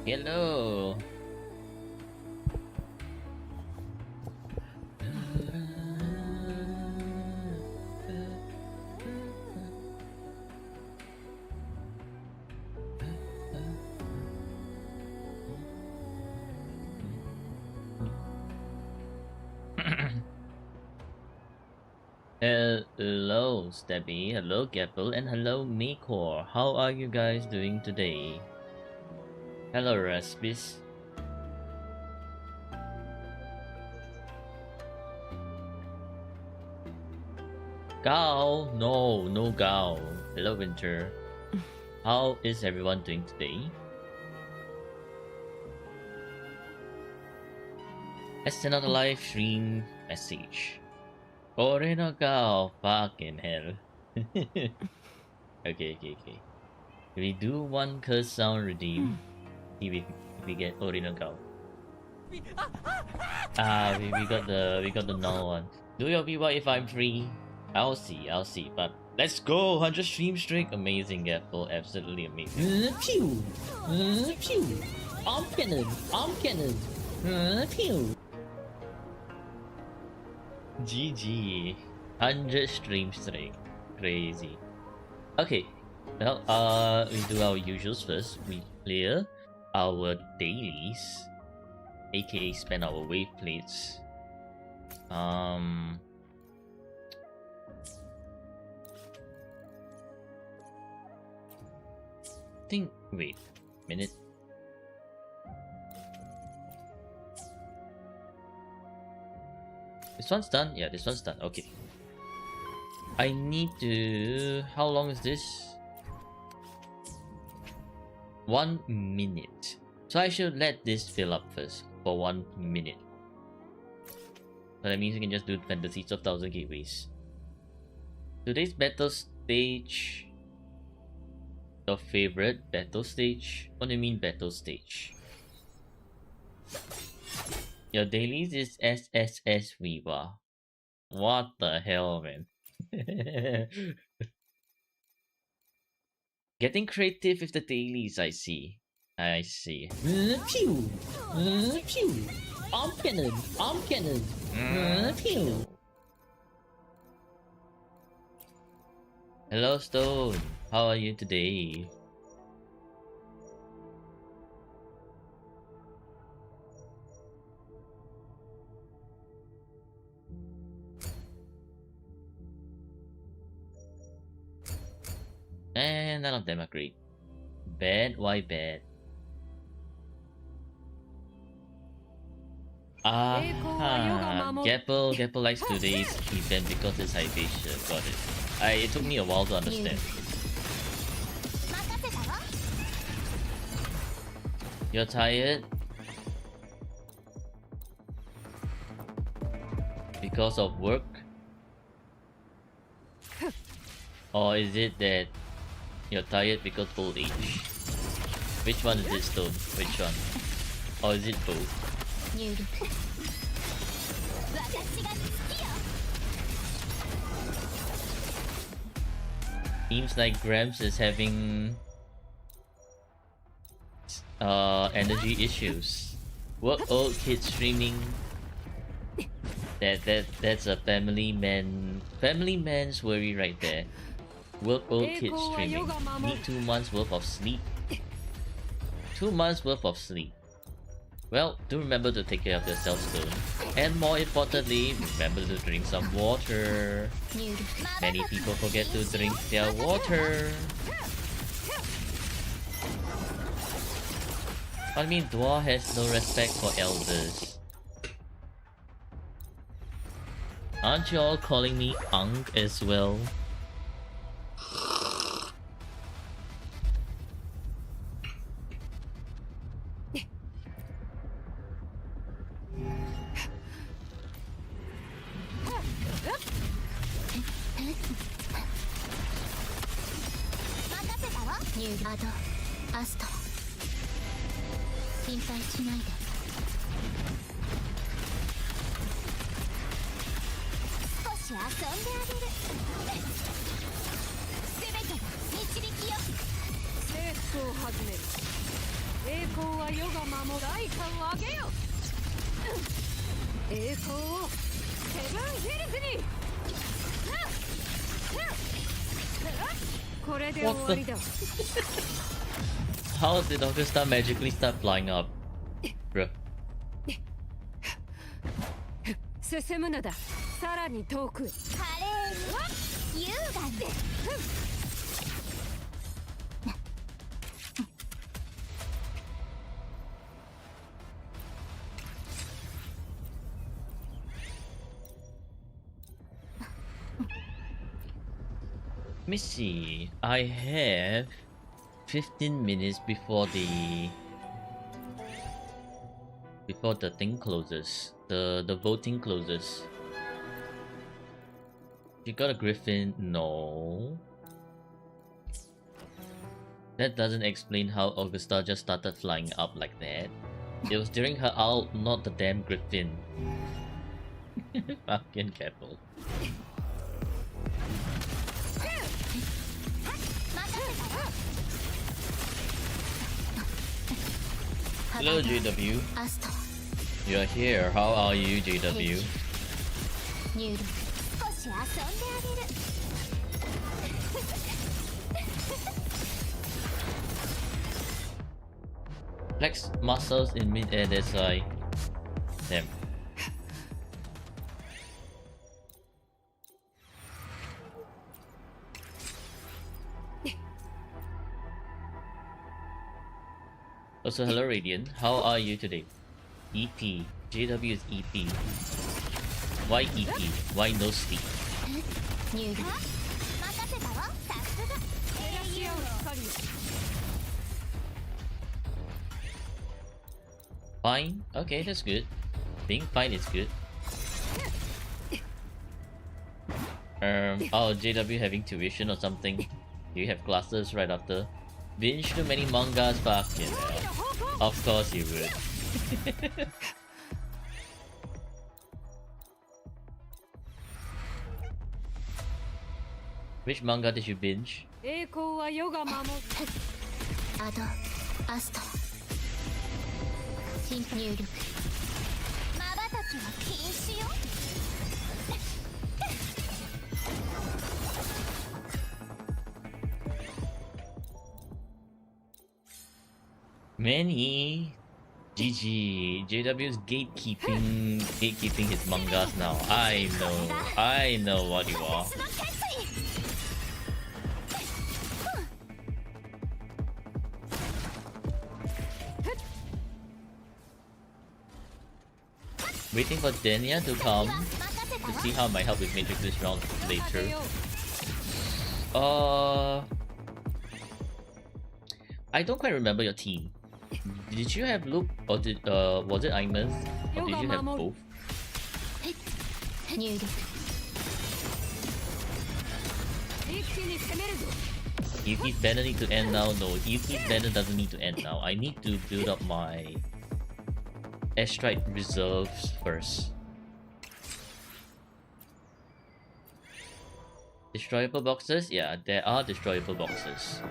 Hello. Hello, Stebby. Hello, Gapple, and hello, Makor. How are you guys doing today? Hello, Raspis. Gao? No, no Gao. Hello, Winter. How is everyone doing today? Let's send out a live stream message. Oreno Gao, fucking hell. Okay. We do one curse sound redeem. See if we get Oreno Gao. We got the null one. Do your VY if I'm free. I'll see. But let's go! 100 stream streak. Amazing, Apple. Absolutely amazing. Pew! Pew! Arm cannon! Pew! GG. 100 stream streak. Crazy. Okay. Well, we do our usuals first. We clear our dailies, aka spend our wave plates. Wait a minute. This one's done? Yeah, this one's done. Okay. I need to... How long is this? 1 minute. So I should let this fill up first for 1 minute. So that means we can just do Fantasies of Thousand Gateways. Today's battle stage... Your favorite battle stage? What do you mean battle stage? Your dailies is SSS Viva. What the hell, man? Getting creative with the dailies, I see. Pew! Pew! Arm cannon! Pew! Hello, Stone. How are you today? And none of them are great. Bad? Why bad? Gapple likes today's event because it's Hypatia. Got it. It took me a while to understand. You're tired? Because of work? Or is it that you're tired because old age? Which one is it, Stone? Which one? Or is it both? Seems like Gramps is having energy issues. Work old kid streaming. That's a family man's worry right there. Work old kid streaming. Need 2 months worth of sleep. 2 months worth of sleep. Well, do remember to take care of yourself, Stone. And more importantly, remember to drink some water. Many people forget to drink their water. I mean, Dwarf has no respect for elders. Aren't you all calling me Unk as well? What the? How did Augusta magically start flying up? Bruh. 進むのだ。さらに遠くへ。華麗に優雅に。Let me see. I have 15 minutes before the thing closes. The voting closes. You got a griffin? No. That doesn't explain how Augusta just started flying up like that. It was during her owl, not the damn griffin. Fucking careful. Hello, JW. You're here. How are you, JW? Flex muscles in mid-air, that's why. Damn. Also, hello Radiant. How are you today? EP. JW is EP. Why EP? Why no sleep? Fine? Okay, that's good. Being fine is good. Oh, JW having tuition or something? Do you have classes right after? Binge too many mangas? Fucking hell. Of course you would. Which manga did you binge? Many. GG. JW's gatekeeping his mangas now. I know what you are. Waiting for Denia to come to see how it might help with Matrix this round later. I don't quite remember your team. Did you have Luke or was it Imus? Or did you have both? EP's banner need to end now. No, EP's banner doesn't need to end now. I need to build up my Airstrike reserves first. Destroyable boxes? Yeah, there are destroyable boxes.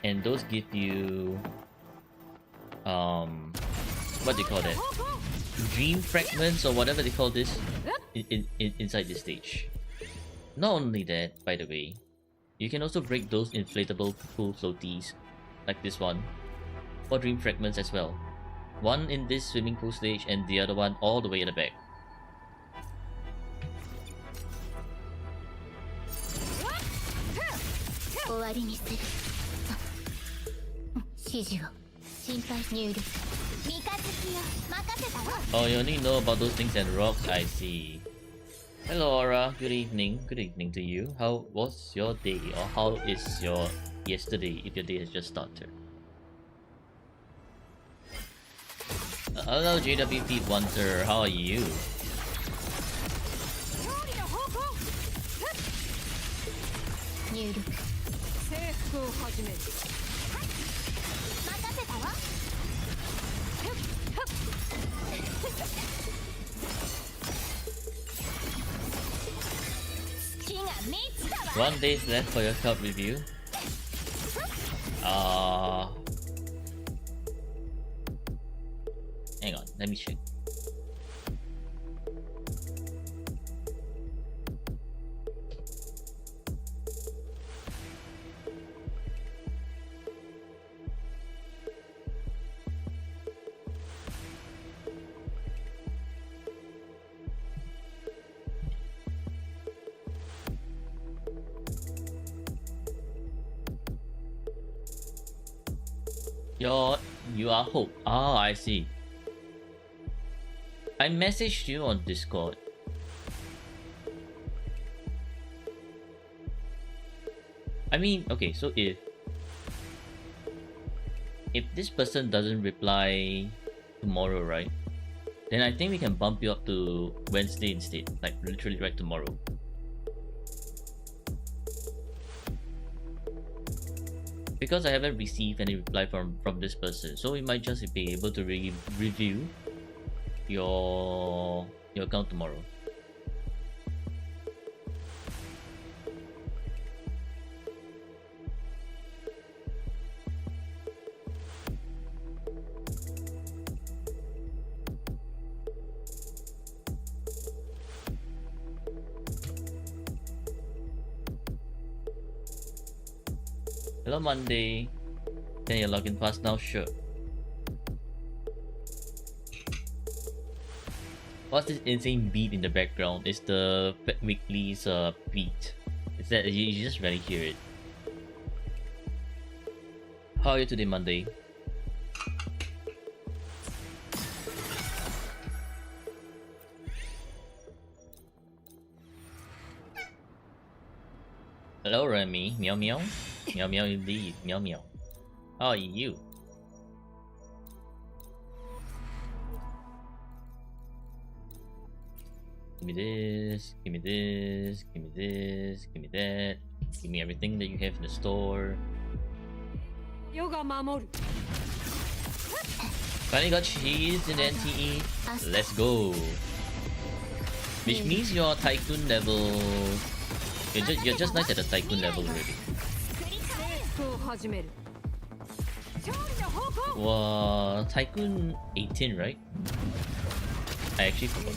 And those give you what do you call that? Dream fragments or whatever they call this inside this stage. Not only that, by the way, you can also break those inflatable pool floaties like this one for dream fragments as well. One in this swimming pool stage and the other one all the way in the back. Oh, you only know about those things and rocks, I see. Hello Aura, good evening to you. How was your day, or how is your yesterday if your day has just started? Hello JWP Wonder, how are you? One day left for your cup review. Let me check. You are Hope. Ah, I see. I messaged you on Discord. I mean, okay, so if this person doesn't reply tomorrow, right? Then I think we can bump you up to Wednesday instead, like literally right tomorrow. Because I haven't received any reply from this person, so we might just be able to review your account tomorrow. Hello Monday. Can you log in fast now? Sure. What's this insane beat in the background? It's the Weekly's beat. It's that you just rarely hear it. How are you today, Monday? Hello Remy. Meow meow. Meow meow indeed. Meow meow. How are you? Give me this, give me this, give me this, give me that. Give me everything that you have in the store. Finally got cheese in the NTE. Let's go. Which means your tycoon level. You're just nice at the tycoon level already. Wow, tycoon 18, right? I actually forgot.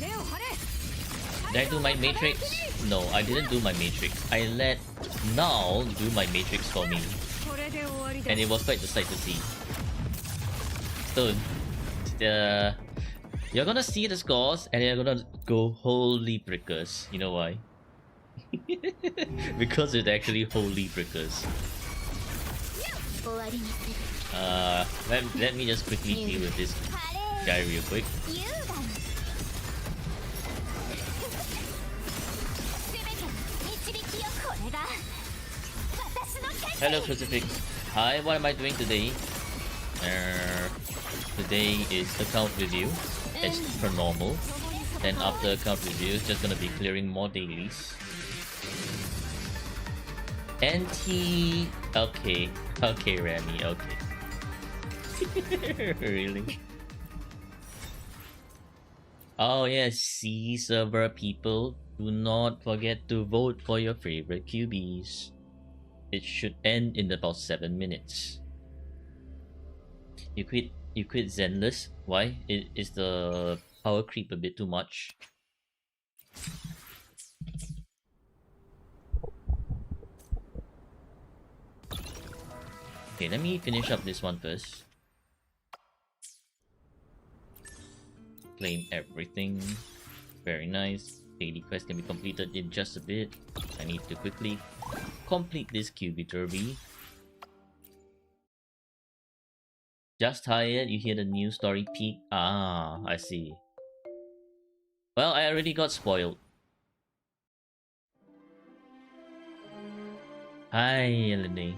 Did I do my matrix? No, I didn't do my matrix. I let Now do my matrix for me. And it was quite the sight to see. So, you're gonna see the scores and you're gonna go holy brickers. You know why? Because it's actually holy brickers. Let me just quickly deal with this guy real quick. Hello Crucifix. Hi, what am I doing today? Today is account review. It's per normal. Then after account review, it's just gonna be clearing more dailies. NT. Okay, Remy. Okay. Really? Oh yes, C server people, do not forget to vote for your favorite QBs. It should end in about 7 minutes. You quit Zenless? Why? Is the power creep a bit too much? Okay, let me finish up this one first. Claim everything. Very nice. Daily quest can be completed in just a bit. I need to quickly complete this QB Derby. Just tired, you hear the news story peak. Ah, I see. Well, I already got spoiled. Hi, Eleni.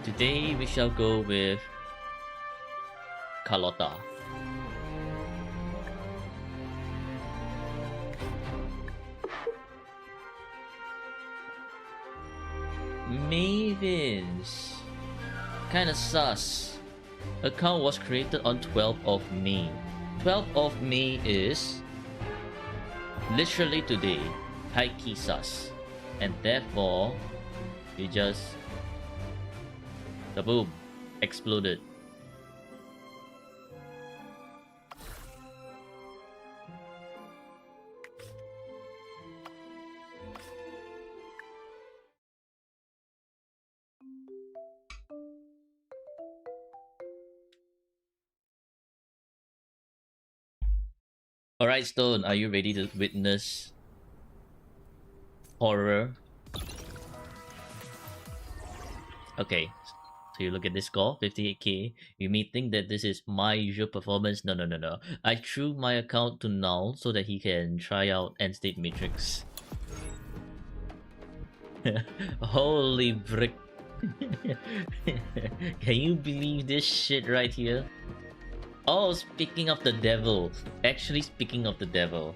Today we shall go with Carlotta. Mavens. Kinda sus. Account was created on 12th of May. 12th of May is literally today. High key sus. And therefore You just... The boom. Exploded. Alright, Stone, are you ready to witness horror? Okay, so you look at this score, 58k. You may think that this is my usual performance. No. I threw my account to Null so that he can try out End State Matrix. Holy brick. Can you believe this shit right here? Oh, speaking of the devil. Actually, speaking of the devil.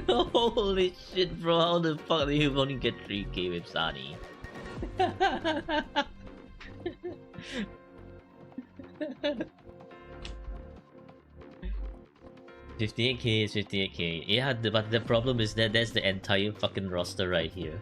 Holy shit, bro. How the fuck did you only get 3k with Sani? 58k is 58k. Yeah, but the problem is that that's the entire fucking roster right here.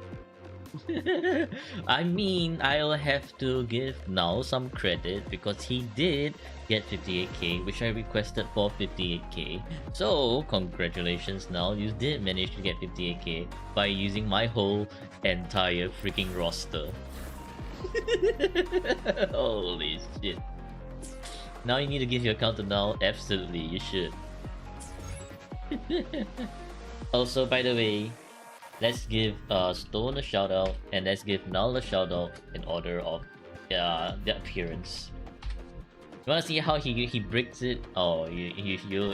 I mean, I'll have to give Now some credit because he did get 58k, which I requested for 58k. So, congratulations Now, you did manage to get 58k by using my whole entire freaking roster. Holy shit. Now you need to give your account to Now? Absolutely, you should. Also, by the way, let's give Stone a shout out and let's give Null a shout out in order of their appearance. You wanna see how he breaks it? Oh, you oh, you're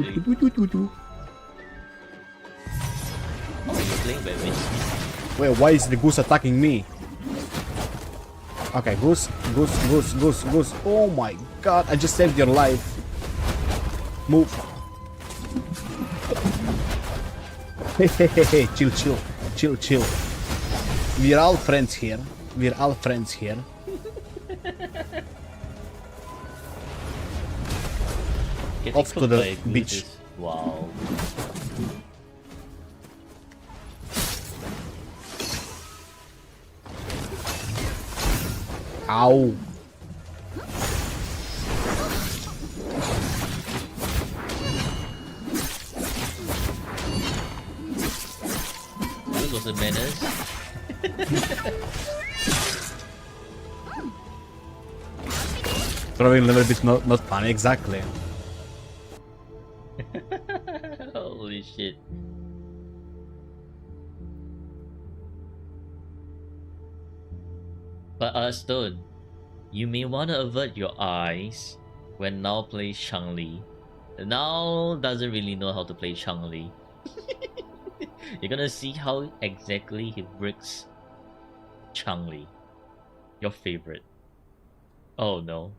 playing by which? Wait, why is the goose attacking me? Okay, goose. Oh my god, I just saved your life. Move. Hey, chill. We're all friends here. Off to the beach. Wow. Ow. This was a menace. Throwing a little bit not funny, exactly. Holy shit. But Stone, you may want to avert your eyes when Now plays Chang-Li. Now doesn't really know how to play Chang-Li. You're gonna see how exactly he bricks Chang-Li. Your favorite. Oh no.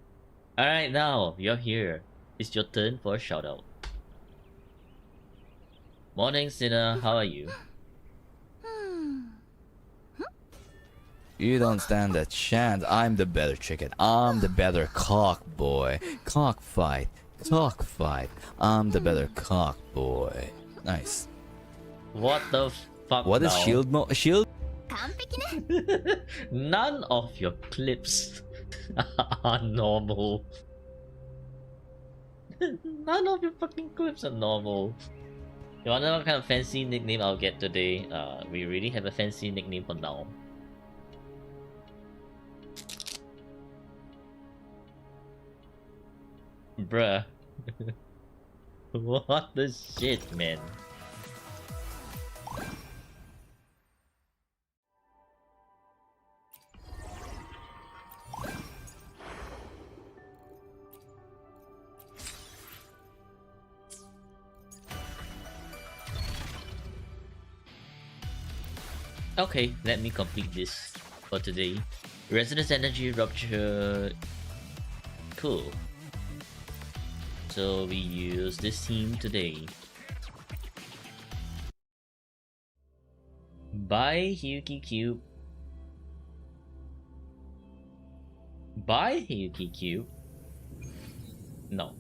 Alright, Now, you're here. It's your turn for a shout out. Morning, Sinner, how are you? You don't stand a chance. I'm the better chicken. I'm the better cock boy. Cockfight. I'm the better cock boy. Nice. What the fuck? What is now? shield mo- shield? None of your clips are normal. None of your fucking clips are normal. You wanna know what kind of fancy nickname I'll get today? We really have a fancy nickname for Now. Bruh. What the shit, man? Okay, let me complete this for today. Resonance energy rupture. Cool. So we use this team today. Buy Hyuki Cube. Buy Hyuki Cube? No.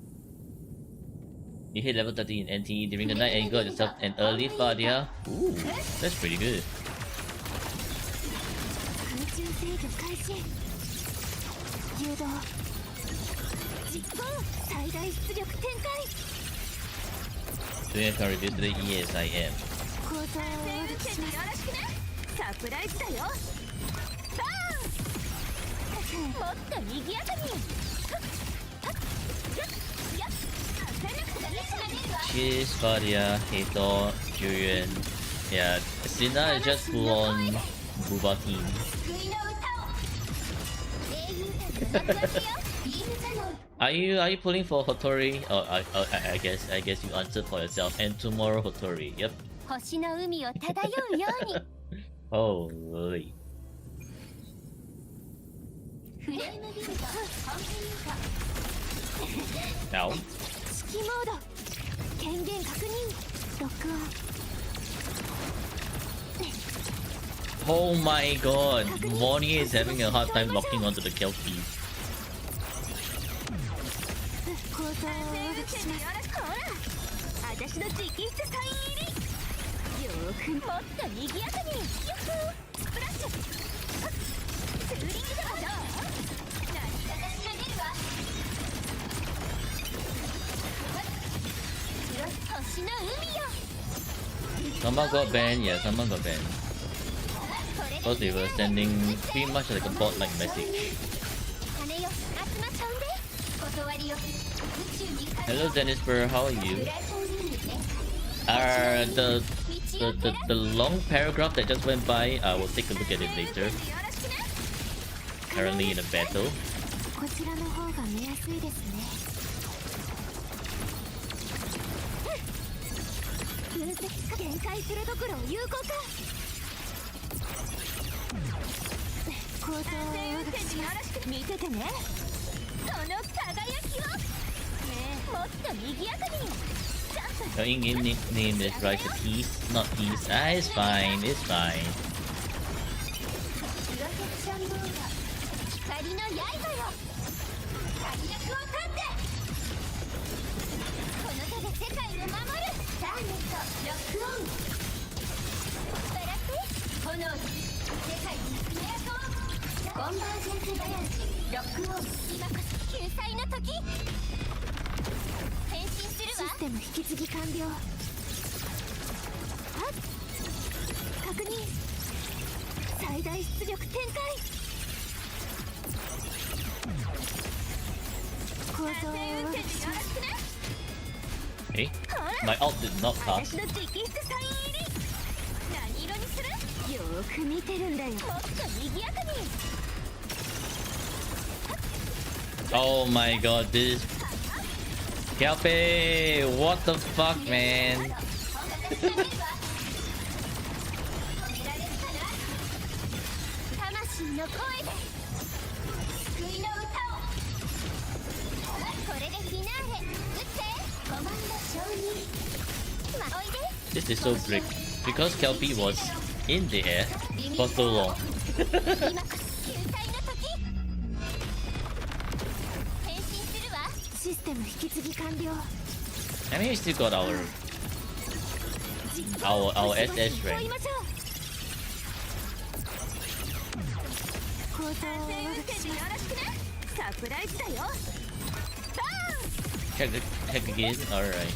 You hit level 30 in NT during the night and you got yourself an early Fadia. Ooh, that's pretty good. 御開始。誘導実行最大出力展開。 Do you have to reduce the Yes, I am. 構造をします。サプライズだよ。バーンもっと賑やかに。Cheers, Fadia, Heito, Julian. Yeah, Sina is just full on Booba team. Are you pulling for Hotori? Oh, I guess you answered for yourself. And tomorrow Hotori. Yep. 星の海を漂うように。 Holy. フレームビルドコンプリート。 Now. 指揮モード権限確認。録音。 Oh my god, Bonnie is having a hard time locking onto the kill key. 構造をします。ほら私の直筆サイン入り。よーくもっと賑やかに。スプラッシュ。ツーリングではどう？何かしら出るわ。星の海よ。 Someone got banned, yeah, someone got banned. Because they were sending pretty much like a bot-like message. Hello Dennisper, how are you? The long paragraph that just went by, I will take a look at it later. Currently in a battle. こちらの方が見やすいですね。分析限界するところを有効化。構造を見ててね。その輝きを。もっと賑やかに。 Your in-game nickname is RiseThePeace, not Peace. Ah, it's fine, it's fine. 光の刃よ。火力を立って。この手で世界を守る。ターゲットロックオン。笑って炎に世界にフレアコン。コンバージェンスバランスロックオン。今こそ救済の時。変身するわ。システム引き継ぎ完了。はっ確認。最大出力展開。 Hey, my ult did not pass. Oh my god, this... Kelpe! What the fuck, man? This is so brick because Kelpie was in the air for so long. I mean, we still got our SS rank. Check again. All right.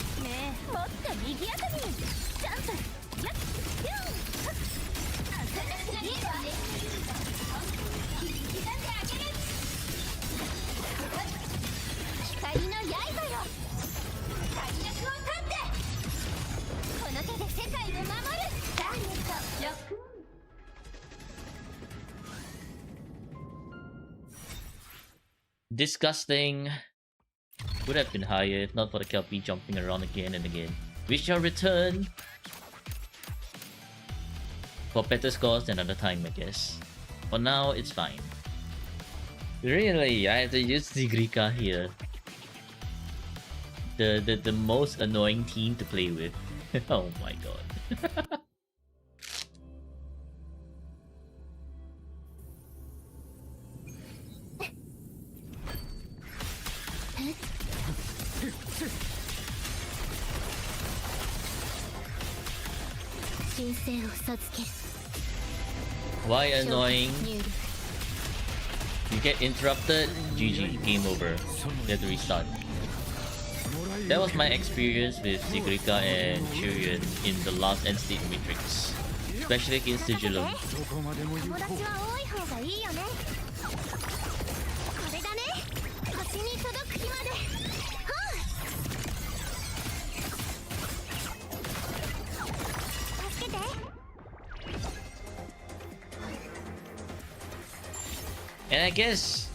Disgusting. Would have been higher if not for the Kelpie jumping around again and again. We shall return for better scores another time, I guess. For now, it's fine. Really, I have to use Zigrika here. The most annoying team to play with. Oh my god. Why annoying? You get interrupted, GG, game over. You have to restart. That was my experience with Sigrika and Churyun in the last end state matrix. Especially against Sigilum. 友達は多い方がいいよね。これだね。星に届く日まで。助けて。And I guess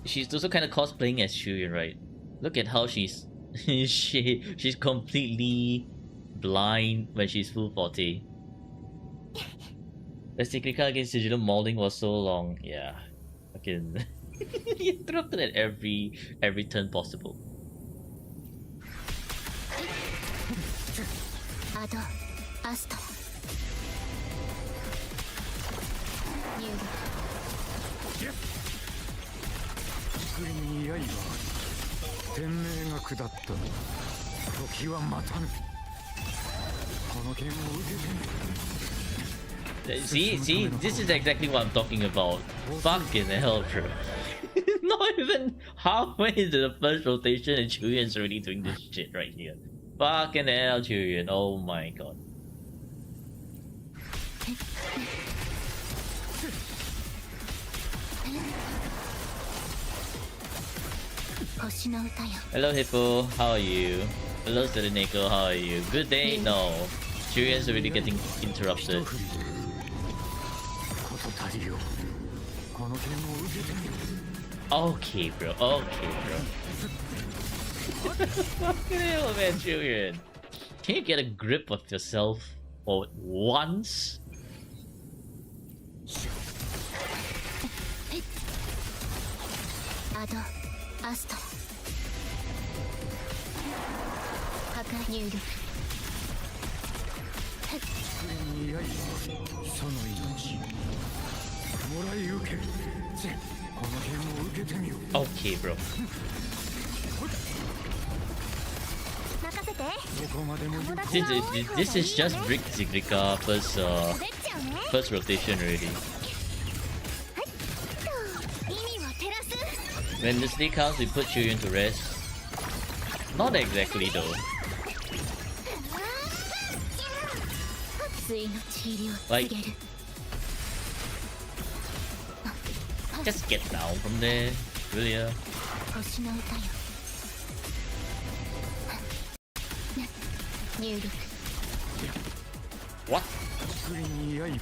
she's also kind of cosplaying as Churyun, right? Look at how she's she's completely blind when she's full forte. The Sigrika against digital molding was so long. Yeah, fucking interrupted at every turn possible. アド、アスト。入力。救いに刃あり天命が下った時は待たぬこの剣を受けてみ See, this is exactly what I'm talking about. Fucking hell, bro. Not even halfway into the first rotation and Churyun's already doing this shit right here. Fucking hell, Churyun. Oh my god. 星の歌よ。 Hello, Hippo. How are you? Hello, Sereneko. How are you? Good day? No. Churyun's already getting interrupted. こと足りよこの剣を受けてみよ Okay, bro. Okay, bro. Fucking hell, man, Churyun. Can you get a grip of yourself for once? アド、アスト。破壊入力。救いに刃その命もらい受けこの剣を受けてみよ Okay, bro. 任せて。どこまでも行く This is just Brick Sigrika first 滑っちゃうね。 first rotation already. 意味を照らす。 When this day comes, we put Churyun to rest. Not exactly though. ついの治療を告 Like- げる。 Just get down from there, will ya? 星の歌よ。入力。 What? 救いに刃あり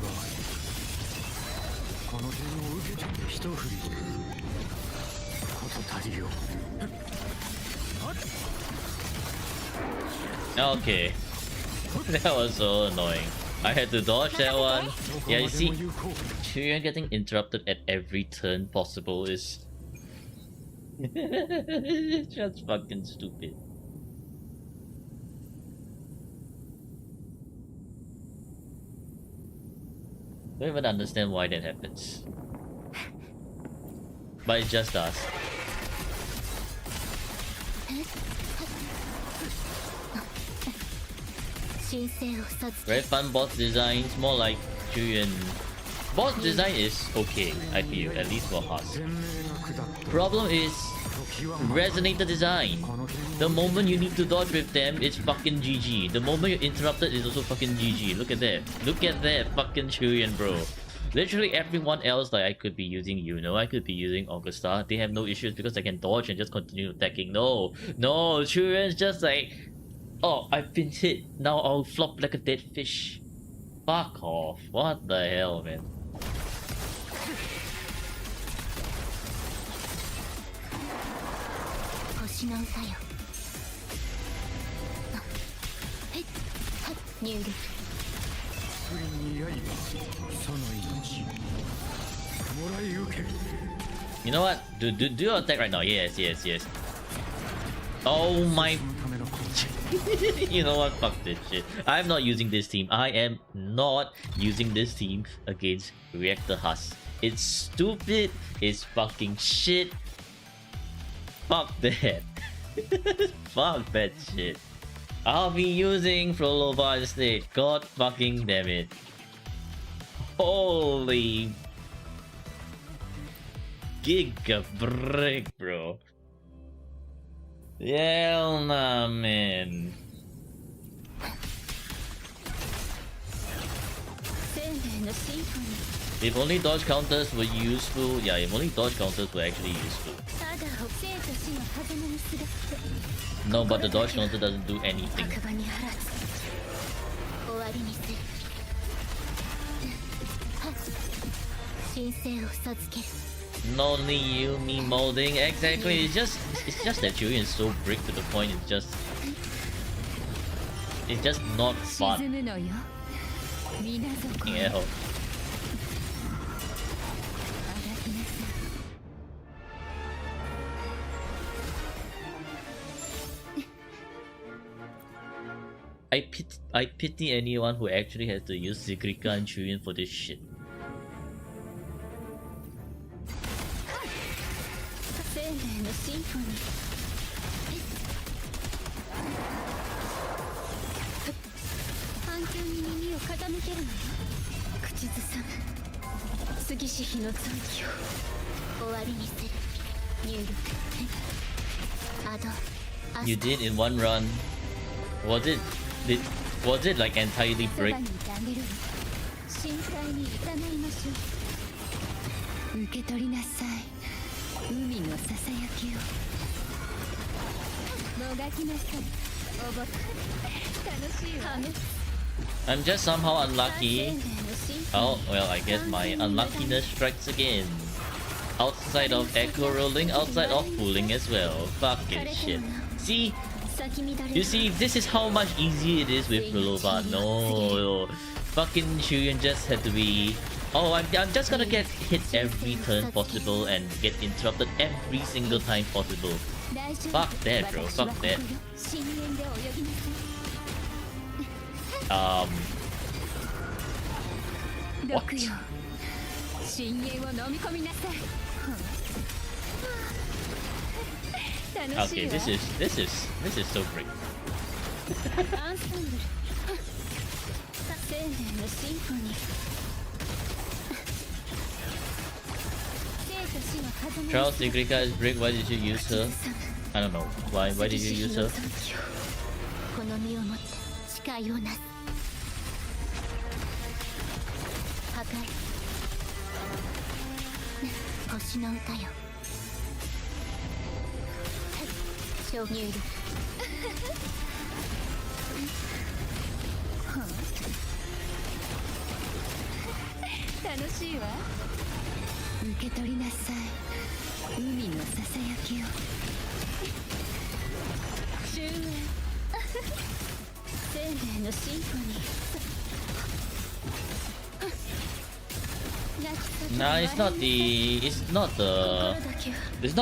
この剣を受けて一振りこと足りよ Okay. That was so annoying. I had to dodge that one. Yeah, you see, Churyun getting interrupted at every turn possible is it's just fucking stupid. Don't even understand why that happens. But it just does. 神聖を授け。 Very fun boss designs, more like Churyun. Boss design is okay, I feel, at least for us. 天命が下った Problem is 時は Resonator design. この剣 The を moment you need to dodge with them, it's fucking GG. The moment you're interrupted, it's also fucking GG. Look at that. Look at that fucking Churyun, bro. Literally everyone else, like I could be using Yuno, I could be using Augusta. They have no issues because I can dodge and just continue attacking. No, Churyun's just like, oh, I've been hit. Now I'll flop like a dead fish. Fuck off. What the hell, man? 星の歌よ。入力。救いに刃その命もらい受け You know what? Do your attack right now. Yes. Oh my. そのための You know what? Fuck this shit. I'm not using this team. I am not using this team against Reactor Husk. It's stupid. It's fucking shit. Fuck that. Fuck that shit. I'll be using Frolova instead. God fucking damn it. Holy Giga break, bro. Hell nah, man. If only dodge counters were useful, yeah, if only dodge counters were actually useful. No, but the dodge counter doesn't do anything. Lonely Yumi molding, exactly. It's just that Julian is so brick to the point. It's just not fun. Yeah. I pity anyone who actually has to use Zigrika and Chuyin for this shit. You did in one run. Was it like entirely brick? I'm just somehow unlucky. Oh, well, I guess my unluckiness strikes again. Outside of echo rolling, outside of pulling as well. Fucking shit. See? You see, this is how much easier it is with Rulova. No. Fucking Shuyan just had to be... Oh, I'm just gonna get hit every turn possible and get interrupted every single time possible. Fuck that, bro. Fuck that. What? Okay, this is so great. Charles Igrika is brick. Why did you use her? I don't know. Why did you use her? Nah, it's not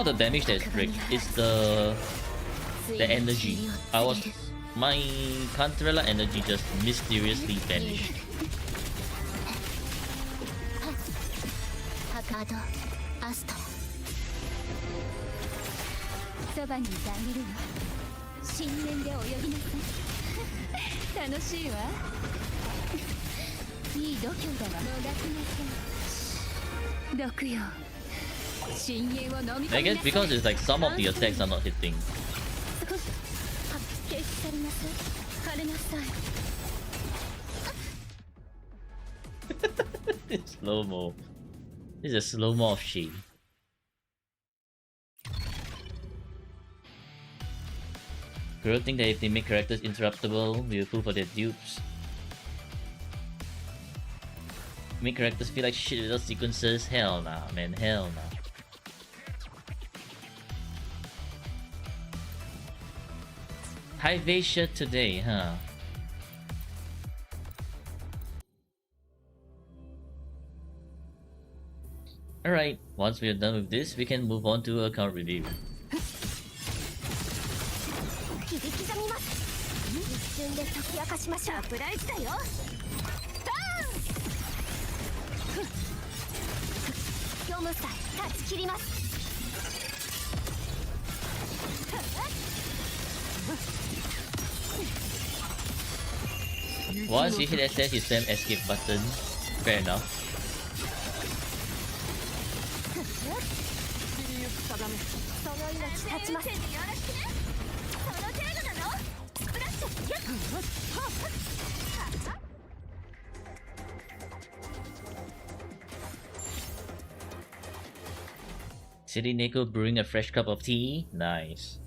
the damage that's brick. It's the energy. My Cantarella energy just mysteriously vanished. I guess because it's like some of the attacks are not hitting. It's slow-mo. This is a slow-mo of shade. Girls think that if they make characters interruptible, we will pull for their dupes. Make characters feel like shit without sequences? Hell nah, man. Hell nah. High Vasia today, huh? Alright, once we are done with this, we can move on to account review. Once you hit SS, you spam escape button. Fair enough. その命立ちます。よろしくね。その程度なの。スプラッシュ。やっ。City Nico brewing a fresh cup of tea. Nice.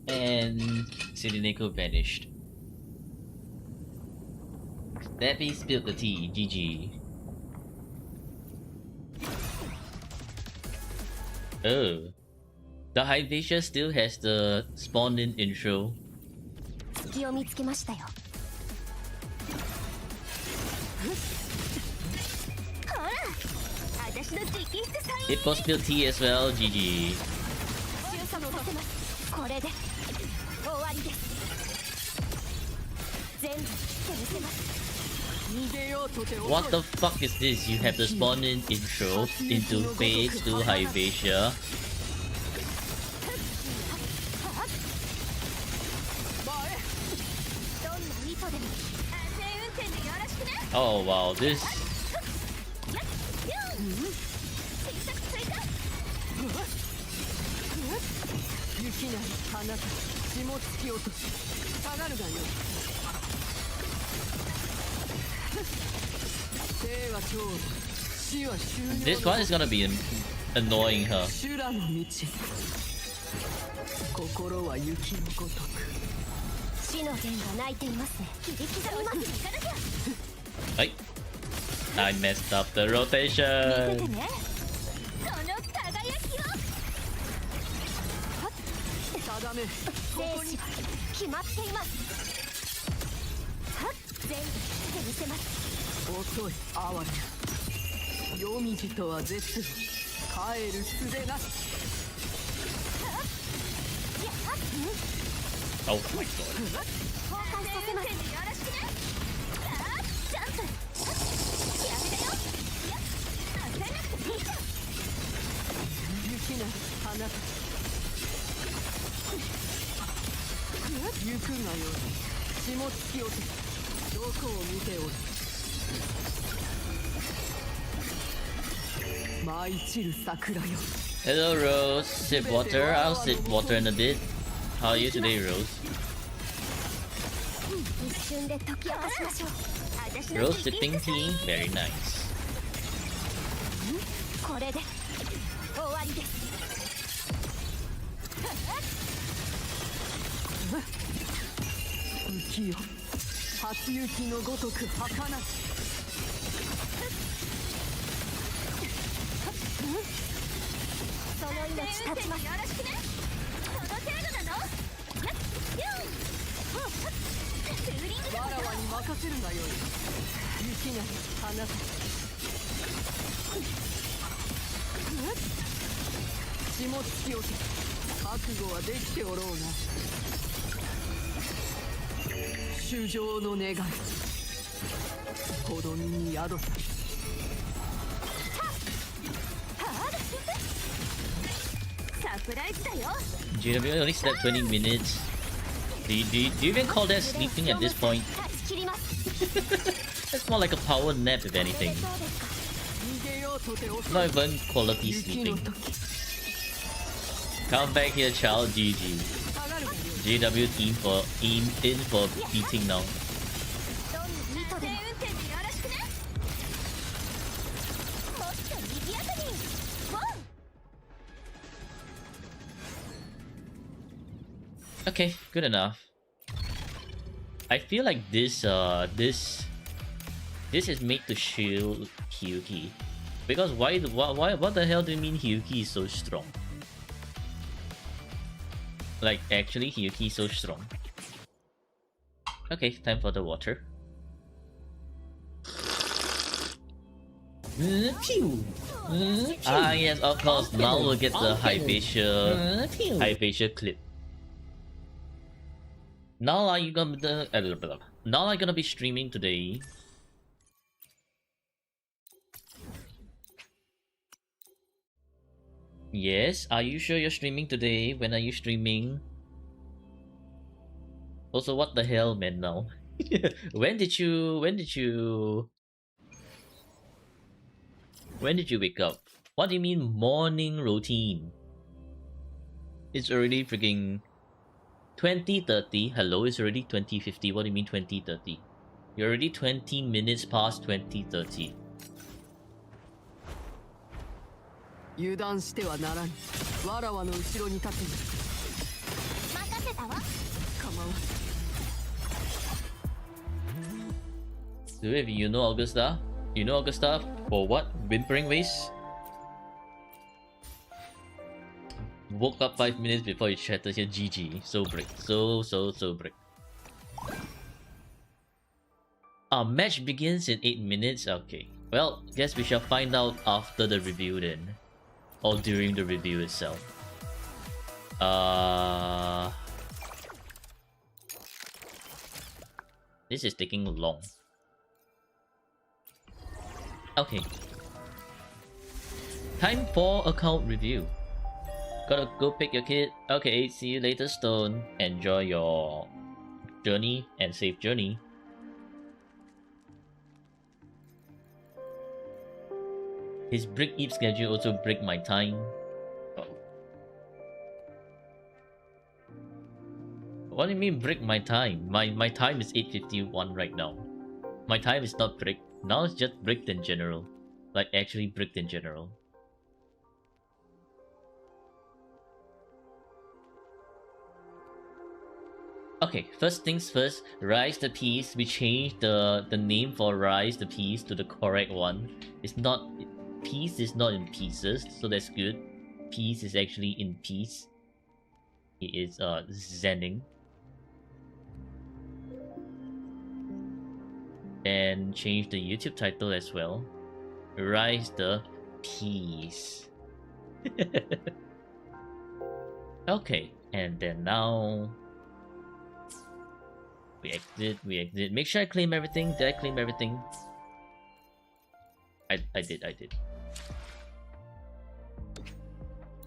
And City Nico vanished. Debbie spilled the tea. GG. Oh. The Hypatia still has the spawn-in intro. 隙を見つけましたよ。ほら、私の直筆サイン。 It was spilled tea as well. GG. 収束させます。これで終わりです。全部手見せます。 What the fuck is this? You have the spawn-in intro into phase 2 Hypatia. Oh wow, this... This one is gonna be annoying her. 死の弦が鳴いていますね。切り刻みます。行かなきゃ。Right. I messed up the rotation. 見せてね。その輝きを。生死は決まっています。はっ、全部手見せます。遅い哀れ夜道とは絶帰る術なし。 Oh my god. 交換させます。よろしくね。さあ、ジャンプ。仕上げだよ。いや、焦らなくていいじゃん。雪なる花行くがよい。霜突き落とす。どこを見ておる。舞い散る桜よ。 Hello Rose, sip water. I'll sip water in a bit. How are you today, Rose? 一瞬で解き明かしましょう。私の Rose 直筆 sipping サイン tea? Very nice. これで終わりです。浮世初雪のごとく儚し。その命立ちます。よろしくね。この程度なの。やっ、よん。ツーリングわらわに任せるがよい。雪なる花霜突き落とす。覚悟はできておろうな。衆生の願いほどみに宿さ。 サプライズだよ。 GW only slept 20 minutes. Do you even call that sleeping at this point? 断ち切ります。 It's more like a power nap if anything. そうですか。逃げようとて遅い。 Not even quality 雪の sleeping. 時 Come back here, child. GG. 下がるがよい。 GW in for beating now. どんな意図でも運転でよろしくね。もっと賑やかに。ボン。 Okay, good enough. I feel like this is made to shield Hyuki. Because why what the hell do you mean Hyuki is so strong? Like actually Hyuki is so strong. Okay, time for the water. Ah yes, of course. Now we'll get the Hypatia clip. Now are you gonna be streaming today? Yes, are you sure you're streaming today? When are you streaming? Also, what the hell, man, now? When did you wake up? What do you mean morning routine? It's already freaking 20:30. Hello, it's already 20:50. What do you mean 20:30? You're already 20 minutes past 20:30. 油断してはならん。わらわの後ろに立つ。任せたわ。構わん。So if you know Augusta? You know Augusta for what? Whimpering ways? Woke up 5 minutes before you chatted here. GG. So brick. So brick. Our match begins in 8 minutes? Okay. Well, guess we shall find out after the review then. Or during the review itself. This is taking long. Okay. Time for account review. Gotta go pick your kid. Okay, see you later, Stone. Enjoy your journey and safe journey. His break Eve schedule also break my time. Oh. What do you mean break my time? My time is 8:51 right now. My time is not break. Now it's just bricked in general. Like actually bricked in general. Okay, first things first, RiseThePeace. We changed the name for RiseThePeace to the correct one. It's not peace is not in pieces, so that's good. Peace is actually in peace. He is zenning. And change the YouTube title as well. RiseThePeace. Okay, and then now we exit. Make sure I claim everything. Did I claim everything? I did.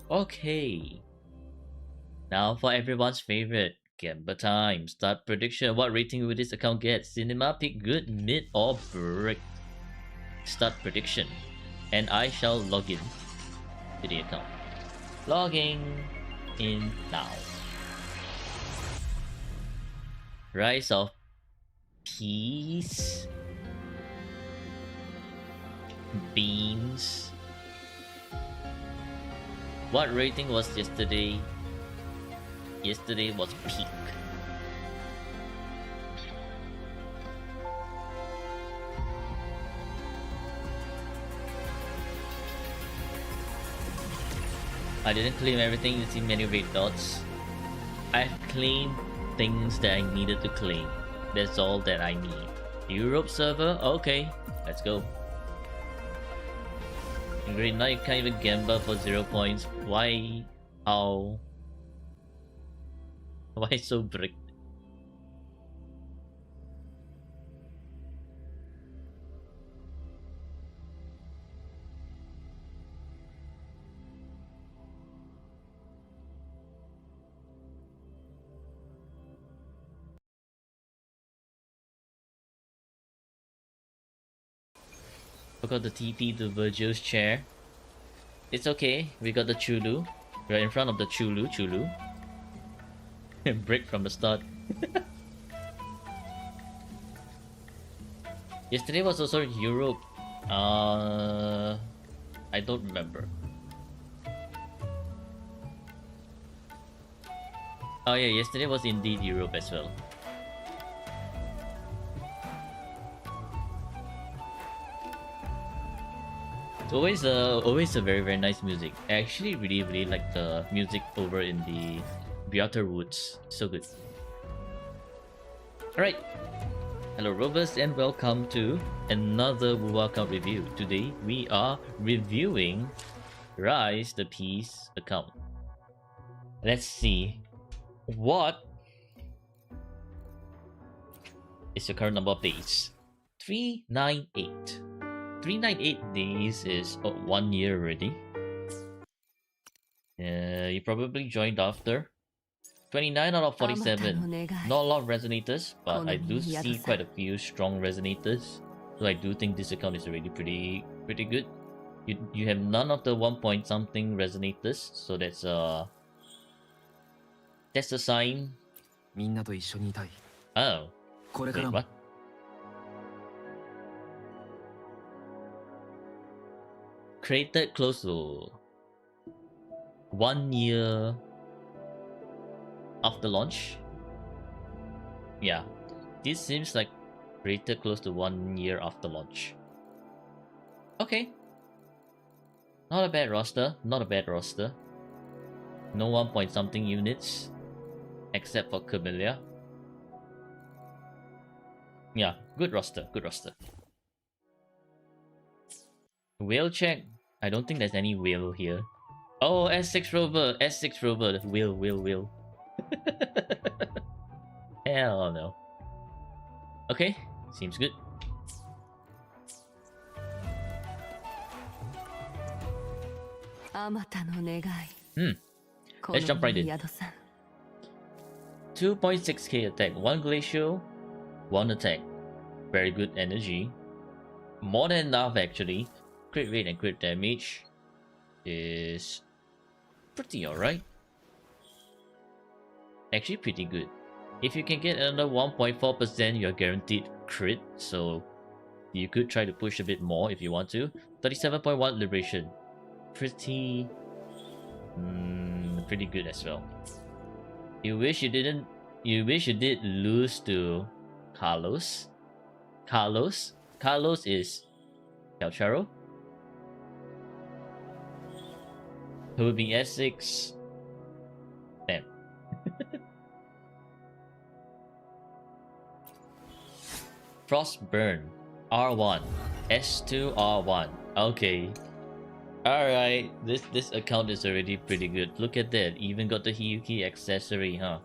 Okay. Now for everyone's favorite, Gamble time. Start prediction. What rating will this account get? Cinema, pick good, mid, or brick. Start prediction. And I shall log in to the account. Logging in now. Rise of Peace. Beans. What rating was yesterday? Yesterday was peak. I didn't claim everything. You see many red dots. I've claimed things that I needed to claim. That's all that I need. Europe server? Okay, let's go. Great, now you can't even gamble for 0 points. Why? How? Why so bricked? Forgot the TP to Virgil's chair. It's okay, we got the Chulu. We're in front of the Chulu. Break from the start. Yesterday was also Europe. I don't remember. Oh yeah, yesterday was indeed Europe as well. It's always a very nice music. I actually really like the music over in the Beater Woods. So good. Alright. Hello Rovers and welcome to another Wu account review. Today we are reviewing RiseThePeace account. Let's see what is your current number of days. 398. 398 days is 1 year already. You probably joined after. 29 out of 47. あまたの願い。 Not a lot of resonators, but I do 好みに宿さ。 see quite a few strong resonators. So I do think this account is already pretty good. You have none of the 1 point something resonators, so that's a sign. みんなと一緒にいたい。 Oh, これか wait, らも what? Created close to 1 year after launch. Yeah, this seems like created close to 1 year after launch. Okay, not a bad roster. Not a bad roster. No 1 point something units, except for Camellia. Yeah, good roster. Good roster. Whale check. I don't think there's any whale here. Oh, S6 rover. S6 rover. Whale. Hell no. Okay, seems good. あまたの願い。 Hmm. 好 Let's jump right み in. に宿さ。 2.6k attack, 1 glacial, 1 attack. Very good energy. More than enough actually. Crit rate and crit damage is pretty alright. Actually pretty good. If you can get another 1.4%, you're guaranteed crit, so you could try to push a bit more if you want to. 37.1 liberation. Pretty good as well. You wish you did lose to Carlos. Carlos is Calcharo, who would be S6. Damn. Frostburn R1 S2 R1. Okay. Alright, this account is already pretty good. Look at that, even got the Hiyuki accessory, huh?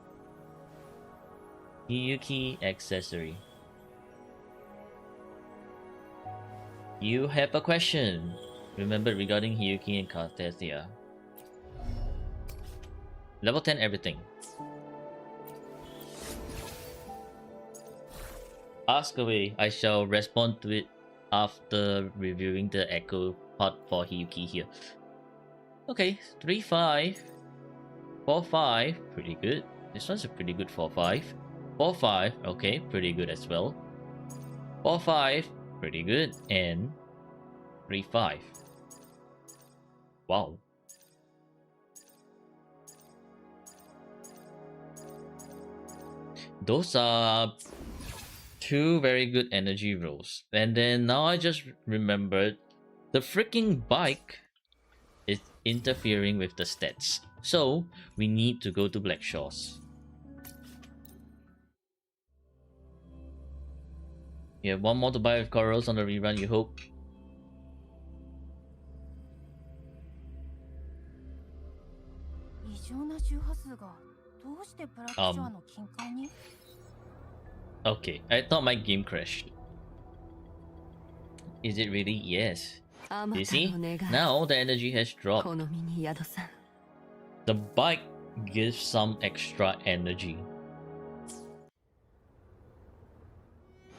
Hiyuki accessory. You have a question. Remember regarding Hiyuki and Cartesia. Level 10 everything. Ask away. I shall respond to it after reviewing the echo part for Hiyuki here. Okay, 3-5. 4-5, pretty good. This one's a pretty good 4-5. 4-5, okay, pretty good as well. 4-5, pretty good. And 3-5. Wow. Those are two very good energy rolls. And then now I just remembered the freaking bike is interfering with the stats. So we need to go to Black Shores. You have one more to buy with corals on the rerun, you hope. Okay, I thought my game crashed. Is it really? Yes. You see? Now the energy has dropped. 好みに宿さ。 The bike gives some extra energy.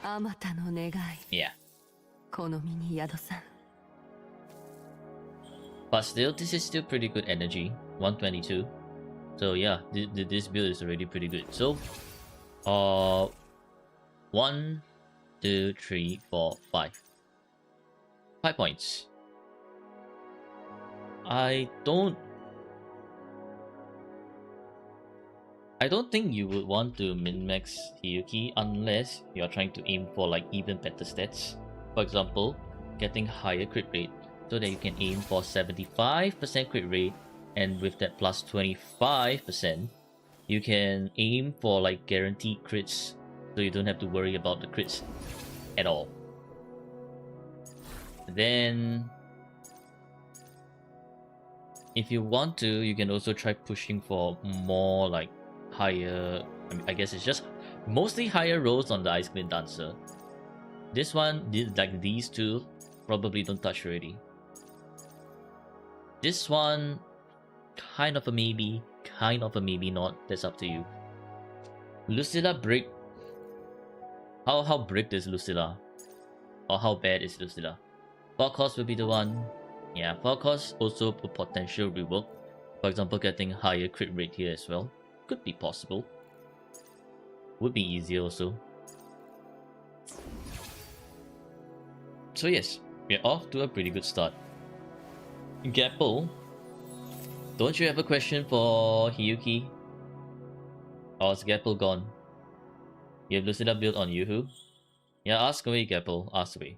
あまたの願い。 Yeah. 好みに宿さ。 But still, this is still pretty good energy. 122. So yeah, this build is already pretty good. So, 1, 2, 3, 4, 5. 5 points. I don't think you would want to min-max Hiyuki unless you're trying to aim for like even better stats. For example, getting higher crit rate so that you can aim for 75% crit rate, and with that plus 25%, you can aim for like guaranteed crits so you don't have to worry about the crits at all. Then if you want to, you can also try pushing for more like higher, I guess it's just mostly higher rolls on the Ice Clean Dancer. This one, like these two, probably don't touch already. This one, kind of a maybe, kind of a maybe not. That's up to you. Lucilla brick. How bricked is Lucilla? Or how bad is Lucilla? Forecast will be the one. Yeah, forecast also a potential rework. For example, getting higher crit rate here as well. Could be possible. Would be easier also. So yes, we're off to a pretty good start. Gapple, don't you have a question for Hiyuki? Or is Gapple gone? You have Lucilla built on Yuhu? Yeah, ask away, Gapple, ask away.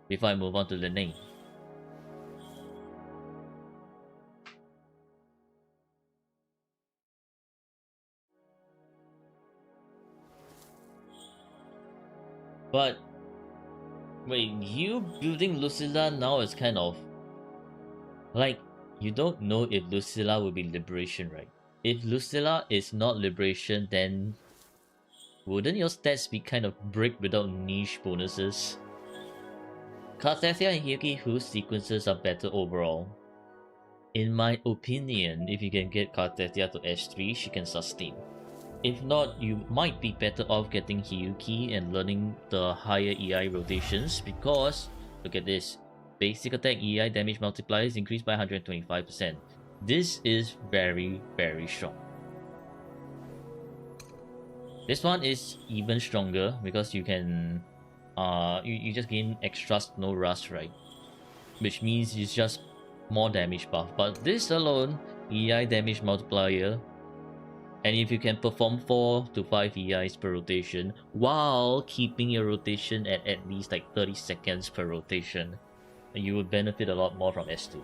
Before I move on to the name. But wait, you building Lucilla now is kind of like you don't know if Lucilla will be liberation, right? If Lucilla is not liberation, then wouldn't your stats be kind of brick without niche bonuses? Karthethia and Hiyuki, whose sequences are better overall? In my opinion, if you can get Karthethia to S3, she can sustain. If not, you might be better off getting Hiyuki and learning the higher EI rotations because, look at this, basic attack EI damage multiplier is increased by 125%. This is very, very strong. This one is even stronger because you can, you just gain extra snow rust, right? Which means it's just more damage buff. But this alone, EI damage multiplier, and if you can perform 4 to 5 EIs per rotation while keeping your rotation at least like 30 seconds per rotation, you would benefit a lot more from S2.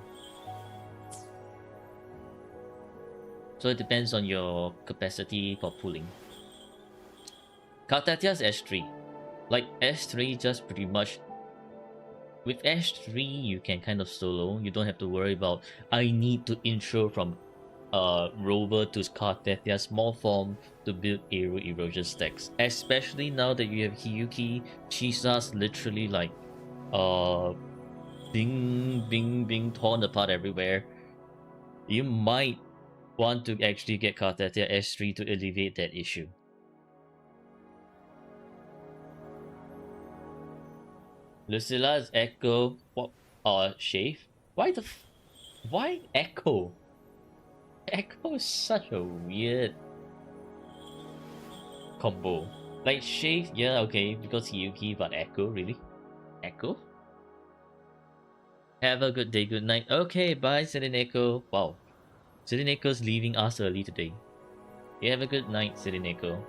So it depends on your capacity for pulling. Karthetia's S3. Like S3 just pretty much... With S3 you can kind of solo. You don't have to worry about I need to intro from Rover to Karthethia small form to build aero erosion stacks. Especially now that you have Hiyuki, Chisa's literally like being torn apart everywhere. You might want to actually get Karthethia S3 to alleviate that issue. Lucilla's Echo, what? Shave? Why Echo? Echo is such a weird combo. Like Shave, yeah, okay, because Hiyuki, but Echo, really? Echo? Have a good day, good night. Okay, bye, Echo. Wow. Echo's leaving us early today. You have a good night, Echo.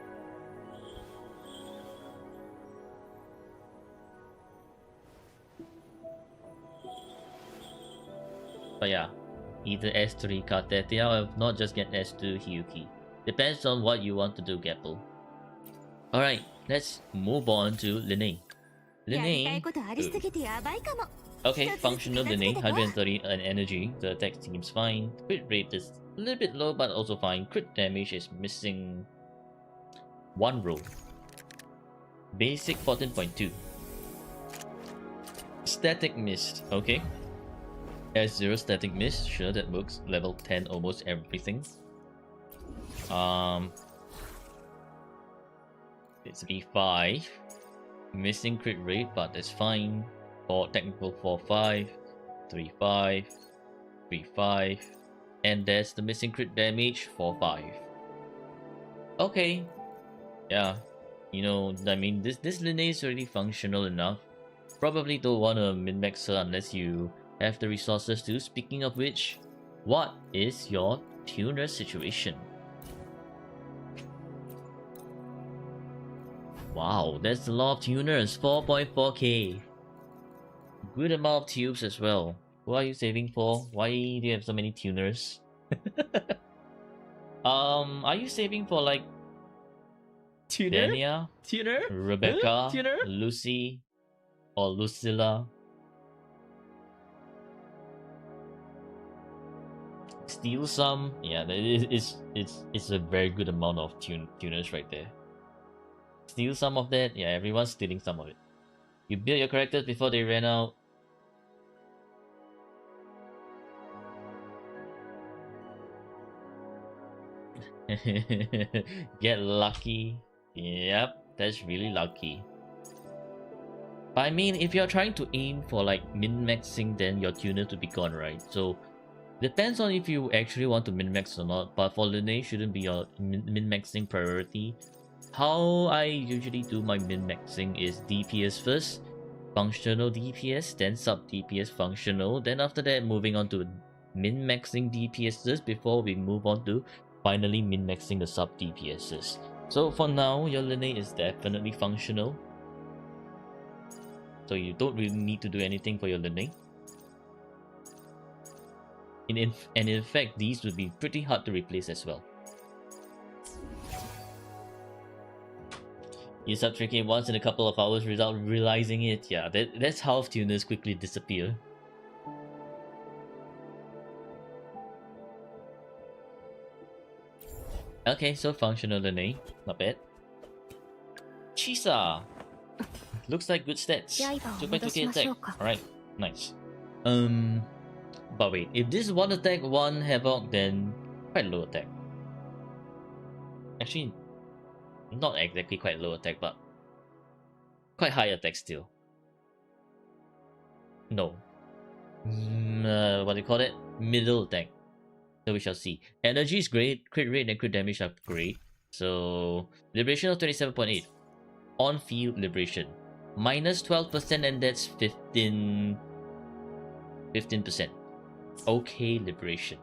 But yeah, either S3 Karthethia or if not, just get S2 Hiyuki. Depends on what you want to do, Gapple. Alright, let's move on to Linne. Linne. Okay, functional Linne, 130 in energy. The attack seems fine. Crit rate is a little bit low, but also fine. Crit damage is missing one row. Basic 14.2. Static Mist, okay. S0 Static Mist, sure that works. Level 10 almost everything. It's B5. Missing crit rate, but that's fine. For technical 4-5, 3-5, 3-5. And that's the missing crit damage 4-5. Okay. Yeah. You know, I mean this Linne is already functional enough. Probably don't wanna min-max her unless you have the resources to. Speaking of which, what is your tuner situation? Wow, that's a lot of tuners, 4.4k. Good amount of tubes as well. Who are you saving for? Why do you have so many tuners? Are you saving for like Tuner? Dania, Tuner? Rebecca, Tuner? Lucy, or Lucilla? Steal some? Yeah, it's a very good amount of tuners right there. Steal some of that? Yeah, everyone's stealing some of it. You build your characters before they ran out. Get lucky. Yep, that's really lucky. But I mean, if you're trying to aim for like min-maxing, then your tuner to be gone, right? So depends on if you actually want to min-max or not. But for Lene, shouldn't be your min-maxing priority. How I usually do my min-maxing is DPS first, functional DPS, then sub DPS functional. Then after that, moving on to min-maxing DPSs before we move on to finally min-maxing the sub DPSs. So for now, your Lene is definitely functional. So you don't really need to do anything for your Lene. And in fact, these would be pretty hard to replace as well. You sub 3k once in a couple of hours without realizing it. Yeah, that's how tuners quickly disappear. Okay, so functional Lene, not bad. Chisa! Looks like good stats. 2.2k attack. Alright, nice. But wait, if this is 1 attack, 1 havoc, then quite low attack. Actually, not exactly quite low attack, but quite high attack still. No. What do you call it? Middle attack. So we shall see. Energy is great, crit rate and crit damage are great. So, liberation of 27.8. On field liberation. Minus 12% and that's 15%. Okay, liberation.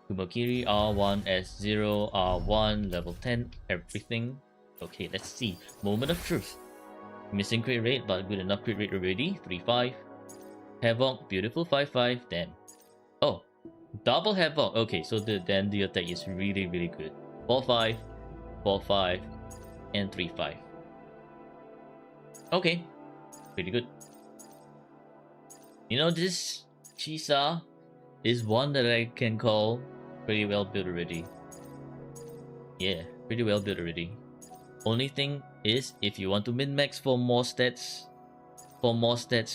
Kumokiri, R1, S0, R1, level 10, everything. Okay, let's see. Moment of truth. Missing crit rate, but good enough crit rate already. 3-5. Havoc, beautiful 5-5. Damn. Oh, double havoc. Okay, so then the attack is really, really good. 4-5, 4-5, and 3-5. Okay, pretty good. You know, this Chisa is one that I can call pretty well built already. Yeah, pretty well built already. Only thing is, if you want to min-max for more stats,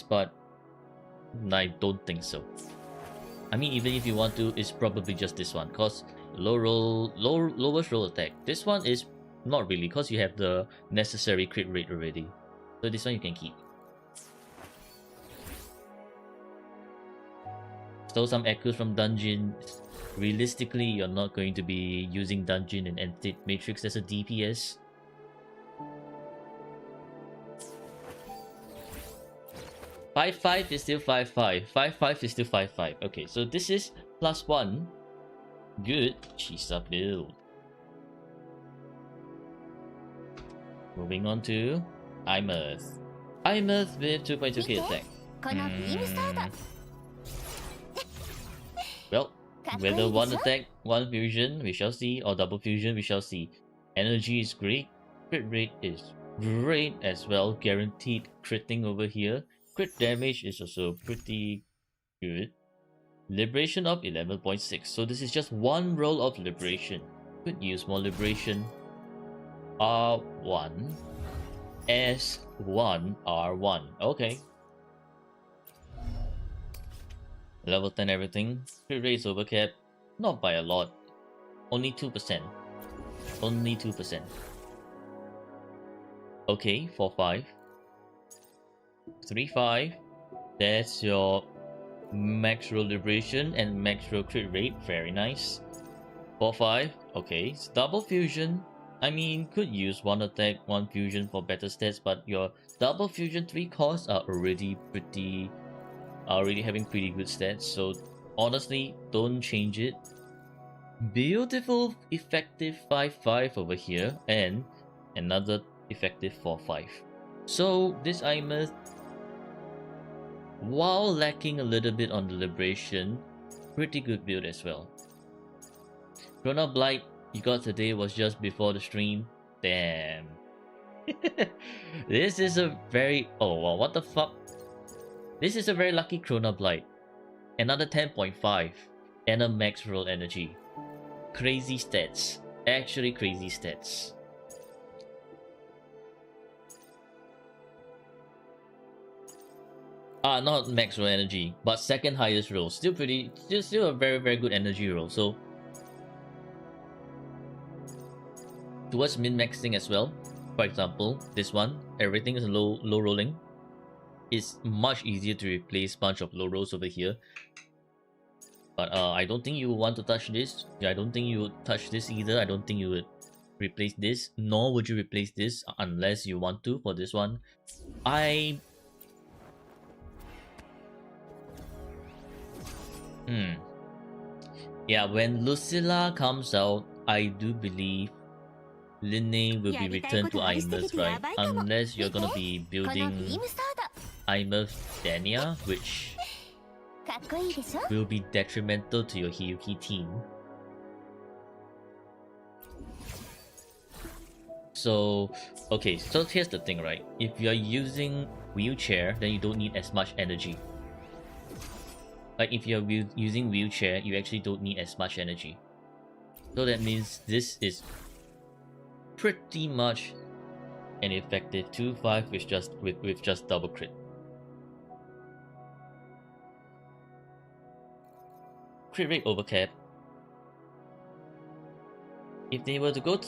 but I don't think so. I mean, even if you want to, it's probably just this one, cause lowest roll attack. This one is not really, cause you have the necessary crit rate already. So this one you can keep. Stole some echoes from dungeon. Realistically, you're not going to be using dungeon and Entity Matrix as a DPS. Five is still 5-5. 5-5 is still 5-5. Okay, so this is +1. Good Chisa build. Moving on to Imerth. Imerth with 2.2k attack. Well, whether 1 attack, 1 fusion, we shall see, or double fusion, we shall see. Energy is great. Crit rate is great as well. Guaranteed critting over here. Crit damage is also pretty good. Liberation of 11.6. So this is just 1 roll of liberation. Could use more liberation. R1. S1, R1. Okay. Level 10 everything. Crit rate is overcap. Not by a lot. Only 2%. Only 2%. Okay, 4-5. 3-5. That's your max roll liberation and max roll crit rate. Very nice. 4-5. Okay, it's double fusion. I mean, could use 1 attack, 1 fusion for better stats, but your double fusion 3 costs are already having pretty good stats. So honestly, don't change it. Beautiful effective 5-5 over here, and another effective 4-5. So this Imerth, while lacking a little bit on the liberation, pretty good build as well. Chrono Blight you got today was just before the stream. Damn. This is a very... oh wow, what the fuck? This is a very lucky Chrono Blight. Another 10.5 and a max roll energy. Crazy stats. Actually crazy stats. Not max roll energy, but second highest roll. Still a very, very good energy roll. So towards min-maxing as well. For example, this one, everything is low rolling. It's much easier to replace bunch of low rolls over here. But I don't think you would want to touch this. Yeah, I don't think you would touch this either. I don't think you would replace this, nor would you replace this unless you want to for this one. Yeah, when Lucilla comes out, I do believe Linne will be returned to Imus, right? Unless you're gonna be building Imus Dania, which will be detrimental to your Hiyuki team. So, okay, so here's the thing, right? If you're using wheelchair, then you don't need as much energy. Like, if you're using wheelchair, you actually don't need as much energy. So that means this is pretty much an effective 2-5 with just double crit. Crit rate overcap. If they were to go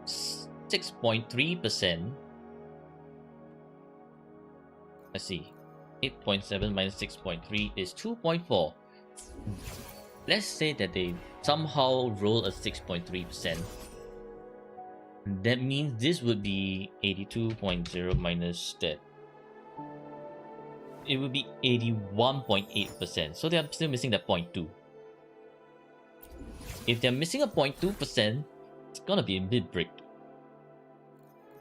6.3%. Let's see. 8.7 minus 6.3 is 2.4. Let's say that they somehow roll a 6.3%. That means this would be 82.0 minus that. It would be 81.8%. So they're still missing that 0.2. If they're missing a 0.2%, it's gonna be a bit bricked.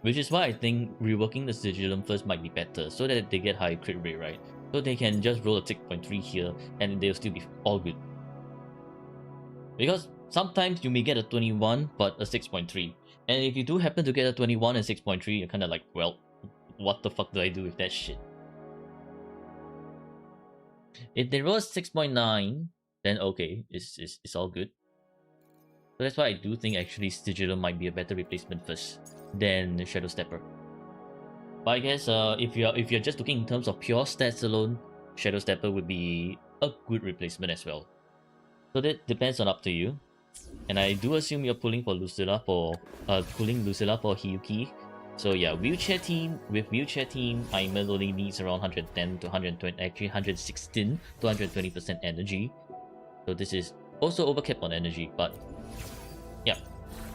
Which is why I think reworking the Sigillum first might be better, so that they get high crit rate, right? So they can just roll a 6.3 here, and they'll still be all good. Because sometimes you may get a 21, but a 6.3. And if you do happen to get a 21 and 6.3, you're kinda like, well, what the fuck do I do with that shit? If they roll a 6.9, then okay, it's all good. So that's why I do think actually Sigillum might be a better replacement first than Shadow Stepper. But I guess if you're just looking in terms of pure stats alone, Shadow Stepper would be a good replacement as well. So that depends on up to you. And I do assume you're pulling for Lucilla for Hiyuki. So yeah, wheelchair team, Aimer only needs around 110 to 120, actually 116 to 120% energy. So this is also overcapped on energy, but yeah,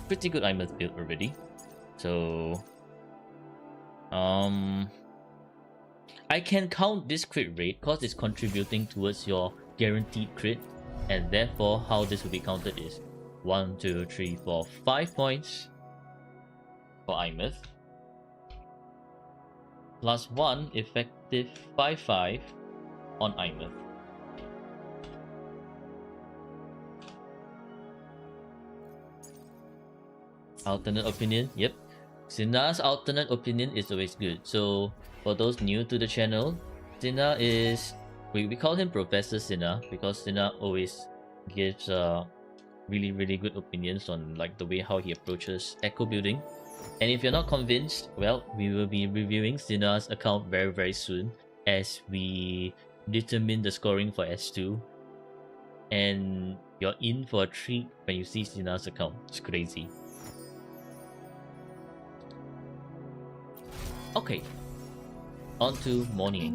pretty good Aimer's build already. So I can count this crit rate because it's contributing towards your guaranteed crit, and therefore how this will be counted is 1, 2, 3, 4, 5 points for Imeth, plus 1 effective 5/5 on Imeth. Alternate opinion, yep. Sina's alternate opinion is always good. So for those new to the channel, Sina is, we call him Professor Sina because Sina always gives really good opinions on like the way how he approaches echo building. And if you're not convinced, well, we will be reviewing Sina's account very soon as we determine the scoring for S2. And you're in for a treat when you see Sina's account. It's crazy. Okay, on to Moni.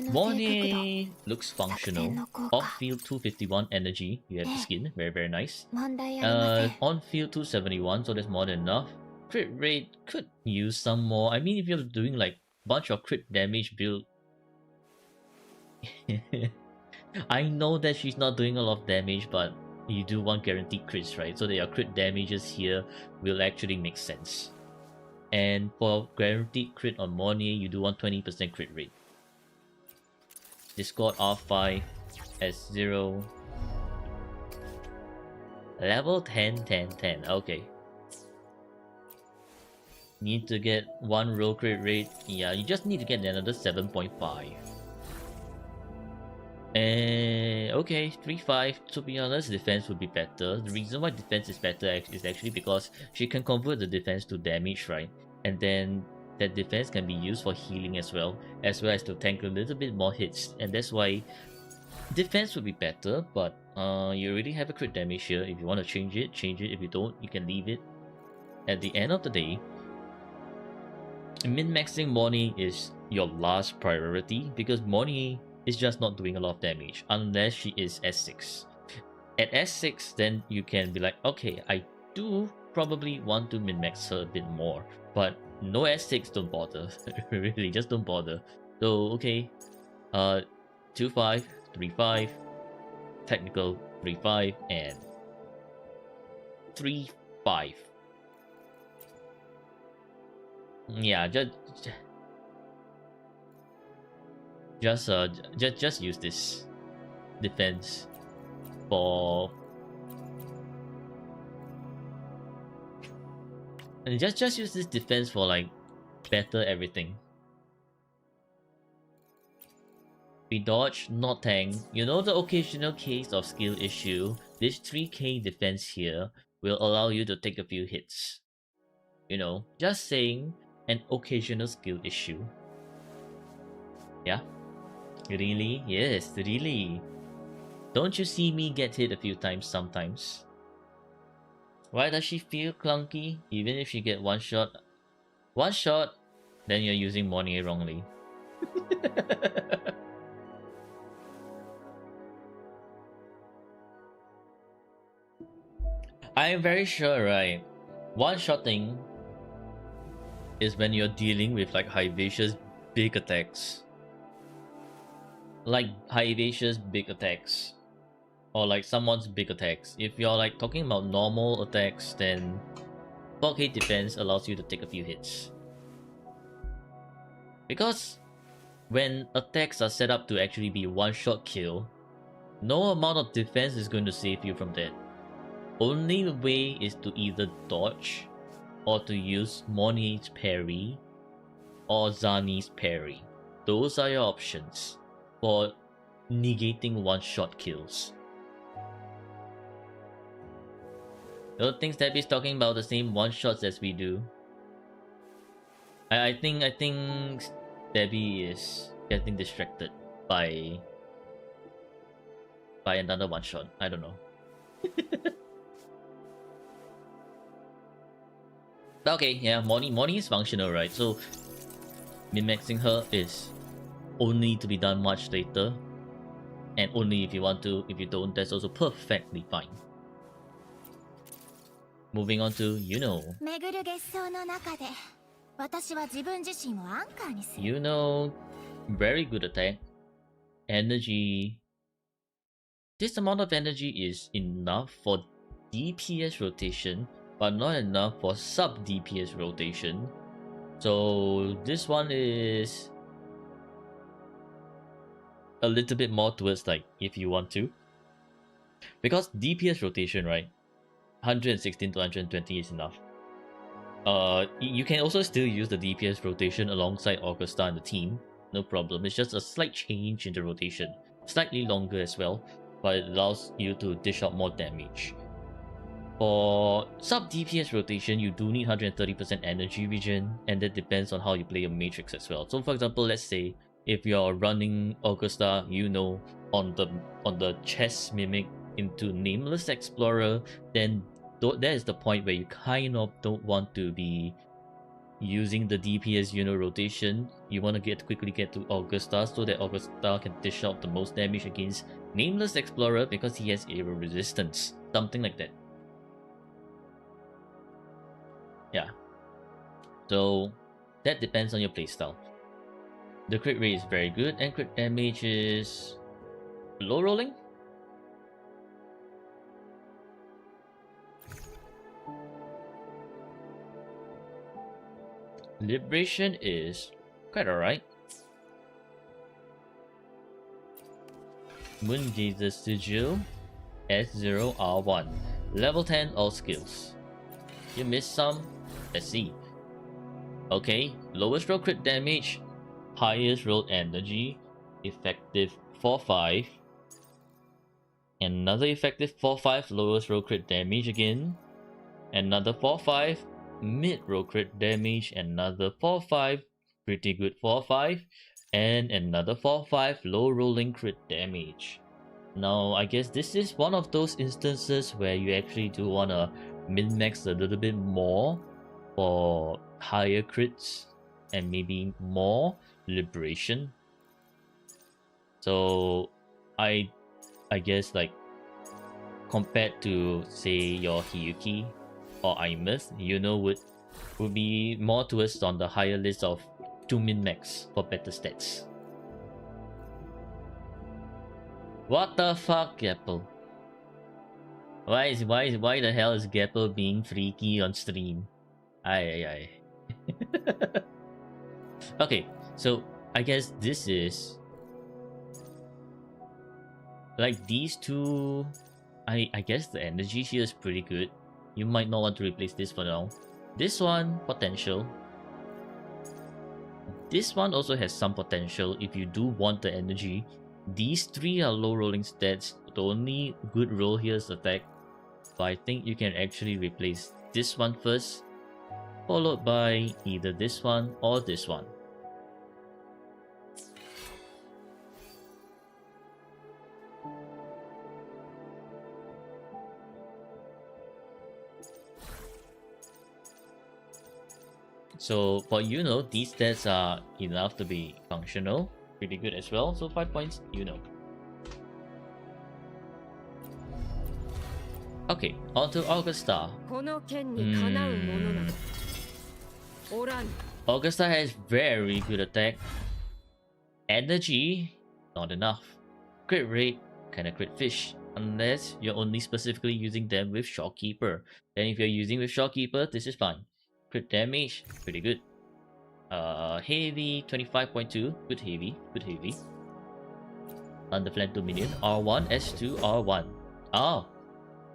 Moni looks functional. Off-field 251 energy. You have the skin. Very nice. On-field 271, so that's more than enough. Crit rate could use some more. I mean, if you're doing like bunch of crit damage build. I know that she's not doing a lot of damage, but you do want guaranteed crits, right? So that your crit damages here will actually make sense. And for guaranteed crit on Moni, you do want 20% crit rate. Discord R5 S0. Level 10. Okay. Need to get 1 roll crit rate. Yeah, you just need to get another 7.5. Okay, 3-5. To be honest, defense would be better. The reason why defense is better is actually because she can convert the defense to damage, right? And then that defense can be used for healing as well as to tank a little bit more hits. And that's why Defense would be better, but you already have a crit damage here. If you want to change it, change it. If you don't, you can leave it. At the end of the day, min-maxing Moni is your last priority because Moni is just not doing a lot of damage unless she is S6. At S6, then you can be like, okay, I do probably want to min-max her a bit more, but no S6, don't bother. Really, just don't bother. So, okay, 2-5, 3-5, technical 3-5, and 3-5. Yeah, just use this defense for, and just use this defense for like better everything. We dodge, not tank. You know, the occasional case of skill issue, this 3k defense here will allow you to take a few hits. You know, just saying, an occasional skill issue. Yeah? Really? Yes, really. Don't you see me get hit a few times sometimes? Why does she feel clunky? Even if she get one shot, then you're using Monier wrongly. I'm very sure, right? One-shotting is when you're dealing with like Hivacious big attacks. Like Hivacious big attacks. Or like someone's big attacks. If you're like talking about normal attacks, then 4k defense allows you to take a few hits. Because when attacks are set up to actually be one-shot kill, no amount of defense is going to save you from that. Only way is to either dodge or to use Moni's parry or Zani's parry. Those are your options for negating one-shot kills. Don't think Stephy's talking about the same one-shots as we do. I think Debbie is getting distracted by another one-shot. I don't know. Okay, yeah, Moni is functional, right? So min-maxing her is only to be done much later, and only if you want to. If you don't, that's also perfectly fine. Moving on to very good attack. Energy. This amount of energy is enough for DPS rotation, but not enough for sub DPS rotation. So this one is a little bit more towards like if you want to, because DPS rotation, right, 116 to 120 is enough. You can also still use the DPS rotation alongside Augusta and the team, no problem. It's just a slight change in the rotation, slightly longer as well, but it allows you to dish out more damage. For sub DPS rotation, you do need 130% energy regen, and that depends on how you play your matrix as well. So for example, let's say if you're running Augusta, on the chess mimic into Nameless Explorer, then that is the point where you kind of don't want to be using the DPS rotation. You want to quickly get to Augusta so that Augusta can dish out the most damage against Nameless Explorer because he has aero resistance, something like that. Yeah, so that depends on your playstyle. The crit rate is very good, and crit damage is low rolling. Liberation is quite alright. Moon Jesus Sigil S0R1. Level 10 all skills. You missed some? Let's see. Okay, lowest roll crit damage, highest roll energy, effective 4-5. Another effective 4-5 lowest roll crit damage again. Another 4-5 mid roll crit damage, another 4-5 pretty good 4-5, And another 4-5 low rolling crit damage. Now, I guess this is one of those instances where you actually do want to min-max a little bit more for higher crits and maybe more liberation. So, I guess like compared to say your Hiyuki or Imeth, would be more towards on the higher list of to min-max for better stats. What the fuck, Gapple? Why the hell is Gapple being freaky on stream? Aye. Okay, so I guess this is like these two. I guess the energy here is pretty good. You might not want to replace this for now. This one potential. This one also has some potential if you do want the energy. These three are low rolling stats. The only good roll here is attack. But I think you can actually replace this one first, followed by either this one or this one. So for these stats are enough to be functional. Pretty good as well. So 5 points, Okay, on to Augusta. Augusta has very good attack. Energy, not enough. Crit rate, kinda crit fish. Unless you're only specifically using them with Shockkeeper. Then if you're using with Shockkeeper, this is fine. Crit damage, pretty good. Heavy, 25.2. Good heavy. Underflank Dominion, R1, S2, R1. Oh,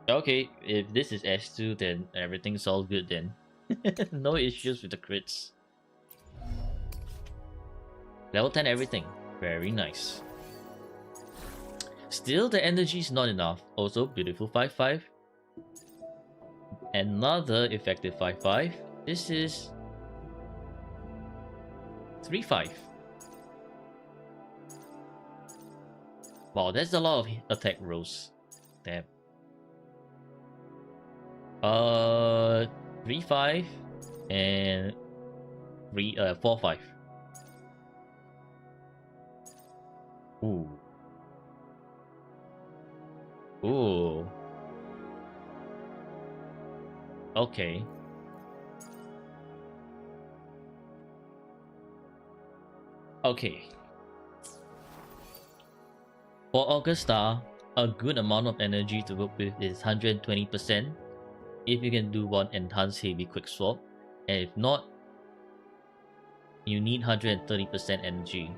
okay. If this is S2, then everything's all good then. No issues with the crits. Level 10 everything. Very nice. Still, the energy is not enough. Also, beautiful 5-5. Another effective 5-5. This is 3-5. Wow, that's a lot of attack rolls. Damn. 3-5 and 4-5. Ooh. Okay. Okay. For Augusta, a good amount of energy to work with is 120%. If you can do one enhanced heavy quick swap, and if not, you need 130% energy.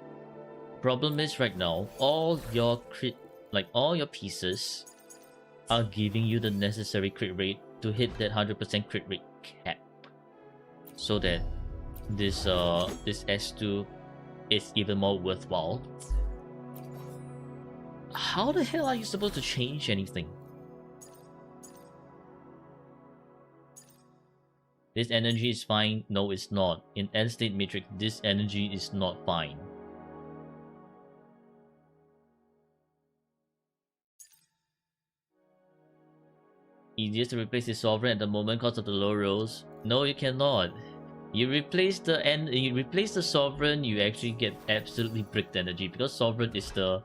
Problem is right now, all your pieces are giving you the necessary crit rate to hit that 100% crit rate cap, so that this S2 is even more worthwhile. How the hell are you supposed to change anything? This energy is fine. No, it's not. In end state matrix, this energy is not fine. Easiest to replace the sovereign at the moment because of the low rolls. No, you cannot. You replace the sovereign, you actually get absolutely bricked energy because sovereign is the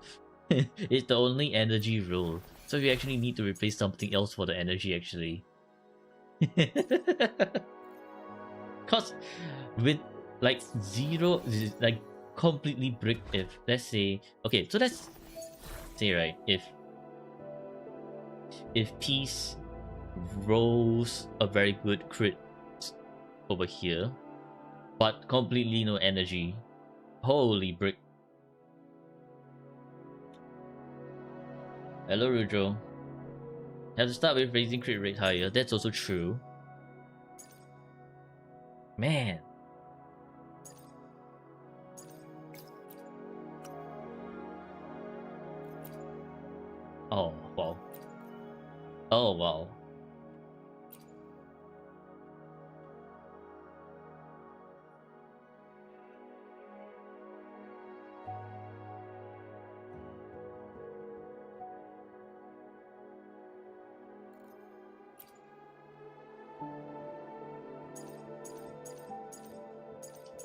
is the only energy rule. So you actually need to replace something else for the energy actually. Cause with like zero, like completely bricked. If let's say, okay, so let's say right, if Peace rolls a very good crit over here, but completely no energy, holy brick. Hello Rudro. Have to start with raising crit rate higher. That's also true. Man. Oh wow. Oh wow.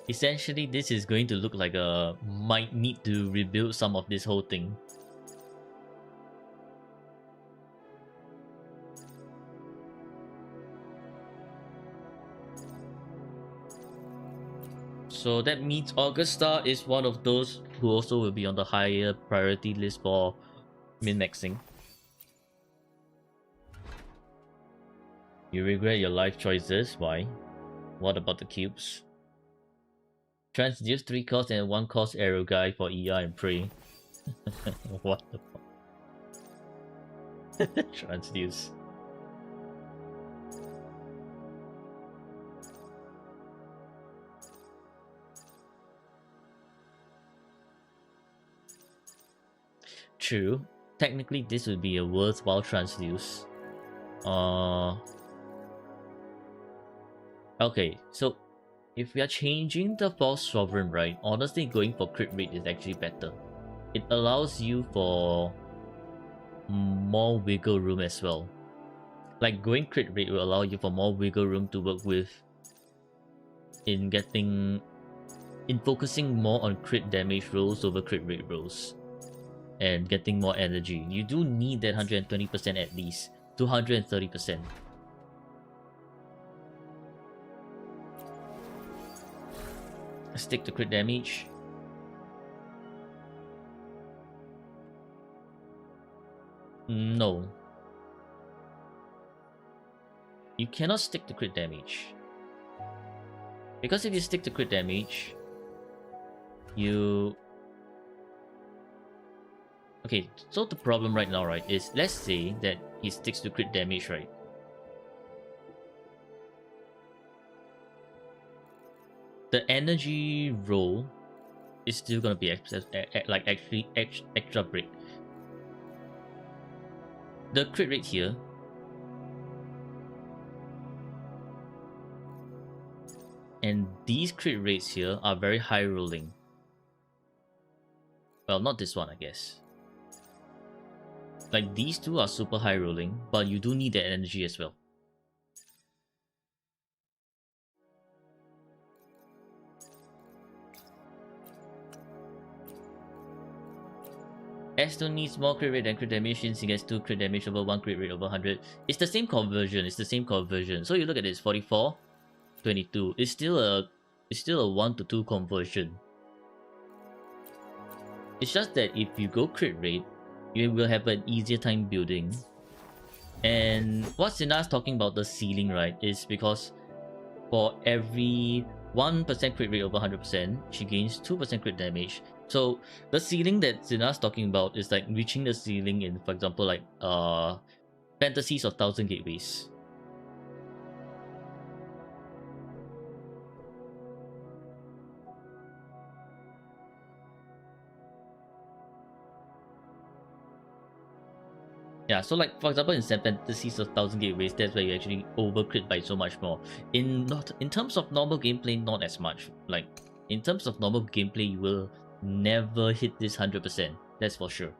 Essentially, this is going to look like a might need to rebuild some of this whole thing. So that means Augusta is one of those who also will be on the higher priority list for min-maxing. You regret your life choices? Why? What about the cubes? Transduce 3 cost and 1 cost arrow guy for ER and Prey. What the fuck? Transduce. True. Technically, this would be a worthwhile transduce. Okay, so if we are changing the false sovereign, right, honestly going for crit rate is actually better. It allows you for more wiggle room as well. Like going crit rate will allow you for more wiggle room to work with in focusing more on crit damage rolls over crit rate rolls and getting more energy. You do need that 120% at least to 130%. Stick to crit damage. No. You cannot stick to crit damage. Because if you stick to crit damage, you... Okay, so the problem right now, right, is let's say that he sticks to crit damage, right? The energy roll is still gonna be like actually extra break. The crit rate here and these crit rates here are very high rolling. Well, not this one, I guess. Like these two are super high rolling, but you do need that energy as well. S2 needs more crit rate than crit damage since he gets 2 crit damage over 1 crit rate over 100. It's the same conversion, it's the same conversion. So you look at this, 44, 22. It's still a 1 to 2 conversion. It's just that if you go crit rate, you will have an easier time building. And what Sina's talking about the ceiling, right, is because for every 1% crit rate over 100%, she gains 2% crit damage. So the ceiling that Sina's talking about is like reaching the ceiling in, for example, like Fantasies of Thousand Gateways. Yeah, so like for example in Fantasies of Thousand Gateways, that's where you actually over crit by so much more. In terms of normal gameplay, not as much. Like in terms of normal gameplay, you will never hit this 100%. That's for sure.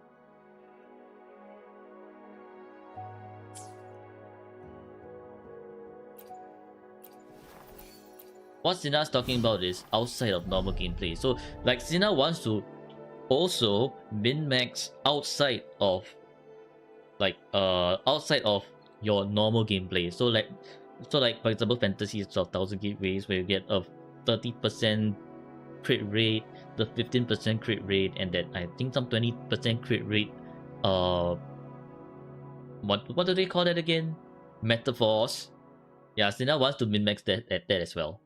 What Sina's talking about is outside of normal gameplay. So like Sina wants to also min-max outside of your normal gameplay. So like for example Fantasies of Thousand Gateways where you get a 30% crit rate, the 15% crit rate, and then I think some 20% crit rate. What do they call that again? Metaphors. Yeah, Sina wants to min-max that as well.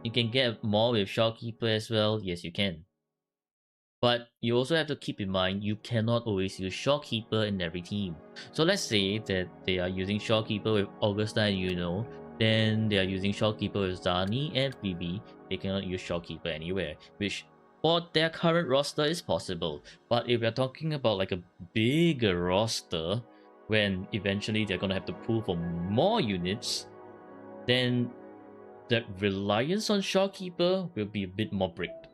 You can get more with Shopkeeper as well. Yes, you can. But you also have to keep in mind, you cannot always use Shopkeeper in every team. So let's say that they are using Shopkeeper with Augusta and Yuno, then they are using Shopkeeper with Zani and Phoebe. They cannot use Shopkeeper anywhere, which for their current roster is possible. But if we're talking about like a bigger roster, when eventually they're gonna have to pull for more units, then that reliance on Shopkeeper will be a bit more bricked.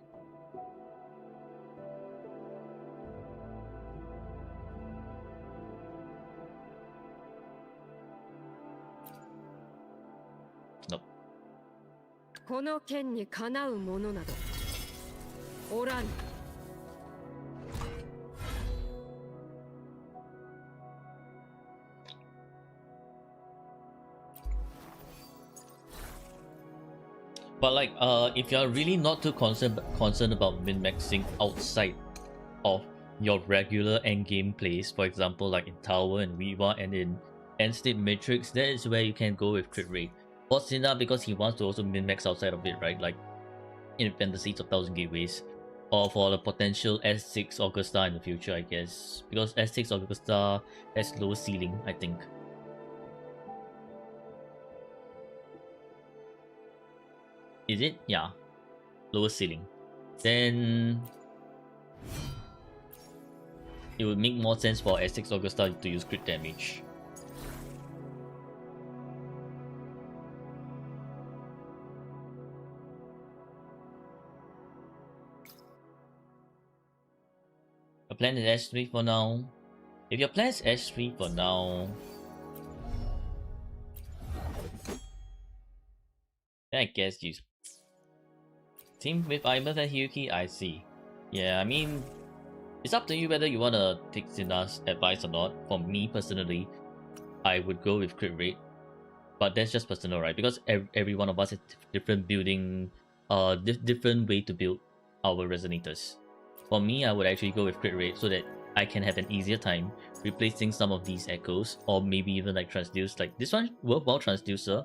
この剣にかなうものなどおらぬ。But like, if you're really not too concerned about min-maxing outside of your regular endgame plays, for example, like in Tower and Weaver and in End State Matrix, that is where you can go with crit rate. For Sina, because he wants to also min-max outside of it, right? Like in Fantasies of Thousand Gateways, or for the potential S6 Augusta in the future, I guess, because S6 Augusta has low ceiling, I think. Is it? Yeah. Lower ceiling. Then it would make more sense for S6 Augusta to use crit damage. Your plan is S3 for now. If your plan is S3 for now, then I guess you team with Imus and Hyuki, I see. Yeah, I mean, it's up to you whether you want to take Sina's advice or not. For me personally, I would go with crit rate. But that's just personal, right? Because every one of us has different building, different way to build our resonators. For me, I would actually go with crit rate so that I can have an easier time replacing some of these echoes, or maybe even like transduce. Like this one, worthwhile transducer.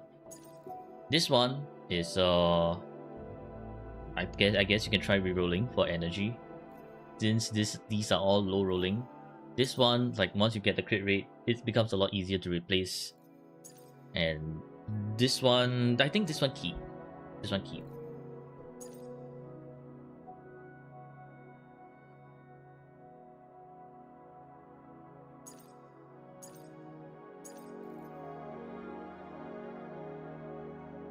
This one is I guess you can try rerolling for energy, since these are all low rolling. This one, like once you get the crit rate, it becomes a lot easier to replace. And this one, I think this one keep. This one keep.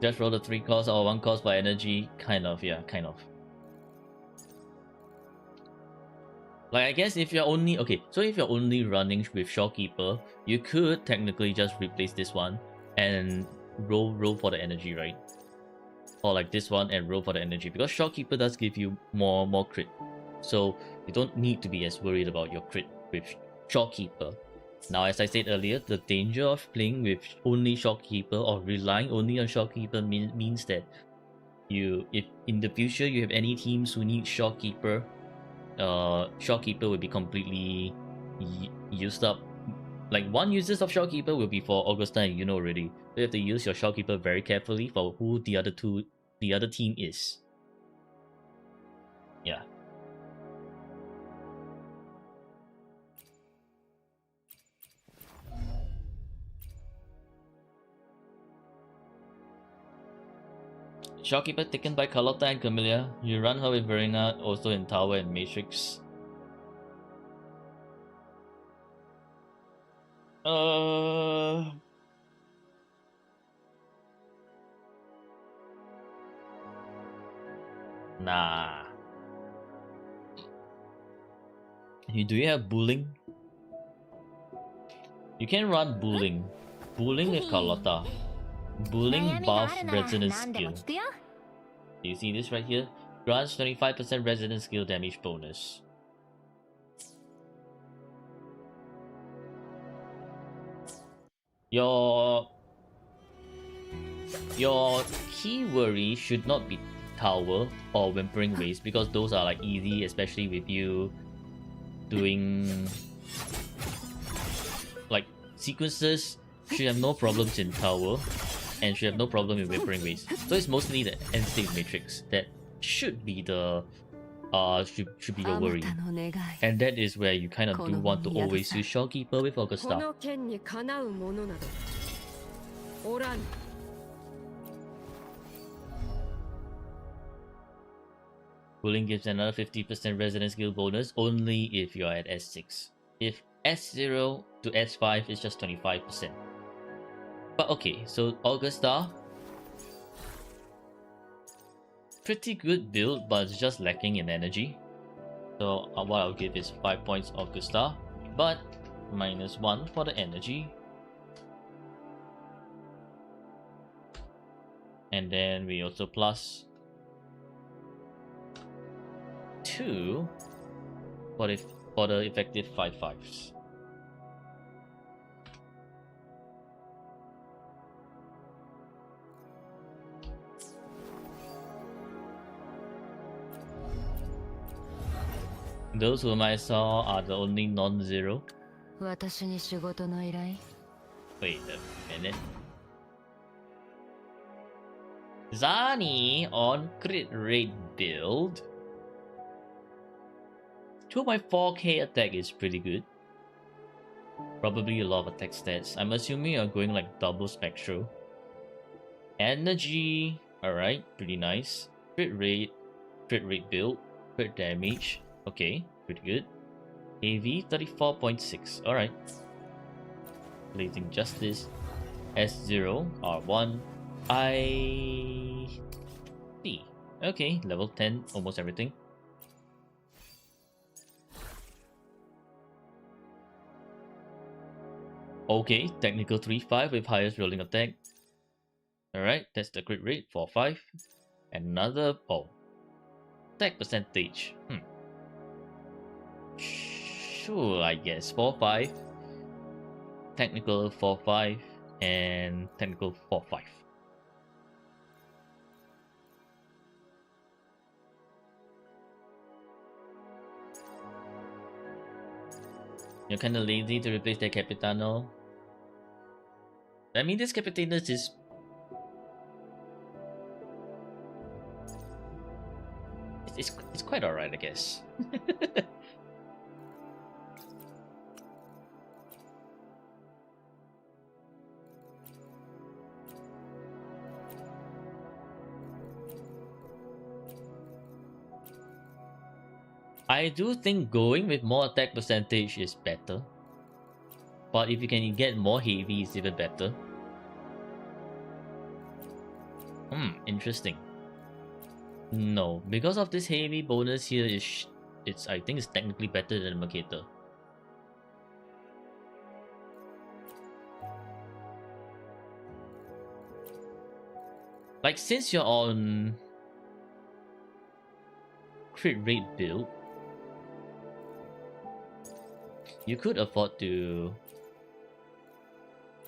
Just roll the 3 cost or 1 cost by energy, kind of, yeah, kind of. Like, I guess if you're only, okay, so if you're only running with Shopkeeper, you could technically just replace this one and roll for the energy, right? Or like this one and roll for the energy, because Shopkeeper does give you more crit. So you don't need to be as worried about your crit with Shopkeeper. Now, as I said earlier, the danger of playing with only Shopkeeper or relying only on Shopkeeper means that if in the future you have any teams who need Shopkeeper, Shopkeeper will be completely used up. Like, one uses of Shopkeeper will be for Augusta and Yuno already. So you have to use your Shopkeeper very carefully for who the other team is. Yeah. Shopkeeper taken by Carlotta and Camellia. You run her with Verena, also in Tower and Matrix. Nah. Do you have bullying? You can run bullying. Bullying with Carlotta. Bullying buff resonance skill. Do you see this right here? Grants 25% resonance skill damage bonus. Your key worry should not be Tower or Whimpering Waste, because those are like easy, especially with you doing like sequences. Should have no problems in Tower, and should have no problem in Whimpering Waste. So it's mostly the end state matrix that should be the should be your worry. And that is where you kind of do want to always use Shopkeeper with Augusta. Bullying gives another 50% resonance skill bonus only if you're at S6. If S0 to S5 is just 25%. But okay, so Augusta, pretty good build, but it's just lacking in energy. So what I'll give is 5 points Augusta, but -1 for the energy. And then we also plus 2 for the effective 5/5s. Those whom I saw are the only non-zero. 私に仕事の依頼 Wait a minute. Zani on crit rate build. 2.4k attack is pretty good. Probably a lot of attack stats. I'm assuming you're going like double spectral. Energy, alright, pretty nice. Crit rate build, crit damage, okay, pretty good. AV 34.6, alright. Blazing Justice, S0, R1, I see. Okay, level 10, almost everything. Okay, technical 3/5 with highest rolling attack. Alright, that's the crit rate 4/5. Another attack percentage. Sure, I guess 4/5. Technical 4/5 and technical 4/5. You're kinda lazy to replace that Capitano. I mean, this Capitanos is... It's quite alright, I guess. I do think going with more attack percentage is better. But if you can get more heavy, it's even better. Interesting. No, because of this heavy bonus here, I think it's technically better than Maketa. Like, since you're on crit rate build, you could afford to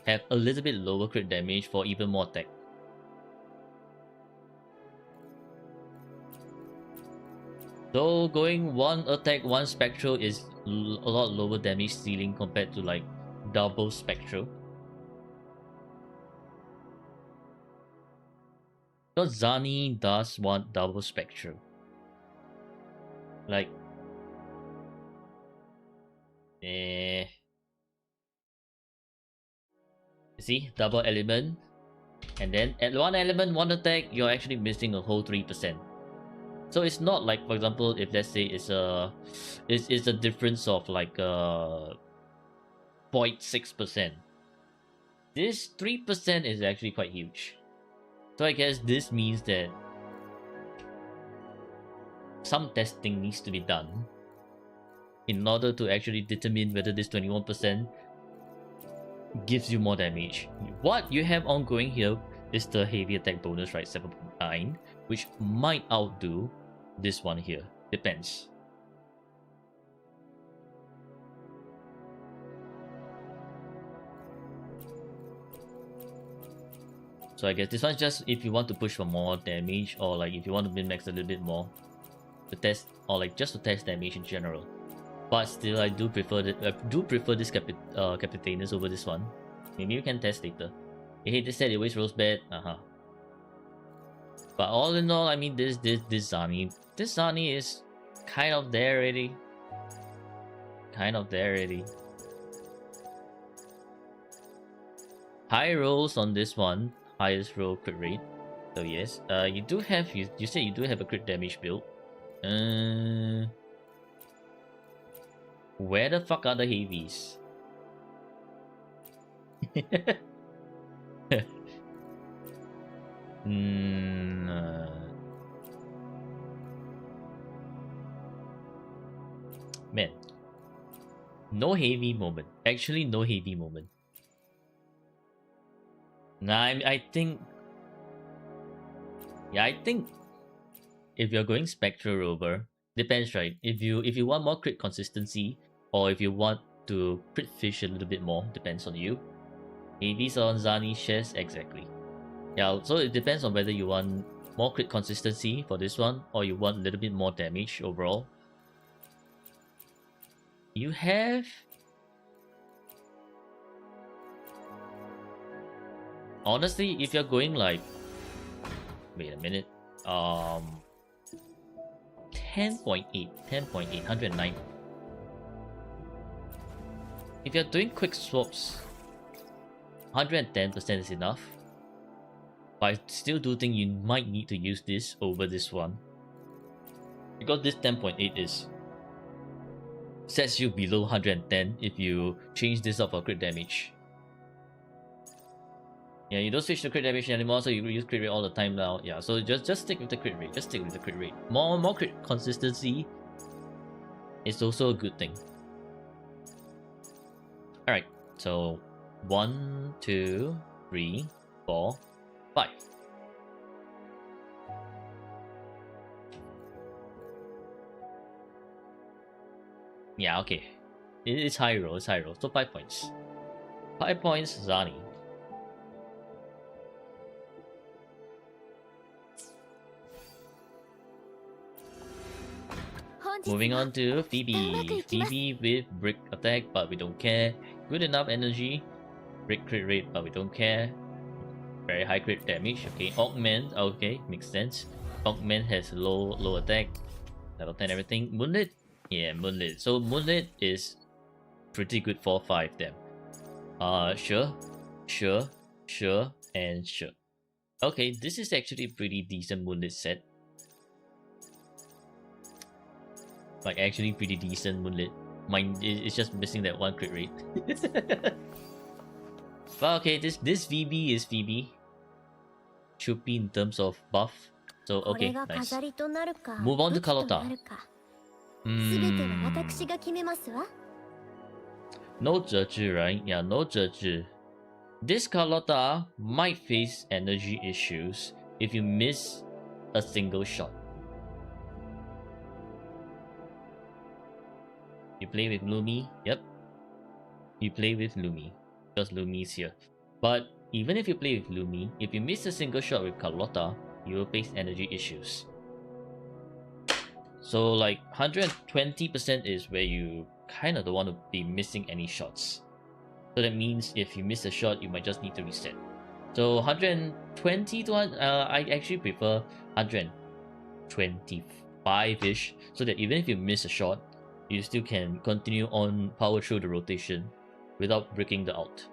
have a little bit lower crit damage for even more attack. So going one attack, one spectral is a lot lower damage ceiling compared to like double spectral. Because Zani does want double spectral. Like, see, double element, and then at one element, one attack, you're actually missing a whole 3%. So it's not like, for example, if let's say it's a difference of like 0.6%. This 3% is actually quite huge. So I guess this means that some testing needs to be done in order to actually determine whether this 21% gives you more damage. What you have ongoing here is the heavy attack bonus, right? 7.9, which might outdo this one here. Depends. So I guess this one's just if you want to push for more damage, or like if you want to min-max a little bit more to test, or like just to test damage in general. But still, I do prefer this Capitanus over this one. Maybe you can test later. Hey, this set it always rolls bad. But all in all, I mean, this Zani is kind of there already. High rolls on this one, highest roll crit rate. So yes, you do have you said you do have a crit damage build. Where the fuck are the heavies? Man, no heavy moment. Actually, no heavy moment. Nah, I think Yeah, I think if you're going Spectral Rover, depends, right? If you want more crit consistency, or if you want to crit fish a little bit more, depends on you. AVs on Zani shares exactly. Yeah, so it depends on whether you want more crit consistency for this one, or you want a little bit more damage overall. You have... Honestly, if you're going like... Wait a minute. 10.8, 109. If you're doing quick swaps, 110% is enough. But I still do think you might need to use this over this one. Because this 10.8 is... sets you below 110 if you change this up for crit damage. Yeah, you don't switch to crit damage anymore, so you use crit rate all the time now. Yeah, so just stick with the crit rate. Just stick with the crit rate. More crit consistency is also a good thing. Alright, so 1, 2, 3, 4, 5. Yeah, okay. It's high roll, it's high roll. So 5 points. 5 points, Zani. Moving on to Phoebe. Phoebe with brick attack, but we don't care. Good enough energy. Brick crit rate, but we don't care. Very high crit damage. Okay, Augment. Okay, makes sense. Augment has low attack. Level 10 everything. Moonlit. Yeah, Moonlit. So Moonlit is pretty good for 5 then. Sure, and sure. Okay, this is actually pretty decent Moonlit set. Like actually pretty decent Moonlit. Mine is just missing that one crit rate. But okay, this VB is Phoebe. Should be in terms of buff. So okay, nice. Move on to Carlotta. No Zezhi, right? Yeah, no Zezhi. This Carlotta might face energy issues if you miss a single shot. You play with Lumi, yep. You play with Lumi, because Lumi is here. But even if you play with Lumi, if you miss a single shot with Carlotta, you will face energy issues. So like 120% is where you kind of don't want to be missing any shots. So that means if you miss a shot, you might just need to reset. So 120 to I actually prefer 125-ish, so that even if you miss a shot, you still can continue on power through the rotation without breaking the ult.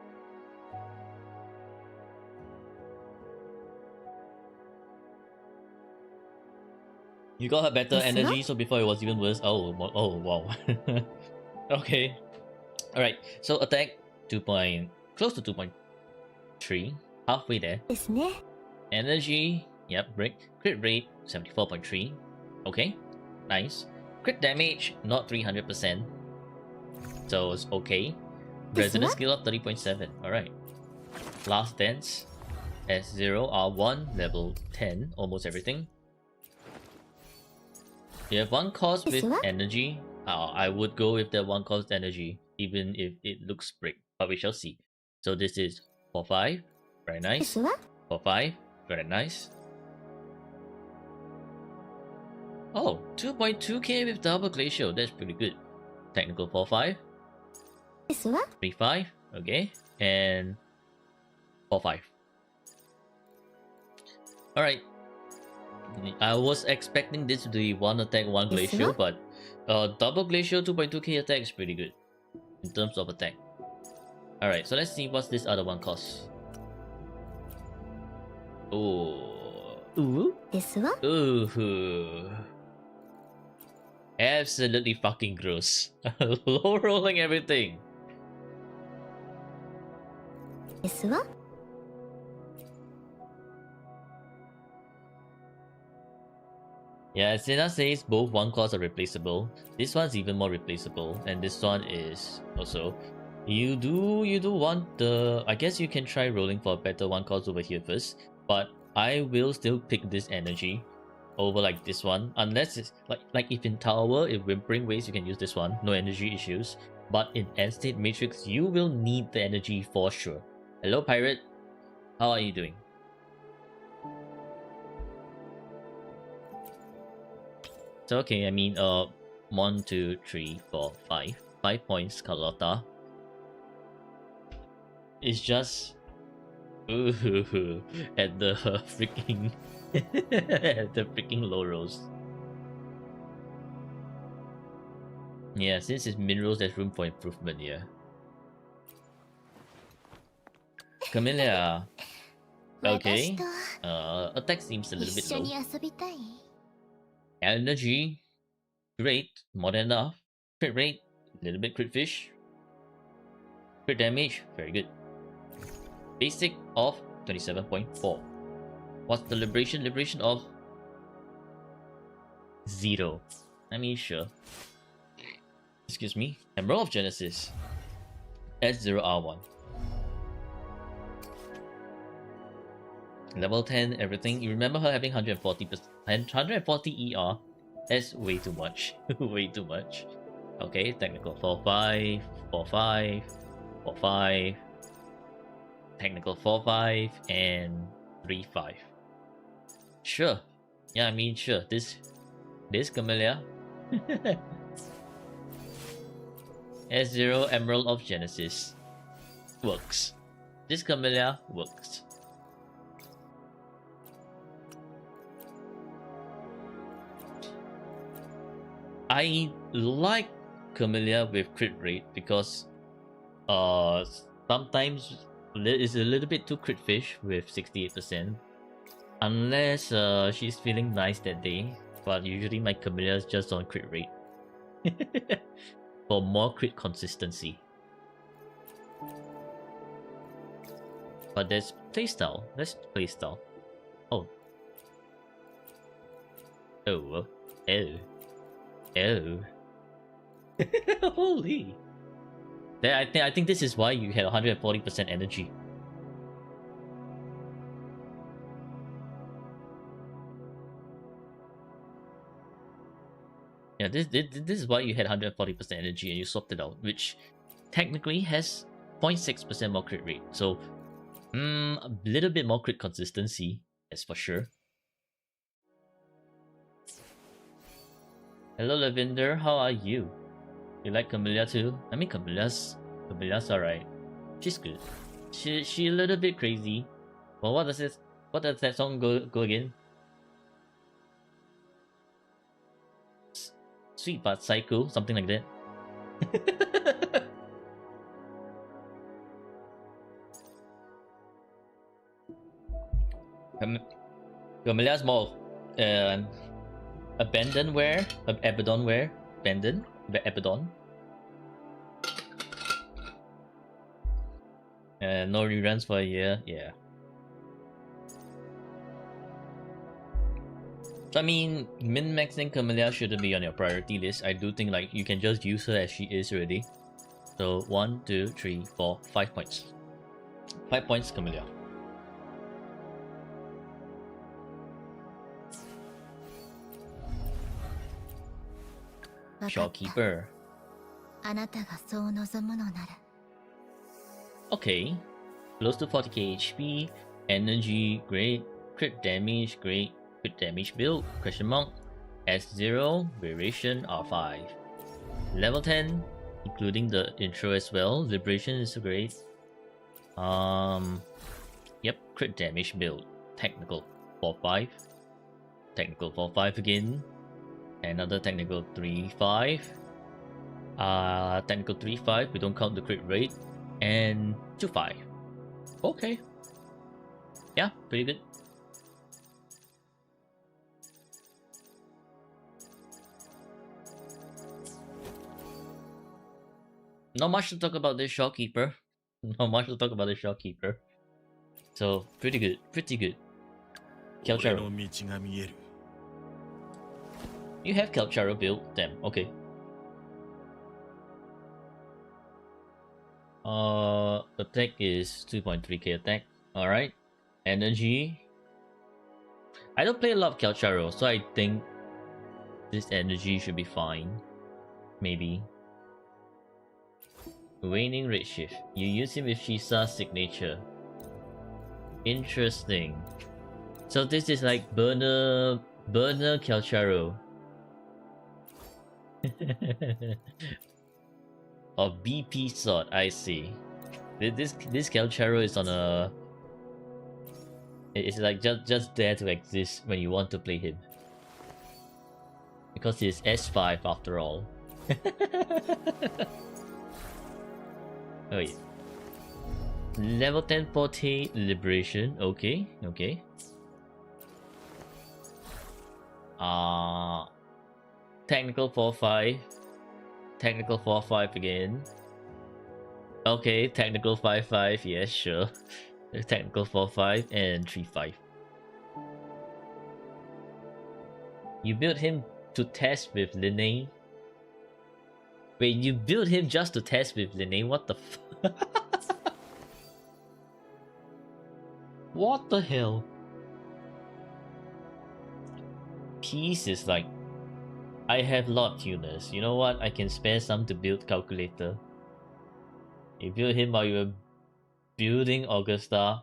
You got her better energy, so before it was even worse. Oh wow. Okay. Alright, so attack close to 2.3, halfway there. Energy, yep, break. Crit rate 74.3. Okay, nice. Crit damage, not 300%. So it's okay. Resonance skill up 30.7. Alright. Last Dance. S0, R1, level 10, almost everything. You have one cost with energy. I would go with that one cost energy, even if it looks brick, but we shall see. So this is 4-5, very nice. 4-5, very nice. Oh, 2.2k with double glacial, that's pretty good. Technical 4-5. 3-5, okay. And 4-5. Alright. I was expecting this to be one attack, one glacial, but double glacial 2.2k attack is pretty good in terms of attack. Alright, so let's see what's this other one costs. Oh. Ooh. Ooh. Absolutely fucking gross. Low rolling everything. Yeah, Sena says both one cost are replaceable. This one's even more replaceable, and this one is also. You do want the. I guess you can try rolling for a better one cost over here first, but I will still pick this energy over like this one, unless it's like if in tower, if Whimpering Waves, you can use this one, no energy issues. But in end state matrix, you will need the energy for sure. Hello pirate, how are you doing? So okay, I mean 1, 2, 3, 4, 5. 5 points Carlotta. It's just ooh, at the freaking at the freaking low rolls. Yeah, since it's minerals, there's room for improvement here. Camellia. Okay. Attack seems a little bit low. Energy. Great. More than enough. Crit rate. A little bit crit fish. Crit damage. Very good. Basic of 27.4. What's the liberation? Liberation of 0. I mean, sure. Excuse me. Emerald of Genesis. S0R1. Level 10, everything. You remember her having 140%, 140 ER? That's way too much. Way too much. Okay, technical 4-5, 4-5, 4-5. Technical 4-5 and 3-5. Sure. Yeah, I mean sure. This Camellia. S0 Emerald of Genesis. Works. This Camellia works. I like Camellia with crit rate because sometimes it's a little bit too crit fish with 68%. Unless she's feeling nice that day. But usually my Camellia is just on crit rate. For more crit consistency. But there's playstyle. Let's playstyle. Oh. Oh. Oh. Oh. Holy. I think this is why you had 140% energy. Yeah, this is why you had 140% energy and you swapped it out, which technically has 0.6% more crit rate. So, a little bit more crit consistency, that's for sure. Hello Lavender, how are you? You like Camellia too? I mean Camellia's alright. She's good. She a little bit crazy. Well, what does that song go again? Sweet but psycho, something like that. Camellia's more abandonware, Abaddonware, Abaddon. No reruns for a year, yeah. So I mean, min-maxing Camellia shouldn't be on your priority list. I do think like you can just use her as she is already. So 1, 2, 3, 4, 5 points. 5 points Camellia. Shopkeeper. Okay. Close to 40k HP. Energy, great. Crit damage, great. Crit damage build, question mark. S0, variation R5. Level 10, including the intro as well. Liberation is great. Yep, crit damage build. Technical 4-5. Technical 4-5 again. Another technical 3-5. Technical 3-5, we don't count the crit rate. And 2-5. Okay. Yeah, pretty good. Not much to talk about this shopkeeper. Not much to talk about this shopkeeper. So pretty good, pretty good. Kelcharo. You have Kelcharo built? Damn, okay. Attack is 2.3k attack. Alright. Energy. I don't play a lot of Calcharo, so I think this energy should be fine. Maybe. Waning Redshift. You use him with Shisa's signature. Interesting. So this is like burner Calcharo. Or BP sword, I see. This Calcharo is on a... It's like just there to exist when you want to play him. Because he's S5 after all. Oh yeah. Level 10 Forte Liberation. Okay, okay. Technical 4-5. Technical 4-5 again. Okay, technical 5-5, yes, sure. Technical 4-5 and 3-5. You built him to test with Linne. Wait, you built him just to test with Linne? What the f- What the hell? Peace is like... I have lot tuners. You know what? I can spare some to build calculator. You build him while you were building Augusta.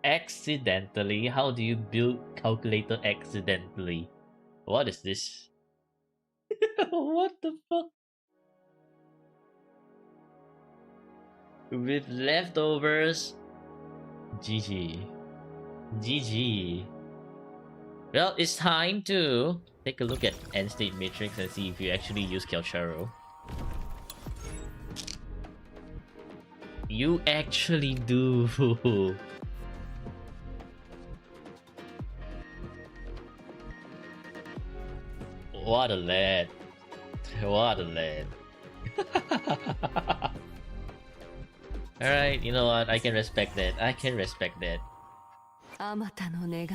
Accidentally? How do you build calculator accidentally? What is this? What the fuck? With leftovers? GG. GG. Well, it's time to take a look at End State Matrix and see if you actually use Calcharo. You actually do. What a lad. What a lad. Alright, you know what? I can respect that. I can respect that. あまたの願い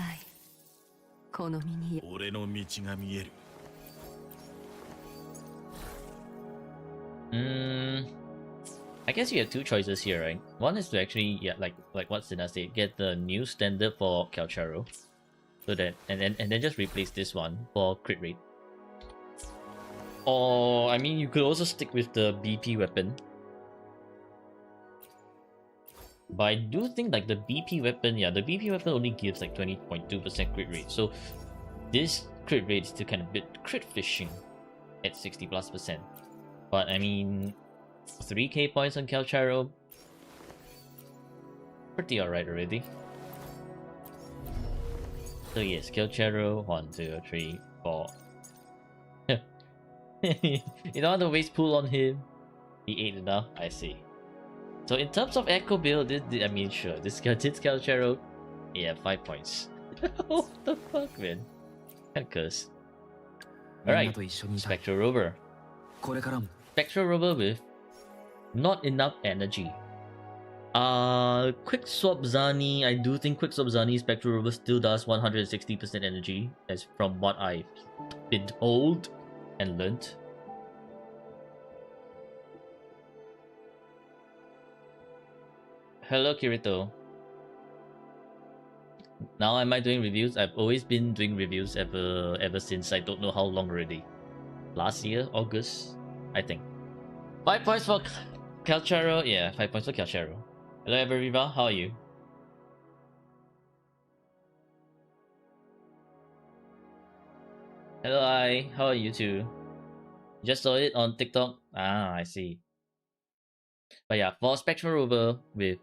この身に俺の道が見える I guess you have two choices here, right? One is to actually, yeah, like what Sina said, get the new standard for Calcharo, so that and then just replace this one for crit rate. Or I mean, you could also stick with the BP weapon. But I do think like the BP weapon, yeah, the BP weapon only gives like 20.2% crit rate. So this crit rate is still kind of bit crit fishing at 60+%. But I mean, 3k points on Calcharo, pretty alright already. So yes, Calcharo, 1, 2, 3, 4. You don't want to waste pool on him. He ate enough, I see. So in terms of echo build, I mean sure, this Calcharo, yeah, 5 points. What the fuck, man? Can't curse. Alright, Spectral Rover. Spectral Rover with not enough energy. Quick Swap Zani, I do think Quick Swap Zani Spectral Rover still does 160% energy, as from what I've been told and learnt. Hello Kirito. Now am I doing reviews? I've always been doing reviews ever since I don't know how long already. Last year, August, I think. 5 points for Calcharo. Yeah, 5 points for Calcharo. Hello Everiva, how are you? Hello I, how are you too? Just saw it on TikTok. Ah, I see. But yeah, for Spectral Rover with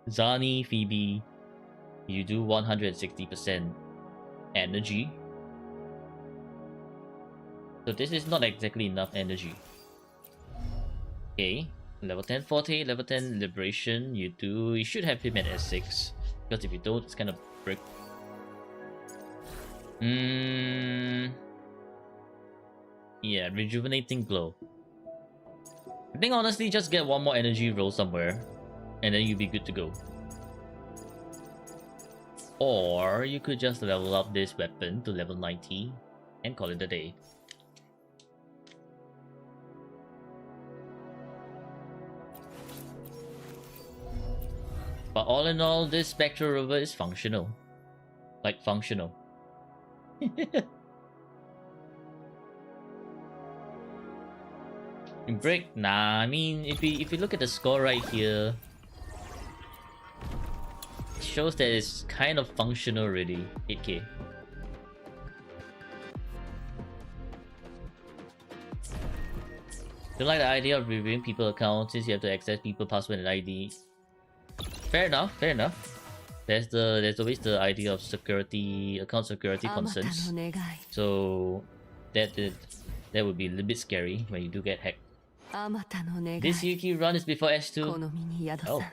Zani, Phoebe, you do 160% energy. So this is not exactly enough energy. Okay, level 10 Forte, level 10 Liberation, you should have him at S6. Because if you don't, it's kind of brick. Yeah, Rejuvenating Glow. I think honestly, just get one more energy roll somewhere, and then you'll be good to go. Or you could just level up this weapon to level 90 and call it a day. But all in all, this Spectral Rover is functional. like functional. Break? Nah, I mean if we look at the score right here, it shows that it's kind of functional already. 8k. Don't like the idea of reviewing people accounts since you have to access people password and ID. Fair enough, fair enough. There's always the idea of security, account security concerns. So that would be a little bit scary when you do get hacked. This Yuki run is before S2. Oh.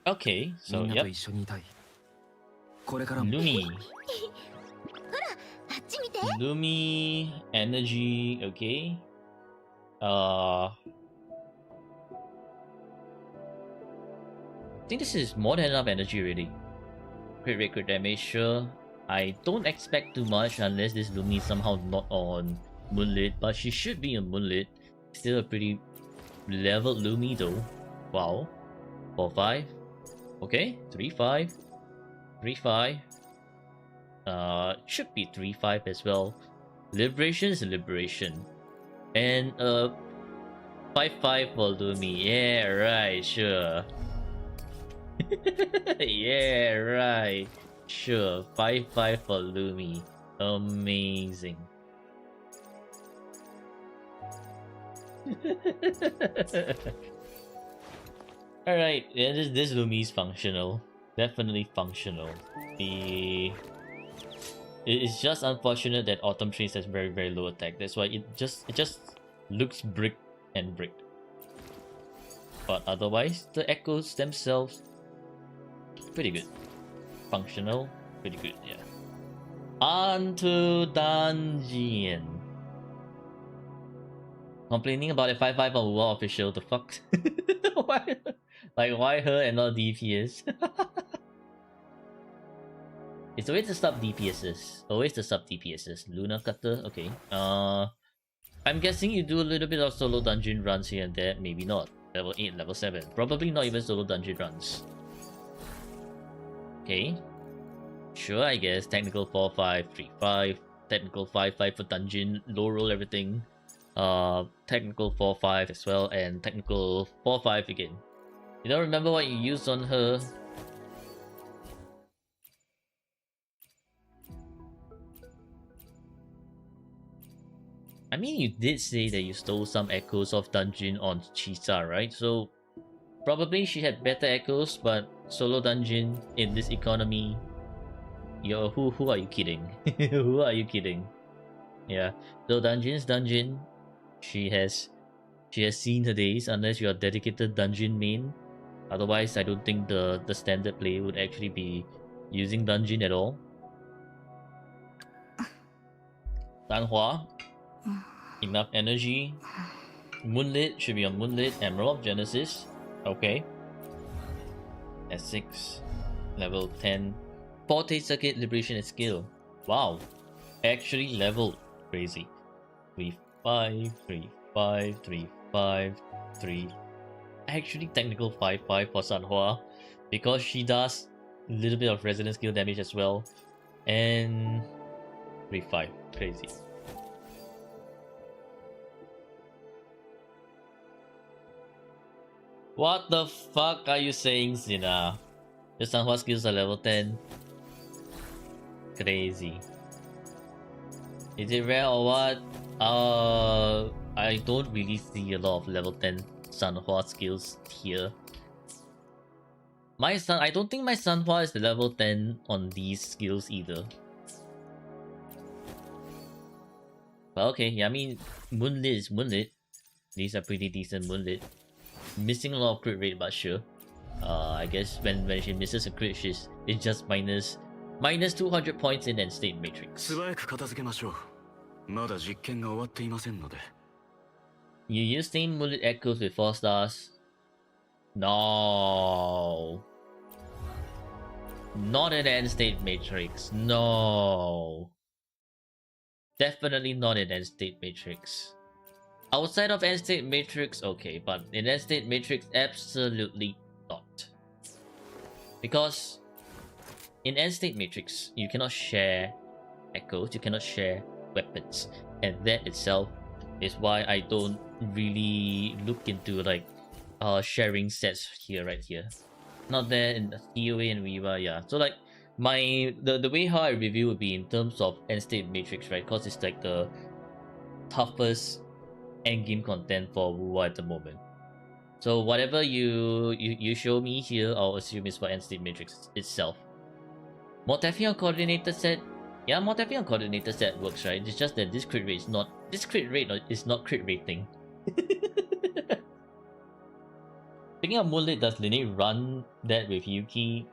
Okay, so yep. Lumi. Lumi, energy, okay. I think this is more than enough energy already. Crit rate, crit damage, sure. I don't expect too much unless this Lumi is somehow not on Moonlit, but she should be on Moonlit. Still a pretty leveled Lumi though. Wow. 4-5. Okay, 3-5. 3-5. Should be 3-5 as well. Liberation is a liberation. And 5-5 for Lumi. Yeah, right, sure. Yeah, right. Sure. 5-5 for Lumi. Amazing. Alright, yeah, this Lumi is functional. Definitely functional. It's just unfortunate that Autumn Trains has very, very low attack. That's why it just looks brick and brick. But otherwise, the echoes themselves, pretty good. Functional, pretty good, yeah. On to Dungeon. Complaining about a 5-5 on War Official, the fuck? Why? Like, why her and not DPS? It's always the sub DPSs. Always the sub DPSs. Luna Cutter, okay. I'm guessing you do a little bit of solo dungeon runs here and there. Maybe not. Level 8, level 7. Probably not even solo dungeon runs. Okay. Sure, I guess. Technical 4-5, 3-5. Technical 5-5 for dungeon. Low roll everything. Technical 4-5 as well. And technical 4-5 again. You don't remember what you used on her? I mean, you did say that you stole some echoes of dungeon on Chisa, right? So probably she had better echoes, but solo dungeon in this economy, yo, who are you kidding? Who are you kidding? Yeah, so dungeon's dungeon. She has seen her days unless you're a dedicated dungeon main. Otherwise, I don't think the standard player would actually be using dungeon at all. Danhua. Enough energy. Moonlit should be on Moonlit. Emerald Genesis. Okay. S6. Level 10. Forte Circuit Liberation and Skill. Wow. Actually leveled. Crazy. 3-5, 3-5, 3-5, 3. Actually technical 5-5 for Sanhua. Because she does a little bit of resonant skill damage as well. And 3-5. Crazy. What the fuck are you saying, Zina? Your Sanhua skills are level 10. Crazy. Is it rare or what? I don't really see a lot of level 10 Sanhua skills here. I don't think my Sanhua is level 10 on these skills either. But okay, yeah, I mean, Moonlit is Moonlit. These are pretty decent Moonlit. Missing a lot of crit rate, but sure. I guess when she misses a crit, it's just minus 200 points in end state matrix. You use same Moonlit echoes with 4 stars. No. Not an end state matrix. No. Definitely not in End State Matrix. Outside of End State Matrix, okay, but in End State Matrix, absolutely not. Because in End State Matrix, you cannot share echoes, you cannot share weapons, and that itself is why I don't really look into like sharing sets here, right here. Not there in the COA and Viva, yeah. So like the way how I review would be in terms of End State Matrix, right? Because it's like the toughest endgame content for Wuwa at the moment. So whatever you show me here, I'll assume is for End State Matrix itself. Mortephion coordinated set, yeah, Mortephion coordinated set works, right? It's just that this crit rate is not crit rating. Speaking of Moonlit, does Linnea run that with Yuki?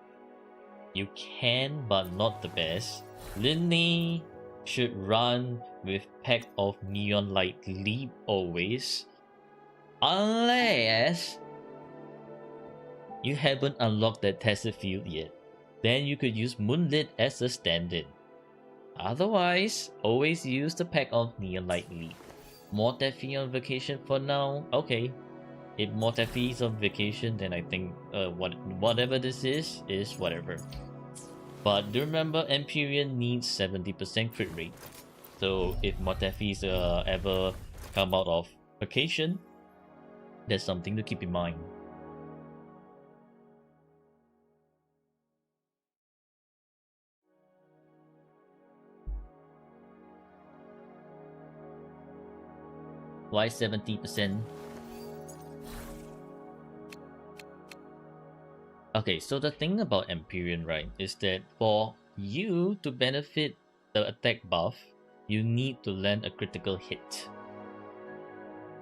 You can, but not the best. Linnea should run with Pack of Neon Light Leap always. Unless you haven't unlocked that tested field yet. Then you could use Moonlit as a stand-in. Otherwise, always use the Pack of Neon Light Leap. Mortephi on vacation for now? Okay. If Mortephi is on vacation, then I think whatever this is whatever. But do remember, Empyrean needs 70% crit rate. So if Mortephi's ever come out of vacation, that's something to keep in mind. Why 70%? Okay, so the thing about Empyrean, right, is that for you to benefit the attack buff, you need to land a critical hit.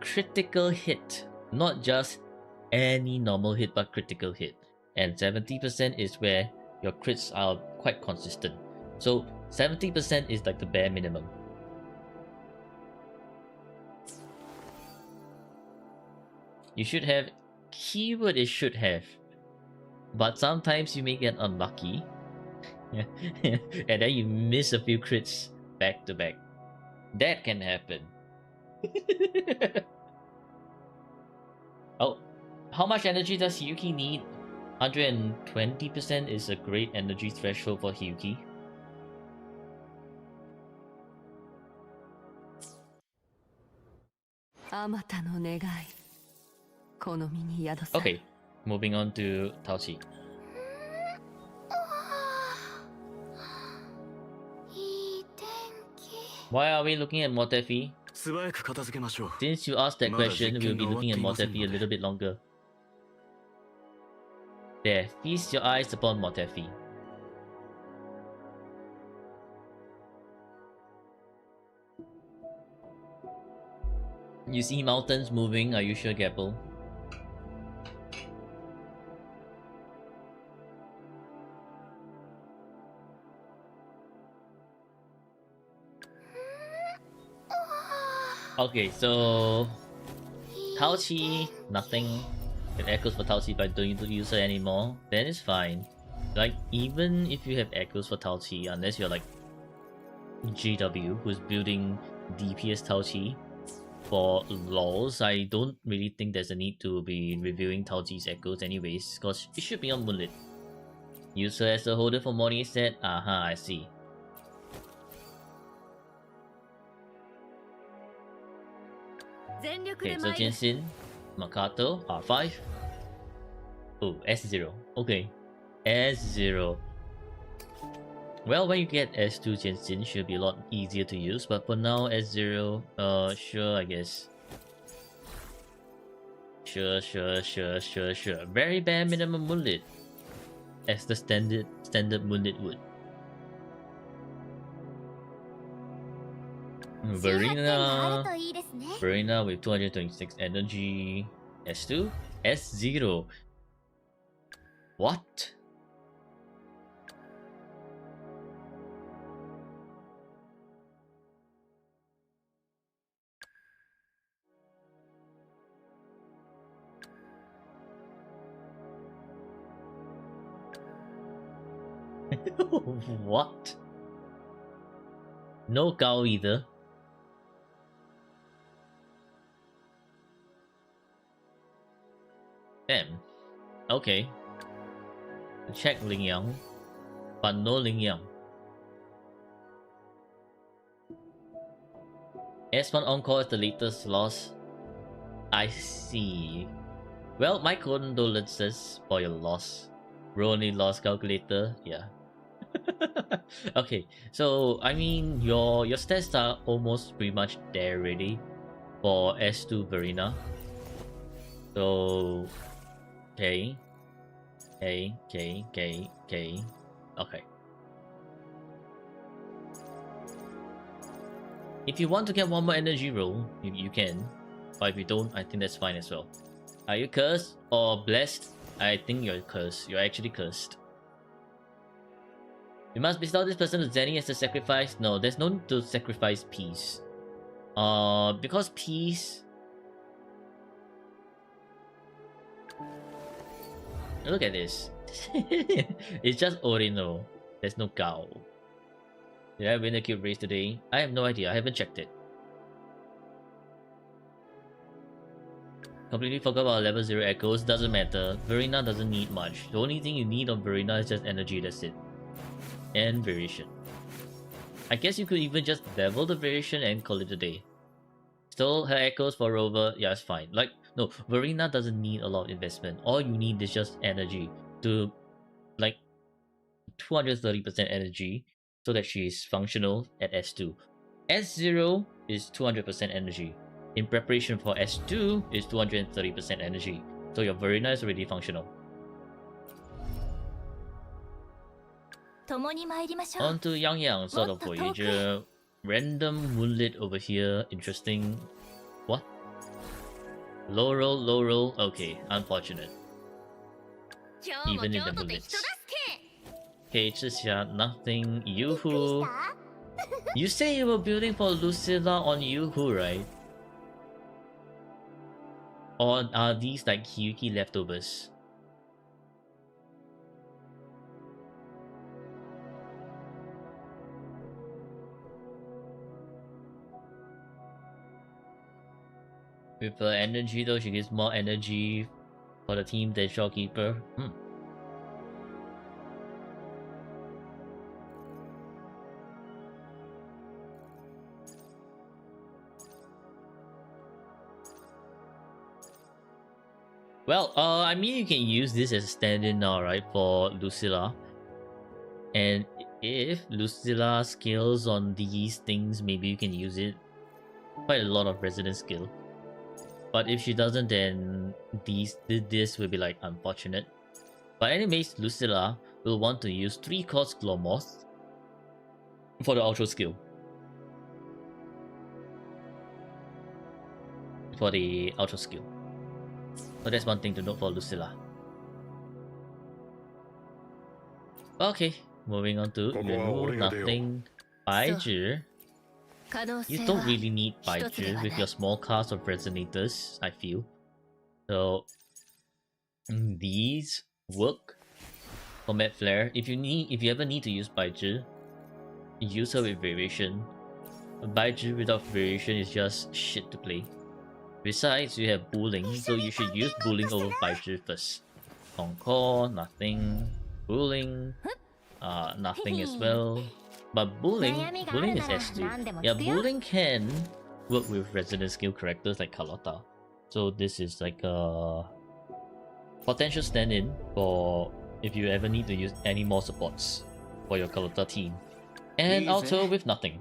Critical hit, not just any normal hit, but critical hit. And 70% is where your crits are quite consistent. So 70% is like the bare minimum. You should have, keyword is should have. But sometimes you may get unlucky. And then you miss a few crits back to back. That can happen. Oh, how much energy does Hyuki need? 120% is a great energy threshold for Hyuki. Okay, moving on to Taochi. Why are we looking at Mortephi? Since you asked that question, we'll be looking at Mortephi a little bit longer. There, feast your eyes upon Mortephi. You see mountains moving, are you sure, Gapple? Okay, so Taochi, nothing. It echoes for Taochi, but don't use her anymore. Then it's fine. Like, even if you have echoes for Taochi, unless you're like GW, who's building DPS Taochi for LOLs, I don't really think there's a need to be reviewing Taochi's echoes anyways, because it should be on Moonlit. Use her as a holder for morning set. Aha, I see. Okay, so Jensen, Makato, R5. Oh, S0. Okay. S0. Well, when you get S2 Jensen, should be a lot easier to use, but for now, S0, sure, I guess. Sure. Very bare minimum Moonlit. As the standard Moonlit would. Verena with 226 energy. S2? S0. What? What? No cow either. Okay. Check Ling Yang, but no Ling Yang. S1 Encore is the latest loss. I see. Well, my condolences for your loss. Ronnie loss calculator, yeah. Okay, so I mean your stats are almost pretty much there already for S2 Verena. So okay. Okay. If you want to get one more energy roll, you can. But if you don't, I think that's fine as well. Are you cursed or blessed? I think you're cursed. You're actually cursed. You must bestow this person to Zenny as a sacrifice. No, there's no need to sacrifice peace. Because peace. Look at this. It's just Orino. There's no Gao. Did I win the cube race today? I have no idea. I haven't checked it. Completely forgot about level 0 echoes. Doesn't matter. Verena doesn't need much. The only thing you need on Verena is just energy. That's it. And variation. I guess you could even just level the variation and call it a day. Still, her echoes for Rover, yeah, it's fine. Like, no, Verena doesn't need a lot of investment. All you need is just energy to, like, 230% energy so that she is functional at S2. S0 is 200% energy. In preparation for S2 is 230% energy. So your Verena is already functional. On to Yang Yang, sort of Voyager. Random Moonlit over here. Interesting. What? Low roll. Okay, unfortunate. Even in the Moonlits. Okay, Zhixia, nothing. Yoo-hoo. You say you were building for Lucilla on Yoo-hoo, right? Or are these like Hiyuki leftovers? With her energy though, she gives more energy for the team than Shopkeeper. Well, I mean you can use this as a stand-in now, right, for Lucilla. And if Lucilla scales on these things, maybe you can use it. Quite a lot of resident skill. But if she doesn't, then this will be like unfortunate. But anyways, Lucilla will want to use 3 cost Glomoth for the Ultra skill. For the Ultra skill. So that's one thing to note for Lucilla. Okay, moving on to Yuanwu, nothing. Baizhi. You don't really need Baizhi with your small cast of resonators, I feel. So these work. Combat Flare. If you ever need to use Baizhi, use her with variation. Baizhi without variation is just shit to play. Besides, you have Bullying, so you should use Bullying over Baizhi first. Encore, nothing. Bullying, nothing as well. But Bullying is S2. Yeah, Bullying can work with resident skill characters like Carlotta. So this is like a potential stand-in for if you ever need to use any more supports for your Carlotta team. And also with nothing.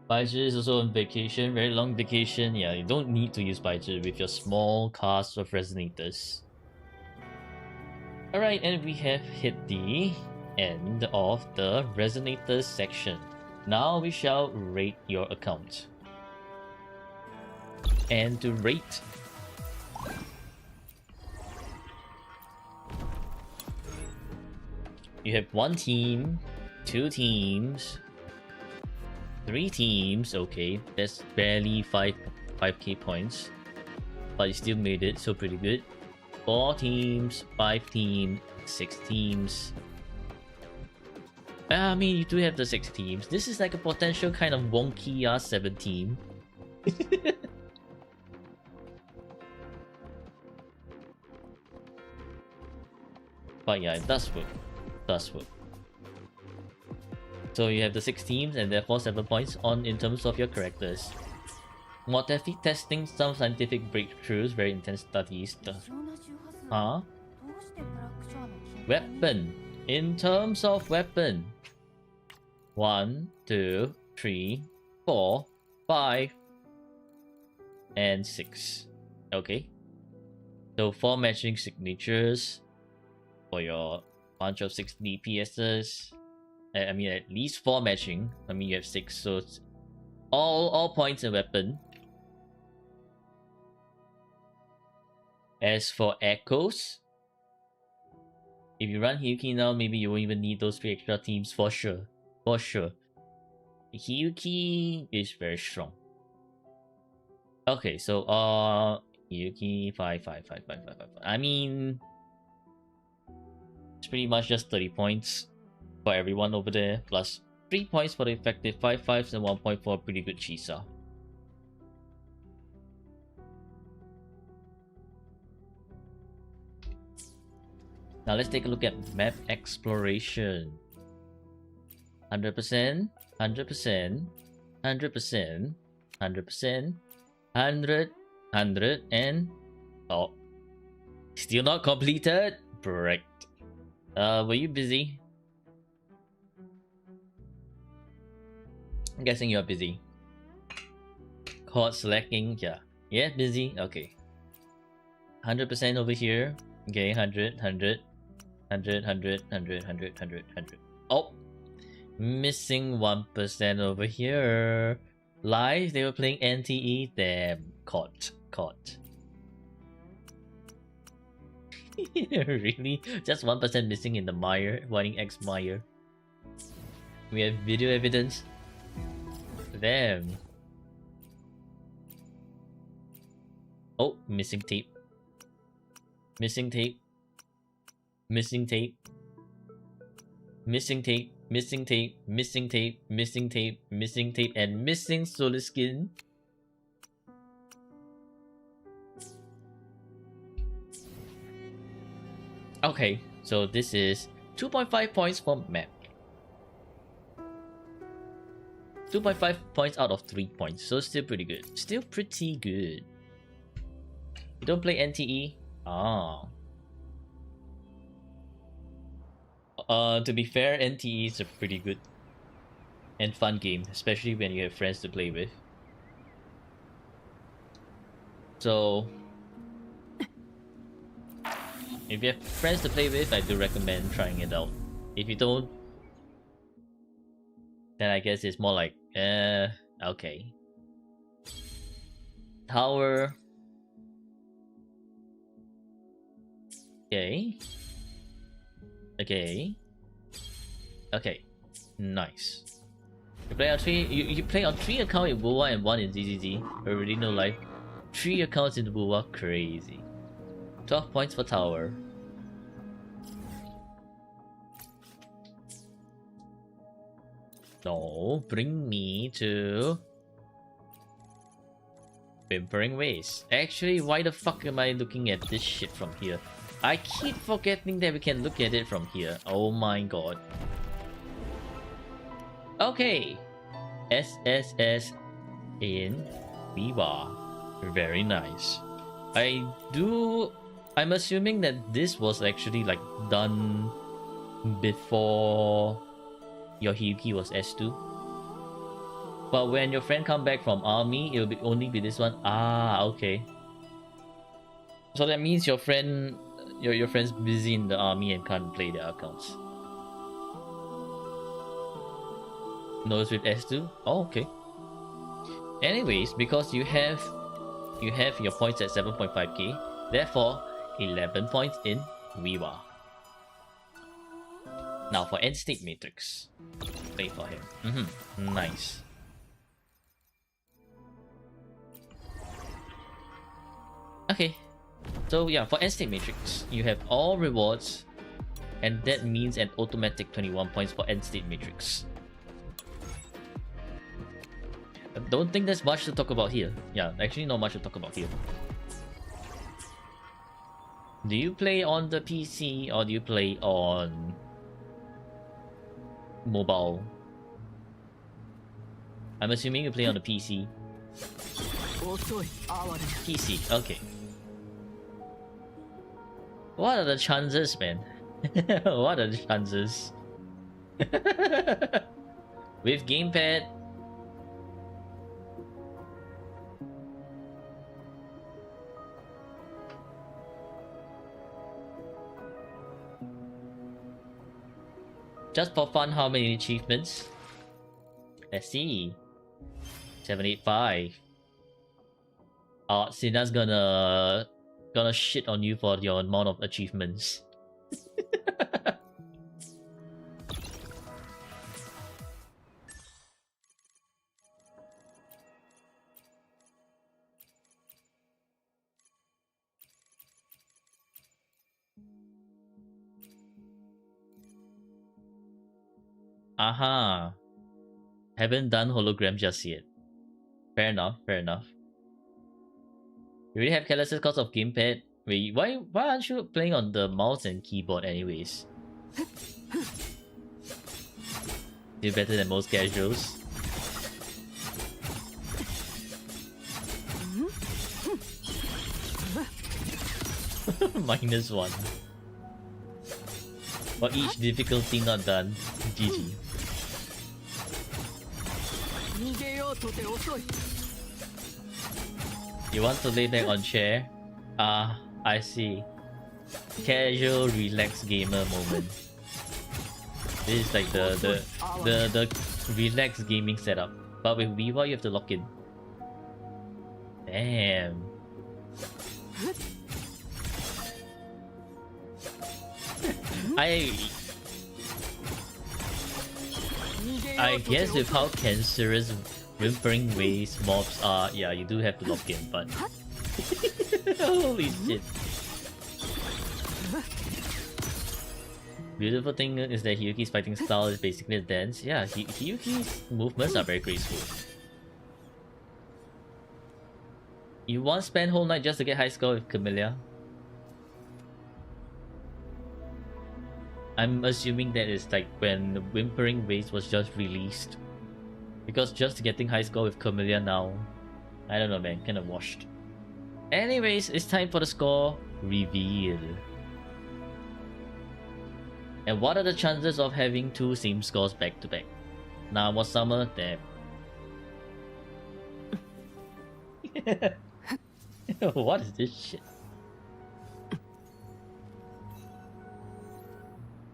Baizhi is also on vacation, very long vacation. Yeah, you don't need to use Baizhi with your small cast of resonators. Alright, and we have hit the end of the resonators section. Now we shall rate your account. And to rate, you have 1 team, 2 teams, 3 teams. Okay, that's barely 5k points, but you still made it, so pretty good. 4 teams, 5 teams, 6 teams. I mean, you do have the 6 teams. This is like a potential kind of wonky 7 team. But yeah, it does work. Does work. So you have the 6 teams and therefore 7 points on in terms of your characters. Mortality testing, some scientific breakthroughs, very intense studies. Huh? Weapon. In terms of weapon. 1, 2, 3, 4, 5, and 6. Okay. So 4 matching signatures for your bunch of 6 DPSs. I mean, at least 4 matching. I mean, you have 6, so it's all points in weapon. As for echoes, if you run Hiyuki now, maybe you won't even need those 3 extra teams for sure. For sure. Hiyuki is very strong. Okay, so Hiyuki 5. I mean, it's pretty much just 30 points for everyone over there, plus 3 points for the effective 5/5s and 1 point for a pretty good Chisa. Now let's take a look at map exploration. 100%, 100%, 100%, 100%, 100, and oh, still not completed. Correct. Were you busy? I'm guessing you're busy. Caught slacking, yeah, busy. Okay. 100% over here. Okay, 100. Oh, missing 1% over here. Live, they were playing NTE. Damn, caught. Really? Just 1% missing in the mire, wanting X mire. We have video evidence. Damn. Oh, missing tape. Missing tape. Missing tape. Missing tape. Missing tape. Missing tape. Missing tape. Missing tape. And missing solar skin. Okay, so this is 2.5 points for map. 2.5 points out of 3 points, so still pretty good. Still pretty good. You don't play NTE? Ah. To be fair, NTE is a pretty good and fun game, especially when you have friends to play with. So, if you have friends to play with, I do recommend trying it out. If you don't, then I guess it's more like, okay. Tower. Okay. Okay. Nice. You play on 3. You play on 3 accounts in WoWA and 1 in ZZZ. Already no life. 3 accounts in WoWA, crazy. 12 points for tower. No, bring me to Whimpering Waste. Actually, why the fuck am I looking at this shit from here? I keep forgetting that we can look at it from here. Oh my god. Okay. SSS in Viva. Very nice. I'm assuming that this was actually like done before your Hiyuki was S2. But when your friend come back from army, it'll only be this one. Ah, okay. So that means your friend's busy in the army and can't play their accounts. No, it's with S2? Oh, okay. Anyways, because you have your points at 7.5k, therefore 11 points in Viva. Now for End State Matrix. Play for him. Nice. Okay. So yeah, for End State Matrix, you have all rewards, and that means an automatic 21 points for End State Matrix. I don't think there's much to talk about here. Yeah, actually not much to talk about here. Do you play on the PC or do you play on mobile? I'm assuming you play on the PC. 遅い哀れな PC, okay. What are the chances, man? What are the chances? With gamepad. Just for fun, how many achievements? Let's see. 785. Sina's gonna shit on you for your amount of achievements. Aha. Haven't done hologram just yet. Fair enough, fair enough. You really have calluses because of gamepad? Wait, why aren't you playing on the mouse and keyboard anyways? You're better than most casuals. -1. For each difficulty not done. GG. 逃げようとて遅い You want to lay back on chair? I see. Casual, relaxed gamer moment. This is like the relaxed gaming setup. But with Viva, you have to lock in. Damn. I guess with how cancerous whimpering ways mobs are, yeah, you do have to lock in, but holy shit. Beautiful thing is that Hiyuki's fighting style is basically a dance. Yeah, Hiyuki's movements are very graceful. You once spent whole night just to get high score with Camellia? I'm assuming that is like when Whimpering Ways was just released. Because just getting high score with Camellia now, I don't know man, kinda washed. Anyways, it's time for the score reveal. And what are the chances of having two same scores back to back? Now was summer, damn. What is this shit?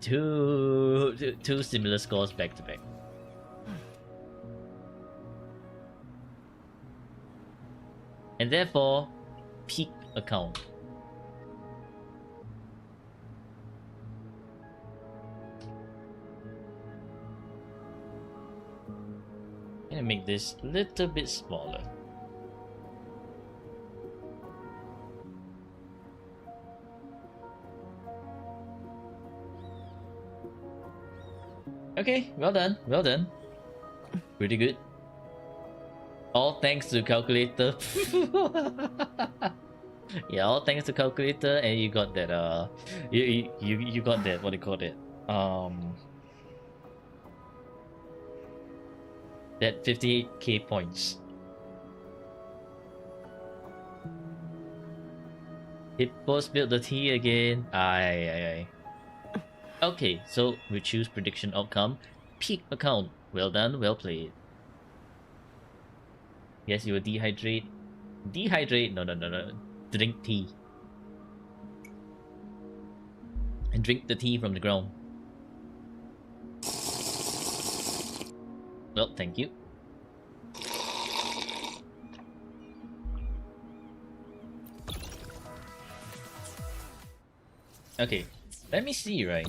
Two similar scores back to back. And therefore, peak account. I'm gonna make this a little bit smaller. Okay, well done, well done. Pretty good. All thanks to calculator. Yeah, all thanks to calculator, and you got that. You got that. What do you call it? That 58k points. Hippos built the T again. Aye. Okay, so we choose prediction outcome. Peak account. Well done, well played. Yes, you will dehydrate. Dehydrate? No. Drink tea. And drink the tea from the ground. Well, thank you. Okay, let me see, right?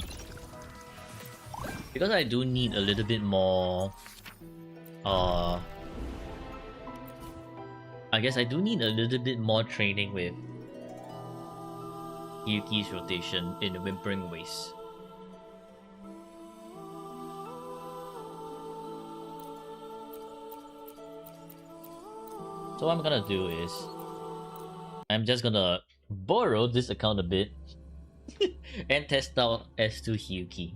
Because I do need a little bit more... I guess I do need a little bit more training with Yuki's rotation in the Whimpering Waste. So what I'm gonna do is I'm just gonna borrow this account a bit and test out S2 Hyuki.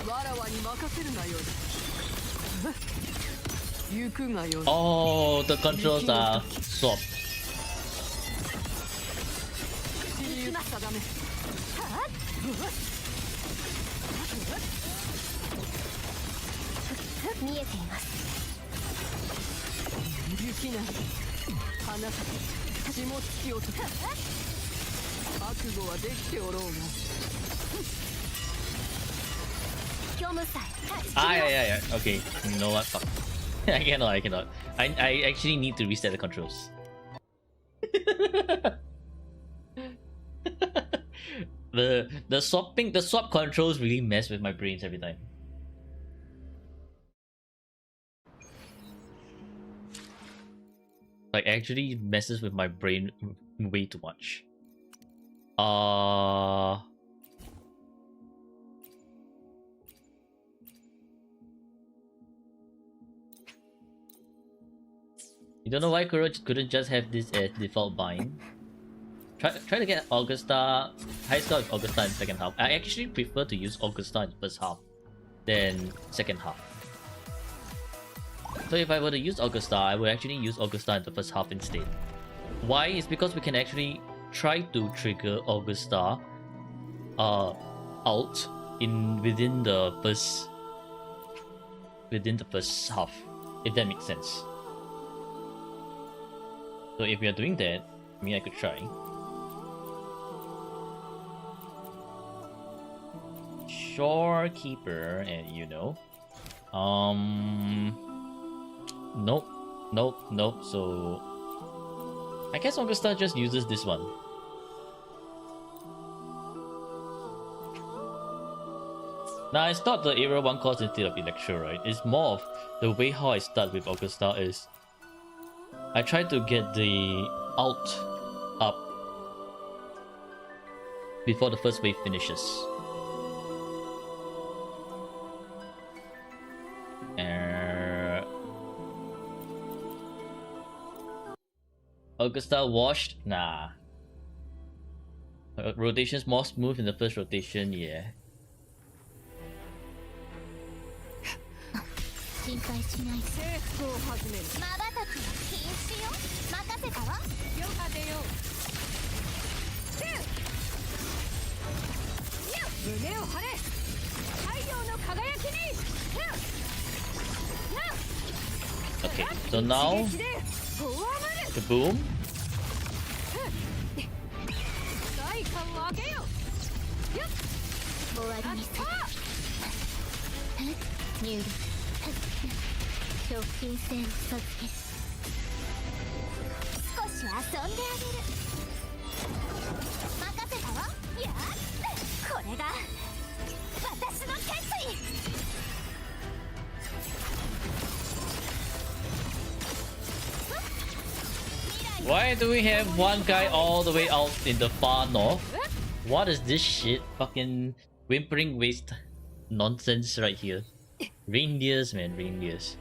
わらわに任せるがよい。行くがよい。 Oh, the controls are swapped. 知り定め。見えています。雪なり花咲き霜つき男。覚悟はできておろうが。虚無さえ断ち切 Ah, ろう。 yeah. Okay, you know what? Fuck. I cannot. I actually need to reset the controls. the swap controls really mess with my brains every time. Like actually messes with my brain way too much. You don't know why Kuro couldn't just have this as default bind? Try to get Augusta, high score with Augusta in second half. I actually prefer to use Augusta in first half than second half. So if I were to use Augusta, I would actually use Augusta in the first half instead. Why? Is because we can actually try to trigger Augusta ult within the first half, if that makes sense. So if we are doing that, I could try. Shorekeeper, and you know. Nope. So I guess Augusta just uses this one. Now it's not the area 1 cost instead of Electro, right? It's more of the way how I start with Augusta is I try to get the ult up before the first wave finishes. Augusta washed? Nah. Rotation's more smooth in the first rotation, yeah. 心配しない。征服を始める。瞬きは禁止よ。任せたわ。よかでよ。胸を張れ。太陽の輝きに。 Okay, so now the boom. 代価を上げよ。終わりにする。入力。食品性を授ける。少し遊んであげる。任せたわ。やっ、これが私の決意。 Why do we have one guy all the way out in the far north? What is this shit? Fucking whimpering waste nonsense right here. Reindeers, man, reindeers.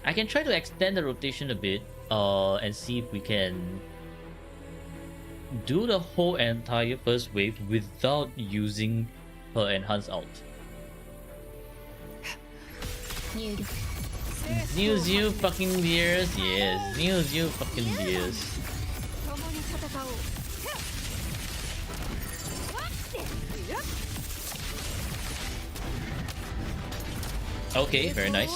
I can try to extend the rotation a bit, and see if we can do the whole entire first wave without using her enhanced ult. New fucking deers, yes, new fucking deers. Okay, very nice.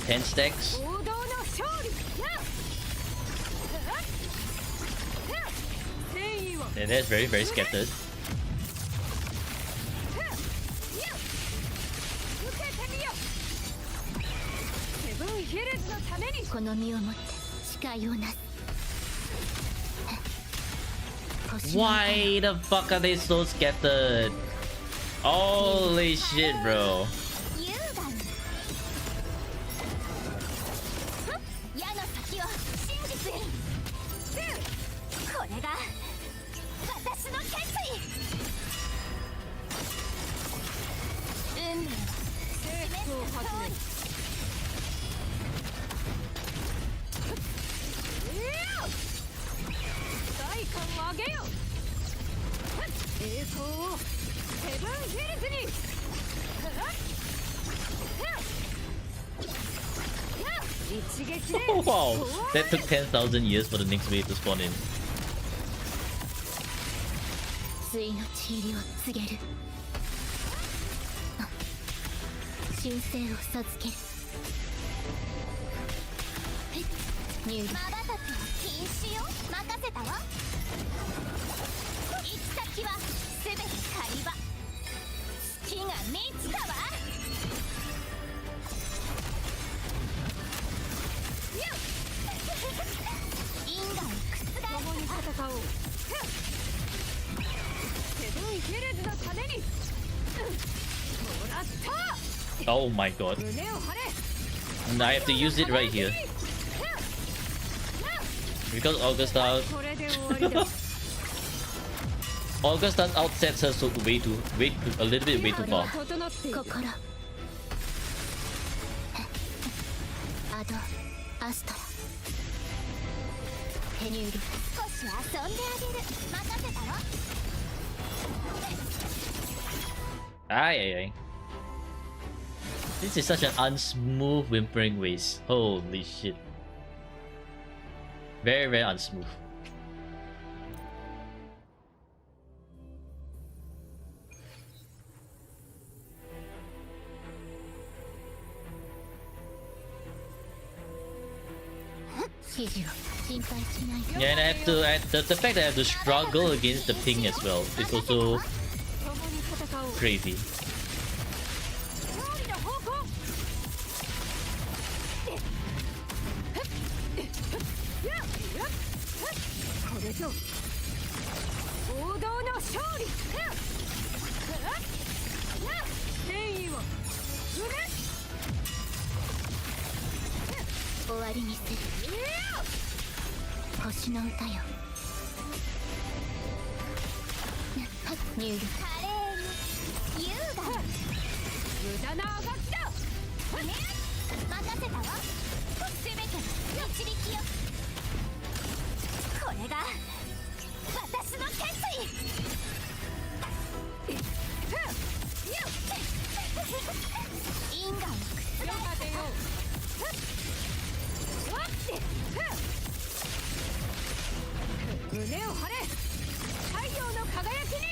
10 stacks. 王道の勝利。 And that's very, very scattered. この身をもって誓いをなす。 Why the fuck are they so scattered? Holy shit, bro. 優雅に矢の先を真実に。これが私の決意。運命は示した通り。代官を上げよ。栄光をセブンヒルズに。一撃で Wow, that took 10,000 years for the next wave to spawn in. 対の地入りを告げる。忠誠を授ける。入力。まばたきは禁止よ。任せたわ。行き先はすべて狩り場。月が満ちたわ。因果を覆す。共に戦おう。セブンヒルズのために。もらった。 Oh my god. 胸を張れ。 And I have to use it right here. Because Augusta これで終わりだ。 Augusta outsets her so way too a little bit way too far. 整っている。心。アド、アストラ。手入力。少し遊んであげる。任せたわ。 Ay, ay, ay. This is such an unsmooth whimpering waste. Holy shit. Very, very unsmooth. Yeah, and the fact that I have to struggle against the ping as well is also crazy. これぞ王道の勝利。戦意を終わりにする。星の歌よ。入力。華麗に優雅に。無駄なあがきだ。任せたわ。すべての導きよ。これが私の決意。因果を覆す。胸を張れ。太陽の輝きに。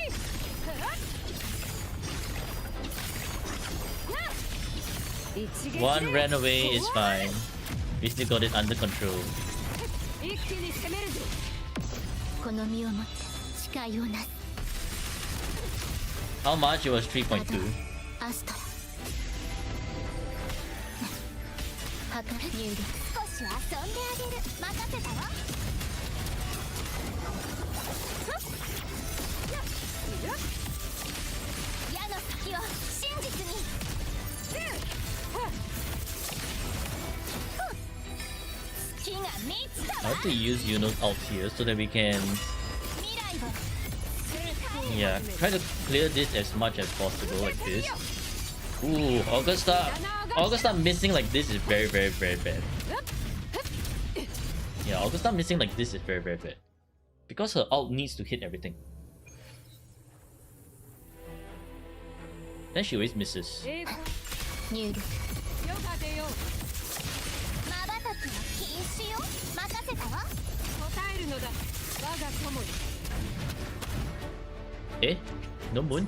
One ran away is fine. We still got it under control. 一気に攻めるぞ。この身をもって誓いをなす。How much? It was 3.2. アストラ。測る入力。少し遊んであげる。任せたわ。矢の先を真実に。月が満ちたわ。I have to use Yuno's ult here so that we can yeah, try to clear this as much as possible like this. Ooh, Augusta missing like this is very, very, very bad. Yeah, Augusta missing like this is very, very bad. Because her ult needs to hit everything. Then she always misses. Eh? No moon?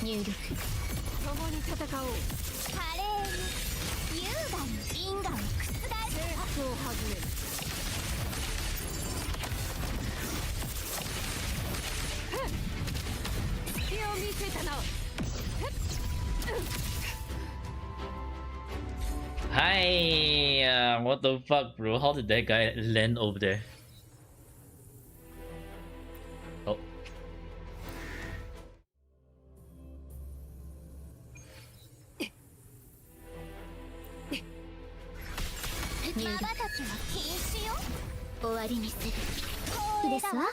入力共に戦おう。華麗に優雅に因果を覆す戦争を始める。隙を見せたな。 Hi, what the fuck, bro? How did that guy land over there? Oh, まばたきは禁止よ終わりにするいいですわ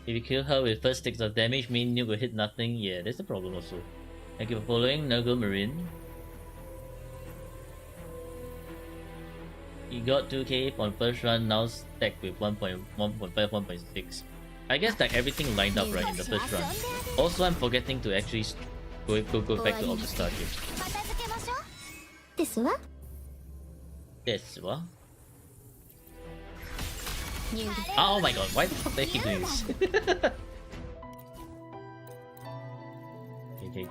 if you kill her with first sticks of damage, mean you will hit nothing. Yeah, that's the problem also. Thank you for following, Nago Marine. You got 2k on first run, now stacked with 1.5, 1.6. I guess like everything lined up right in the first run. Also, I'm forgetting to actually go back to All-Star here. 片付けましょうですわ This what? 入力 Oh my god, why the fuck they keep doing this? Okay.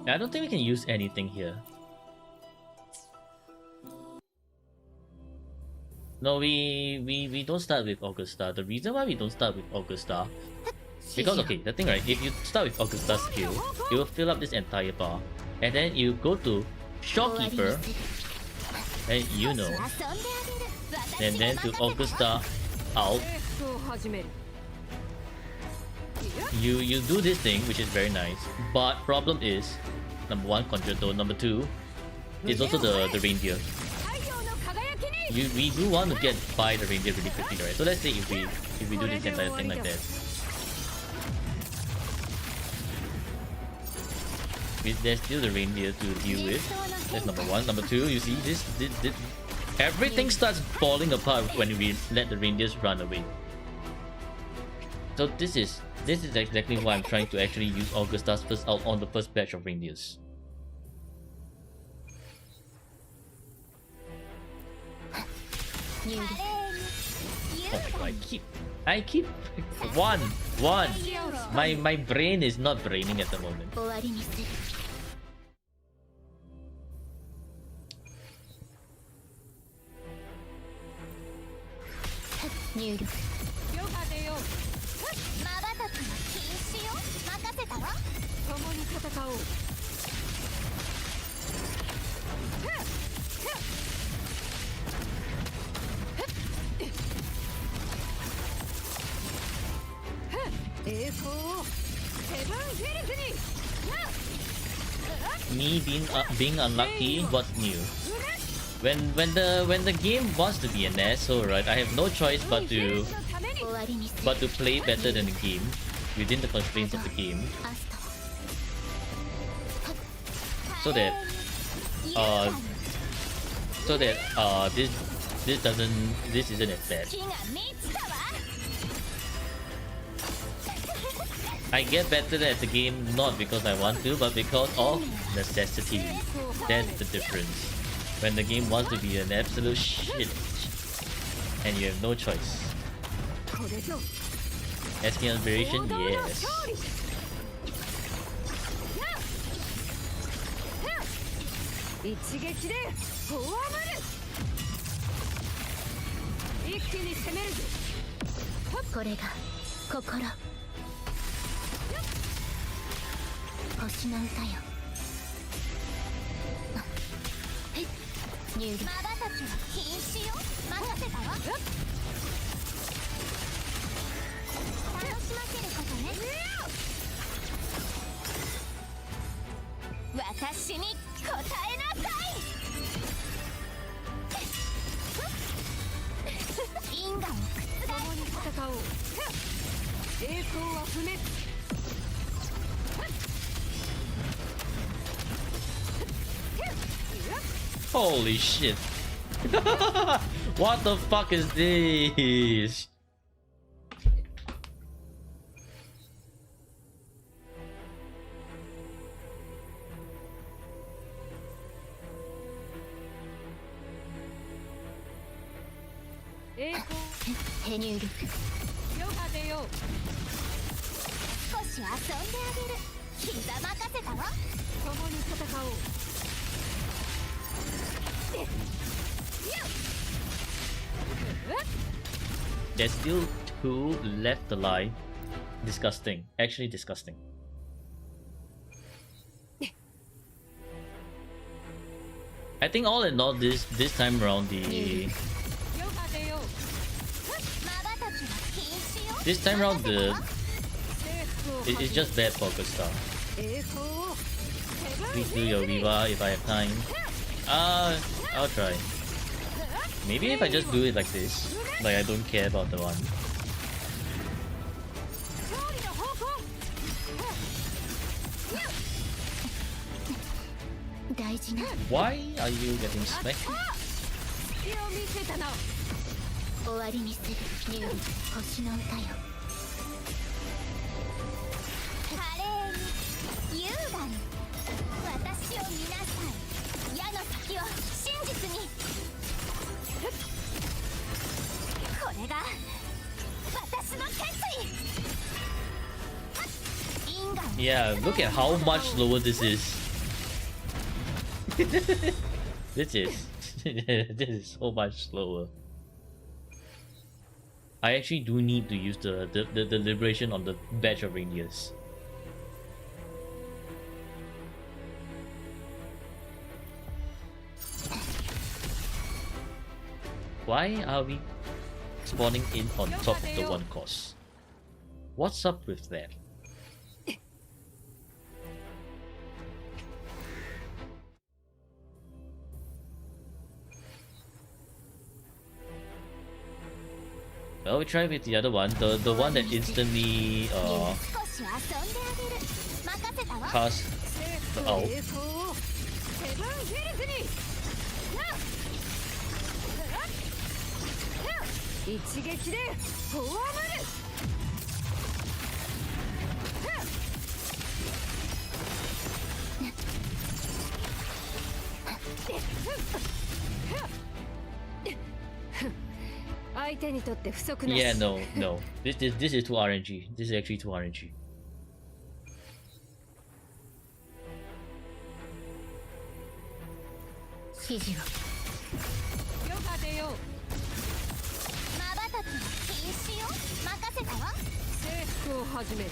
I don't think we can use anything here. No, we don't start with Augusta. The reason why we don't start with Augusta, because okay, the thing right, if you start with Augusta's skill, you will fill up this entire bar, and then you go to Shopkeeper, and you know, 遊んであげる and then to Augusta out, 戦争を始める。 you do this thing which is very nice, but problem is, number one concerto, number two, is also the reindeer. 太陽の輝きに。 We do want to get by the reindeer really quickly, right? So let's say if we do this entire thing like that, there's still the reindeer to deal with. That's number one. Number two, you see this everything starts falling apart when we let the reindeers run away. So this is exactly why I'm trying to actually use Augusta's first out on the first batch of reindeers. Oh my god, I keep one. My brain is not braining at the moment. 終わりにする 入力ヨガでよ。まばたきは禁止よ任せたわ共に戦おう。 栄光をセブンヒルズに。 Me being unlucky, what's new? When the game wants to be an asshole, right? I have no choice but to 終わりにする but to play better than the game within the constraints of the game, アスト so that this isn't as bad. 火が満ちたわ I get better at the game not because I want to, but because of necessity. That's the difference. When the game wants to be an absolute shit, and you have no choice. これぞ Asking inspiration, 王道の yes. 勝利。一撃でフォアマル。一気に攻めるぞ。これが心星の歌よ入力まばたきは禁止よ任せたわ楽しませることね私に答えなさい因果を覆共に戦おう。栄光は不滅。 Holy shit. What the fuck is this? 栄光手入力ヨガでよ少し遊んであげる膝任せたわ共に戦おう There's still 2 left alive. Disgusting. Actually disgusting. I think all in all, this time around the ヨガでよ瞬きは禁止よ this time around the 征服を it's just bad for Gustav. 栄光を Please do your Viva if I have time. I'll try. Maybe if I just do it like this, like I don't care about the one. 勝利の方向大事な Why are you getting smacked? 隙を見せたな終わりにするニュー星の歌よ華麗に優雅に私を見なさい矢の先を真実にこれが私の決意因果 Yeah, look at how much slower this is. This is this is so much slower. I actually do need to use the liberation on the batch of reindeers. Why are we spawning in on top of the one course? What's up with that? Well, we try with the other one, the one that instantly 少し遊んであげる任せたわ cast 征 the 服 owl. 栄光をセブンヒルズに一撃でフォアマル 相手にとって不足なし Yeah, no. This is too RNG. This is actually too RNG. 指示をヨガでよ瞬きは禁止よ任せたわ征服を始める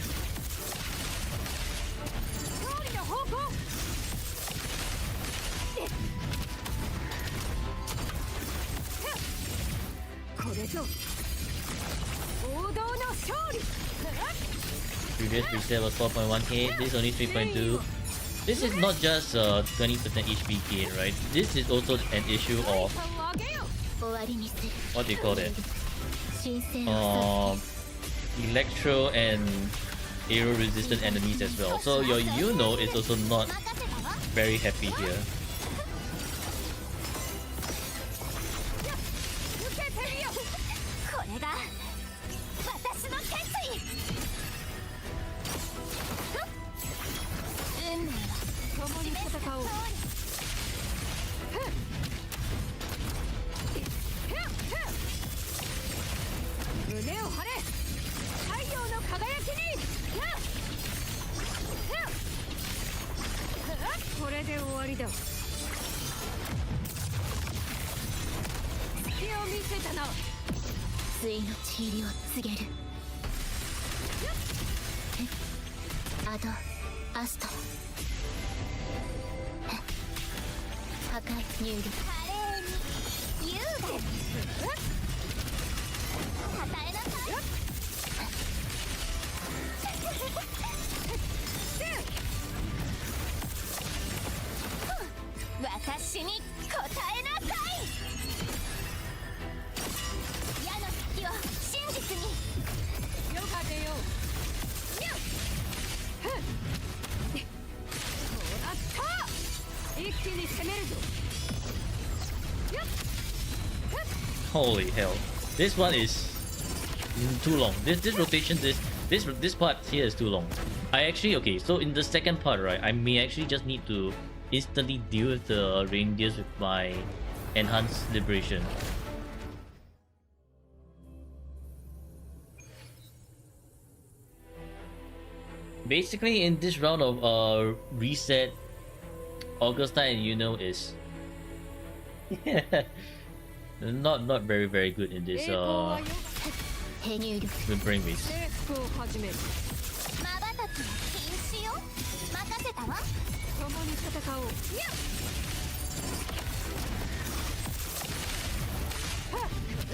勝利の方向これぞ王道の勝利 Previous reset was 4.1k. This is only 3.2. This is not just 20% HP gain, right? This is also an issue of あげよ終わりにする what do you call it? 神聖を Electro and aero resistant enemies as well. So your Yuno is also not 任せたわ very happy here. 受けてみよこれが私の決意運命は共に戦おう胸を張れ太陽の輝きにこれで終わりだ隙を見せたな対のちりを告げるアドアスト破壊入力華麗に優雅に与えなさい私に応えなさい矢の先を真実にヨガでよもらった一気に攻めるぞ Holy hell. This one is too long. This rotation, this part here is too long. I actually, okay, so in the second part, right, I may actually just need to instantly deal with the reindeers with my enhanced liberation. Basically, in this round of reset, Augusta and is not very good in this 入力 with brain waves. 征服を始める。まばたきは禁止よ。任せたわ。共に戦おう。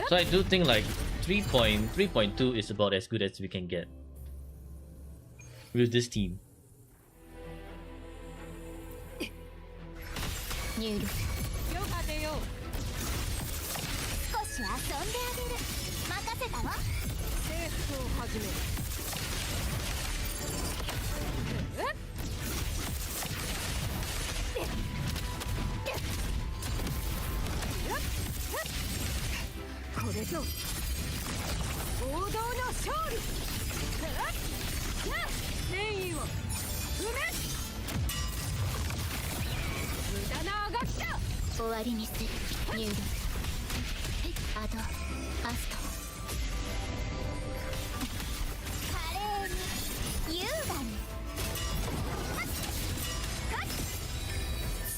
So I do think like 3.2 is about as good as we can get with this team. 入力よか出よう。少し遊んであげる。任せたわ。征服を始める。これぞ王道の勝利。戦意を埋め。無駄なあがきだ。終わりにする。入力アドアスト華麗に優雅に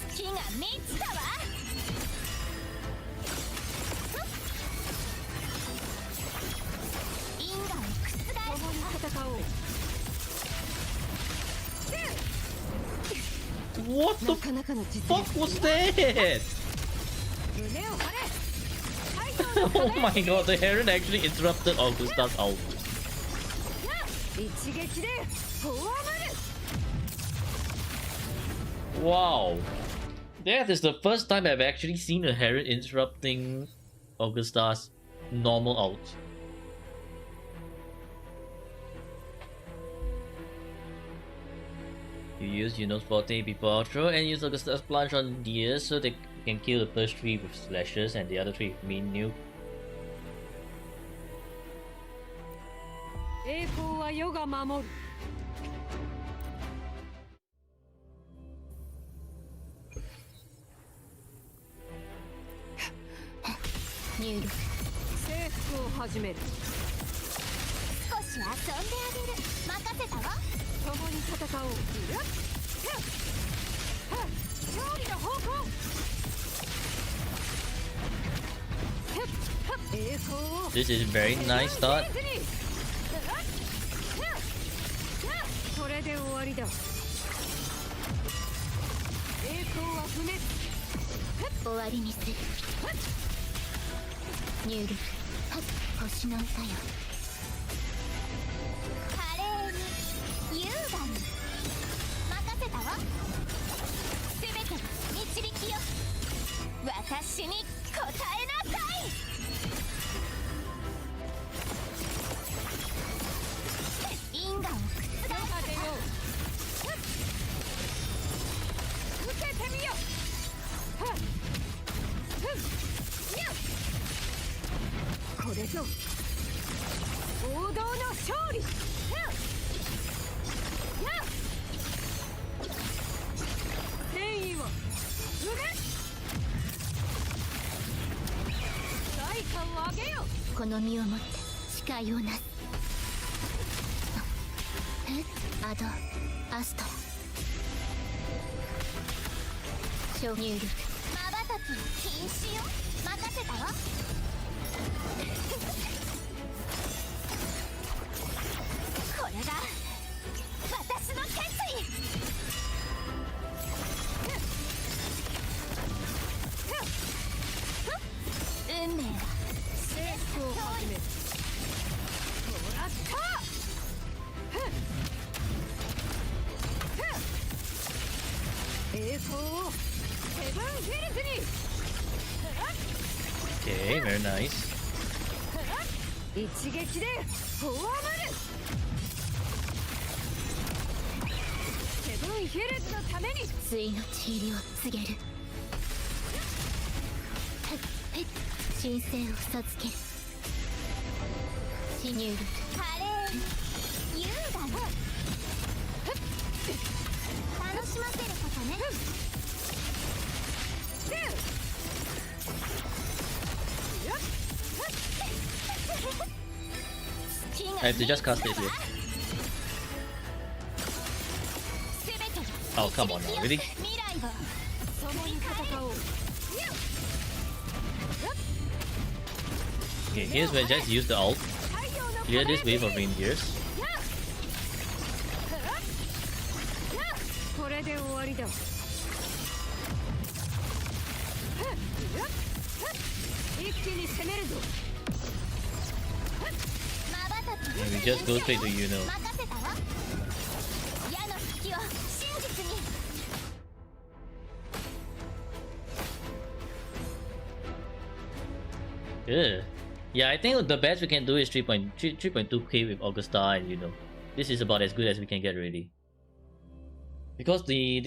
月が満ちたわ。因果を覆共に戦おう。 What the なかなかの実 fuck 力。 was that? 胸を張れ。太陽の Oh my god, the Heron actually interrupted Augusta's ult. 一撃でフォアマル。 Wow. That is the first time I've actually seen a Heron interrupting Augusta's normal ult. You use Yuno's Forte before outro and use Augusta's Plunge on Diaz so they can kill the first 3 with slashes and the other 3 with mean nuke. 栄光は世が守る。 入力征服を始める。少し遊んであげる。任せたわ。共に戦おう。勝利の方向。栄光を This is very nice start. これで終わりだ。栄光は不滅。終わりにする。入力星の歌よ。華麗に優雅に任せたわ。全てが導きよ。私に答えなさい。因果を覆す。世が出よう。受けてみよ。これぞ王道の勝利。戦意を埋め。代価を上げよ。この身をもって誓いをなす。アドアスト入力まばたき禁止よ。任せたわ。これが私の決意。運命は征服を始める。もらった。栄光をセブンヒルズに。 Okay, very nice. 一撃でフォアマル。セブンヒルズのために。対の地入りを告げる。神聖を授ける。入力華麗に優雅に楽しませることね。I have to just cast it here. Oh, come on now, really? 未来は共に戦おう Okay, here's where just use the ult. Clear this wave of reindeers. これで終わりだ一気に攻めるぞ And we just go straight to you know. 任せたわ矢の隙を真実に Ugh. Yeah, I think the best we can do is 3.2k with Augusta, and you know, this is about as good as we can get really. Because the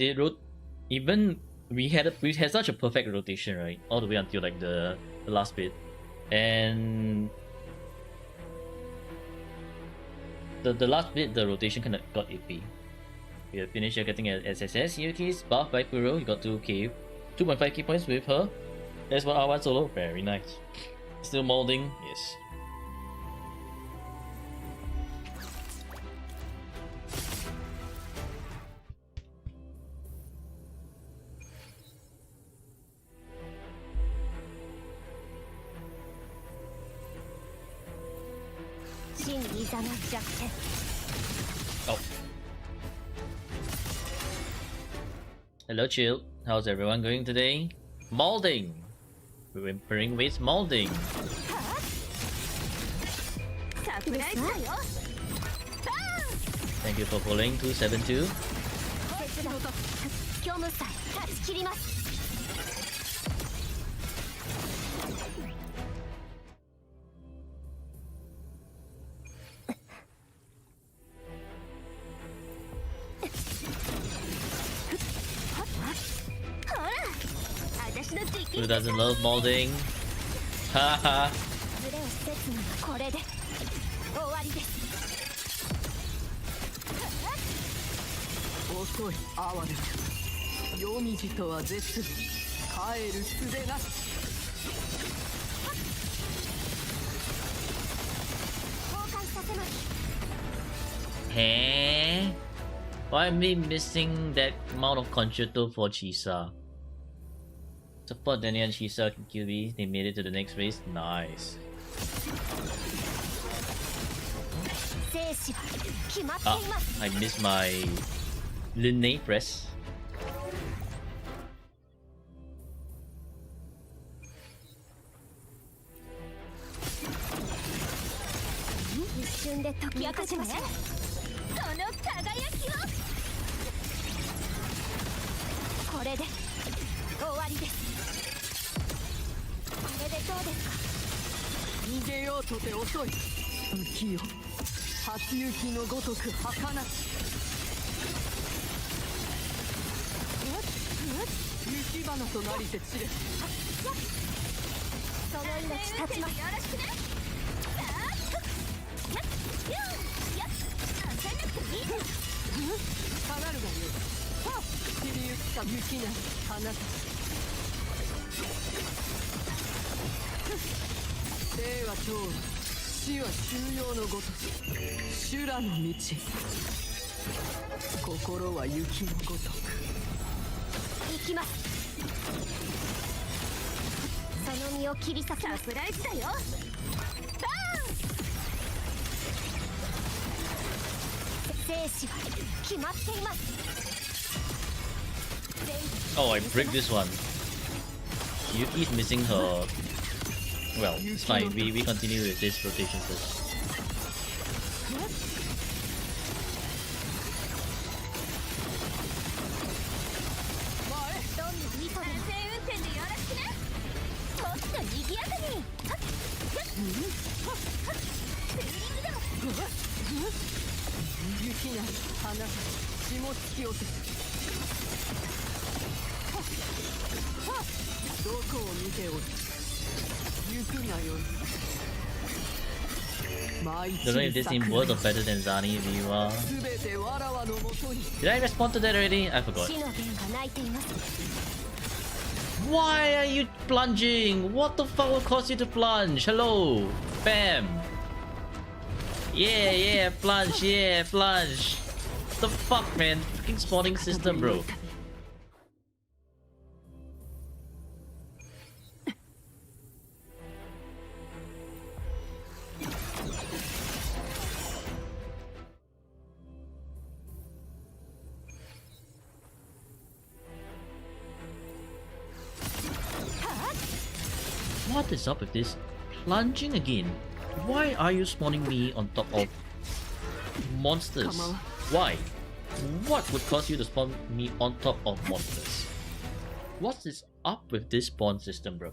even we had such a perfect rotation, right, all the way until like the last bit, and the last bit the rotation kind of got iffy. We have finished getting an SSS. Yuki's buff by Kuro. You got 2.5k points with her. That's what R1 solo. Very nice. Still molding, yes. Oh. Hello, Chill. How's everyone going today? Molding! Whimpering waste molding. Thank you for following 272. 虚無さえ断ち切ります Who doesn't love molding? Haha. ズレを切るのはこれで終わりです遅い哀れ夜道とは絶に帰る術なし崩壊させます Hey? Why am I missing that amount of concerto for Chisa? Support Daniel and Chisa QB. They made it to the next phase. Nice. 生死は決まってい Ah, ます I missed my Linnae press. 一瞬で解き明かしましょうその輝きをこれで終わりですこれでどうですか逃げようとて遅い浮世初雪のごとく儚し雪花となりて散れその命立ちますよろしくね下がるがよい散りゆくか雪な花たち生は長死は収容のごとし修羅の道心は雪のごとく行きますその身を切り裂きますサプライズだよバーン 生死は決まっています Oh, I break this one. Yuki's missing her. Well, it's fine. We continue with this rotation first. Don't know if this seems worse or better than Zani Viva. Did I respond to that already? I forgot. Why are you plunging? What the fuck will cause you to plunge? Hello? Bam! Yeah, plunge, yeah, plunge. the fuck, man? Fucking spawning system, bro. What is up with this? Plunging again. Why are you spawning me on top of monsters? Why? What would cause you to spawn me on top of monsters? What is up with this spawn system, bro?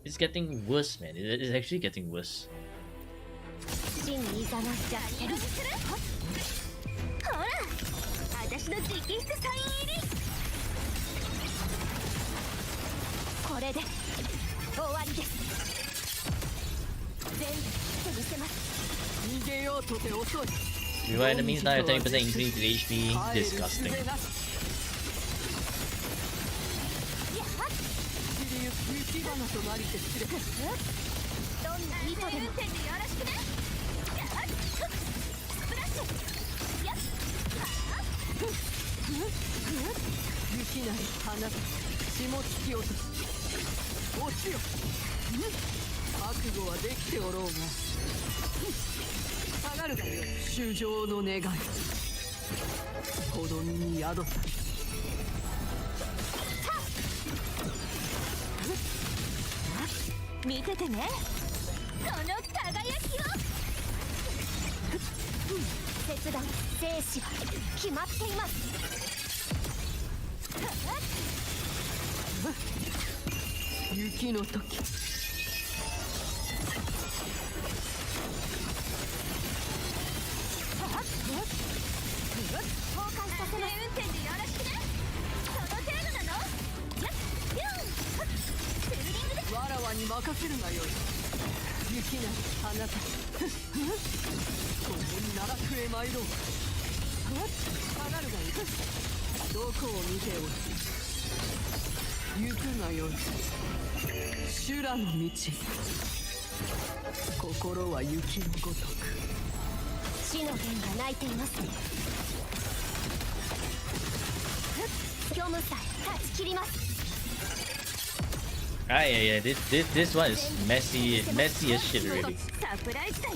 It's getting worse, man. It's actually getting worse. 真にいざなっちゃってるほら私の直筆サイン入りこれで終わりです全部見せます逃げようとて遅い Revive enemies now, 10% increase to HP. Disgusting. 雪花となりてすれどんな意図でもよろしくねスプラッシュやっ雪なり花霜突き落とし落ちよ覚悟はできておろうが下がるがよ衆生の願い子供に宿さ見ててねこの輝きを切断生死は決まっています雪の時崩壊させない運転でよろしくねその程度なのやっビューンツーリングでわらわに任せるがよい雪なり花たち共に奈落へ参ろう下がるがよいどこを見ておる行くがよい修羅の道心は雪のごとく死の弦が鳴いていますね虚無さえ断ち切ります Ah, yeah. This one is messy as shit, really. サプライズだよ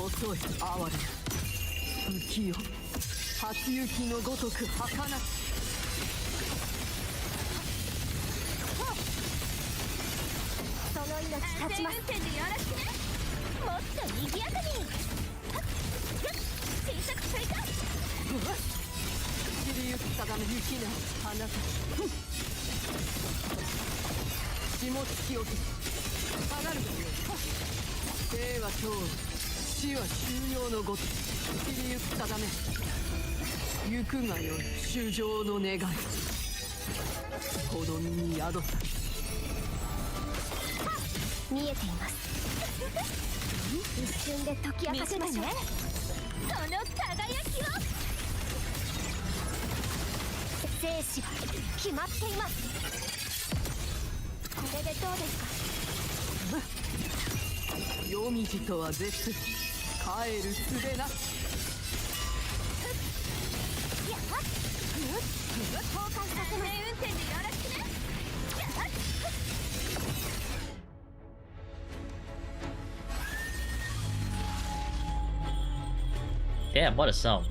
遅い哀れ浮世初雪のごとく儚きその命断ちます運転でよろしくねもっと賑やかに小さく追加散りゆく定め雪な花たち霜突き落とす下がるがよい生は今日死は収容のごと散りゆく定め行くがよい衆生の願い子供に宿さ見えています一瞬で解き明かせましょうその輝きを生死は決まっていますこれでどうですか夜道とは絶帰る術なやっ崩壊させない運転でよろしくね Damn, what a sound.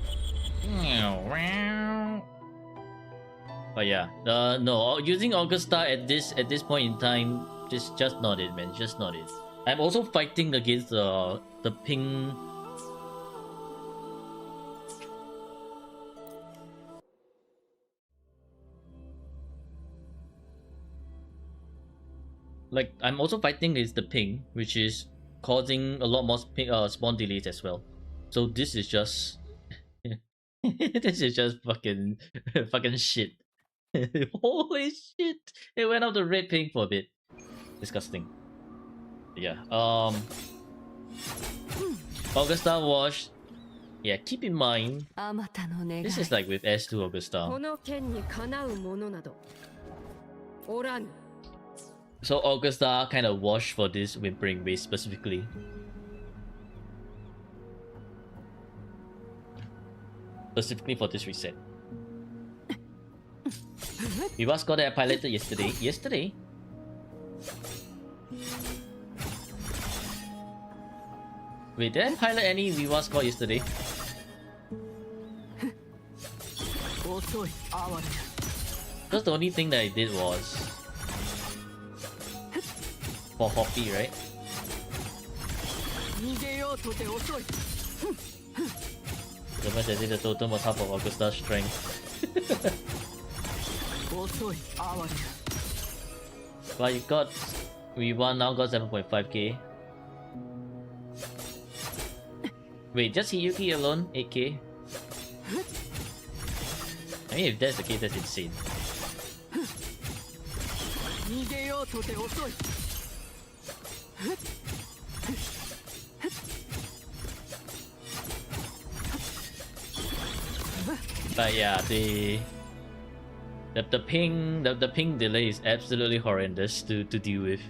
But yeah, no, using Augusta at this point in time, just not it, man. Just not it. I'm also fighting against the ping. Like, I'm also fighting against the ping, which is causing a lot more spawn delays as well. So this is just this is just fucking shit. Holy shit! It went up the red ping for a bit. Disgusting. Yeah. Augusta Wash. Yeah, keep in mind あまたの願い this is like with S2 Augusta. この剣にかなうものなどおらぬ So Augusta kind of washed for this Whimpering Waste specifically. specifically for this reset. Viva score that I piloted yesterday. Yesterday? Wait, did I pilot any Viva score yesterday? 遅い哀れ Because the only thing that I did was for Hoppy, right? 逃げようとて遅い The much I did the totem was half of Augusta's strength. 遅い哀れ But you got Viva now got 7.5k. Wait, just Hiyuki alone 8k? I mean, if that's the case, that's insane. 逃げようとて遅い But yeah, the ping delay is absolutely horrendous to deal with.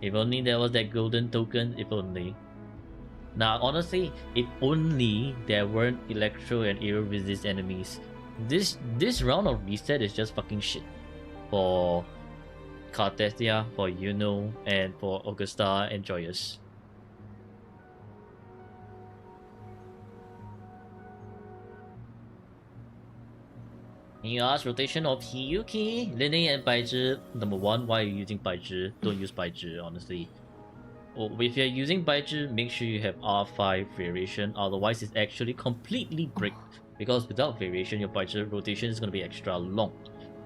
If only there was that golden token, if only. Now honestly, if only there weren't electro and aero resist enemies. This round of reset is just fucking shit. For Cartesia, for Yuno, and for Augusta and Joyous. You ask rotation of Hiyuki, Linne and Baizhi. Number one, why are you using Baizhi? Don't use Baizhi, honestly. Or if you're using Baizhi, make sure you have R5 variation, otherwise it's actually completely bricked. Because without variation, your Baizhi rotation is going to be extra long.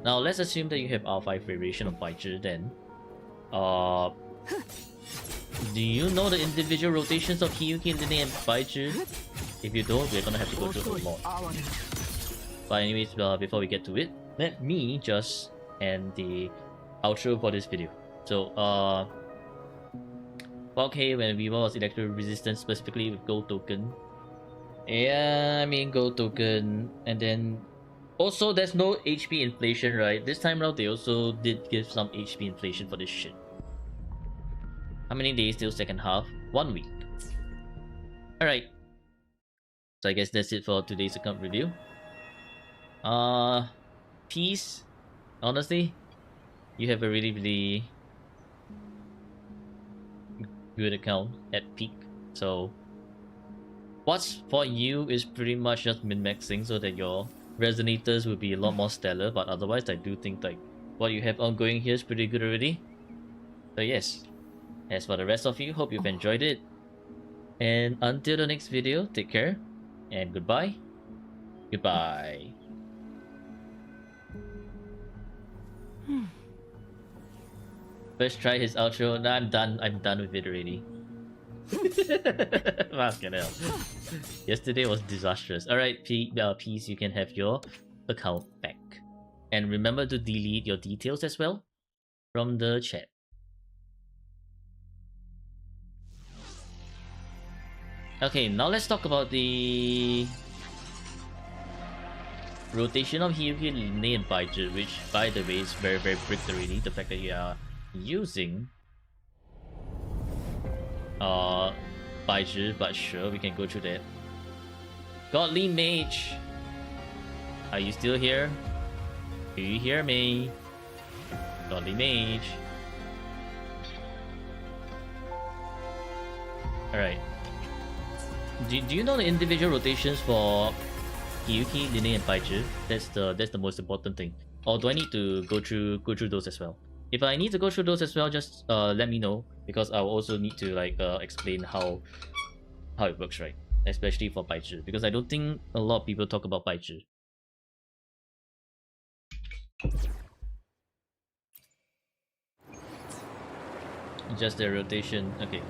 Now let's assume that you have R5 variation of Baizhi then. Do you know the individual rotations of Hiyuki, Linne and Baizhi? If you don't, we're gonna have to go through a lot. But anyways, before we get to it, let me just end the outro for this video. So, okay, when Viva was electro resistant specifically with gold token. Yeah, I mean gold token, and then also there's no HP inflation, right? This time around they also did give some HP inflation for this shit. How many days till second half? 1 week. Alright. So I guess that's it for today's account review. Peace. Honestly, you have a really good account at peak. So what's for you is pretty much just min-maxing so that your resonators will be a lot more stellar, but otherwise I do think like what you have ongoing here is pretty good already. So yes. As for the rest of you, hope you've enjoyed it. And until the next video, take care and goodbye. Goodbye. First try his outro. No, I'm done. I'm done with it already. Fucking hell. Yesterday was disastrous. Alright, Peace, you can have your account back. And remember to delete your details as well from the chat. Okay, now let's talk about the rotation of Hiyuki, Linne, and Baizhi, which by the way is very bricked already. The fact that you are using Baizhi, but sure, we can go through that. Godly Mage, are you still here? Do you hear me? Godly Mage. Alright. Do you know the individual rotations for Hiyuki, Linne, and Baizhi? That's the most important thing. Or do I need to go through those as well? If I need to go through those as well, just let me know, because I will also need to like explain how it works, right? Especially for Baizhi, because I don't think a lot of people talk about Baizhi. Just the rotation, okay.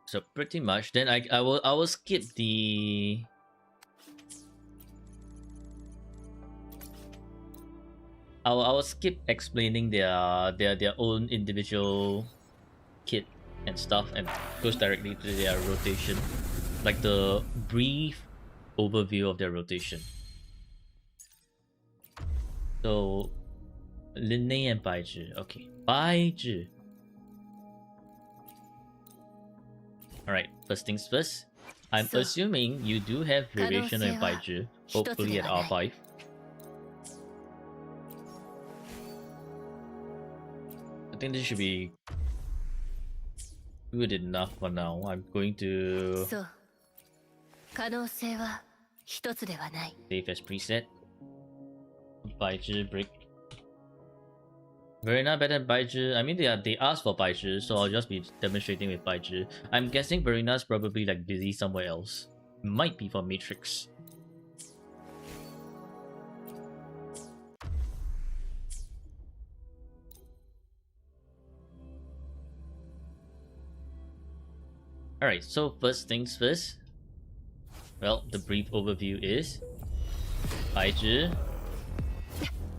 So pretty much, then I will skip the I will skip explaining their own individual kit and stuff and goes directly to their rotation, like the brief overview of their rotation. So Linne and Baizhi, okay, Baizhi. Alright, first things first. I'm assuming you do have variation in Baizhi, hopefully at R5. I think this should be good enough for now. I'm going to そう可能性は一つではない save as preset. Baizhi brick. Verena better than Baizhi. I mean, they asked for Baizhi, so I'll just be demonstrating with Baizhi. I'm guessing Verena's probably like busy somewhere else. Might be for Matrix. Alright, so first things first. Well, the brief overview is Baizhi.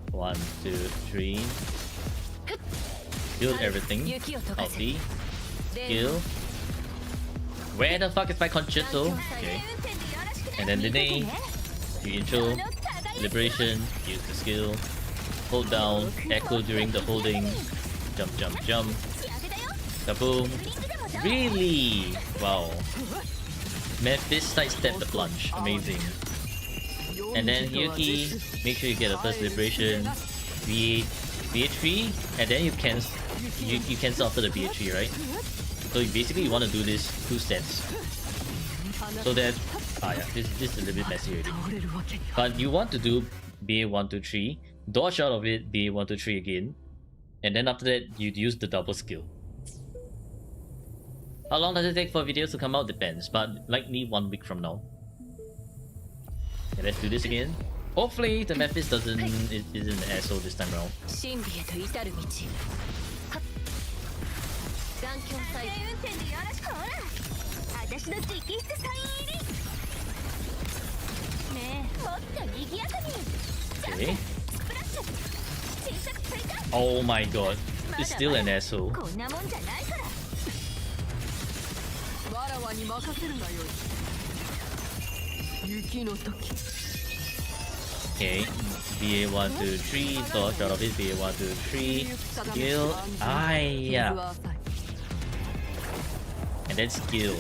1, 2, 3. Build everything. Healthy. Skill. Where the fuck is my concerto? Okay. And then Dene. Do intro. Liberation. Use the skill. Hold down. Echo during the holding. Jump, jump, jump. Kaboom. Really? Wow. Memphis sidestep the plunge. Amazing. And then Yuki, make sure you get a first liberation. V8, V3, and then you cancel after the V3, right? So basically you want to do this 2 sets. So that this is a little bit messy already. But you want to do BA 1, 2, 3, dodge out of it, BA 1, 2, 3 again, and then after that you'd use the double skill. How long does it take for videos to come out? Depends, but likely 1 week from now. Okay, let's do this again. Hopefully the Memphis isn't an asshole this time around. 真理へと至る道はっ残響サイド運転でよろしくほら私の直筆サイン入りねえもっと賑やかに Okay. スプラッシュ小さく追加 Oh my god. It's still an asshole. こんなもんじゃないからわらわに任せるがよい雪の時 Okay. BA 1, 2, 3. Dodge out of it. BA 1, 2, 3. Skill. Yeah. And then skill.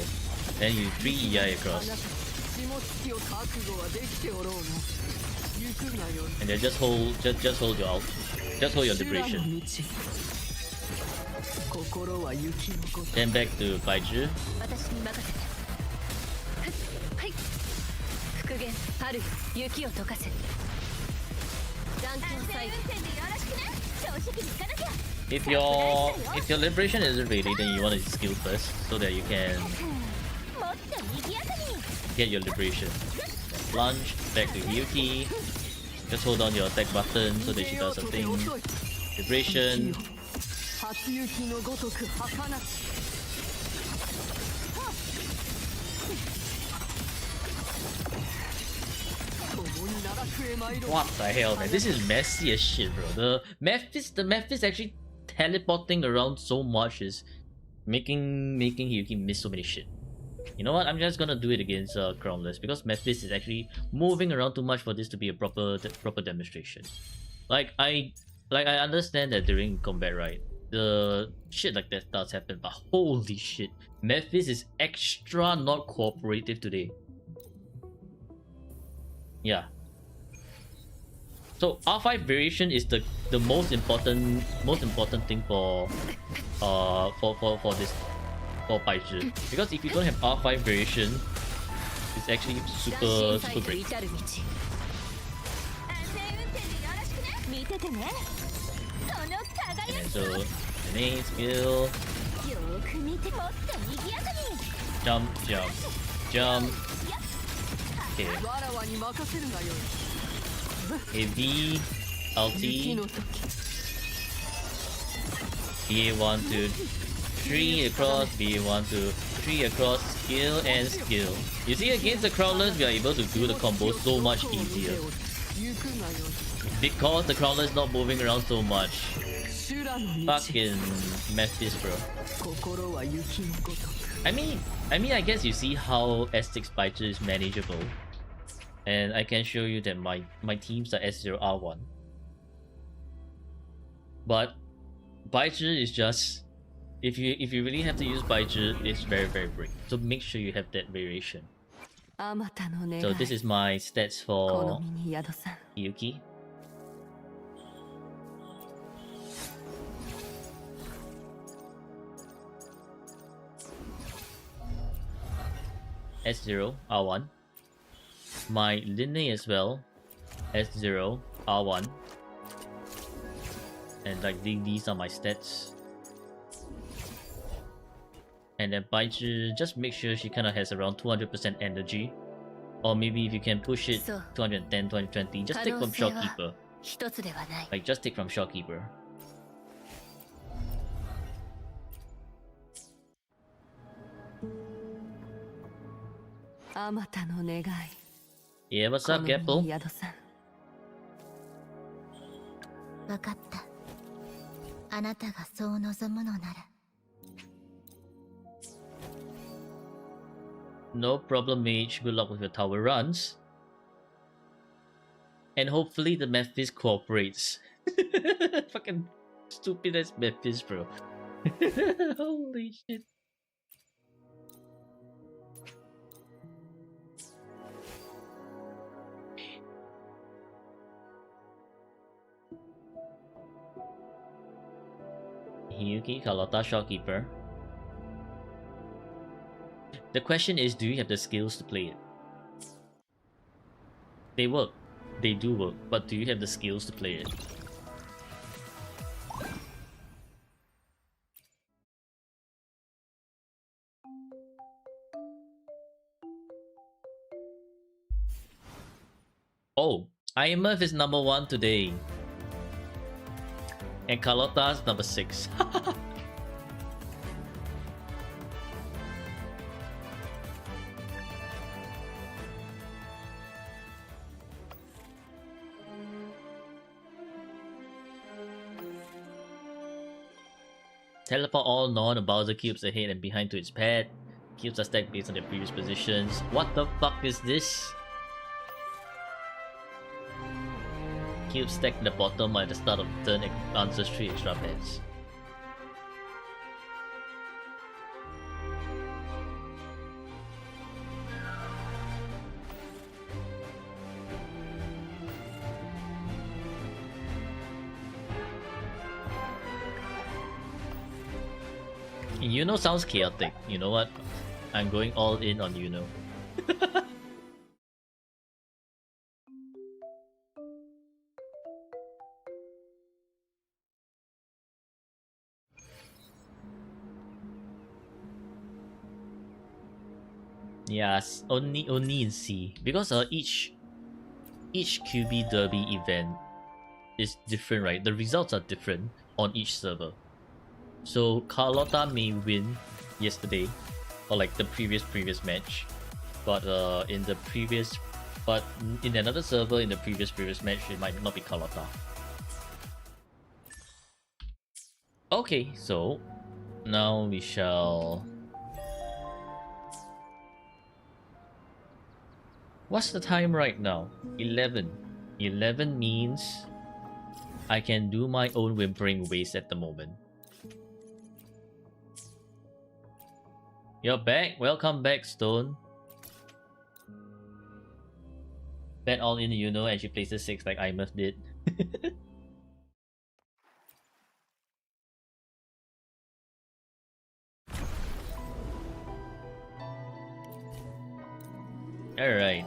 Then you 3 EI across. 下月を覚悟はできておろうな行くがよい And then just hold your out. Just hold your liberation. 心は雪のごと Then back to Baizhi. 私に任せてはい復元春よ雪を溶かせ残響サイド運転でよろしくね正直に行かなきゃ If your liberation isn't ready, then you want to skill first so that you can もっと賑やかに get your liberation. Plunge back to Yuki. Just hold on your attack button so that she does her thing. Liberation. 初雪のごとく儚し What the hell, man? This is messy as shit, bro. The Memphis actually teleporting around so much is making Yuki miss so many shit. You know what? I'm just gonna do it against Crownless because Memphis is actually moving around too much for this to be a proper demonstration. Like I understand that during combat, right? The shit like that does happen, but holy shit, Memphis is extra not cooperative today. Yeah. So R5 variation is the most important thing for this for Baizhi, because if you don't have R5 variation, it's actually super great. 安全運転でよろしくね見ててねその輝 And き so the main skill, よーく見てもっと賑やかに jump, jump, jump. Okay, わらわに任せるがよい AV, 雪 LT, の時 BA 1, 2, 3 across, BA 1, 2, 3 across, skill and skill. You see, against the Crowlers, we are able to do the combo so much easier. 行くがよい Because the Crowler is not moving around so much. 修羅の道 Fucking Memphis, bro. 心は雪のごとく I mean, I guess you see how S6 Baizhi is manageable. And I can show you that my teams are S0R1. But Baizhi is just if you really have to use Baizhi, it's very brick. So make sure you have that variation. あまたの願い So this is my stats この for 身に宿さん Yuki. S0, R1. My Linne as well. S0, R1. And like these are my stats. And then Baizhi, just make sure she kind of has around 200% energy. Or maybe if you can push it 210, 220, just take from Shopkeeper. 一つではない Like just take from Shopkeeper. あまたの願い Yeah, what's こ up, の身 Gapple? に宿さん分かったあなたがそう望むのなら No problem, Mage. Good luck with your tower runs. And hopefully the Memphis cooperates. Fucking stupid as Memphis, bro. Holy shit. Hyuki, Carlotta, Shopkeeper. The question is, do you have the skills to play it? They work. They do work, but do you have the skills to play it? Oh, IMF is number 1 today. And Carlotta's number 6. Teleport all non-Bowser cubes ahead and behind to its pad. Cubes are stacked based on their previous positions. What the fuck is this? Cubes stacked at the bottom at the start of the turn answers 3 extra pads. Yuno sounds chaotic. You know what? I'm going all in on Yuno. Yes, only in C, because each QB Derby event is different, right? The results are different on each server. So Carlotta may win yesterday, or like the previous match, but in another server in the previous match it might not be Carlotta. Okay, so now we shall. What's the time right now? 11. 11 means I can do my own whimpering waste at the moment. You're back? Welcome back, Stone. Bet all in, you know, and she places 6 like IMF did. Alright,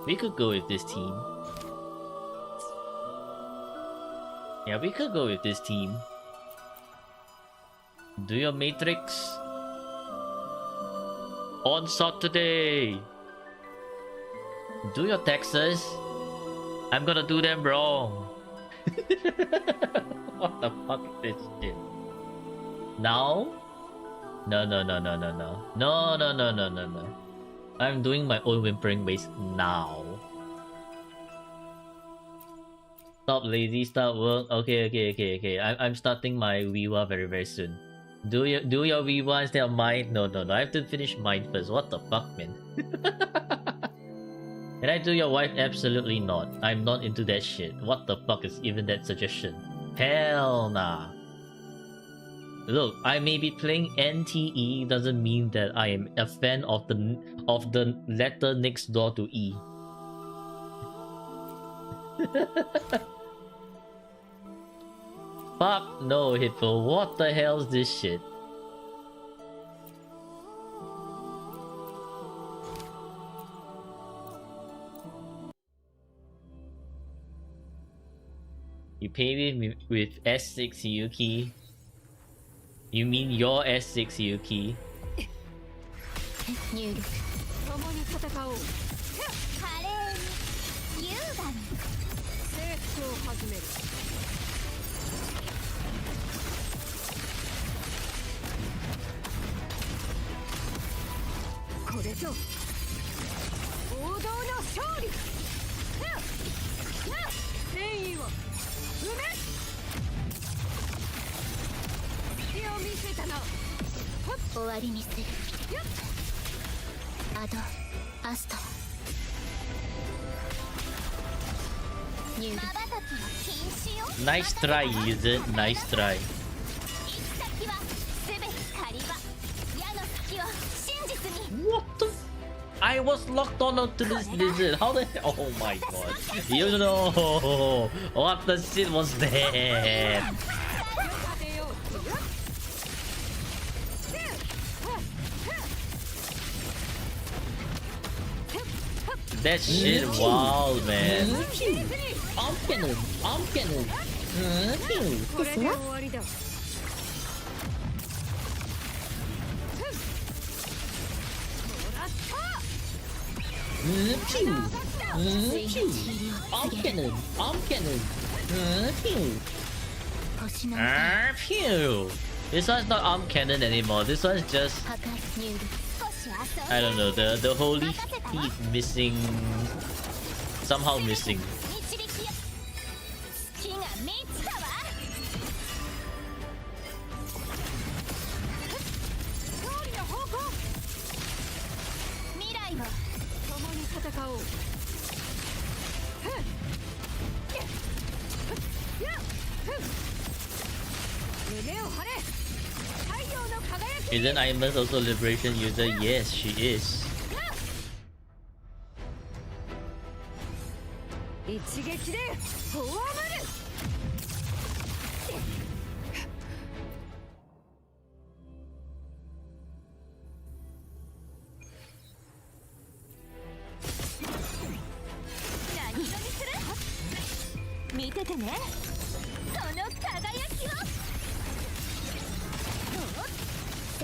we could go with this team. Yeah, we could go with this team. Do your Matrix. Onslaught today. Do your Texas. I'm gonna do them wrong. What the fuck is this shit? Now? No, no, no, no, no, no. No, no, no, no, no, no. I'm doing my own whimpering ways now. Stop lazy, start work. Okay, okay, okay, okay. I'm starting my Viva very, very soon. Do your Viva instead of mine? No, no, no. I have to finish mine first. What the fuck, man? Can I do your wife? Absolutely not. I'm not into that shit. What the fuck is even that suggestion? Hell nah. Look, I may be playing NTE doesn't mean that I am a fan of the letter next door to E. Fuck no, Hippo. What the hell's this shit? You pay me with S6 Yuki? You mean your S6 Yuki? 入力共に戦おう。華麗に優雅にセットを始める。これぞ王道の勝利。戦意を埋め。隙を見せたな。終わりにするアドアストラ入力瞬きは禁止よ Nice try, user. Nice try. 行き先は全て狩り場矢の先は真実に What the? I was locked on to this lizard. How the hell? Oh my god. You know. What the shit was that? That shit wild, man. I'm cannon. I'm cannon. これで終わりだ。 Pew. Pew. I'm cannon. I'm cannon. Pew. 星の歌 Pew. This one's not arm cannon anymore. This one's just 破壊入力少し遊ん I で don't know. The holy thief missing. Somehow missing. 導きよ月が満ちたわ勝利の方向。未来を共に戦おう。胸を張れ。太陽の輝き。 Isn't Imus also liberation user? Yes, she is. 一撃でフォアマル。何色にする見ててねその輝きを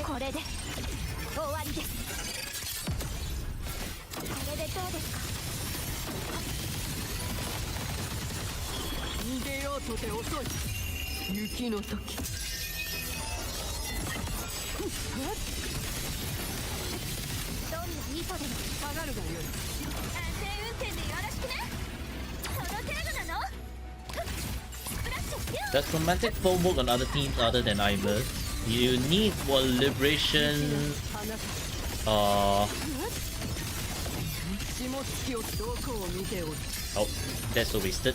これで終わりですこれでどうですか逃げようとて遅い。雪の時。どんな意図でも下がるがよい。安全運転でよろしくねその程度なのスプラッシュピュ Does chromatic foam work on other teams other than Imus? You need for liberation. 花 Uh 霜月をどこを見ておる。 oh, that's so wasted.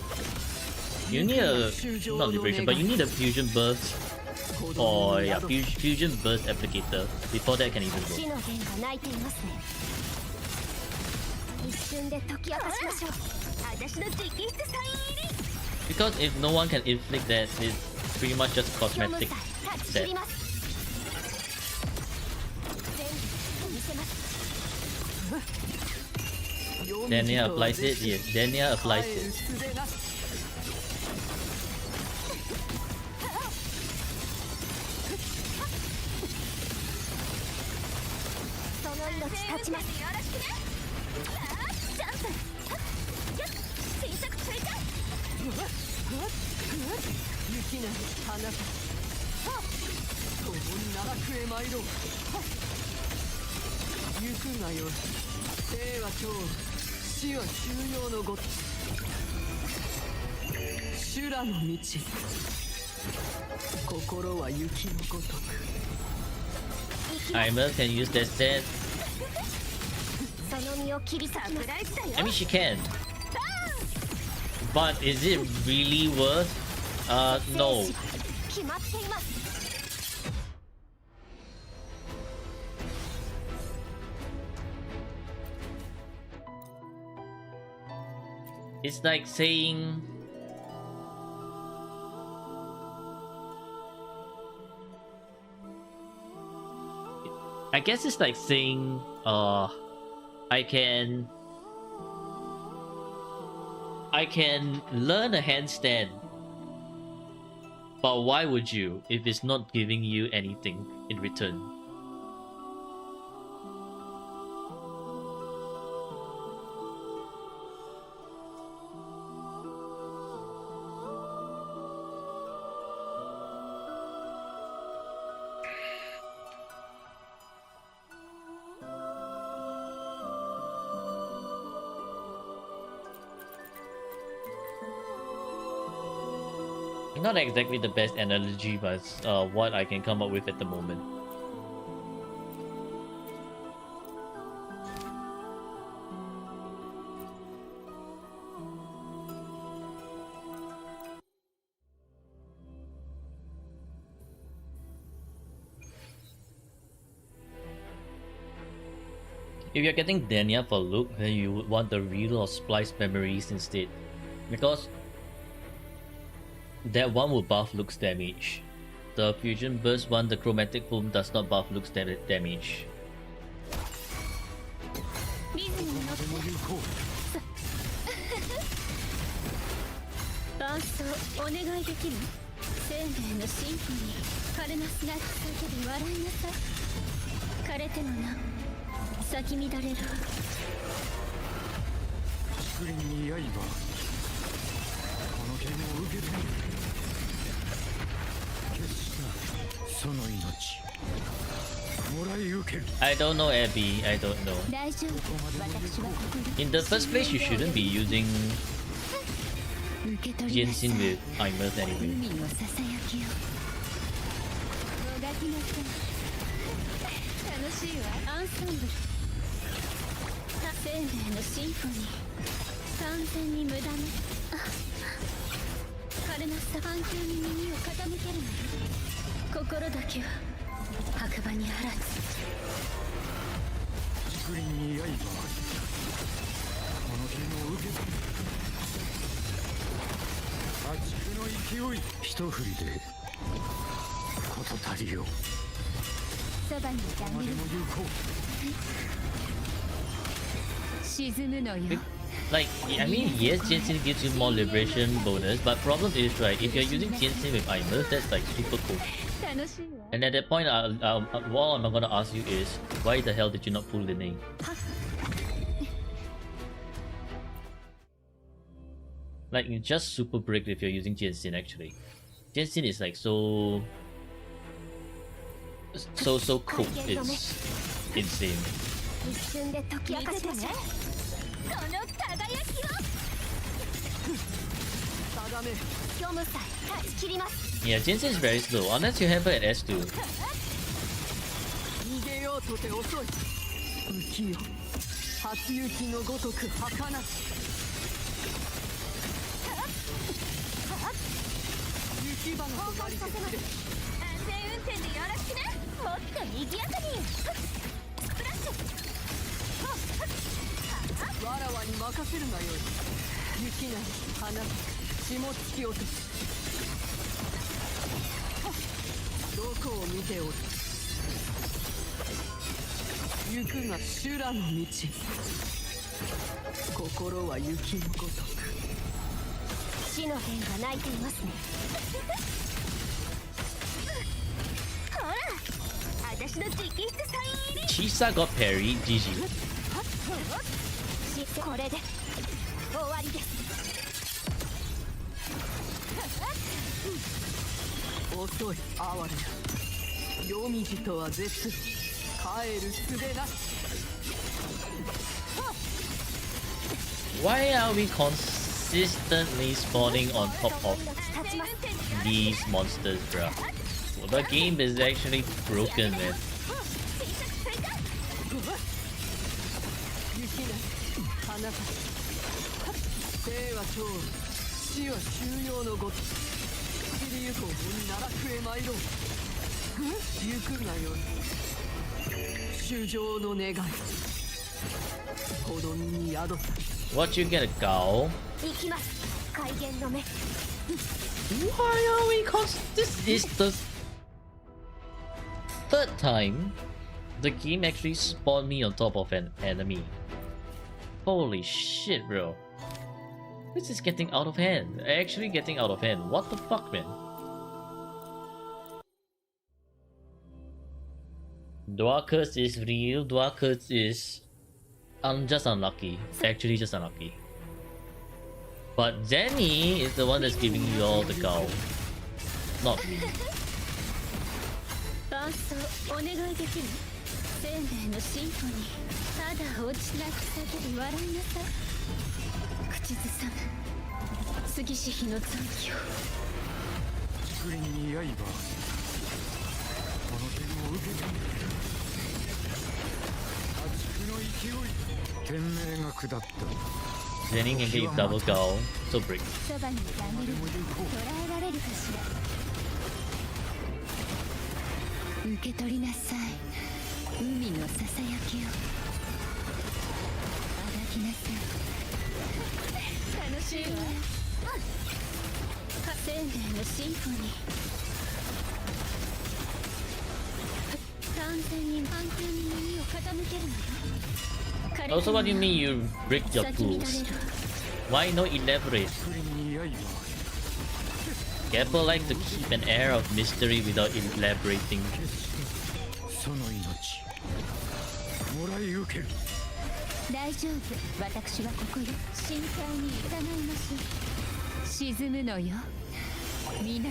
You need a not liberation, but you need a fusion burst. Or yeah, fusion burst applicator before that can even 死 go. の弦が鳴いていますね一瞬で解き明かしましょう私の直筆サイン入り Because if no one can inflict that, it's pretty much just 虚無 cosmetic さ断ち切 set. ります全部見せます Dania applies it. Yes, Dania applies it. その命立ちますよろしくねジャンプ小さく追加雪な花この奈落へ参ろう。行くがよい。生は長、死は休養のごと修羅の道、心は雪のごとく。 Aimer can use that set. その身を切り裂きます。 I mean, she can. But is it really worth? No. 決まっています。 It's like saying... I guess it's like saying, I can learn a handstand. But why would you if it's not giving you anything in return? Not exactly the best analogy, but it's, what I can come up with at the moment. If you're getting Dania for look, then you would want the reel or splice memories instead, because that one will buff Luke's damage. The fusion burst one, the chromatic boom does not buff Luke's damage. リズムに乗って伴奏お願いできる？生命のシンフォニー、カルナスが叫び笑いなさい。枯れてもなお咲き乱れるわ。竹林に刃、この剣を受けてみる。決したその命もらい受ける。 I don't know, Abby. I don't know. 大丈夫、私はここに。 In the first place, you shouldn't be using 受け取りなさい。 Jinxin with Aimer anyway. 海のささやきを。もがきなさい。楽しいわ。アンサンブル。生命のシンフォニー。完全に無駄ね。カルナスタ反響に耳を傾けるのよ。心だけは白馬にあらず。竹林に刃、この剣を受けてみる。破竹の勢い、一振りで事足りよ。そばにいてあげる。沈むのよ。 Like, I mean, yes, Jinxin gives you more liberation bonus, but problem is, right, if you're using Jinxin with Aimer, that's like super cool. 楽しいわ。 And at that point, what I'm gonna ask you is, why the hell did you not pull Linne? Like, you just super brick if you're using Jinxin, actually. Jinxin is like so cool, it's insane. 一瞬で解き明かしましょう。この輝きを。定め。虚無さえ断ち切ります。 Yeah, Jinxin is very slow, unless you have her at S2. 逃げようとて遅い。浮世初雪のごとく儚し。雪花となりてくれ。安全運転でよろしくね。もっと賑やかに。スプラッシュ。わらわに任せるがよい。雪なり花霜突き落とし。どこを見ておる。行くが修羅の道、心は雪のごとく。死の剣が泣いていますね。ほら、私の直筆サイン入り。 Chisa got parried, GG. これで終わりです。遅い哀れな。黄泉とは絶す帰る術なし Why are we consistently spawning on top of these monsters, bro? Well, the game is actually broken, man. 雪な花か生は長死は収容のごと散りゆこう奈落へ参ろう行くがよい衆生の願いほどに宿さ What you gonna go? 行きます海源の目 Why are we This is the third time the game actually spawned me on top of an enemy. Holy shit, bro. This is getting out of hand. Actually getting out of hand. What the fuck, man? Dwarf curse is real. Dwarf curse is just unlucky. Actually just unlucky. But Jenny is the one that's giving you all the go. Not me. 伴奏お願いできる生命のシンフォニーただ落ちなくさけり笑いなさい口ずさむ杉し日の残響竹林に刃この剣を受けてみる破竹の勢い天命が下った Jenny can give double go. So break. そばにいてあげる捉えられるかしら受け取りなさい海のささやきをあがきなさい楽しいわ生命のシンフォニー完全に反響に耳を傾けるのよ Also, what do you mean you break your pools? Why not elaborate? 竹林に刃 Gapple like to keep an air of mystery without elaborating. その命もらい受ける大丈夫私はここよ深海に従いましょう沈むのよ水底へ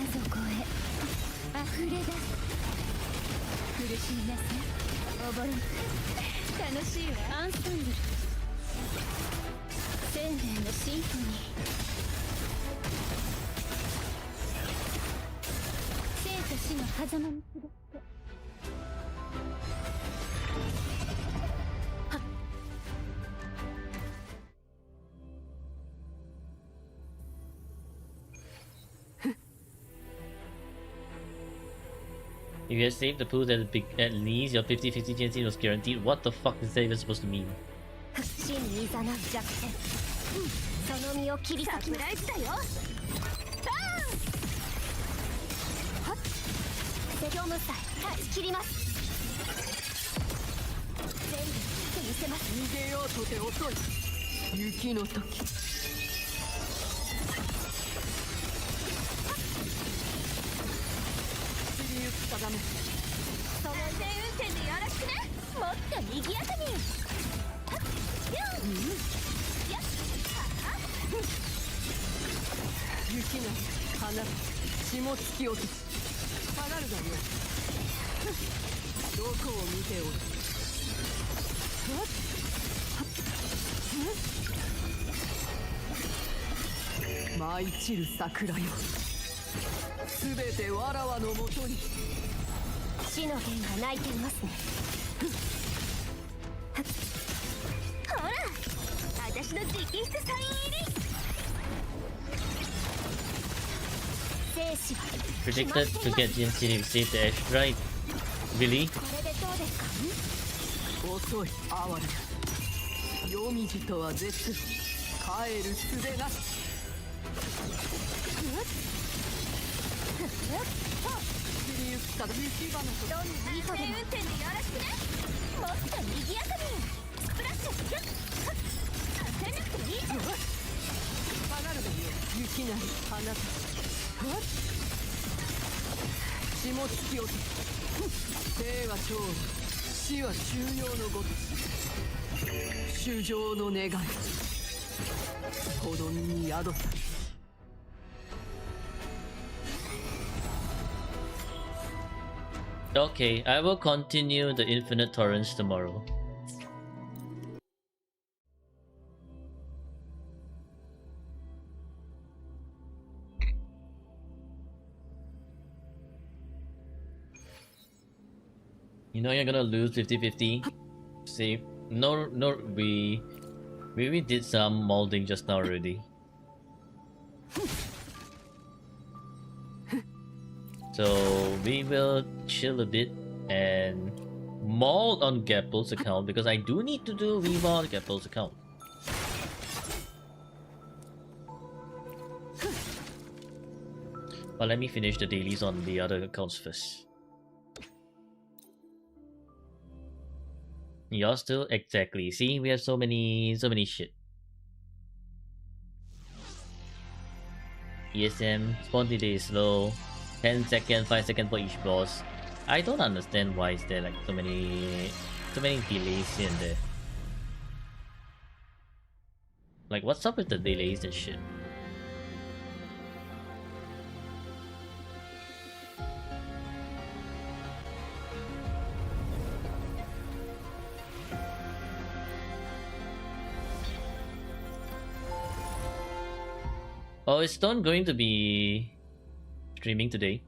溢れ出す苦しみなさいおぼろ楽しいわアンサンブル生命のシンフォニー生と死の狭間に下って If you had saved the pool, at least your 50-50 chance was guaranteed. What the fuck is that even supposed to mean? 真に誘う弱点その身を切り裂きサプライズだよバーンはっセキョムサイ断ち切ります全部切ってみせます逃げようとて遅い雪の時散りゆく定めその全運転でよろしくねもっと賑やかにはっやっ雪が花霜突き落とす下がるがよどこを見ておる舞い散る桜よすべてわらわのもとに死の弦が鳴いていますねほら私の直筆サイン入り生死は Predicted to get GNC to save the asteroid. Really? これでどうですか遅い哀れだ夜道とは絶す帰る術なし散りゆく定め雪花とどんな糸でも運転でよろしくねもっと賑やかにスプラッシュキュッ焦んなくていいじゃん下がるがよ雪なり花霜突き落とす生は長死は収容のごとし衆生の願いほどに宿さ 「Okay, I will continue the Infinite Torrents tomorrow. You know you're gonna lose 50-50. See, no, we did some molding just now already. So we will chill a bit and mold on Gapple's account because I do need to do remold on Gapple's account. But let me finish the dailies on the other accounts first. You're still exactly. See, we have so many shit. ESM, spawn delay is slow. 10 seconds, 5 seconds for each boss. I don't understand why is there like so many delays here and there. Like what's up with the delays and shit? Oh, is Stone going to be streaming today?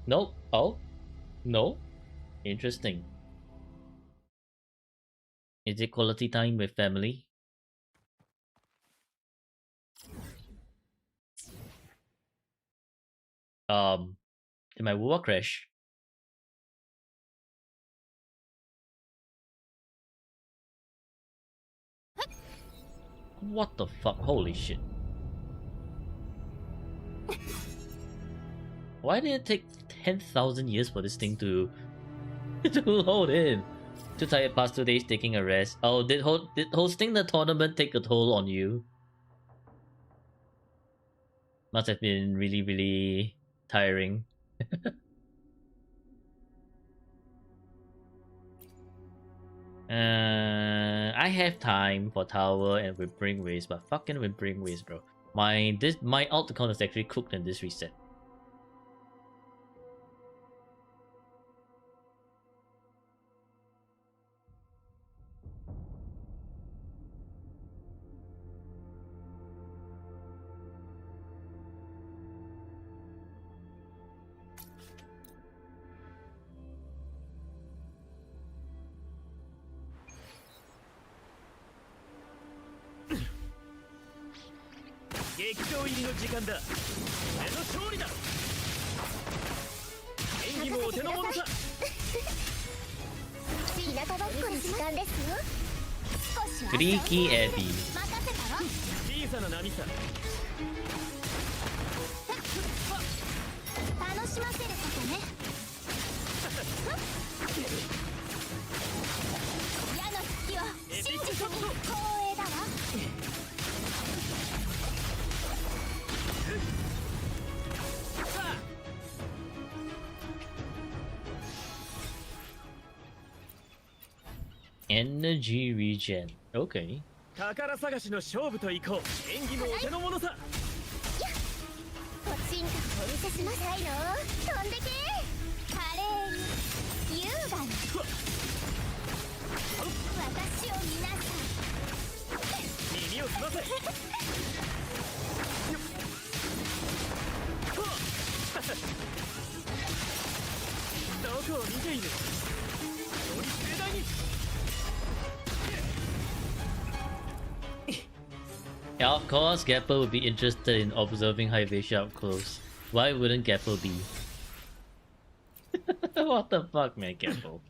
Nope. Oh, no. Interesting. Is it quality time with family? Did my Wua crash? What the fuck? Holy shit. Why did it take 10,000 years for this thing to to load in? Too tired past 2 days taking a rest. Oh, did hosting the tournament take a toll on you? Must have been really, really tiring. I have time for tower and Whimpering Waves, but fucking Whimpering Waves, bro. My alt account is actually cooked in this reset. Greeky Eddie. 楽しませることね。矢の隙を真実に光栄だわ。Energy regen. Okay. 宝探しの勝負といこう。演技もお手の物さ。ポチンとお見せしますはいの飛んでけ華麗に優雅に私を見なさい耳を澄ませ。どこを見ている。より盛大に。Yeah, of course, Gapple would be interested in observing Hyvatia up close. Why wouldn't Gapple be? What the fuck, man, Gapple?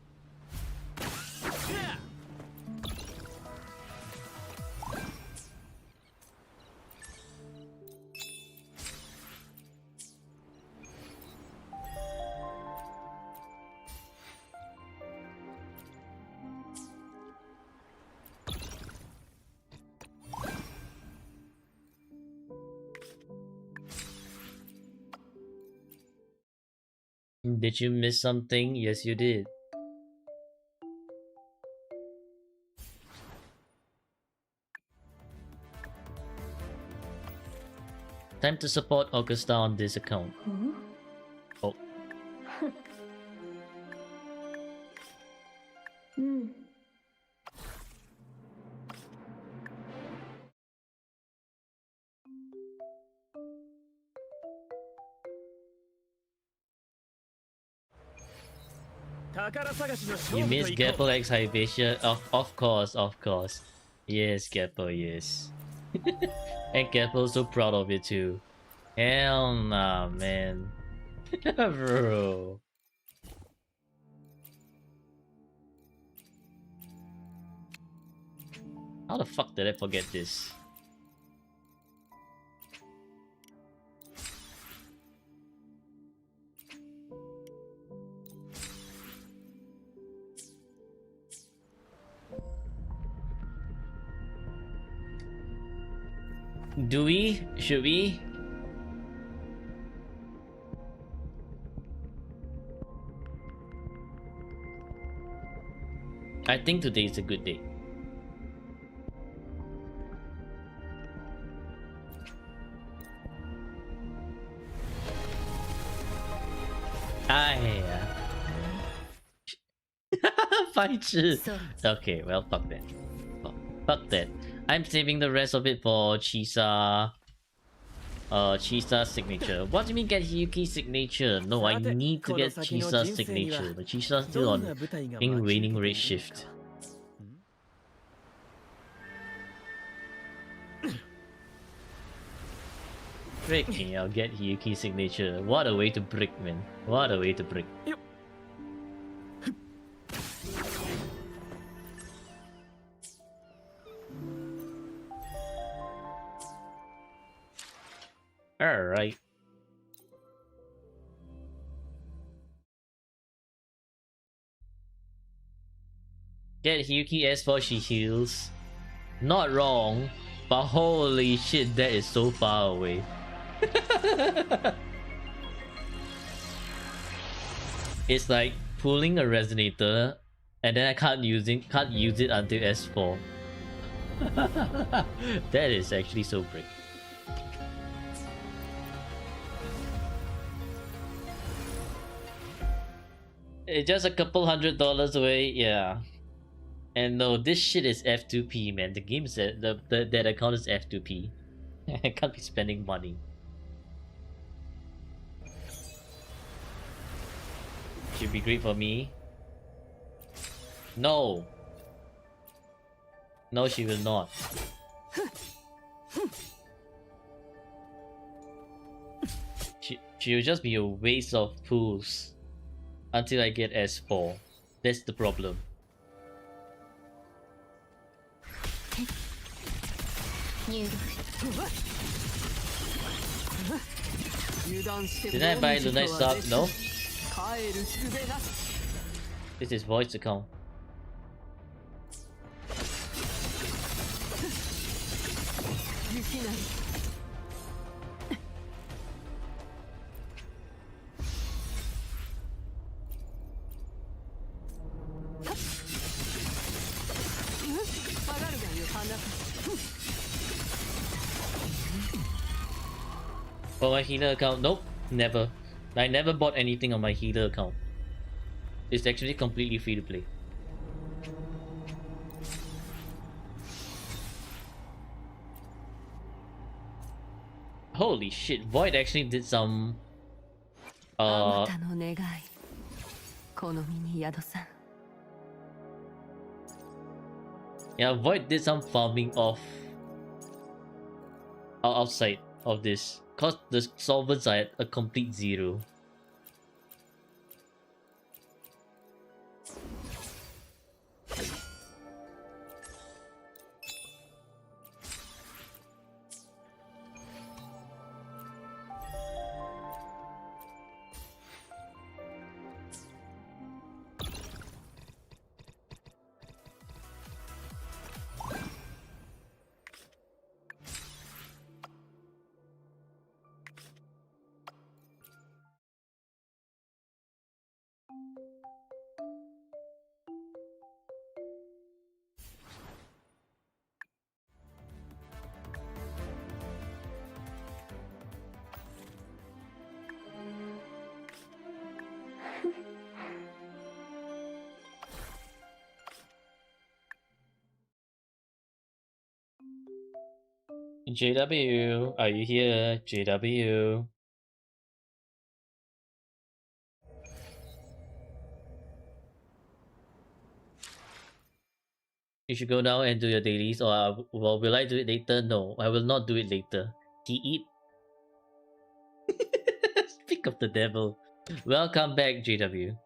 Did you miss something? Yes, you did. Time to support Augusta on this account. Oh. うん。You miss Gapple X Hypatia? Of course. Yes, Gapple, yes. And Gapple's so proud of it too. Hell nah, man. Bro. How the fuck did I forget this? Do we? Should we? I think today is a good day. Yeah. Okay, well, fuck that. Fuck that. I'm saving the rest of it for Chisa. Chisa's signature. What do you mean get Hiyuki's signature? No, I need to get Chisa's signature. But Chisa's still on in waning rate shift. Freaking, I'll get Hiyuki's signature. What a way to brick, man. What a way to brick. Alright. Get Hiyuki S4, she heals. Not wrong, but holy shit, that is so far away. It's like pulling a resonator and then I can't use it until S4. That is actually so brick. It's just a couple $100 away, yeah. And no, this shit is F2P, man. The game said that account is F2P. I can't be spending money. Should be great for me. No. No, she will not. She will just be a waste of pools until I get S4. That's the problem. Did I buy Lunite sub? No. This is voice account. For my healer account, nope, never. I never bought anything on my healer account. It's actually completely free to play. Holy shit, Void actually did some yeah, Void did some farming outside of this, cause the solvents are at a complete 0. JW, are you here? JW. You should go now and do your dailies, or well, will I do it later? No, I will not do it later. He eat. Speak of the devil. Welcome back, JW.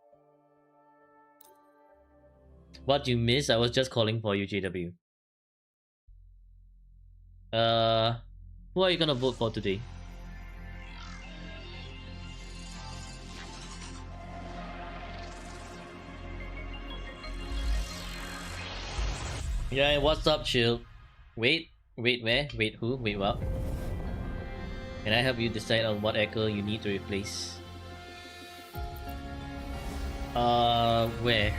What you miss? I was just calling for you, JW. Who are you gonna vote for today? Yeah, what's up, Shield? Wait, where? Wait, who? Wait, what? Can I help you decide on what echo you need to replace? Where?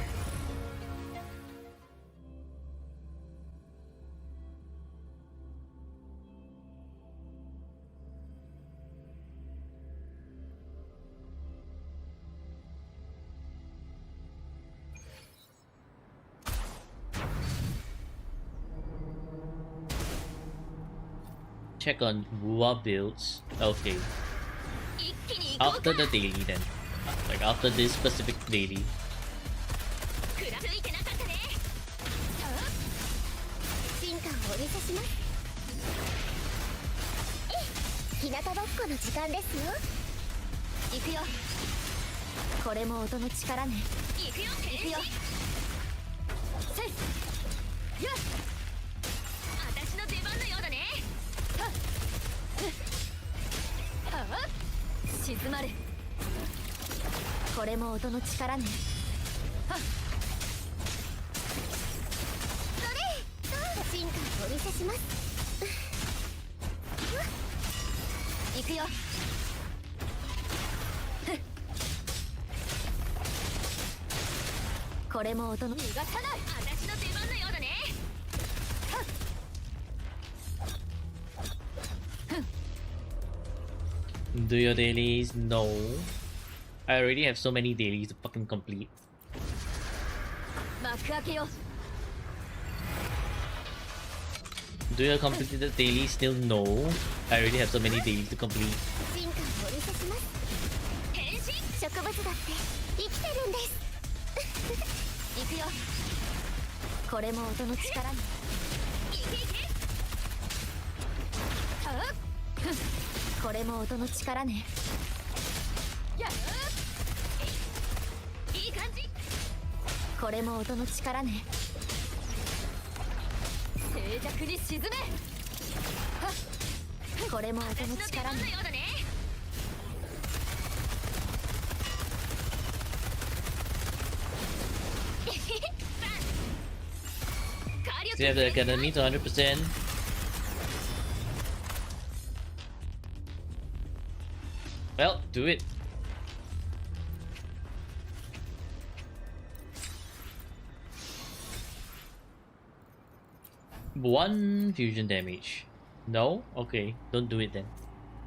Check on Wua builds. Okay. 一気に行こう After か the daily then. Like after this specific daily. 食らついてなかったね進化をお見せします日向ぼっこの時間ですよ行くよこれも音の力ね行くよ行くよせいよし私の出番のようだねはっはっ静まれこれも音の力ねはっそれ進化をお見せします行くよこれも音の逃がさない私の出番のようだね Do your dailies? No. I already have so many dailies to fucking complete. 幕開けよ Do your completed dailies still? No. I already have so many dailies to complete. 進化をお見せします変身植物だって生きてるんです行くよこれも音の力に行け行けはっこれも音の力ねやっいい感じこれも音の力ね静寂に沈めはっこれも音の力ね So you have the academy to 100%. Well, do it. One fusion damage. No? Okay, don't do it then.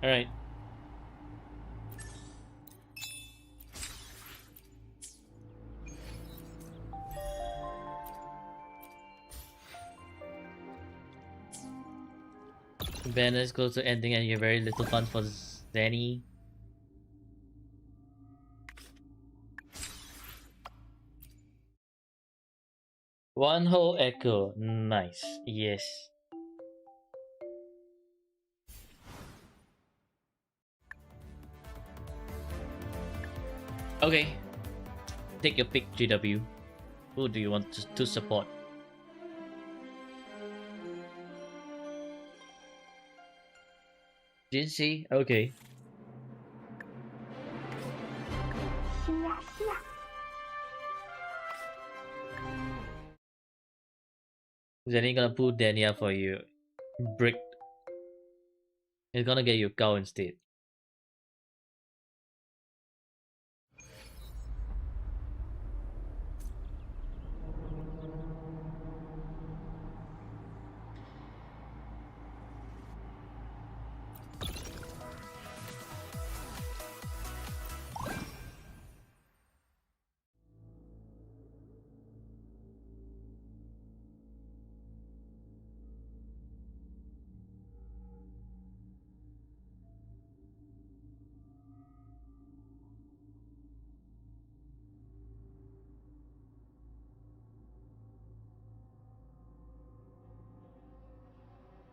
Alright. Banner is close to ending and you have very little fun for Zenny. One whole echo. Nice. Yes. Okay. Take your pick, GW. Who do you want to support? Jinxie? Okay. Zenny gonna pull Dania for you. Brick. He's gonna get you cow instead.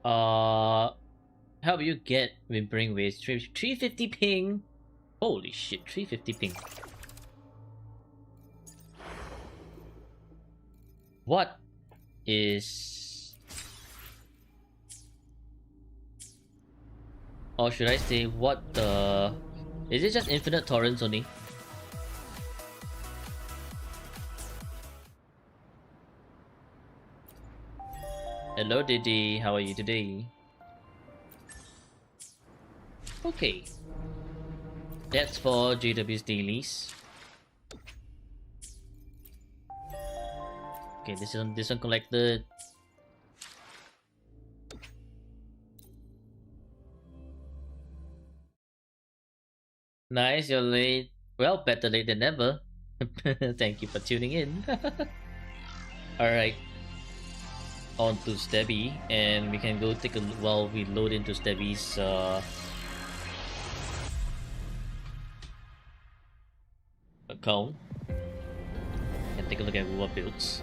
Help you get with brainwaves 350 ping. Holy shit, 350 ping. What is... Or should I say, what the... Is it just infinite torrents only? Hello Diddy, how are you today? Okay. That's for JW's dailies. Okay, this one collected. Nice, you're late. Well, better late than never. Thank you for tuning in. Alright. On to Stebby, and we can go take a look while we load into Stebby's account. And take a look at what builds.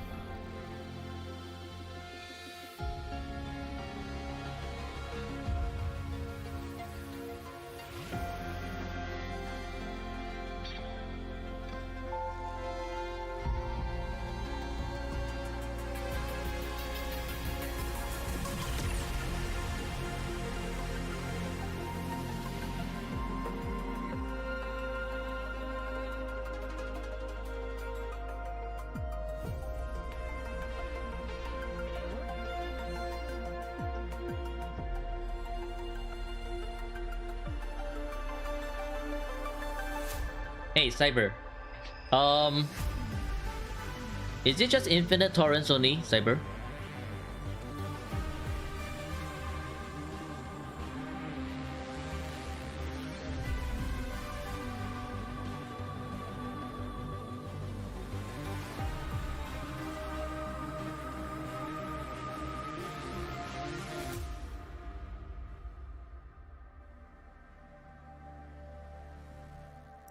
Hey, Cyber. Is it just infinite torrents only, Cyber?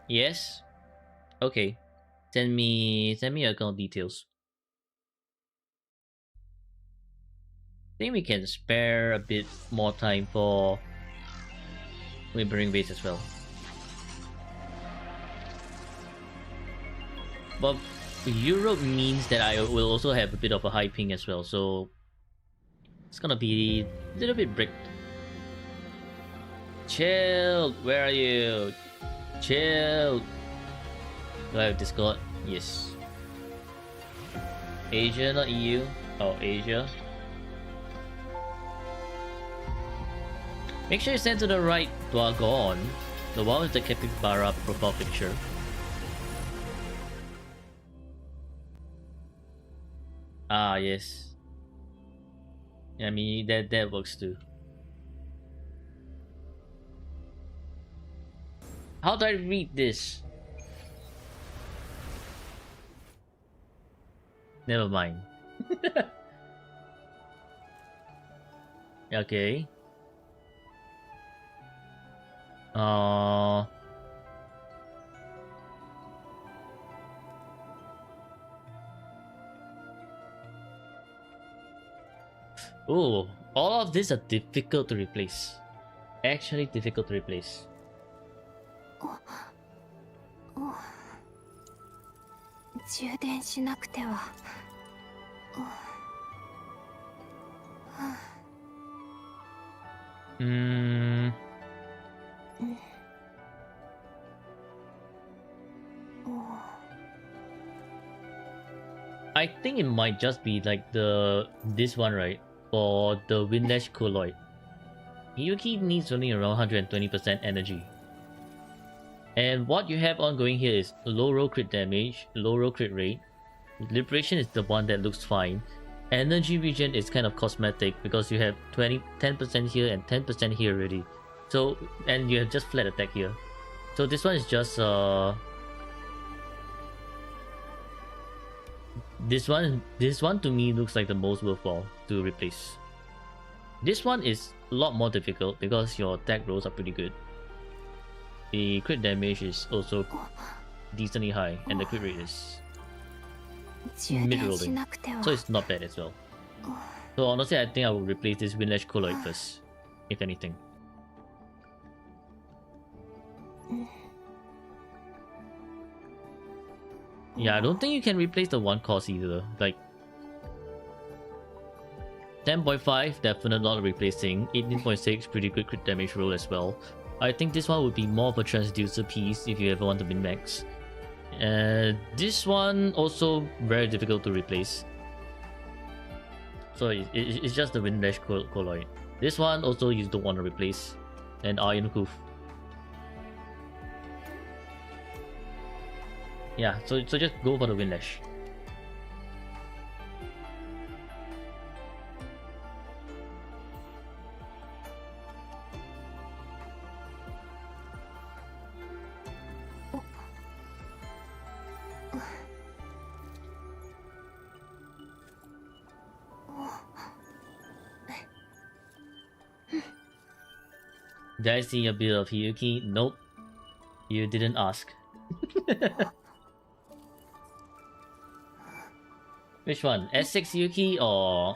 Yes. Okay. Send me your account details. I think we can spare a bit more time for Whimpering Base as well. But Europe means that I will also have a bit of a high ping as well, so it's gonna be a little bit bricked. Chill, where are you? Chill. Do I have Discord? Yes. Asia, not EU. Oh, Asia. Make sure you send to the right Dwagon, the one with the capybara profile picture. Ah, yes. I mean, that works too. How do I read this? Never mind. Okay. Oh, all of these are difficult to replace. Actually difficult to replace. 充電しなくては。I think it might just be like this one, right? For the Windlash Colloid. Yuki needs only around 120% energy. And what you have ongoing here is low roll crit damage, low roll crit rate. Liberation is the one that looks fine. Energy regen is kind of cosmetic because you have 10% here and 10% here already. So, and you have just flat attack here. So this one is just this one to me looks like the most worthwhile to replace. This one is a lot more difficult because your attack rolls are pretty good. The crit damage is also decently high, and the crit rate is mid-rolling, so it's not bad as well. So honestly, I think I will replace this Windlash Colloid first, if anything. Yeah, I don't think you can replace the one cost either. Like 10.5, definitely not replacing. 18.6, pretty good crit damage roll as well. I think this one would be more of a transducer piece if you ever want to min max. This one also very difficult to replace. So it's just the Windlash Colloid. This one also you don't want to replace. And Iron Hoof. Yeah, so just go for the Windlash. Did I see a bit of Hiyuki? Nope. You didn't ask. Which one? S6 Yuki or...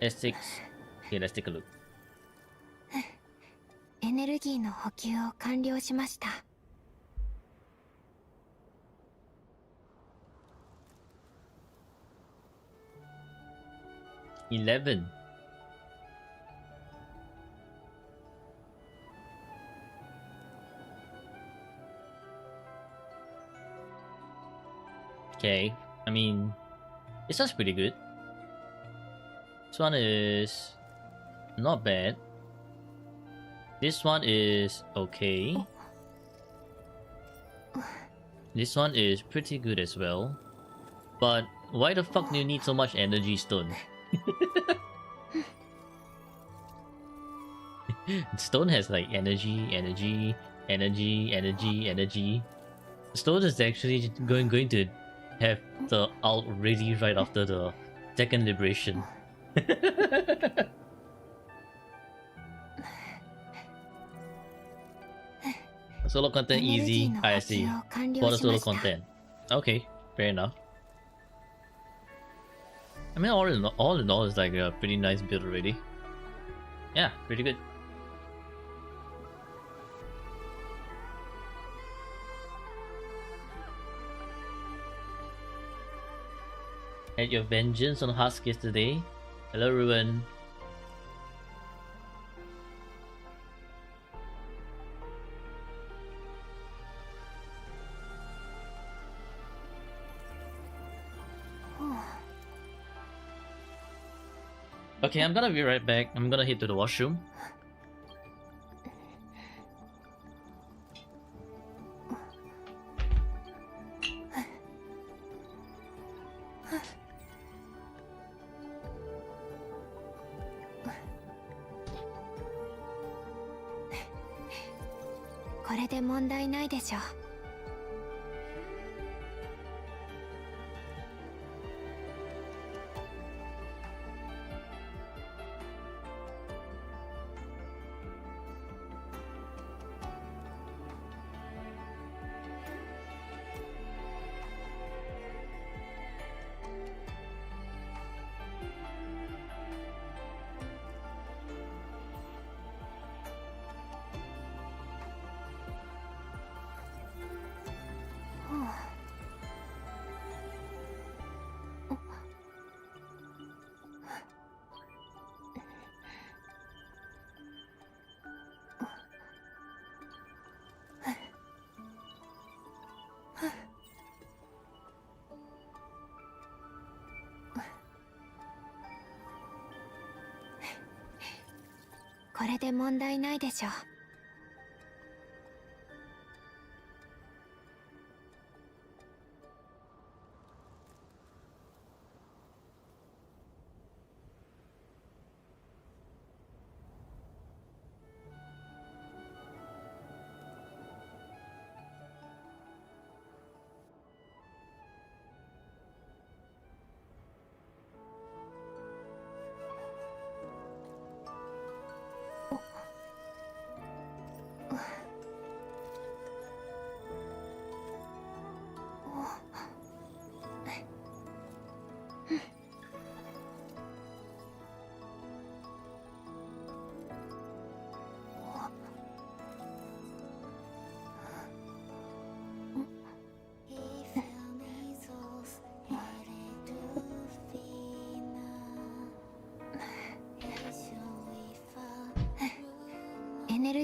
S6? Okay, let's take a look. エネルギーの補給を完了しました。11. Okay, I mean, it sounds pretty good. This one is not bad. This one is okay. This one is pretty good as well. But why the fuck do you need so much energy stone? Stone has like energy. Stone is actually going to have the ult ready right after the second liberation. Solo content easy, I see. For the solo content. Okay, fair enough. I mean, all in all, it's like a pretty nice build already. Yeah, pretty good. Had your vengeance on Huskies today? Hello, Ruin. Okay, I'm gonna be right back. I'm gonna head to the washroom.これで問題ないでしょう。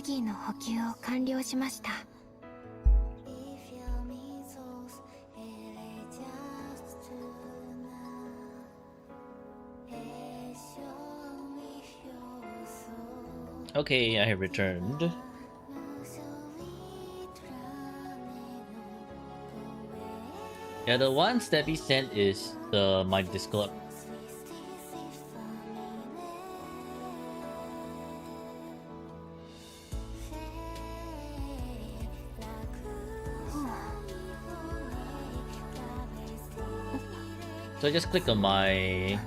ギーの補給を完了しました。Okay, I have returned. Yeah, the ones that we sent is my Discord. So just click on my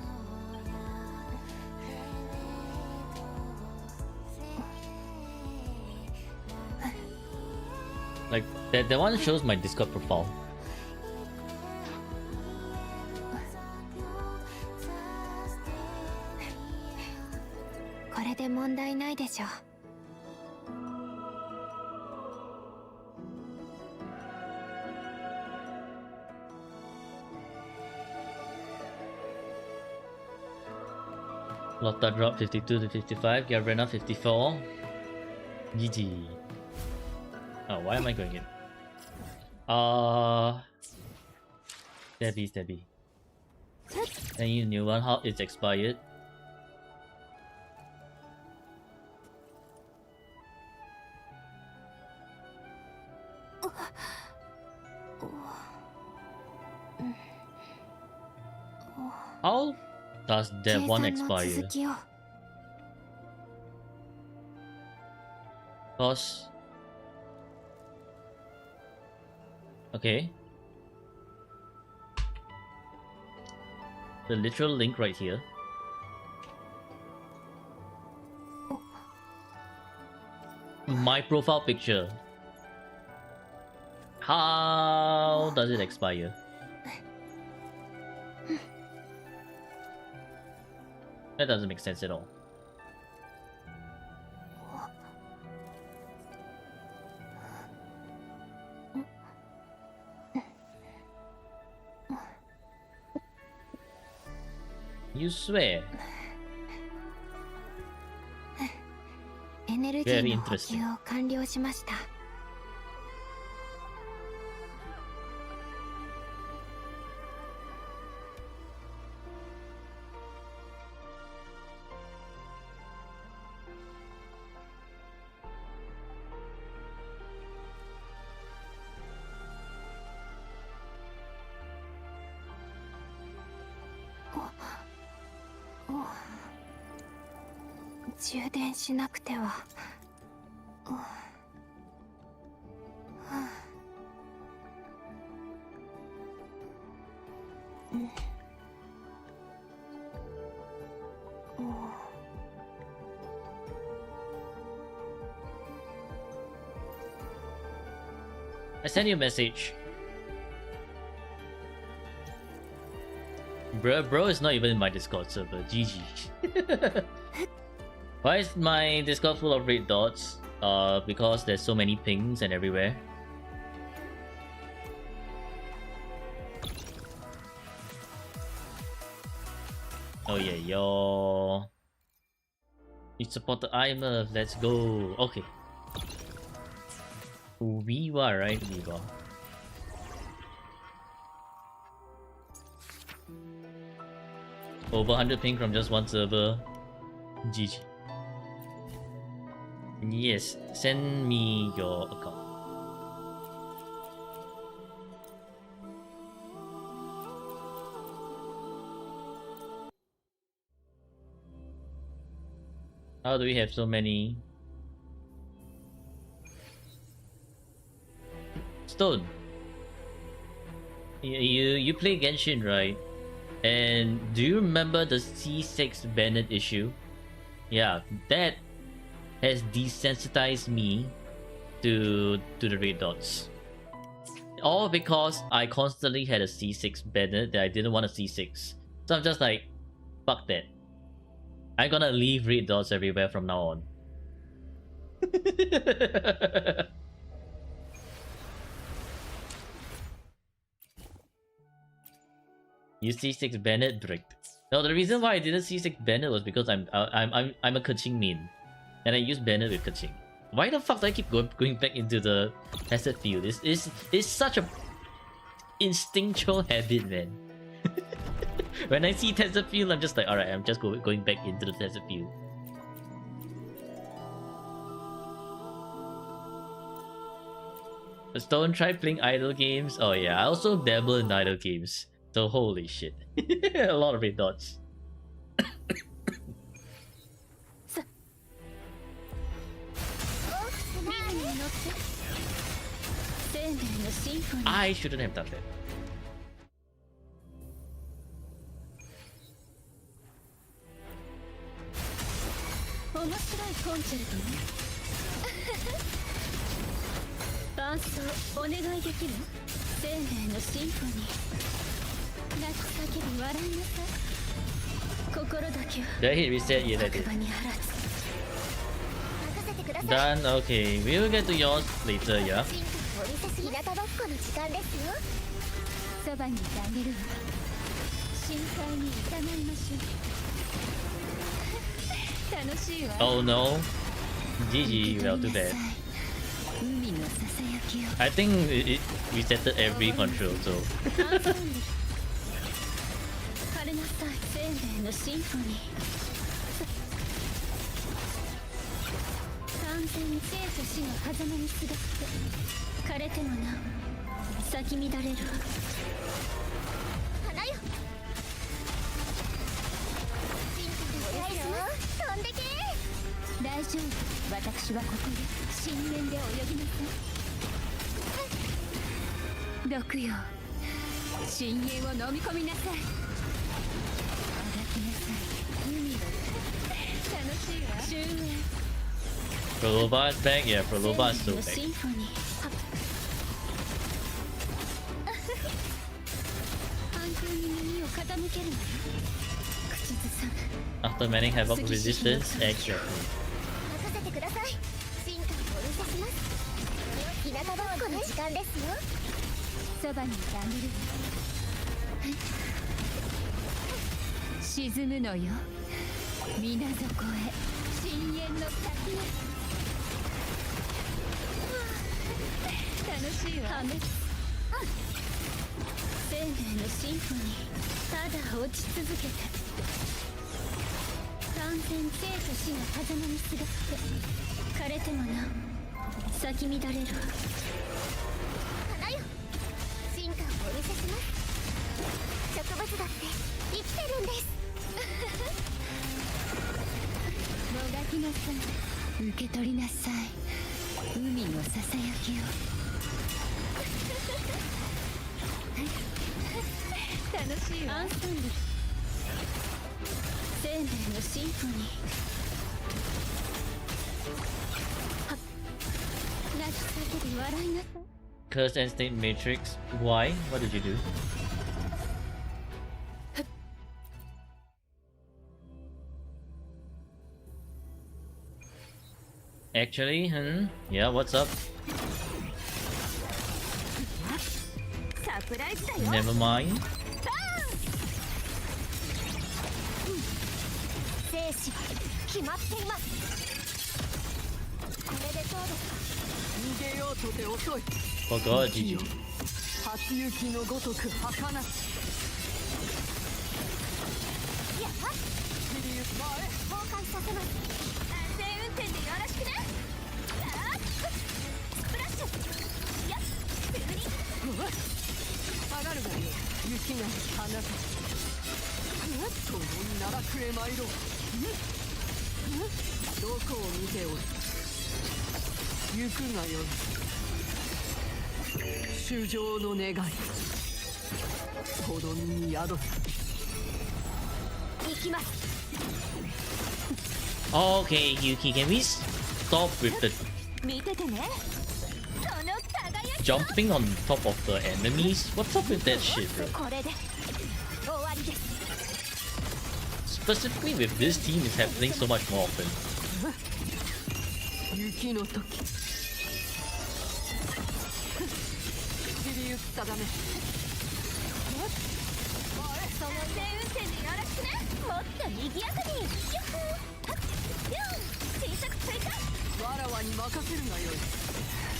like that one shows my Discord profile. Lotta drop 52 to 55, Gavrena 54. GG. Oh, why am I going in? Debbie. I need a new one. How it's expired? How does that one expire? Cause okay, the literal link right here. My profile picture. How does it expire? That doesn't make sense at all. You swear? Very interesting. I sent you a message. Bro is not even in my Discord server. GG. Why is my Discord full of red dots? Because there's so many pings and everywhere. Oh yeah, yo. You support the IMF, let's go. Okay. Viva, right? Viva. Over 100 ping from just one server. GG. Yes, send me your account. How do we have so many? Stone. You play Genshin, right? And do you remember the C6 Bennett issue? Yeah, that has desensitized me to the red dots. All because I constantly had a C6 Bennett that I didn't want a C6. So I'm just like, fuck that. I'm gonna leave red dots everywhere from now on. You C6 Bennett bricked. No, the reason why I didn't C6 Bennett was because I'm a Kaching main, and I use Bennett with Kaching. Why the fuck do I keep going back into the tested field? It's such a instinctual habit, man. When I see tested field, I'm just like, alright, I'm just going back into the tested field. But don't try playing idle games. Oh yeah, I also dabble in idle games. So holy shit. A lot of red dots. I shouldn't have done that. Did I hit reset? Yes, I did. Done. Okay, we'll get to yours later, yeah? 日向ぼっこの時間ですよ。そばにいてあげるわ。心配に従いましょう。楽しいわ。Oh no. GG, well too bad. 海のささやきを。I think it resetted every control, so. 晴れなさい、生命のシンフォニー。完全に生と死の狭間にすがって枯れてもなお咲き乱れる花よ飛んでけ大丈夫私はここで深淵で泳ぎなさい毒よ深淵を飲み込みなさいあがきなさい海の楽しいわ終焉 Proloba is back? Yeah, Proloba is still back. After manning havoc resistance, exactly. Curse and State Matrix. Why? What did you do? Actually, yeah, what's up? Never mind. Oh god, GG. Okay, Yuki, can we stop with the jumping on top of the enemies? What's up with that shit, bro? Specifically with this team, it's happening so much more often. もっと賑やかに。ヤッホー。はっよん。小さく追加。わらわに任せるがよい。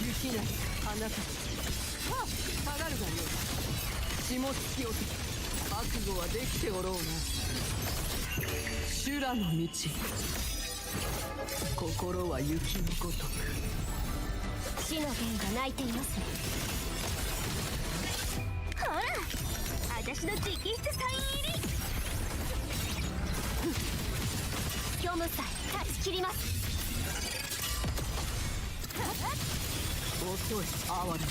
雪なり花たち。はっ下がるがよい。血も突き落とす。覚悟はできておろうな。修羅の道。心は雪のごとく。死の弦が鳴いていますね。ほら私の直筆サイン入り。虚無さえ断ち切ります。遅い哀れな。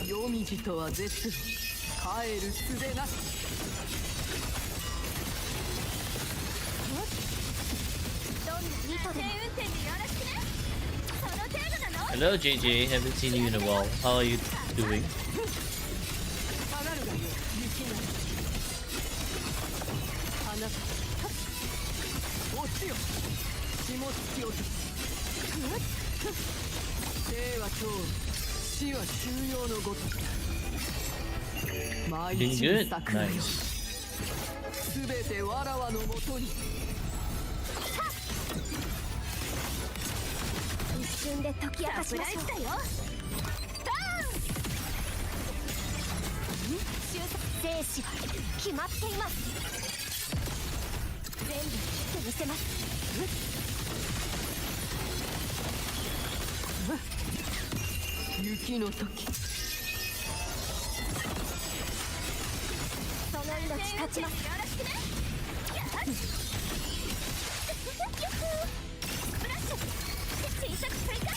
夜道とは絶に帰る術なし。どんな意図でも運転でよろしくね。その程度なの。 Hello JJ, haven't seen you in a while. How are you doing? 下がるがよい。雪なり花たち。落ちよ。血も突き落とす。生は通る。死は収容のごとく。毎 Doing 日 good? の桜よ。 Nice. すべてわらわのもとに。一瞬で解き明かしましょう。だよ。バーン。生死は決まっています。全部切ってみせます。雪の時。その命立ちます。よろしくね。やっヤッホー。スプラッシュ。小さく追加。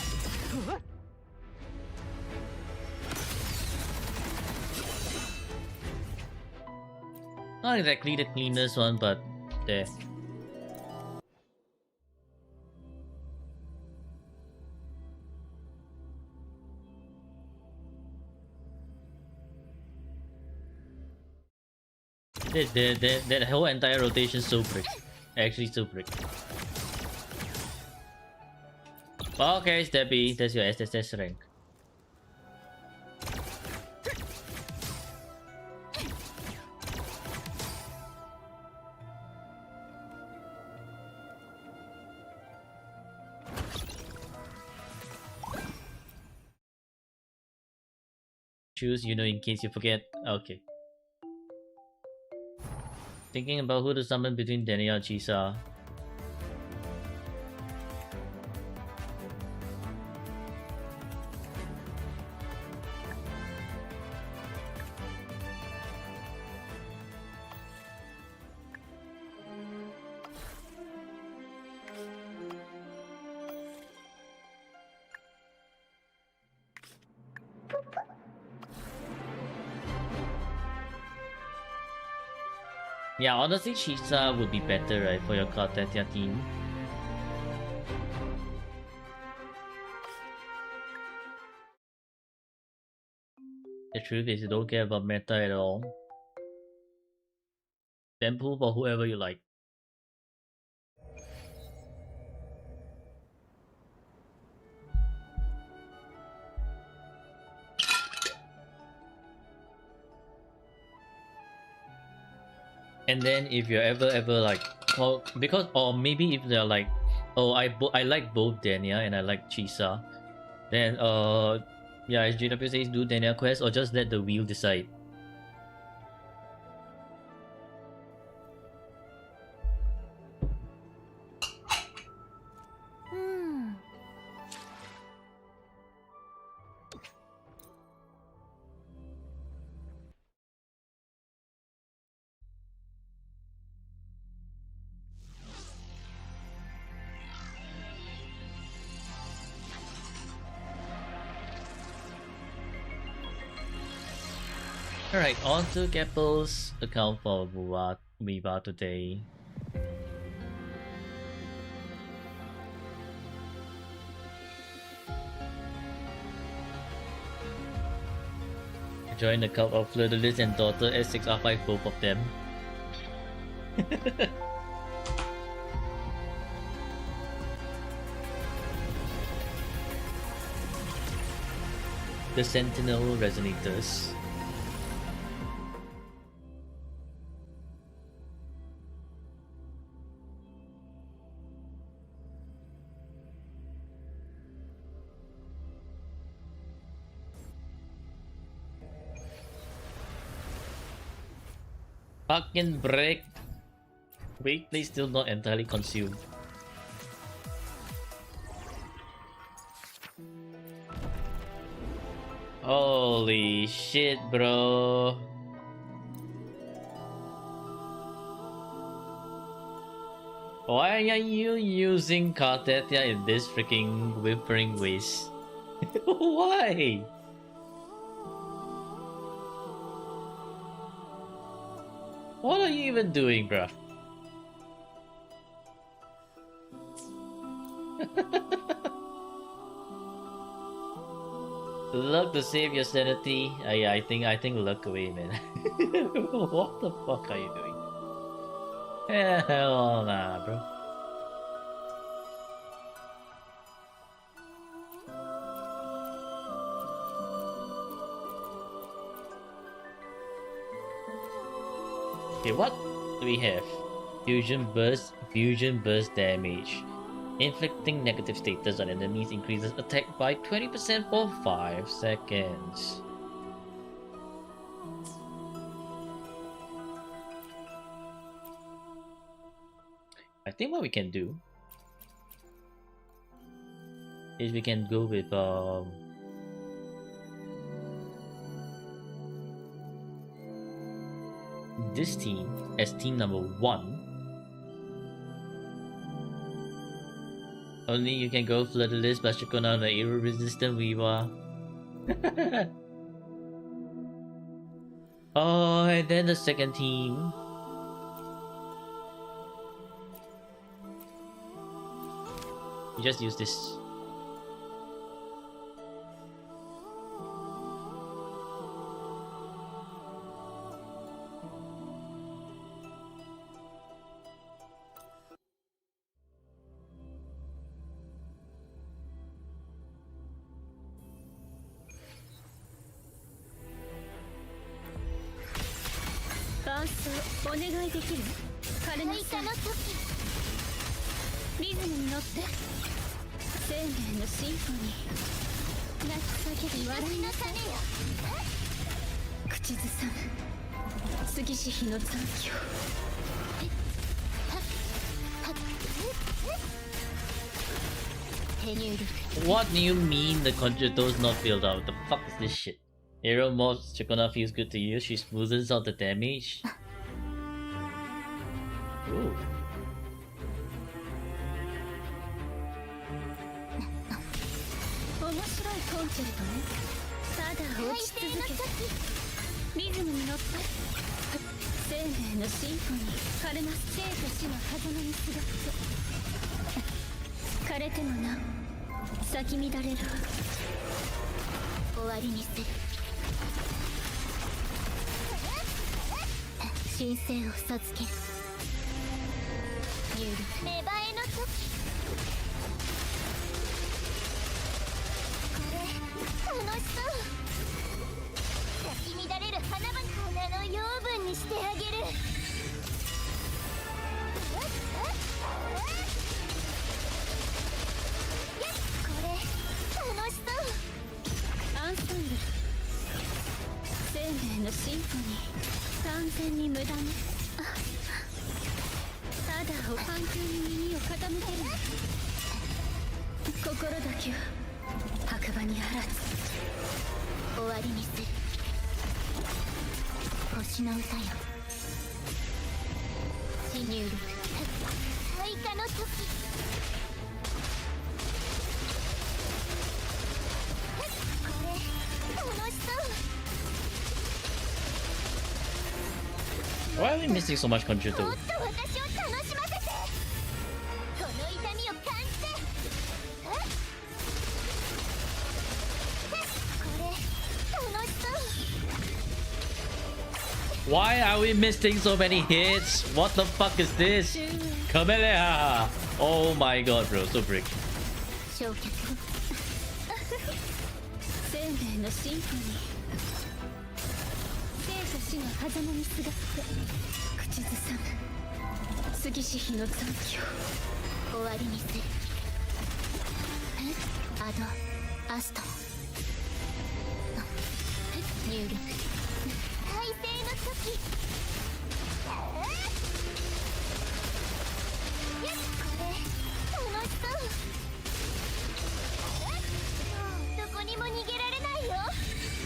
Not exactly the cleanest one, but there. That whole entire rotation is so brick. Actually so brick. Okay, Steppy, that's your SSS rank. Choose, in case you forget. Okay. Thinking about who to summon between Denia and Chisa. Yeah, honestly, Chisa would be better, right, for your Kartetia team. The truth is, you don't care about meta at all. Then pull for whoever you like. And then if you're ever like, well, because, or maybe if they're like, oh, I like both Denia and I like Chisa, then yeah, as JW says, do Denia quest or just let the wheel decide. Alright, on to Keppel's account for Viva today. Join the cult of Fleur-de-Lis and daughter S6R5, both of them. The Sentinel Resonators. Fucking break. Wait, please still not entirely consumed. Holy shit, bro. Why are you using Kartetia in this freaking whimpering waste? Why? What are you even doing, bruh? Luck to save your sanity. Yeah, I think luck away, man. What the fuck are you doing? Hell nah, bro. Okay, what do we have? Fusion burst damage. Inflicting negative status on enemies increases attack by 20% for 5 seconds. I think what we can do is we can go with this team as team number 1. Only you can go Flutterless, Bashikona, the Aero Resistant Weaver. Oh, and then the second team. You just use this. What do you mean the conjure's not filled out? The fuck is this shit? Aero Moth Chikona feels good to use. She smoothens out the damage. Ooh. 'Why are we missing so much conjure though? Why are we missing so many hits? What the fuck is this? Camellia! Oh my god, bro, so brick.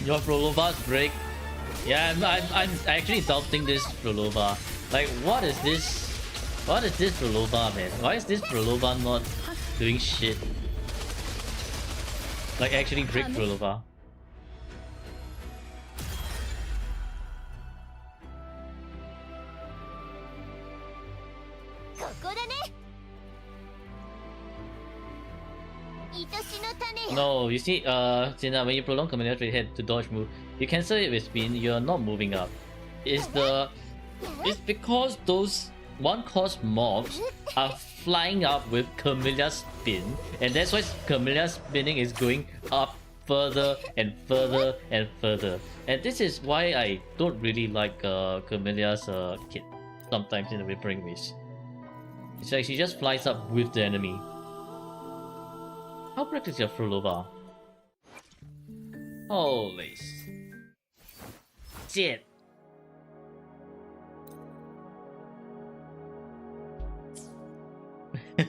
Your Prolova's break. Yeah, I'm actually doubting this Prolova. Like, what is this? What is this Prolova, man? Why is this Prolova not doing shit? Like, actually break Prolova. No, you see, Jin, when you prolong Camellia's straight head to dodge move, you cancel it with spin, you're not moving up. It's because those one-cost mobs are flying up with Camellia's spin, and that's why Camellia's spinning is going up further and further and further. And this is why I don't really like Camellia's kit sometimes in the Rippering Race. It's like she just flies up with the enemy. How brick is your Prolova? Holy shit!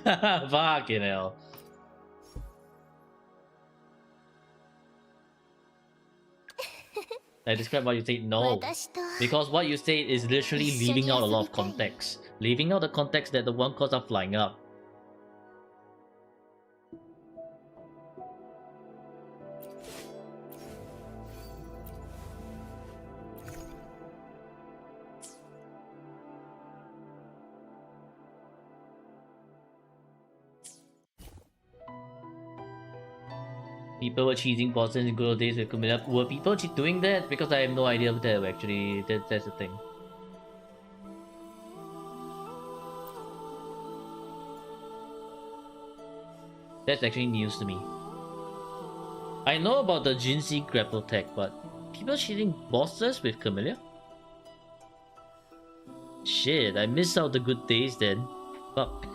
Fucking hell. I describe what you say. No, because what you say is literally leaving out a lot of context. Leaving out the context that the one costs are flying up. People were cheating bosses in good old days with Camilla. Were people doing that? Because I have no idea of that actually. That's the thing. That's actually news to me. I know about the Jinsei grapple tech, but people cheating bosses with Camilla? Shit, I missed out the good days then. Fuck.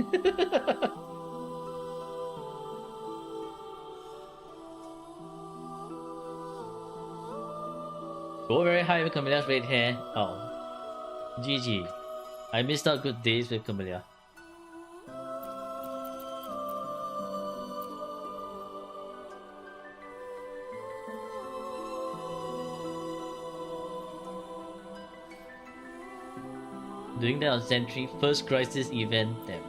Go very high with Camilla's red hair. Oh. GG. I missed out good days with Camilla. Doing that on Sentry, first crisis event. Damn.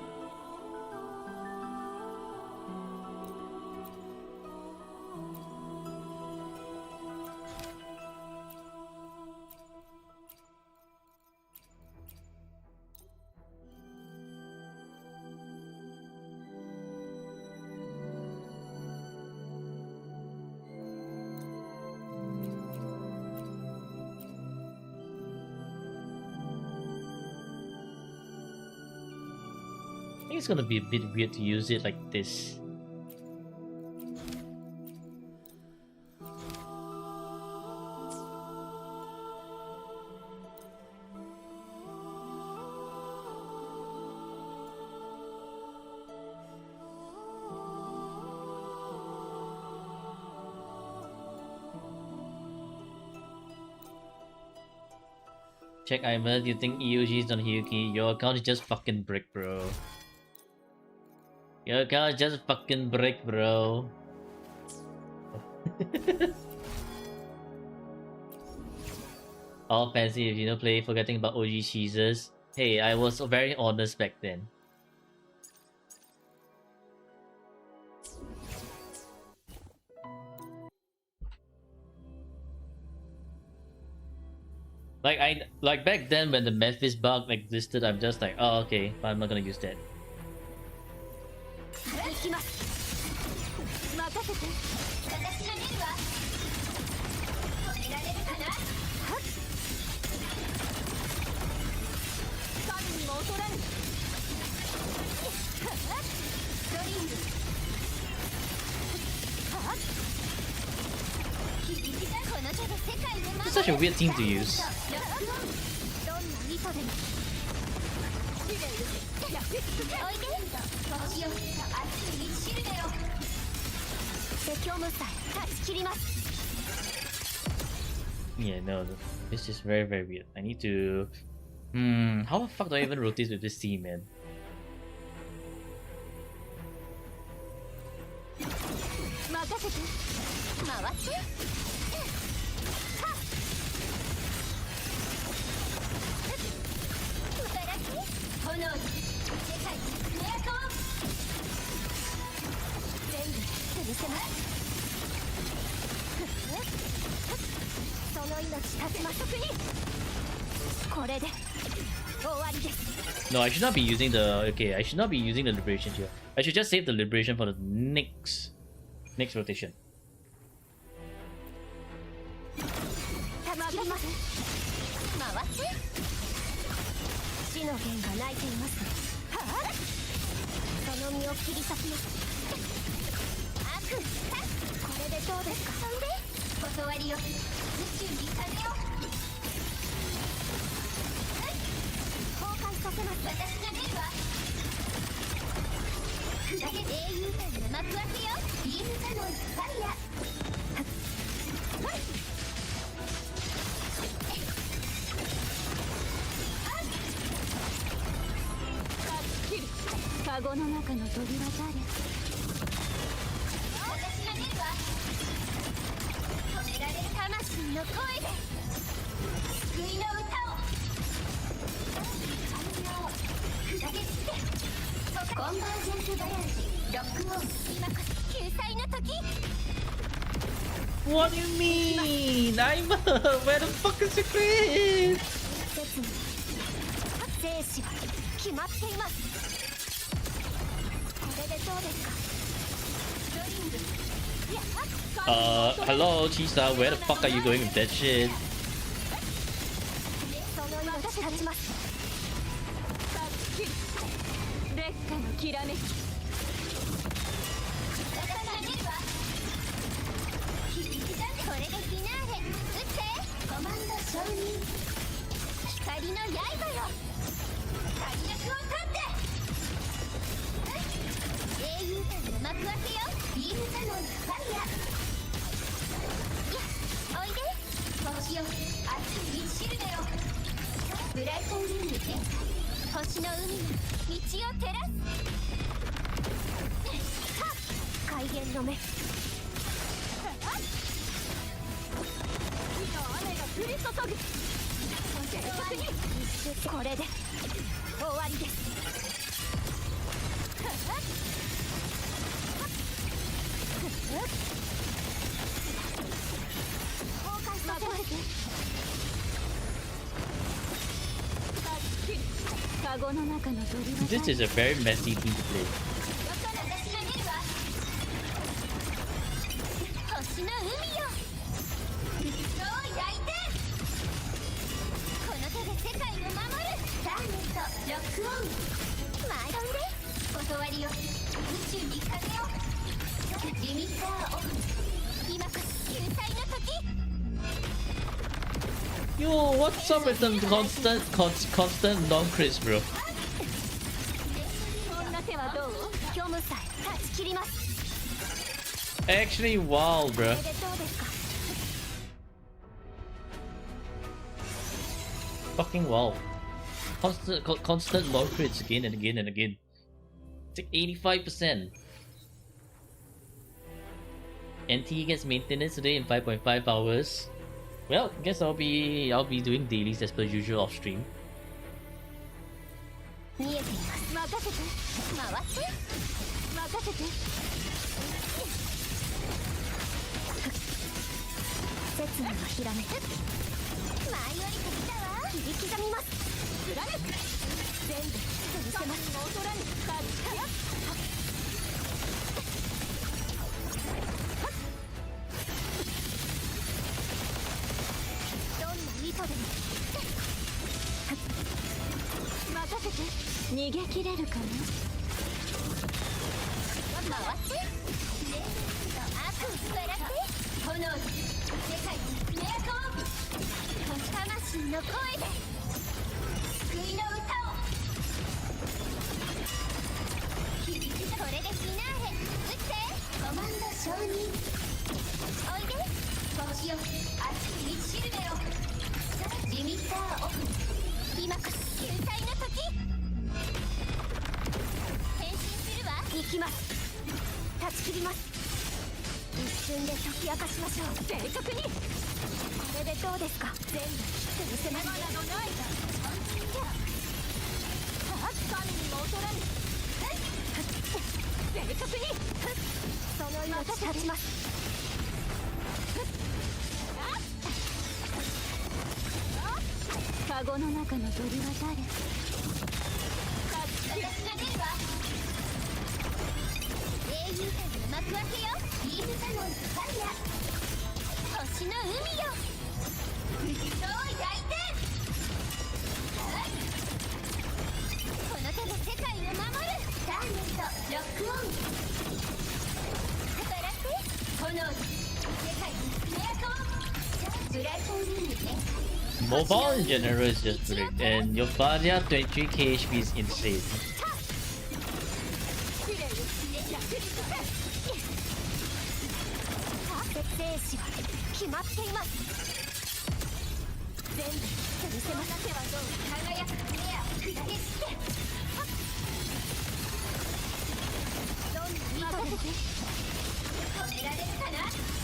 I think it's gonna be a bit weird to use it like this. Check Imer, you think EOG is on Hyuki? Your account is just fucking brick, bro. Your account is just fucking brick, bro. All fancy if you don't play, forgetting about OG cheeses. Hey, I was very honest back then. Like back then when the Memphis bug existed, I'm just like, oh okay, but I'm not gonna use that. It's such a weird team to use. Yeah, no, this is very, very weird. I need to... How the fuck do I even rotate with this team, man? 任せて回ってはっ素晴らしい炎に世界にエアコン全部見せますその命立てま速にこれで終わりです No, I should not be using the... Okay, I should not be using the liberation here. I should just save the liberation for the next rotation. 助けます回って死の弦が鳴いていますはあその身を切り裂きます悪これでどうですかそんで断りよ宇宙に風を崩壊させます私が出るわ砕け英雄伝の幕開けよビームカノンファイヤカゴの中の扉誰私が出るわ止められる魂の声で救いの歌を砕け散ってコンバージェンスバランスロックオン今こそ救済の時 What do you mean? I'm... Where the fuck is the Chris? 説に生死は決まっていますこれでどうですかドリングいやHello, Chisa. Where the fuck are you going with that shit? その命立ちます劣化のきらめき私が出るわ響きだこれでフィナーレ撃ってコマンド承認光の刃よ快楽を立って英雄伝の幕開けよビームカノンファイヤおいで星よ熱い道しるべよブライトンリング展開星の海が道を照らすはっ海源の目火の雨が降り注ぐこれで終わりです崩壊させますカゴの中の扉 This is a very messy team to play. 私が出るわ星の海よ水を焼いてこの手で世界を守るターゲットロックオン前飛んで断りよ宇宙に風をリミッターオフ今こそ救済の時 Yo, what's up with them constant non-crits, bro? こんな手はどう虚無さえ断ち切ります Actually, wow, こ bro. れでどうですか Fucking wow. Constant non-crits again and again and again. It's like 85%. NT gets maintenance today in 5.5 hours. Well, guess I'll be doing dailies as per usual off stream. 見えています任せて回って任せて切なのひらめく前より来たわ切り刻みます貫く全部見せますも劣らぬバッチやどんな意図でも任せて逃げ切れるかな回ってレースと悪を笑って炎に世界にメアコン魂の声で救いの歌を響きこれでフィナーレ撃ってコマンド承認おいで星よ熱い道しるべよリミッターオフ今こそきます。断ち切ります。一瞬で解き明かしましょう。正確に。これでどうですか。全部見せます。まだのない。神にも劣らぬ。正確に。その命断ちます。カゴの中の鳥は誰。私が出るわ。英雄会の幕開けよ。ビームサノンファイヤー。星の海よ。富士山を焼いて。この手で世界を守る。ターゲットロックオン。笑って炎に世界に爪痕。ブライトンルーム展開。Mobile in general is just rigged, and your Vadia 23k HP is insane. 決まっています。全部見せまなけはどう。輝く目や下りしてどんな意図で止められるかな。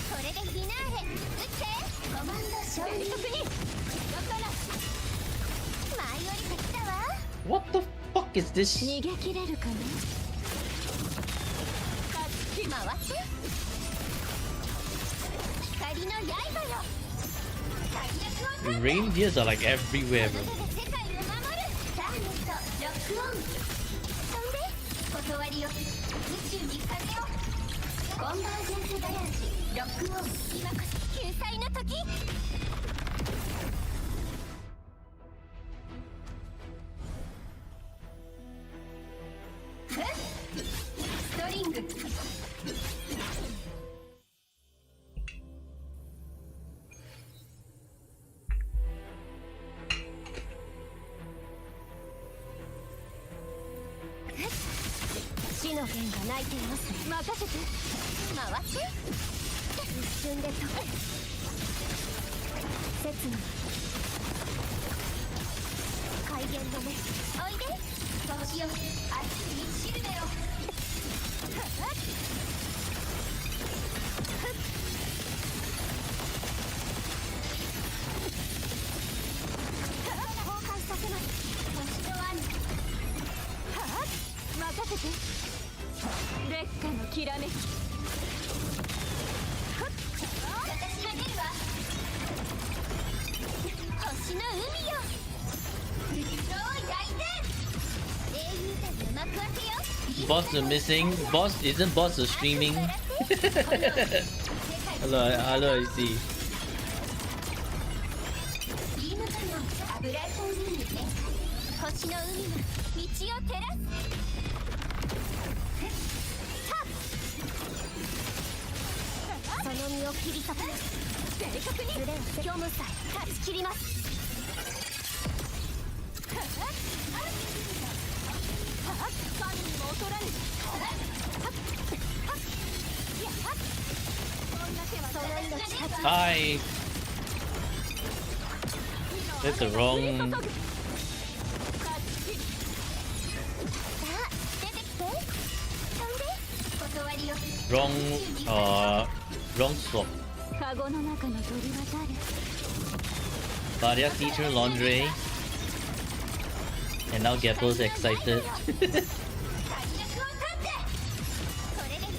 これでフィナーレ。撃ってコマンド勝利。特にだから舞い降りてきたわ。 What the fuck is this? 逃げ切れるかな。回って光の刃よ。 Reindeers are like everywhere, bro. 世界を守る。ターゲットロックオン。そんで断りよ。宇宙に風を。コンバージェンスガヤンシロックオン。今こそ救済の時。ストリング。死の剣が鳴いています。任せて。回って一瞬で解け。切な海源の目。おいで星よ。熱いシルベよ。崩壊させます。星の兄。任せて。烈火のきらめき。私が出るわ。星の海よ。富士山を焼いて。英雄たちの幕開けよ。 Boss is missing. Boss isn't boss is streaming. hello, I see. ビームカノンブライトンルーム展開。星の海が道を照らす。その身を切り裂く。正確に。ズレを虚無さえ断ち切ります。神にも劣らぬ。その命断ち。 I hit the wrong さあ出てきて。そんで断りよ。 wrong swap. カゴの中の鳥は誰。 Vadia teacher laundry. And now Geppo's excited. これでフ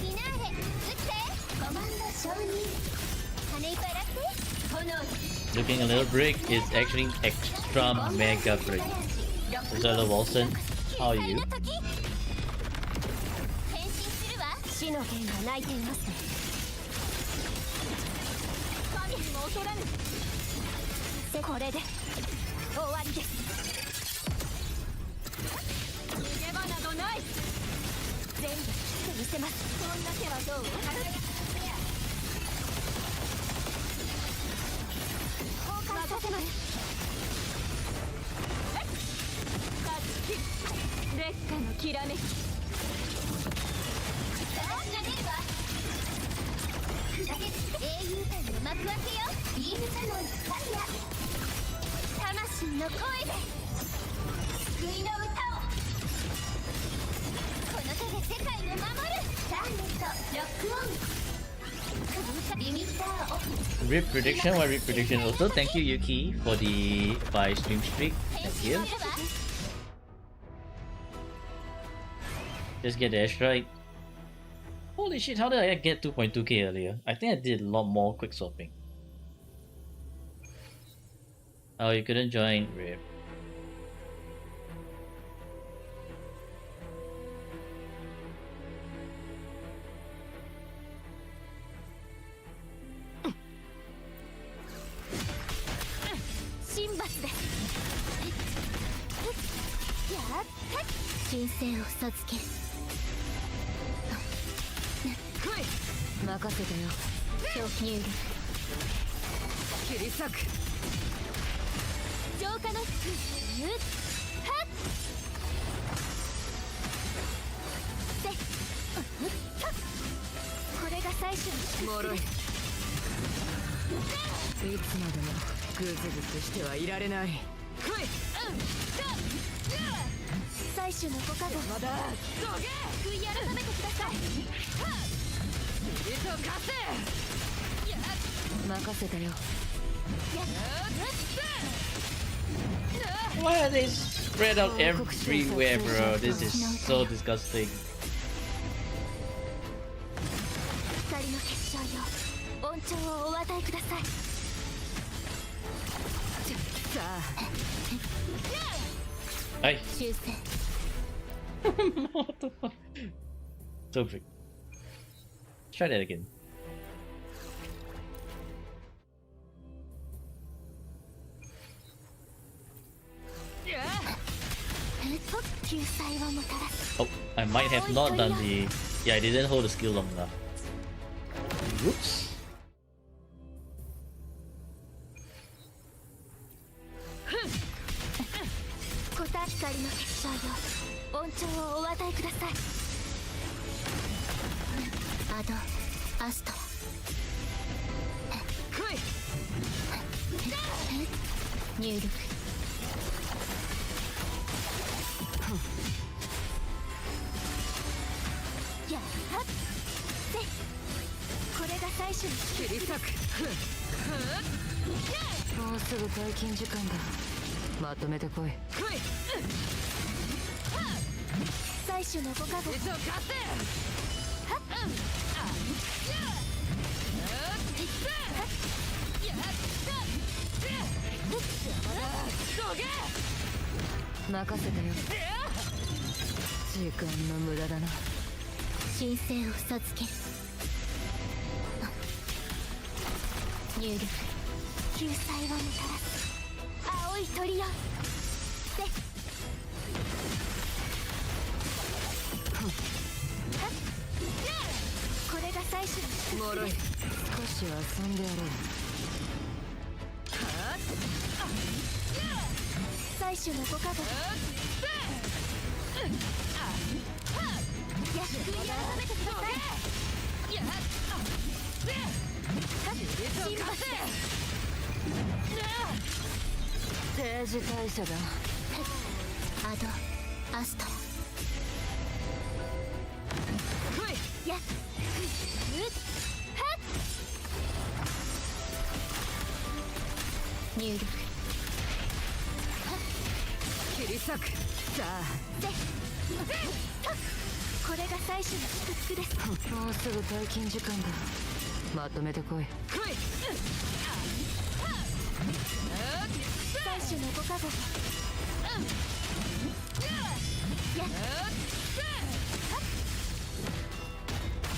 ィナーレ。撃ってコマンド承認。羽いっぱい洗って炎に。 Looking a little brick is actually extra mega brick. Zelda Wilson, how are you? 変身するわ。死の剣が鳴いていますね。神にも劣らぬ。これで終わりです。逃げ場などない。全部見せます。そんな手はどう。崩壊させます。烈火のきらめき。私が出るわ。英雄たちの幕開けよ。ビームサノンファイヤー。魂の声で救いの歌を。この手で世界を守る。Rip prediction, what rip prediction? Also, thank you Yuki for the 5 stream streak. Thank you. Just get the airstrike. Holy shit, how did I get 2.2k earlier? I think I did a lot more quick swapping. Oh, you couldn't join Rip. Why are they spread out everywhere, bro? This is so disgusting. Hey. What the fuck? So freak. Try that again. Oh, I might have not done the... Yeah, I didn't hold the skill long enough. Whoops.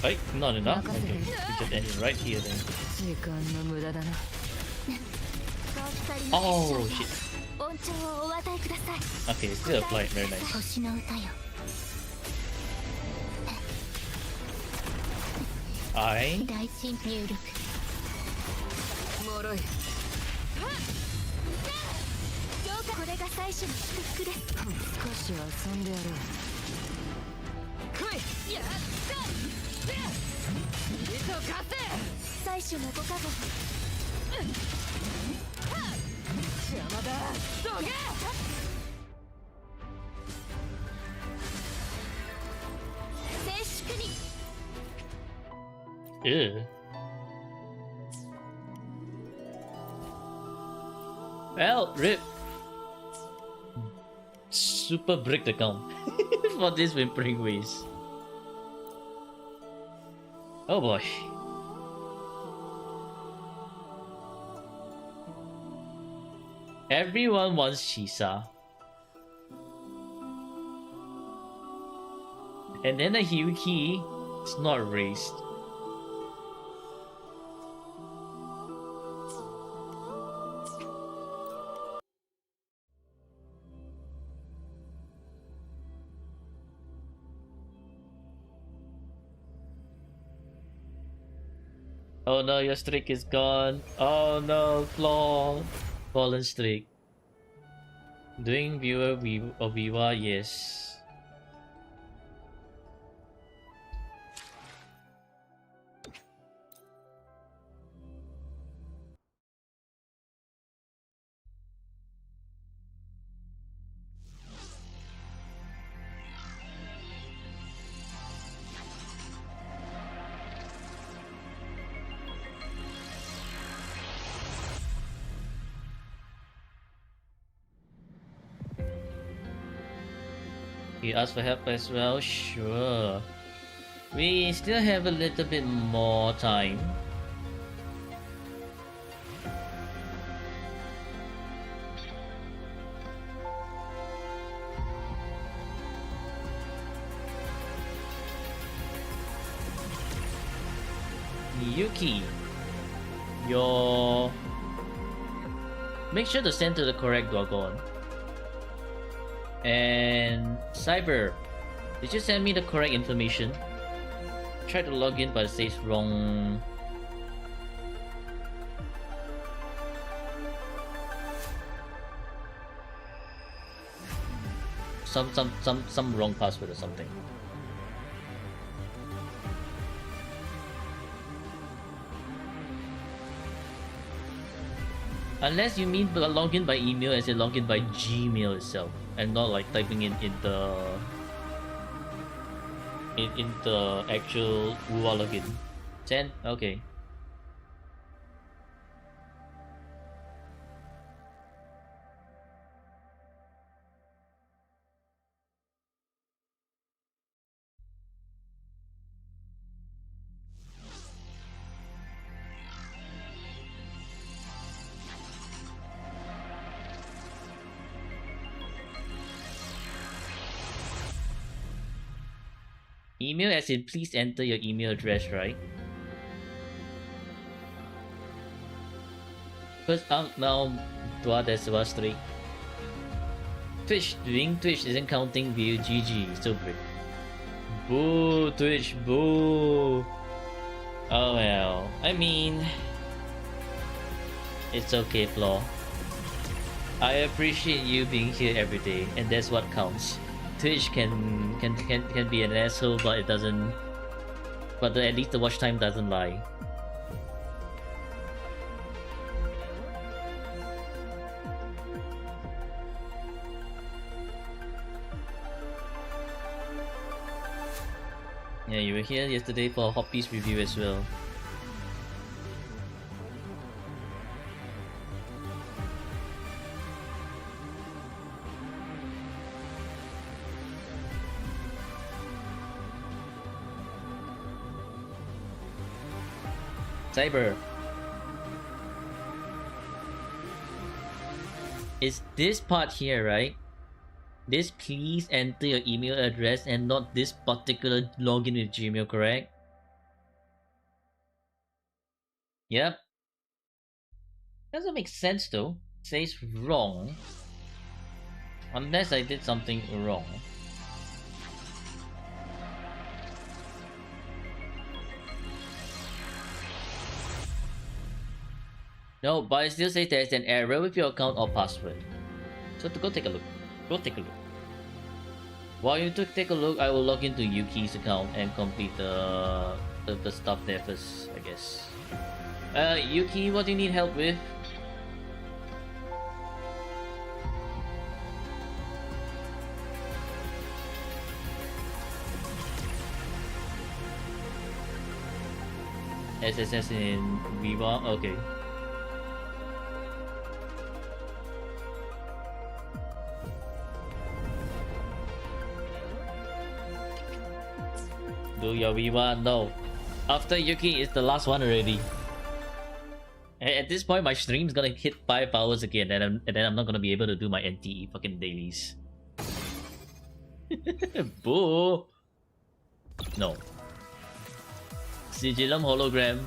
Right, not enough. Okay, we just end it right here then. Oh shit. Okay, still applied, very nice. I Ew. Well, rip. Super bricked account for this whimpering ways. Oh boy. Everyone wants Shisa. And then a Hyuki is not raised. Oh no, your streak is gone. Oh no, flaw. Fallen streak. Doing viewer Viva, yes. You ask for help as well? Sure. We still have a little bit more time. Yuki, your... Make sure to send to the correct Dogon. And Cyber, did you send me the correct information? Try to log in, but it says wrong. Some wrong password or something. Unless you mean login by email as in login by Gmail itself, and not like typing in the actual WUA login. 10? Okay. Email as in please enter your email address, right? First out now, Dua Deswastri. Twitch, doing Twitch isn't counting view. GG, so great. Boo, Twitch, boo. Oh well, I mean, it's okay, Flaw. I appreciate you being here every day, and that's what counts. Twitch can be an asshole, but it doesn't. But at least the watch time doesn't lie. Yeah, you were here yesterday for a Hot Piece review as well. Cyber. Is this part here, right? This please enter your email address and not this particular login with Gmail, correct? Yep. Doesn't make sense though. It says wrong. Unless I did something wrong. No, but it still says there's an error with your account or password. So to go take a look. Go take a look. While you take a look, I will log into Yuki's account and complete the stuff there first, I guess. Yuki, what do you need help with? SSS in Viva? Okay. Do your Viva? No. After Yuki is the last one already. At this point, my stream's gonna hit 5 hours again, and then I'm not gonna be able to do my NTE fucking dailies. Boo! No. Sigillum hologram.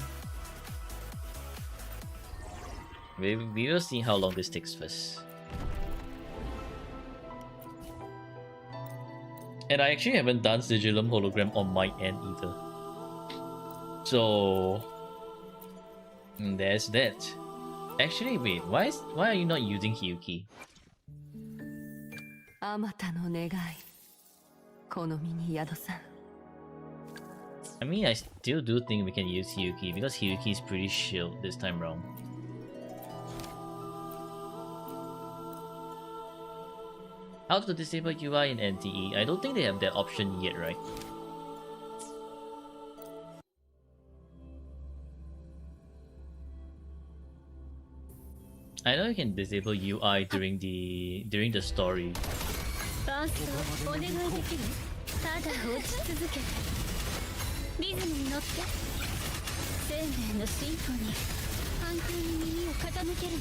We will see how long this takes first. And I actually haven't done Sigillum hologram on my end either. So there's that. Actually, wait, why are you not using Hyuki? あまたの願いこの身に宿さん I mean, I still do think we can use Hyuki because Hyuki is pretty shield this time round. How to disable UI in NTE? I don't think they have that option yet, right? I know you can disable UI during the story. ファーストお願いできる？ただ落ち続けてリズムに乗って生命のシンフォニー反響に耳を傾けるの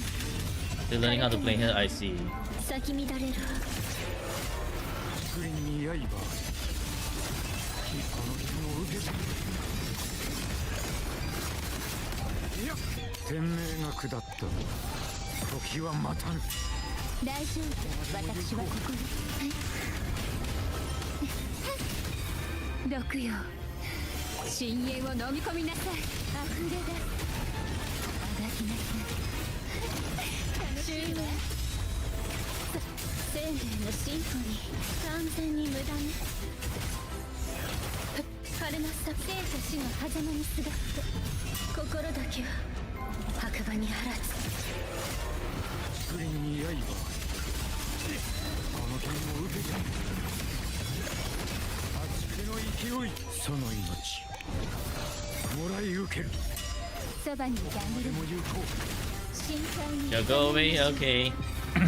Still learning how to play here, I see. 咲き乱れる作りに刃あの日の受けたいや天命が下った時は待たぬ大丈夫私はここに毒よ深淵を飲み込みなさい溢れ出すあがきなさい楽しいわ生命のシンフォニー完全に無駄ね枯れました生と死の狭間にすがって心だけは白馬に放つ作りに刃あの剣を受けて八手の勢いその命もらい受けるそばにいてあげるでも有効深海に You're going? Okay.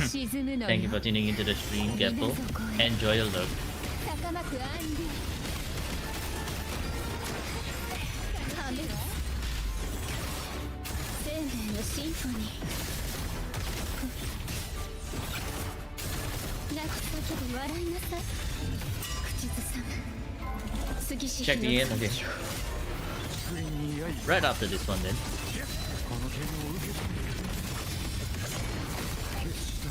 沈むの Thank you よ for tuning into the stream, Gapple. Enjoy your look. 高まくアンディはめ生命のシンフォニー泣き叫び笑いなさい口ずさむ杉し Check the end. Okay. 作りに刃 Right after this one, then. この剣を受けた決した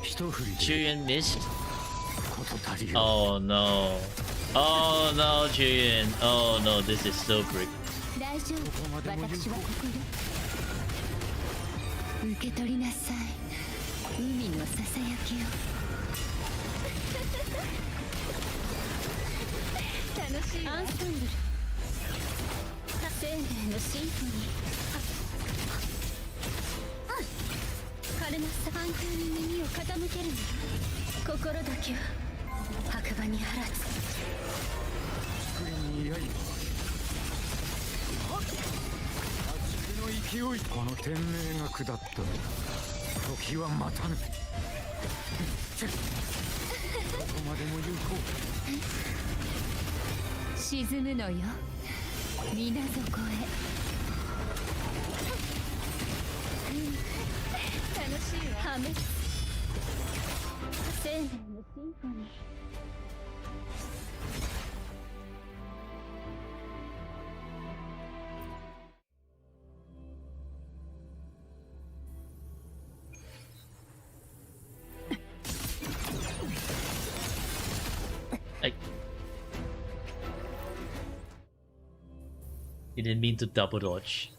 一振りで Chuyen missed. こと足りる Oh no. Oh no, Chuyen. Oh no, this is so brick. 大丈夫私はここで受け取りなさい海のささやきを楽しいアンサンブル生命のシンフォニーカルナスタ反響に耳を傾けるの心だけは白馬に放つ作りに刃八手の勢いこの天命が下った時は待たぬどこまでも有効沈むのよ水底へ楽しいわ破滅生命のシンフォニーI didn't mean to double dodge.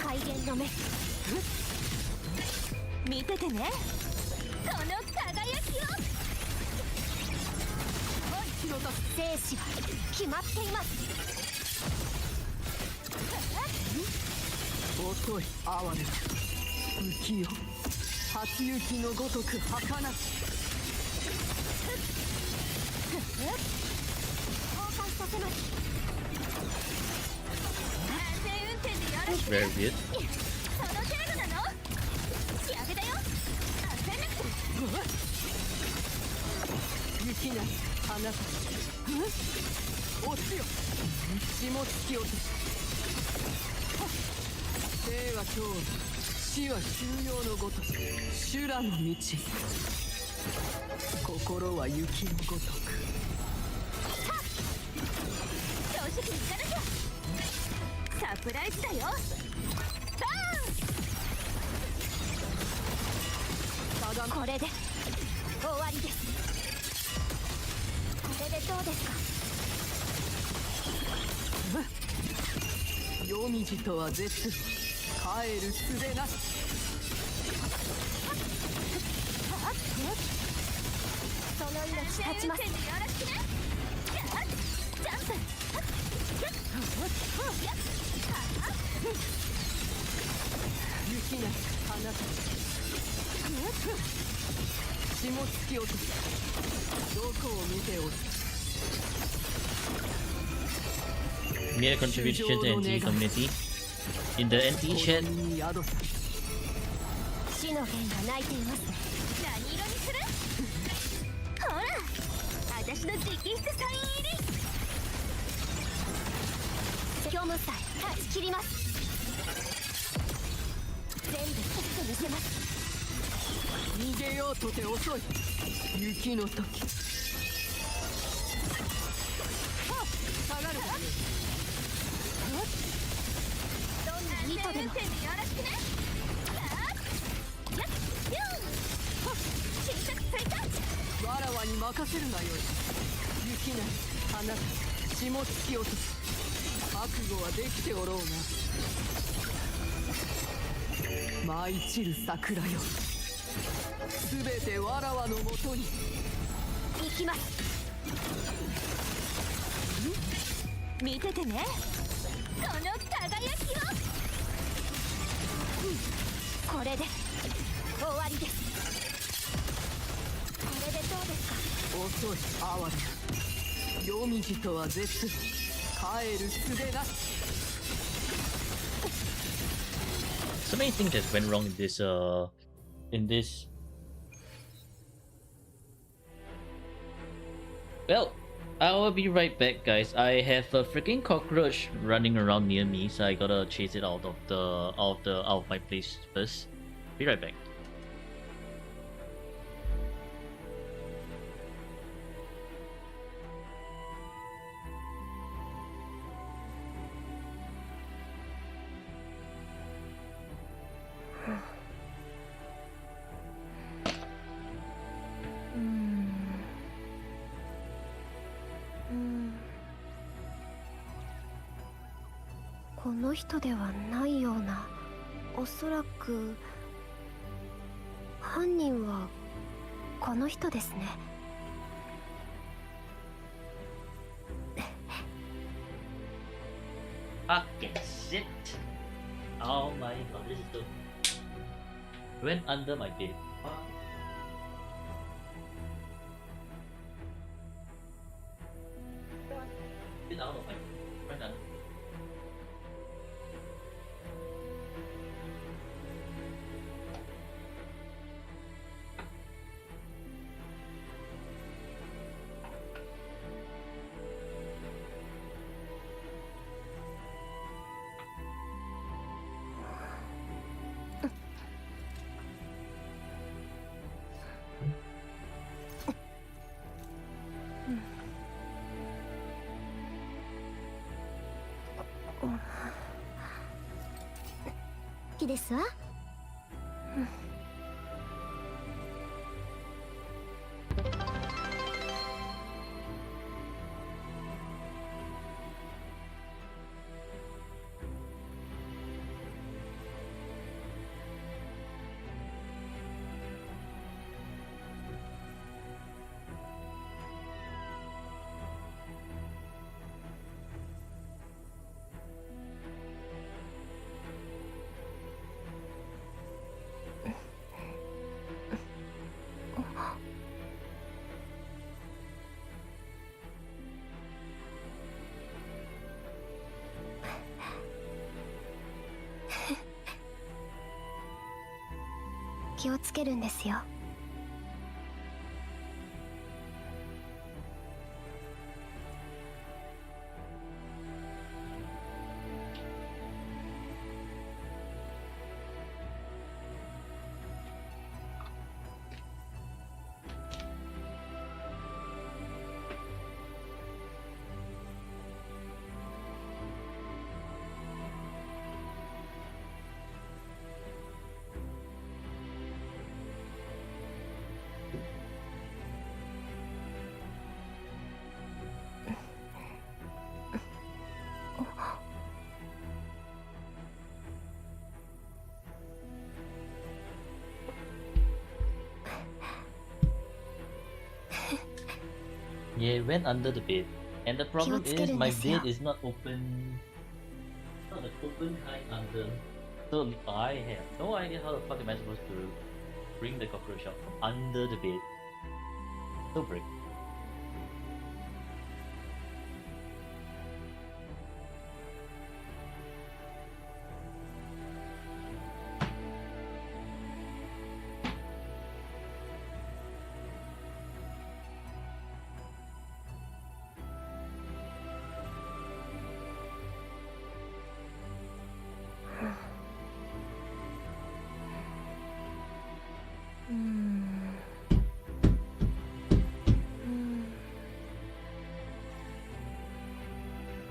怪現の目見ててねこの輝きを生死は決まっています遅い哀れ浮世初雪のごとく儚し交換させます安全運転でよろ That's しく very weird. その程度なの仕上げだよ焦んなくて雪なあなた落ちよ血も突き落とし生は今日死は休養のごとく修羅の道心は雪のごとく正直にいかなきゃ。サプライズだよ。バーン。これで終わりです。これでどうですか。夜道とは絶帰る術なしその命立ちます。よろしくね。ジャンプ。雪なあなた血も突き落とすどこを見ておる Made a contribution to the NT community. In the NT chat, 死の剣が泣いています。何色にする？ほら、私の直筆サイン入り。虚無さえ断ち切ります。全部切ってみせます。逃げようとて遅い雪の時下がるわねどんな意図でもよろしくね。やっ侵食ついた。わらわに任せるがよい雪なあなた血も突き落とす覚悟はできておろうな舞い散る桜よすべてわらわのもとに行きます。見ててねこの輝きを。これで終わりです。これでどうですか。遅い哀れ夜道とは絶帰る術なし so many things that went wrong in this. Well, I will be right back, guys. I have a freaking cockroach running around near me, so I gotta chase it out of my place first. Be right back. Hmm. この人ではないような。おそらく犯人はこの人ですね。Fucking shit! Oh my god, this is so... Went under my bed. Get out of my... Went under. Hmm. 好きですわ。気をつけるんですよ。Yeah, it went under the bed. And the problem is my bed is not open. Not the open kind under. So I have no idea how the fuck am I supposed to bring the cockroach out from under the bed. So brick.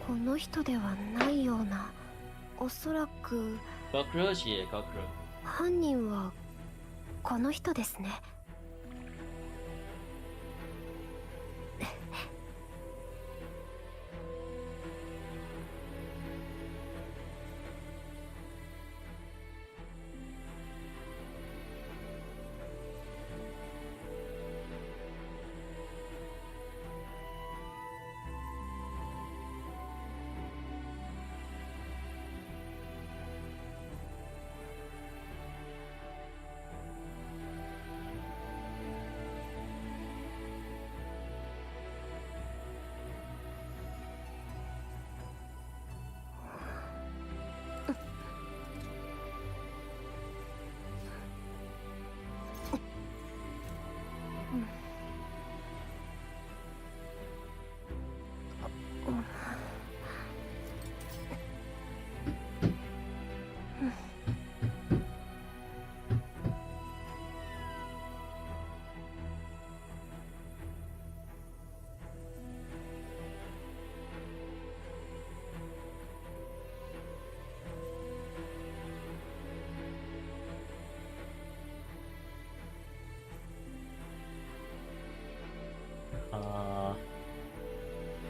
この人ではないような。おそらく Cockroach, yeah, cockroach. 犯人はこの人ですね。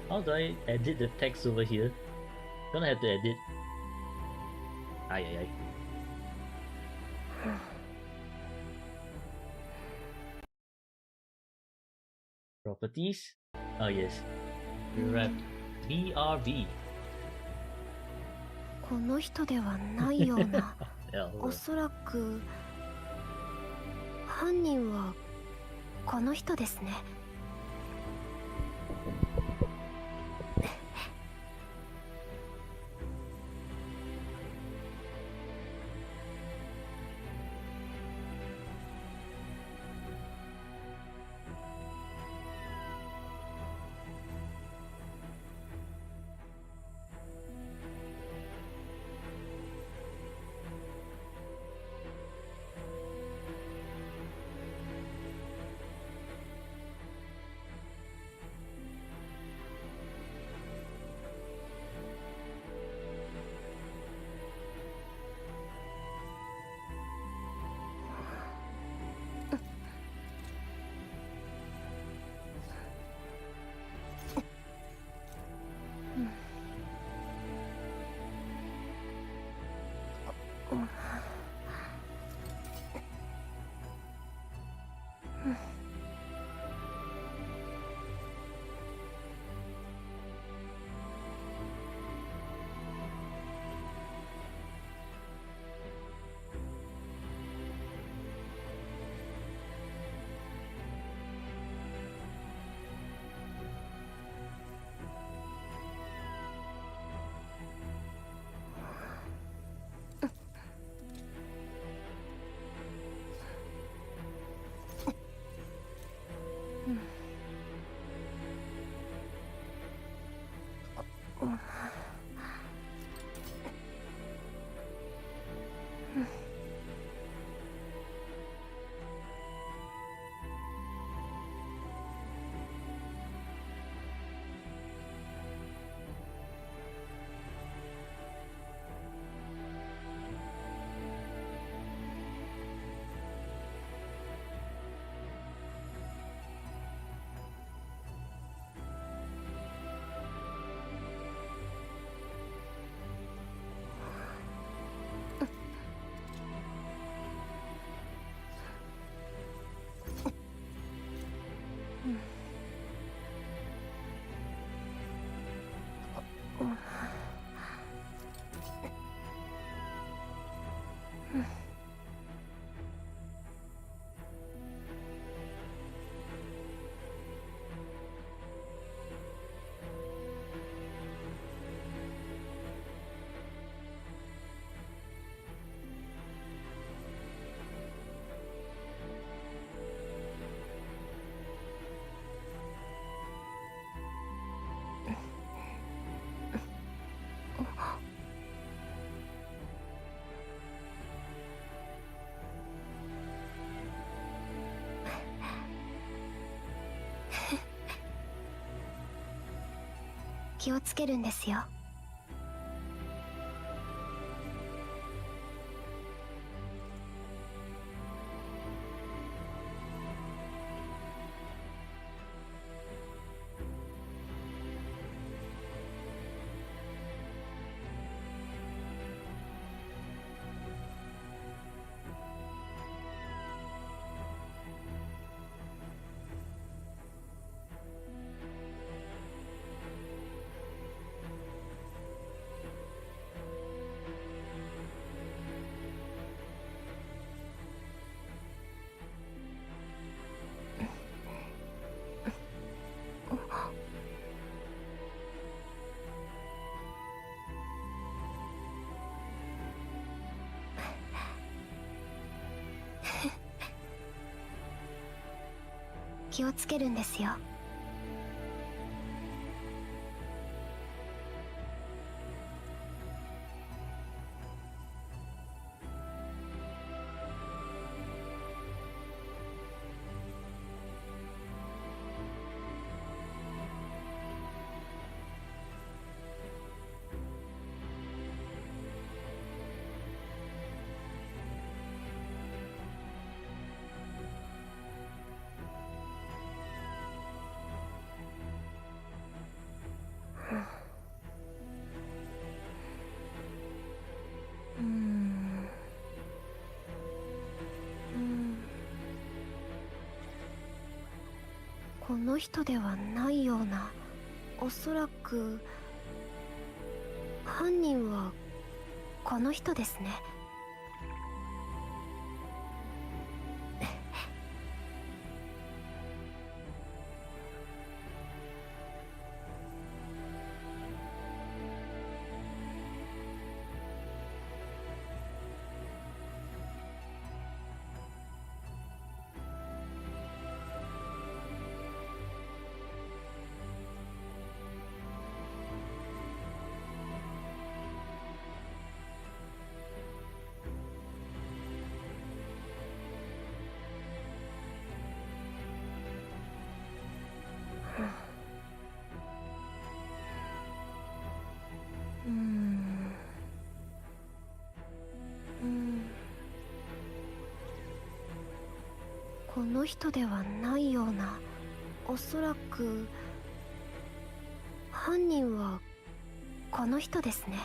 How do I edit the text over here? Gonna have to edit. Ay ay ay. Properties? Oh yes. Rewrap. BRB. この人ではないような。 Yeah, お hold on. そらく犯人はこの人ですね。気をつけるんですよ。気をつけるんですよ。この人ではないような。おそらく犯人はこの人ですね。この人ではないような。おそらく犯人はこの人ですね。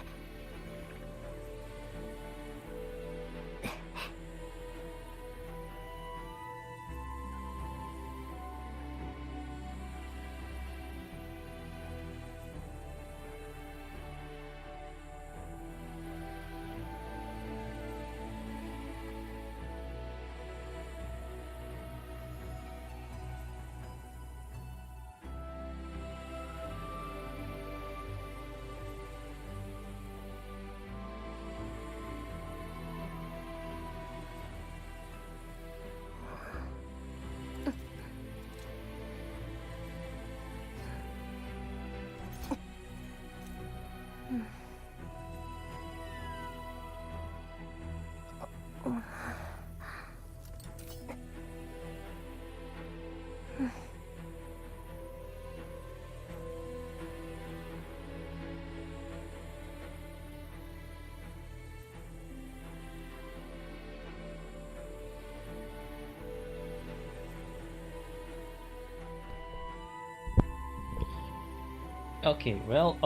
Okay, well,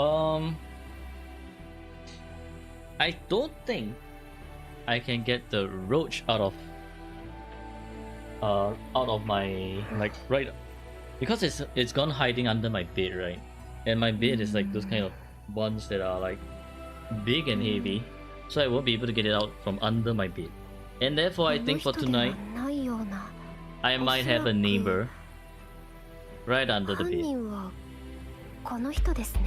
I don't think I can get the roach out of my, like, right, because it's gone hiding under my bed, right? And my bed is like those kind of ones that are like big and heavy, so I won't be able to get it out from under my bed. And therefore, I think for tonight, I might have a neighbor right under the 犯 bed. 人はこの人ですね。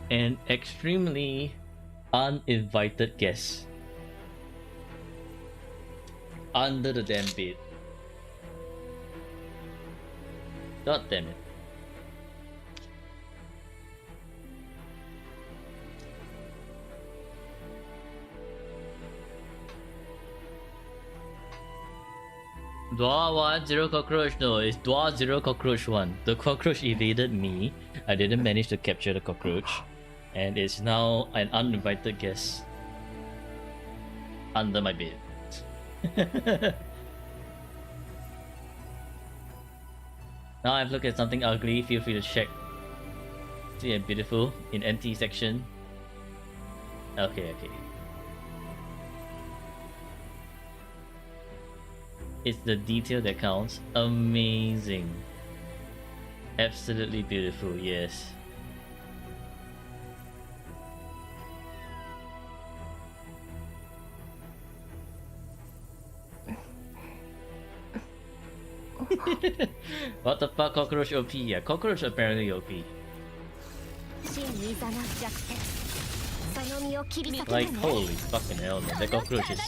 An extremely uninvited guest under the damn bed. God damn it. Dwa 1, 0 cockroach. No, it's Dwa 0 cockroach 1. The cockroach evaded me. I didn't manage to capture the cockroach. And it's now an uninvited guest under my bed. Now I've looked at something ugly, feel free to check. See a beautiful in NT section. Okay. It's the detail that counts. Amazing. Absolutely beautiful, yes. What the fuck, cockroach OP? Yeah, cockroach apparently OP. Like, holy fucking hell, man. The cockroach is...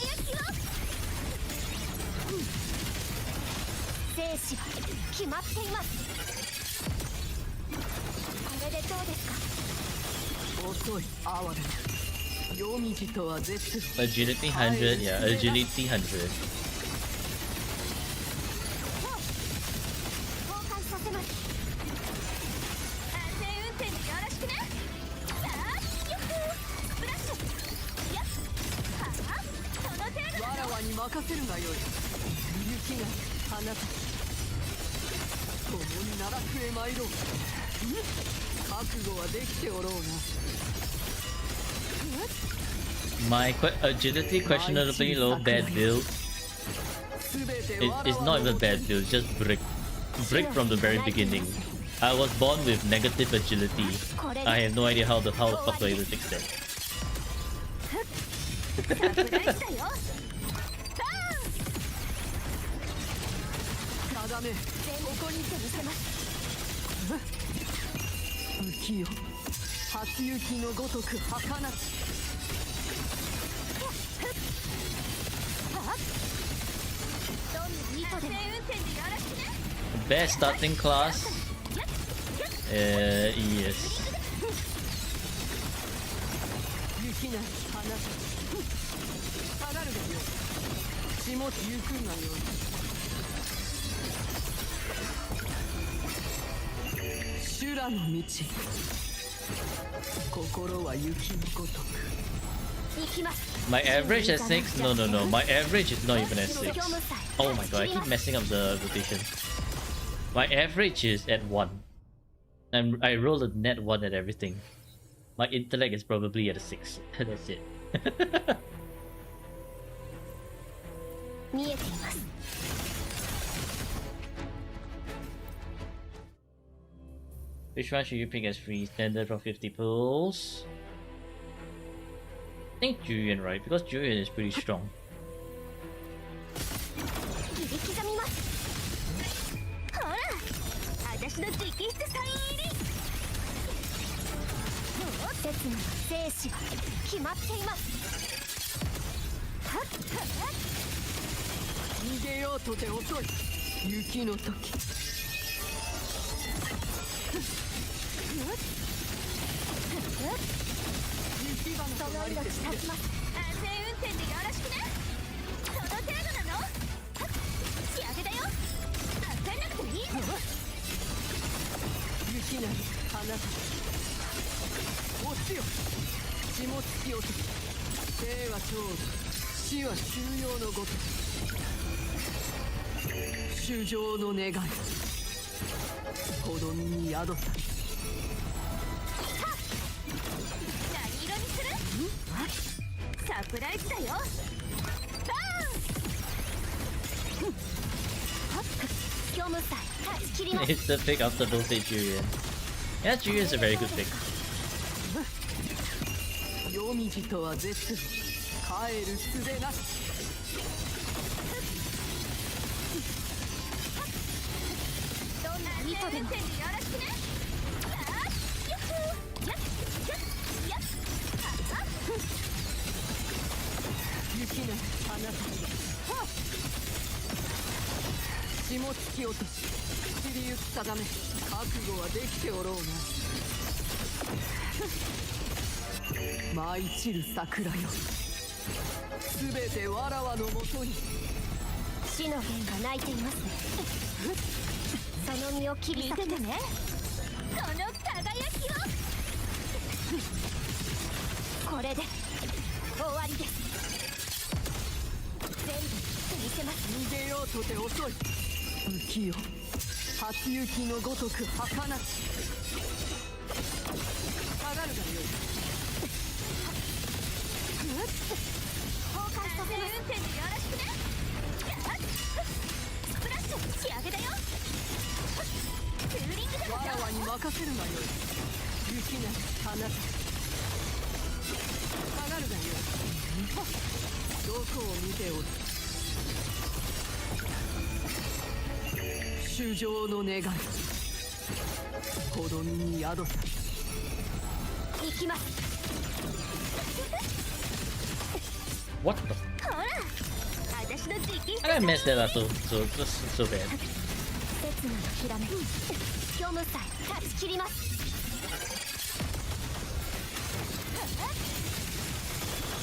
Agility 100, yeah, agility 100. My agility questionably low, bad build. It's not even bad build, it's just brick. Brick from the very beginning. I was born with negative agility. I have no idea how the fuck do I even fix that. Best starting class? Yes. My average at 6? No. My average is not even at 6. Oh my god, I keep messing up the rotation. My average is at 1. And I roll a net 1 at everything. My intellect is probably at a 6. That's it. Which one should you pick as free? Standard from 50 pulls? I think Julian, right? Because Julian is pretty strong. It's the pick after Voltage Julian. Yeah, Julian's a very good pick. 死の弦が鳴いていますね。その身を切り裂けてね、この輝きを。これで終わりです。全部見せます。逃げようとて遅い。浮世初雪のごとく儚し。下がるがよい。崩壊させます。運転でよろしくね。スプラッシュ仕上げだよ。ツーリングだよ。わらわに任せるがよい。雪なき花たち。下がるがよい。どこを見ておる。衆生の願い、ほどみに宿さ。行きます。What the? ほら、私の直筆 I didn't mess that up so bad. 刹那のひらめき、虚無さえ断ち切ります。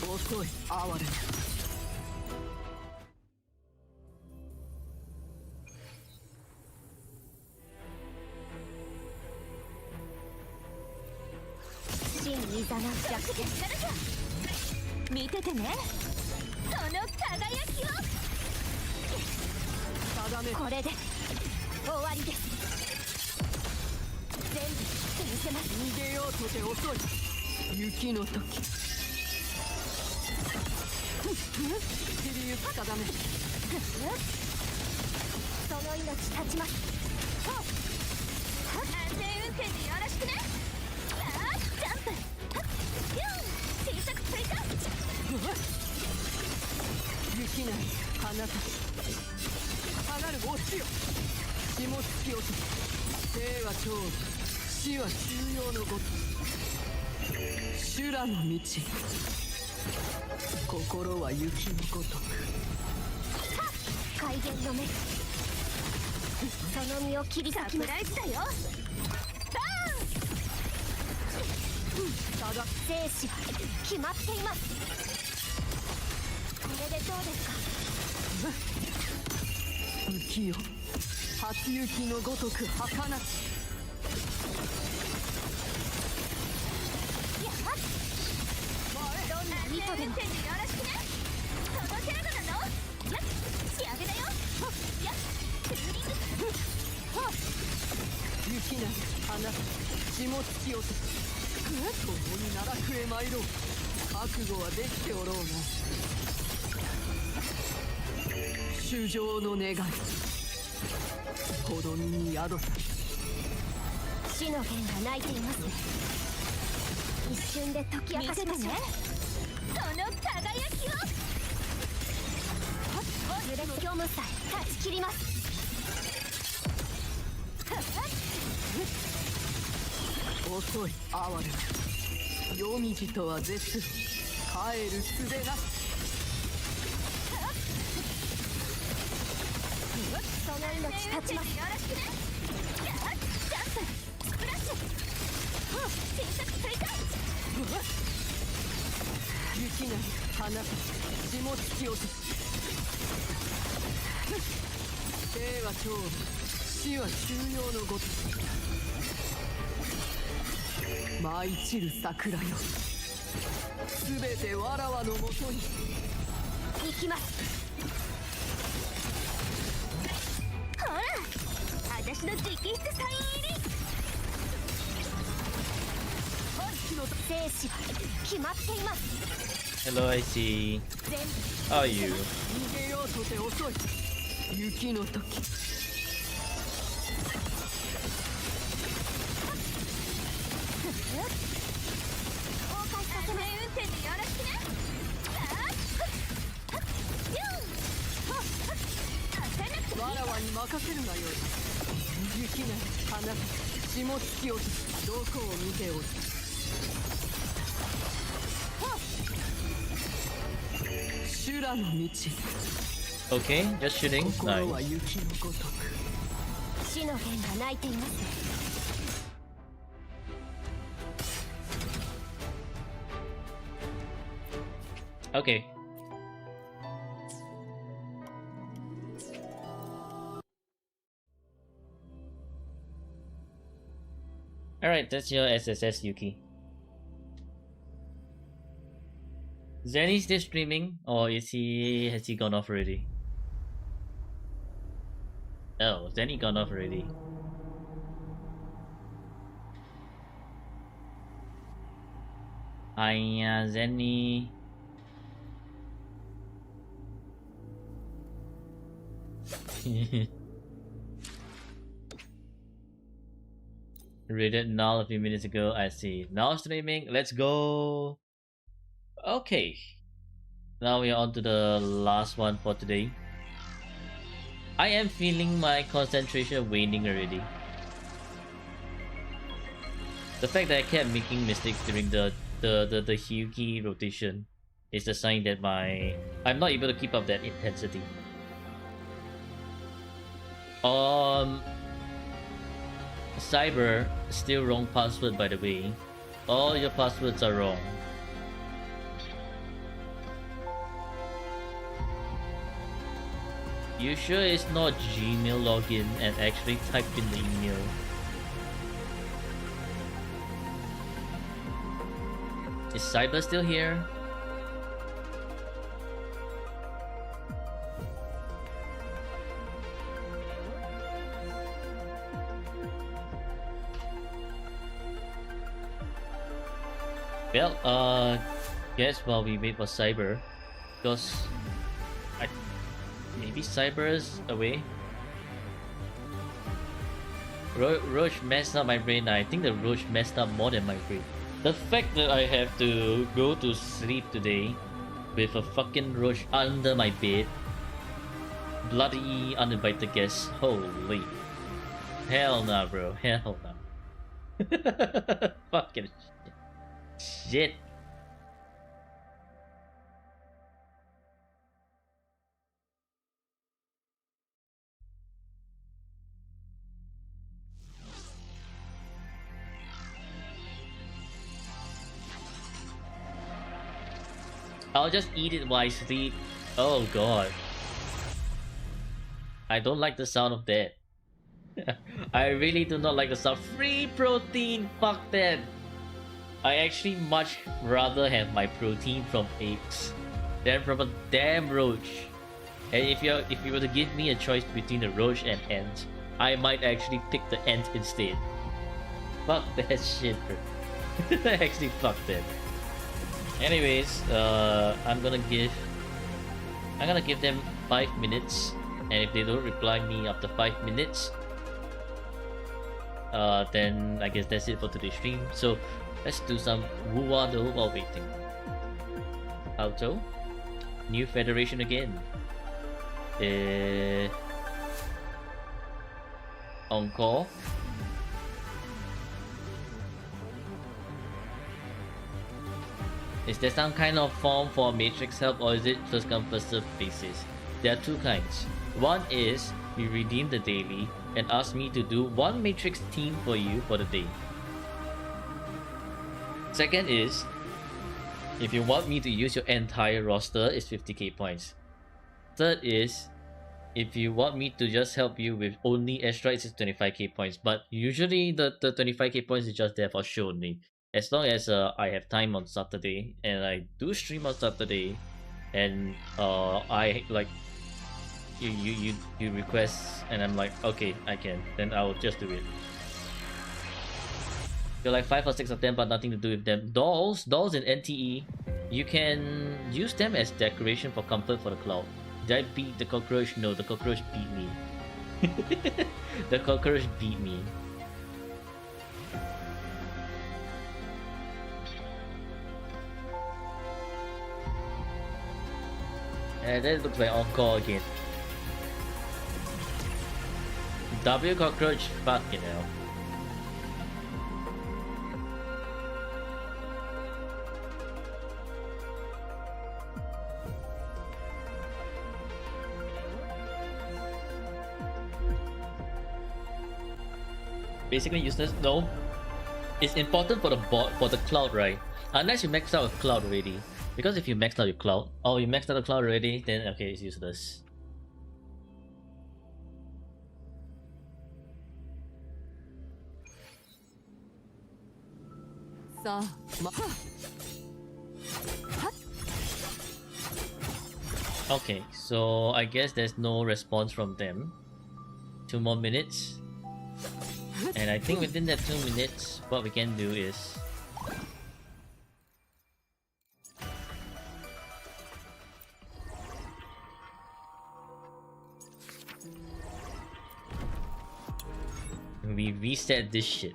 遅い哀れな。真にいざなう逆でしかるか。見ててね、その輝きを。定め。これで終わりです。全部見せます。逃げようとて遅い。雪の時。切りゆく定め。その命断ちます。安全運転でよろしくね。さあジャンプ。ピュン。小さく追加。雪なり花たち。下がるおしよ。血も突き落とす。生は長寿、死は休養のごと。修羅の道。心は雪のごとく。怪言の目。その身を切り裂きます。サプライズだよ。バーン。ただ生死は決まっています。これでどうですか。浮世初雪のごとく儚し。やっ、どんな意図でもよろしくね。届けるのなの。やっ、仕上げだよ。やっ、ツーリング。雪なり花たち。血も突き落とす。共に奈落へ参ろう。覚悟はできておろうな。衆生の願い、ほどみに宿さ。死の弦が鳴いていますね。一瞬で解き明かしましょう。その輝きを。揺れの虚無さえ断ち切ります。遅い哀れな。夜道とは絶す。帰る術なし。その命断ちます。よろしくね。ジャンプ。スプラッシュ。小さく追加。雪なり花たち。血も突き落とす。生は長寿、死は休養のごとし。舞い散る桜よ。すべてわらわのもとに。行きます。ほら、私の直筆サイン入り。生死は決まっています。 Hello, I see. 全部 How are you? 逃げようとて遅い。雪の時。崩壊させます。運転でよろしくね。わらわに任せるがよい。雪なり花たち。血も突き落とす。どこを見ておる。修羅の道。 Okay, just shooting. 心は Nice. 雪のごとく。死の弦が鳴いていますね。Okay. Alright, that's your SSS Yuki. Zenny still streaming, or has he gone off already? Oh, Zenny gone off already. Hiya, Zenny. Read it now a few minutes ago. I see. Now streaming. Let's go. Okay. Now we are on to the last one for today. I am feeling my concentration waning already. The fact that I kept making mistakes during the Hyugi rotation is a sign that I'm not able to keep up that intensity. Cyber, still wrong password by the way. All your passwords are wrong. You sure it's not Gmail login and actually type in the email? Is Cyber still here? Well, guess while we wait for Cyber, because maybe Cyber's away. Roach messed up my brain. I think the Roach messed up more than my brain. The fact that I have to go to sleep today with a fucking Roach under my bed, bloody uninvited guest. Holy hell nah, bro. Hell nah. Fucking shit. I'll just eat it while I sleep. Oh god. I don't like the sound of that. I really do not like the sound. Free protein! Fuck that! I actually much rather have my protein from eggs than from a damn roach. And if you were to give me a choice between a roach and ant, I might actually pick the ant instead. Fuck that shit, bro. Actually, fuck that. Anyways, I'm gonna give them 5 minutes, and if they don't reply me after 5 minutes, then I guess that's it for today's stream. So let's do some Wuwado while waiting. Auto, new federation again. Encore. Is there some kind of form for matrix help, or is it first come first serve basis? There are two kinds. One is you redeem the daily and ask me to do one matrix team for you for the day. Second is if you want me to use your entire roster, it's 50k points. Third is if you want me to just help you with only airstrikes, it's 25k points. But usually the 25k points is just there for show only. As long as I have time on Saturday and I do stream on Saturday, and I like you request and I'm like okay I can, then I will just do it. You're like 5 or 6 of them but nothing to do with them. Dolls in NTE, you can use them as decoration for comfort for the cloud. Did I beat the cockroach? No, the cockroach beat me. The cockroach beat me. And that looks like Encore again. W cockroach, fucking hell. Basically useless? No. It's important for the bot, for the cloud, right? Unless you max out a cloud already. Because if you maxed out your cloud, oh you maxed out the cloud already, then okay, it's useless. さあま Okay, so I guess there's no response from them. 2 more minutes. And I think within that 2 minutes, what we can do is... we reset this shit.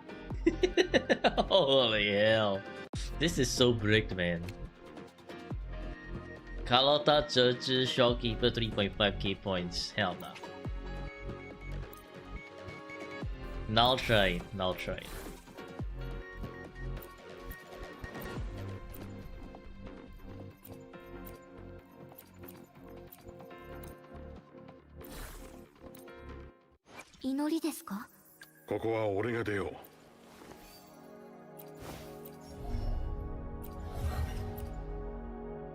Holy hell. This is so bricked, man. Carlotta Church's Shopkeeper 3.5k points. Hell no. Now try. Now try.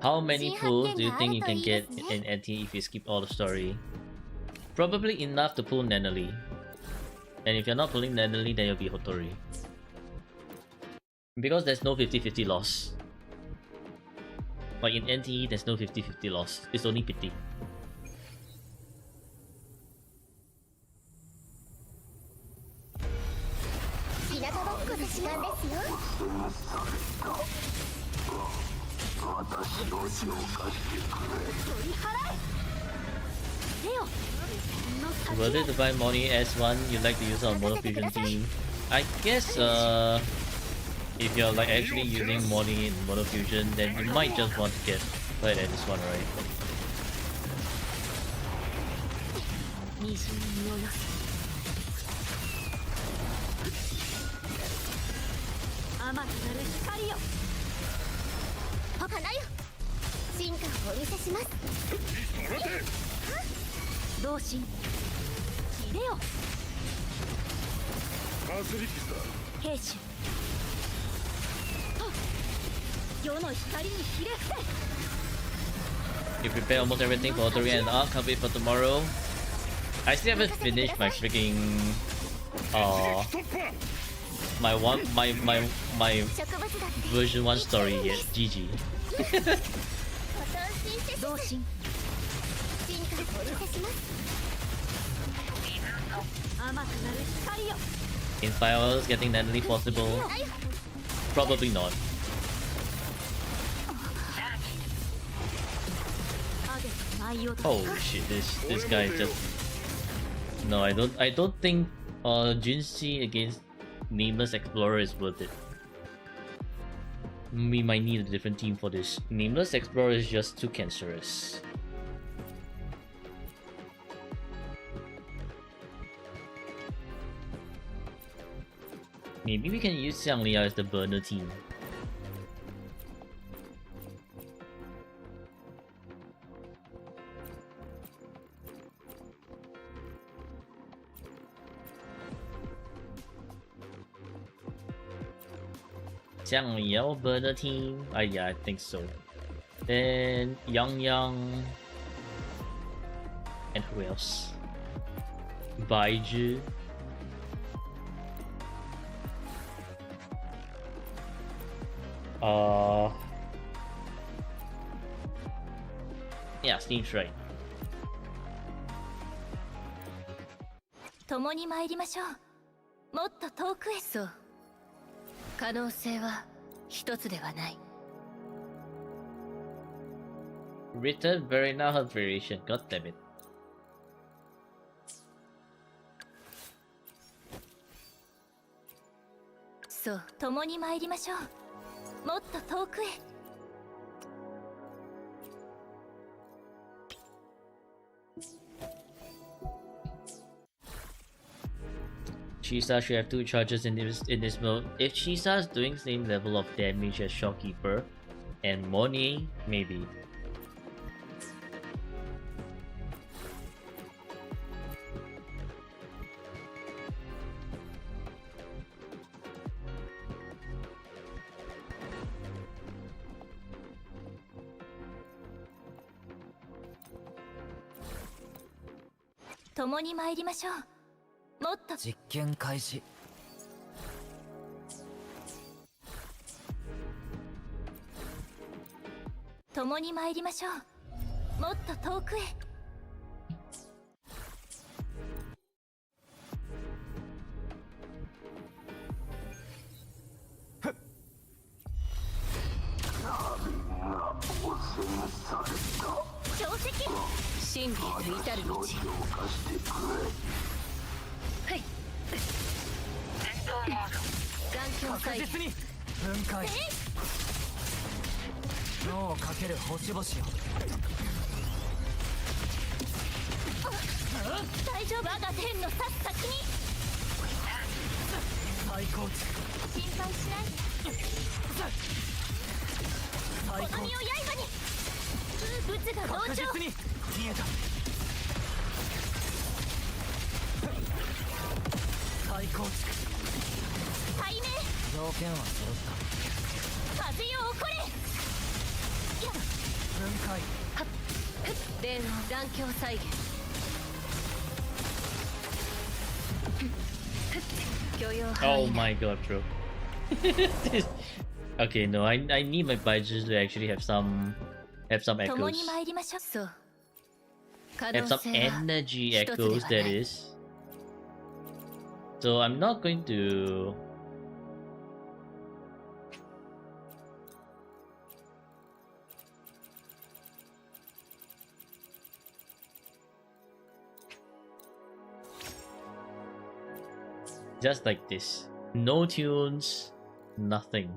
How many pulls do you think you can get in NT if you skip all the story? Probably enough to pull Nanali. And if you're not pulling Nanali, then you'll be Hotori. Because there's no 50-50 loss. Like in NT, there's no 50-50 loss. It's only pity. Whether to buy Moni S1, you'd like to use on Mono Fusion team. I guess if you're like actually using Moni in Mono Fusion, then you might just want to get right at this one, right? You prepare almost everything for Hotori and Arc, can't wait for tomorrow. I still haven't finished my freaking my version 1 story yet. GG. In 5 hours, getting Natalie possible? Probably not. Oh shit! This guy is just... No, I don't think Jinxie against Nameless Explorer is worth it. We might need a different team for this. Nameless Explorer is just too cancerous. Maybe we can use Xianglia as the burner team. Xianglia burner team? Yeah, I think so. Then Yang and who else? Baizhi. Yeah, seems right. 共に参りましょう。もっと遠くへ。そう。可能性は一つではない。Written very now her variation. God damn it. そう、共に参りましょう。もっと遠くへ。Chisa should have 2 charges in this mode. If Chisa is doing same level of damage as Shopkeeper and Moni, maybe. "共に参りましょう。もっと実験開始。共に参りましょう。もっと遠くへ。定石真理へと至る道。はい。残響再現。確実に分解。脳をかける星々よ。大丈夫。我が天のさっ先に。最高値。心配しないで。最高この身を刃に。物が同調。確実に見えた。最高値。対面。条件は揃った。風よ起これ。分解。電話残響再現。許容範 Oh 囲内。 my god, bro. Okay, no, I need my budgets to actually have some 共 echoes. に参りましょう。そう。可 Have 能 some 性は energy 一つでは echoes, な that い。 is. So I'm not going to. Just like this. No tunes, nothing.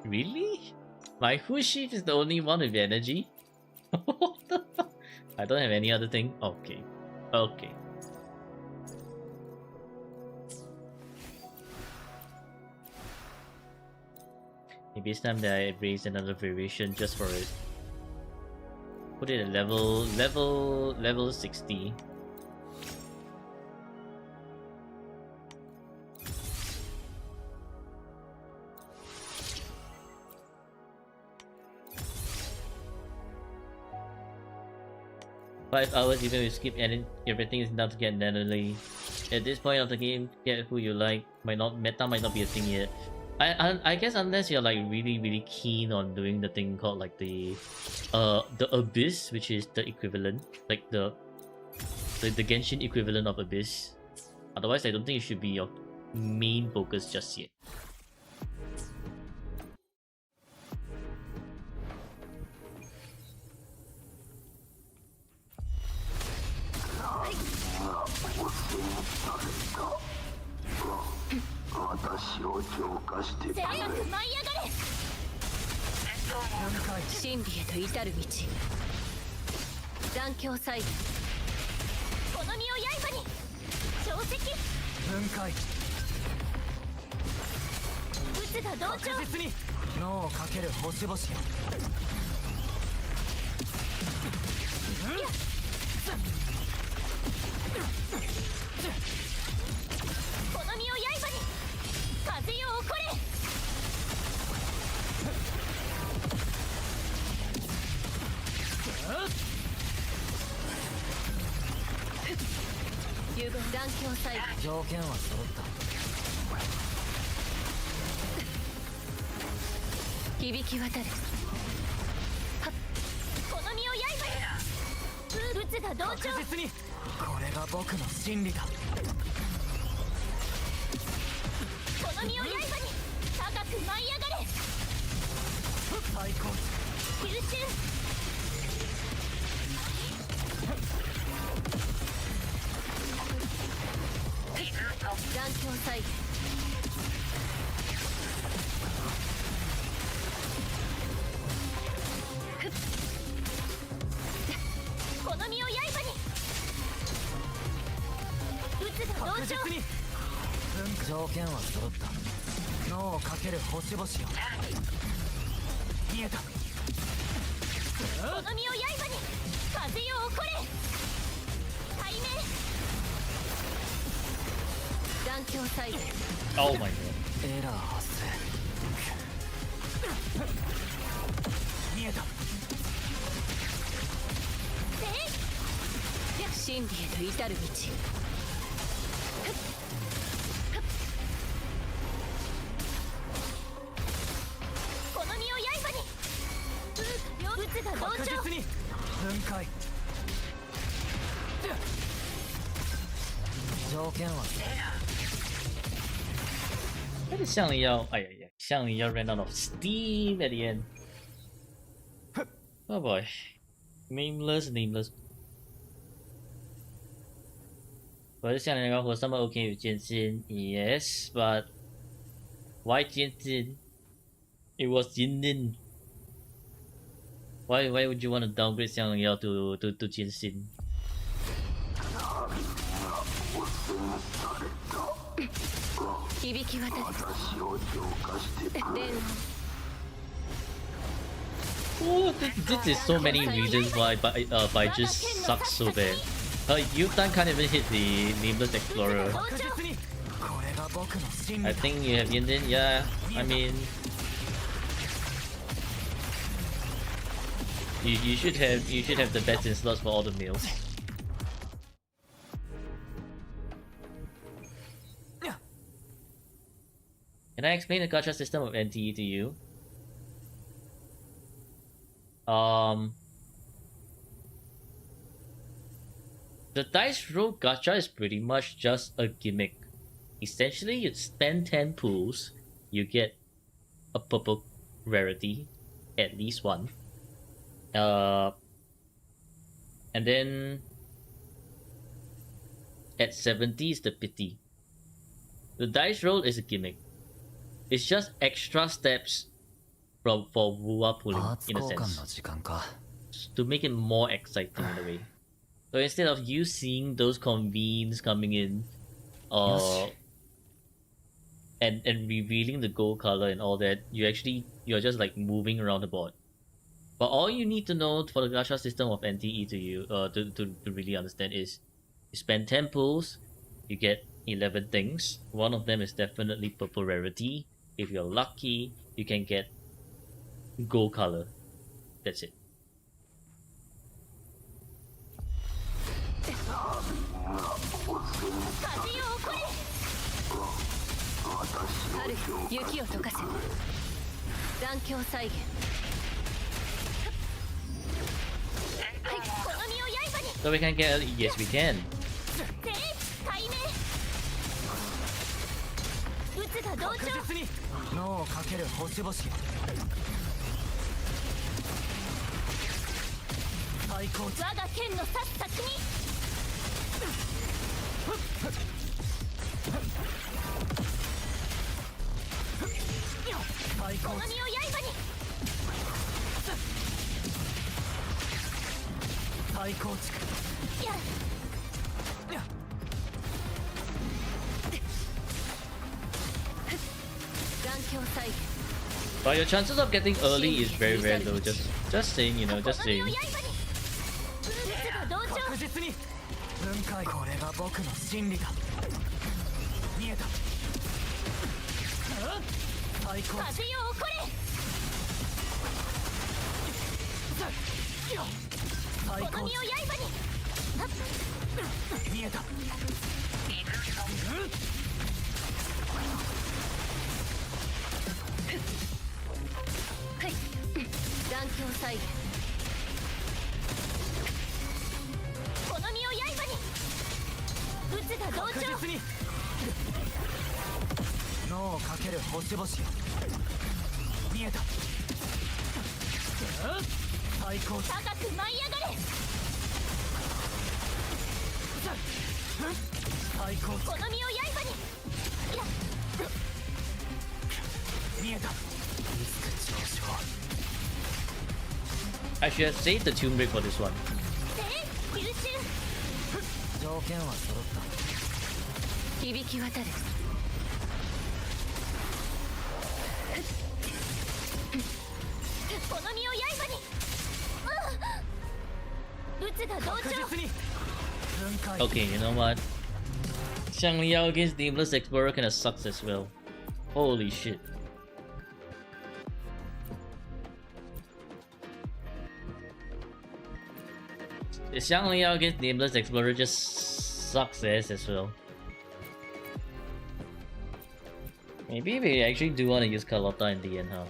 Really? My Hushif is the only one with energy? What the fuck? I don't have any other thing? Okay. Okay. Maybe it's time that I raise another variation just for it. Put it at level 60. Five hours even if you skip and everything is down to get randomly. At this point of the game, get who you like. Meta might not be a thing yet. I guess unless you're like really keen on doing the thing called like the Abyss, which is the equivalent, like the Genshin equivalent of Abyss. Otherwise, I don't think it should be your main focus just yet.真理へと至る道。残響再現。この身を刃に。定石。分解。物が同調。確実に脳をかける星々よ。この身を刃に。風よ起これ。融合残響再現。条件は揃った。響き渡る。はっ。この身を刃に。物が同調。確実にこれが僕の真理だ。この身を刃に。高く舞い上がれ。最高。吸収。残響再現。この身を刃に。物が同調。確実に条件は揃った。脳をかける星々よ。見えた。この身を刃に。風よ起これ。対面。残響再現。 Oh my god. エラー発生。見えた。よし。真理へと至る道。この身を刃に。撃つが同確調。実に分解。条件は Why did Xiang Yao? Oh, yeah. Xiang Yao ran out of steam at the end. Oh boy. Nameless. But Xiang Yao was somewhat okay with Jinxin, yes, but why Jinxin? It was Jinnin. Why would you want to downgrade Xiang Yao to Jinxin? 響き渡る。伝 Oh, this is so many reasons why by just sucks so bad. Yutan can't even hit the Nameless Explorer. 確実にこれが僕の真 I 理だ。 think you have Yindin, yeah. I mean, you should have the best in slots for all the meals. Can I explain the gacha system of NTE to you? The dice roll gacha is pretty much just a gimmick. Essentially, you spend 10 pools, you get a purple rarity, at least one. And then at 70 is the pity. The dice roll is a gimmick. It's just extra steps for Wua pulling, in a 交換の sense, 時間か。 to make it more exciting in a way. So instead of you seeing those convenes coming in, and revealing the gold color and all that, you're just like moving around the board. But all you need to know for the gacha system of NTE to really understand is, you spend 10 pulls, you get 11 things. One of them is definitely purple rarity. If you're lucky, you can get gold color. That's it. 風よ起これ。春雪を溶かせ。残響再現。はい、この身を刃に。 So we can get, yes we can. 全解明。撃つが同調。確実に脳をかける星々。最高値。我が剣の刺す先に。最高値。この身を刃に。最高値。や。残響再現。 But your chances of getting early is very rare though. Just saying, you know, just この身 saying. を刃に。撃つが同調。確実に分解。これが僕の真理だ。見えた。最高値。風よ起これ。最高値。この身を刃に。見えた。はい。残響再現。この身を刃に。撃つが同確調。実に脳をかける星々。見えた。最高値。高く舞い上がれ。最高値。この身を刃に。見えた。リスク上昇。 I should have saved the tomb break for this one. 全優秀。条件は揃った。響き渡る。この身を刃に。撃つが同確調。実に分解。 Okay, you know what? Xiang Liao against Nameless Explorer kinda sucks as well. Holy shit. Xiangliao against Nameless Explorer just sucks ass as well. Maybe we actually do want to use Carlotta in the end, huh?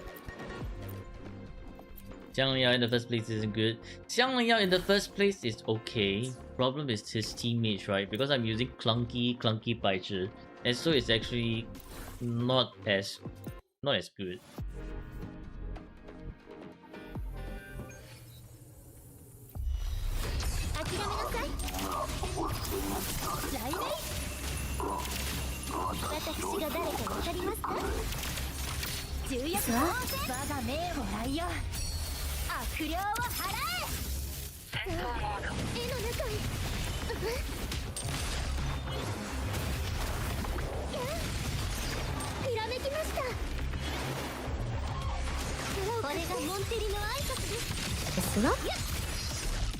Xiangliao in the first place isn't good. Xiangliao in the first place is okay. Problem is his teammates, right? Because I'm using clunky Baichi, and so it's actually not as good.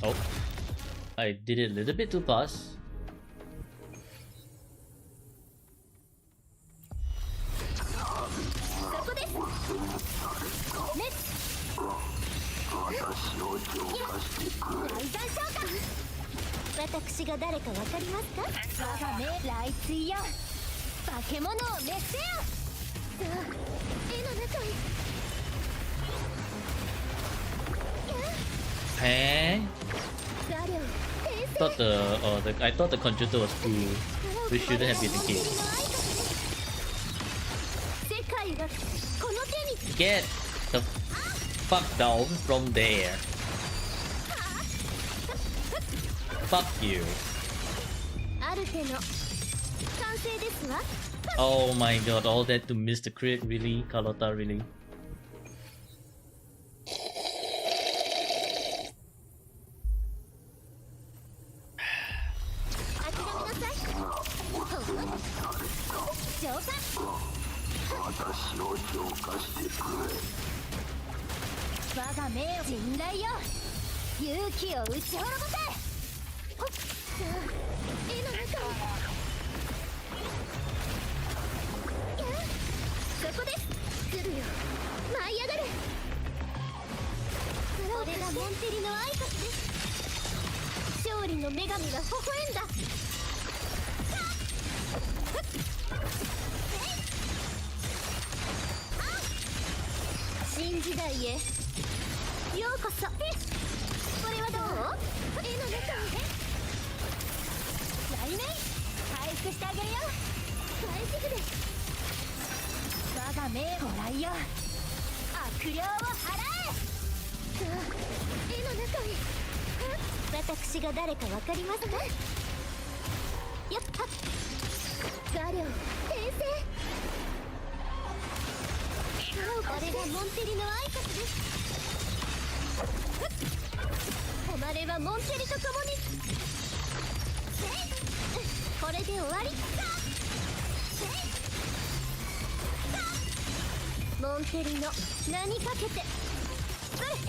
Oh, I did it a little bit too fast. Huh? I thought the conjunctor was full, which shouldn't have been the case. Get the fuck down from there. Fuck you. Oh my god, all that to miss the crit, really? Carlotta, really?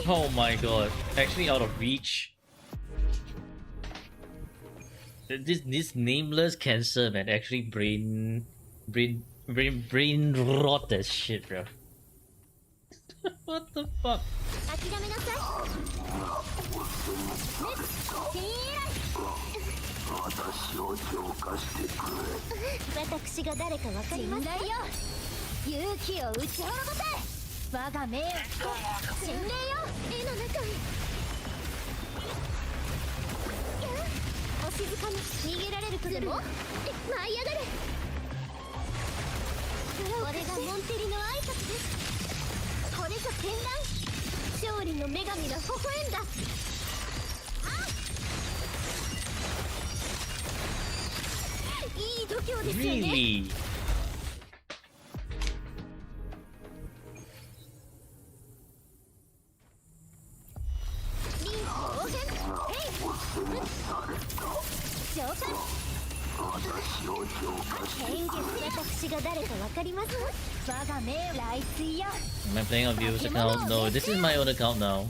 Oh my god, actually out of reach. This nameless cancer, man, actually brain rot as shit, bro. What the fuck? Really? Am I playing on viewers account? No, this is my own account now.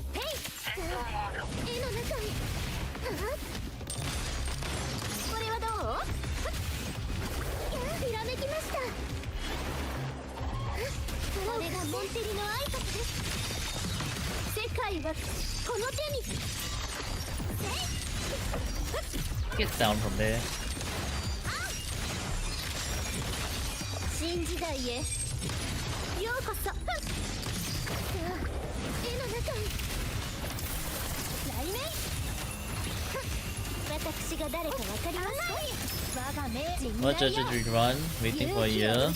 Get down from there. 新時代へようこそ。さあ絵の中に雷鳴。私が誰かわかりますか？我が命人 What does it run? Waiting for a year.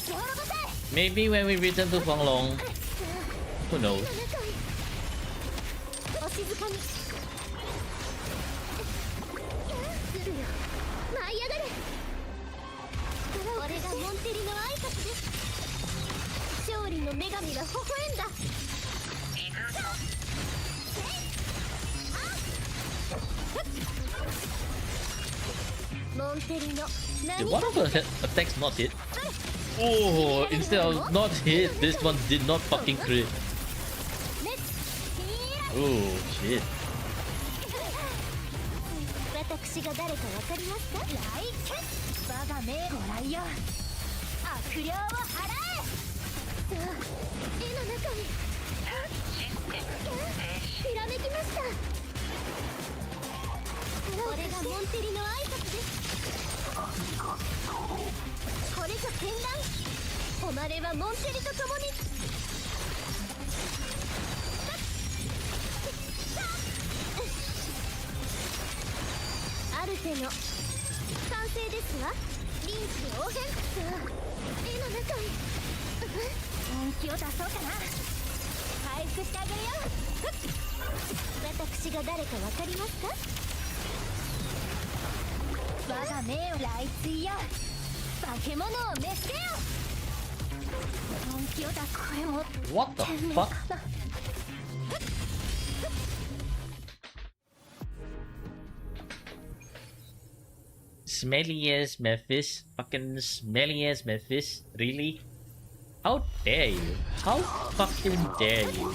Maybe when we return to Huanglong. Who knows? お静かに。するよ。舞い上がれ。これがモンテリの挨拶です。勝利の女神が微笑んだ。モンテリの Did one of the attacks not hit? Oh, instead of not hit, this one did not fucking crit. Oh shit. 私が誰かわかりますか？来世我が命ご来よ。悪霊を払え。さあ絵の中にひらめきました。これがモンテリの挨拶です。これぞ剣断。誉れはモンテリと共に。アルテの完成ですわ。臨機応変。さあ絵の中に本気を出そうかな。回復してあげるよ。私が誰かわかりますか？我が命を来追よ。化け物を滅せよ。本気を出す声も What the fuck? Smelly ass Memphis? Fucking smelly ass Memphis? Really? How dare you? How fucking dare you?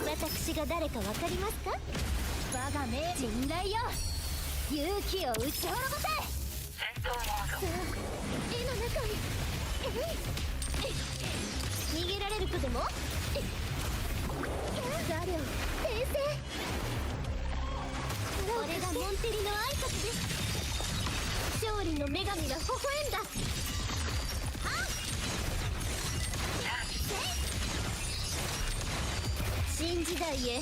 私が誰かわかりますか？我が命陣雷よ。勇気を打ち滅ぼせ。さあ絵の中に逃げられる子でもザリョ先生。これがモンテリの挨拶です。勝利の女神が微笑んだ。新時代へよ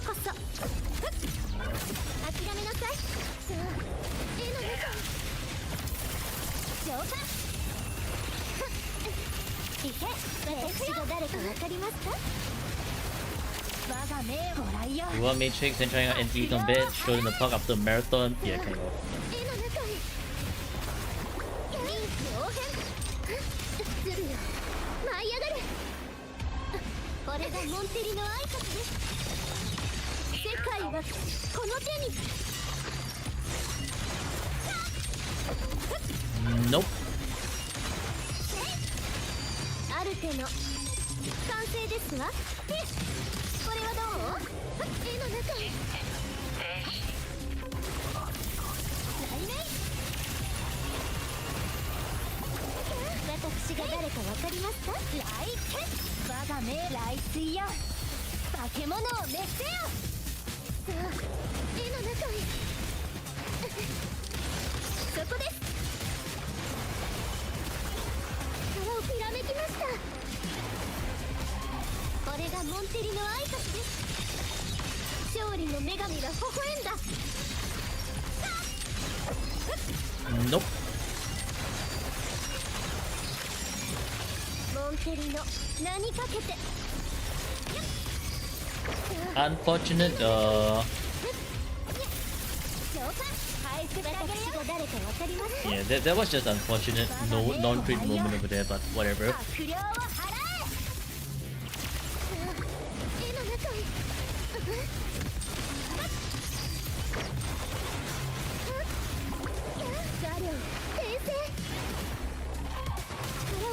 うこそ。諦めなさい。さあ絵の中に召喚。いけ。私が誰かわかりますか？我が命ご来よ。 You want Matrix and trying out NT on bed, showed in the park after a marathon? Yeah, kind of. 絵の中に臨機応変。するよ。舞い上がれ。これがモンテリの挨拶です。世界はこの手に。Nope. アルテの完成ですわ。これはどう？絵の中に雷鳴。私が誰かわかりますか？来世我が命来追よ。化け物を滅せよ。さあ絵の中にそこです。空をひらめきました。これがモンテリの挨拶です。勝利の女神が微笑んだ。 Nope. モンテリの名にかけて。 Unfortunate, 召喚。回復してあげるよ。私が誰かわかりますか？ yeah, that was just unfortunate. No non-crit moment over there, but whatever. 悪霊を払え。絵の中にザリョ先生。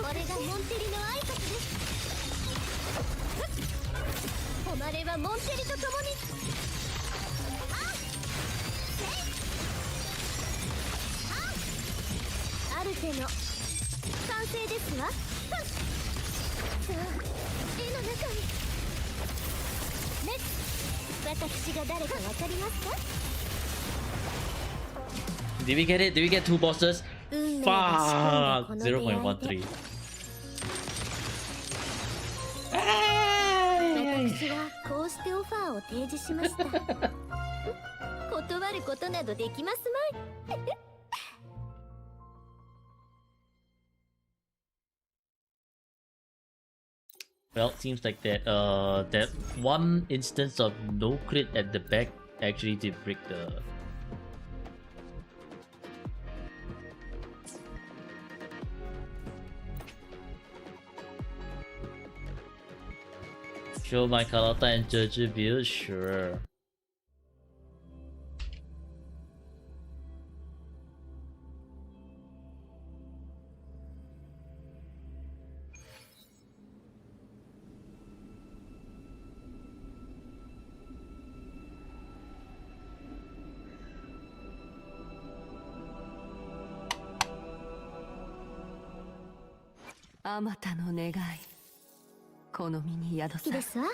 これがモンテリの挨拶です。誉れはモンテリと共に。アルテの完成ですわ。さあ絵の中に私が誰かわかりますか？ Did we get it? Did we get 2 bosses? 運命が仕 Fuck! 組んだこの出会いで 0.13. 私はこうしてオファーを提示しました。断ることなどできますまい。Well, it seems like that one instance of no crit at the back actually did break the. Show my Carlotta and Judge build? Sure. "あまたの願いこの身に宿さいいですわ。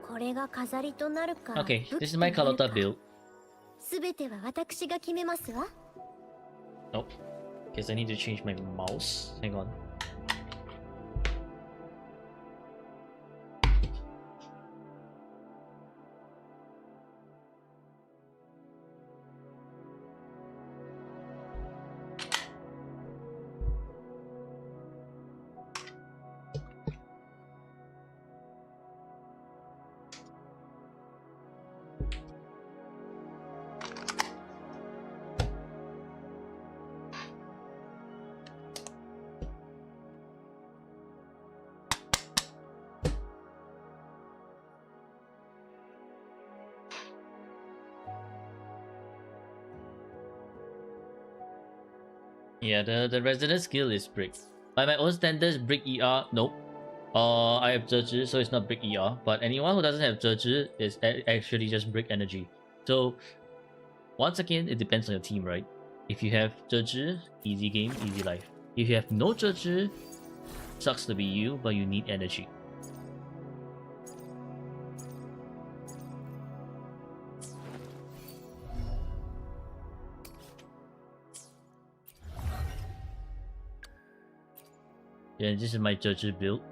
これが飾りとなるか。 Okay, this is my Carlotta build. すべては私が決めますわ。 Oh, guess I need to change my mouse. Hang on. Yeah, the resident skill is brick. By my own standards, brick ER, nope. I have Zhe, so it's not brick ER. But anyone who doesn't have Zhe is actually just brick energy. So once again, it depends on your team, right? If you have Zhe, easy game, easy life. If you have no Zhe, sucks to be you, but you need energy. Yeah, this is my Judge build.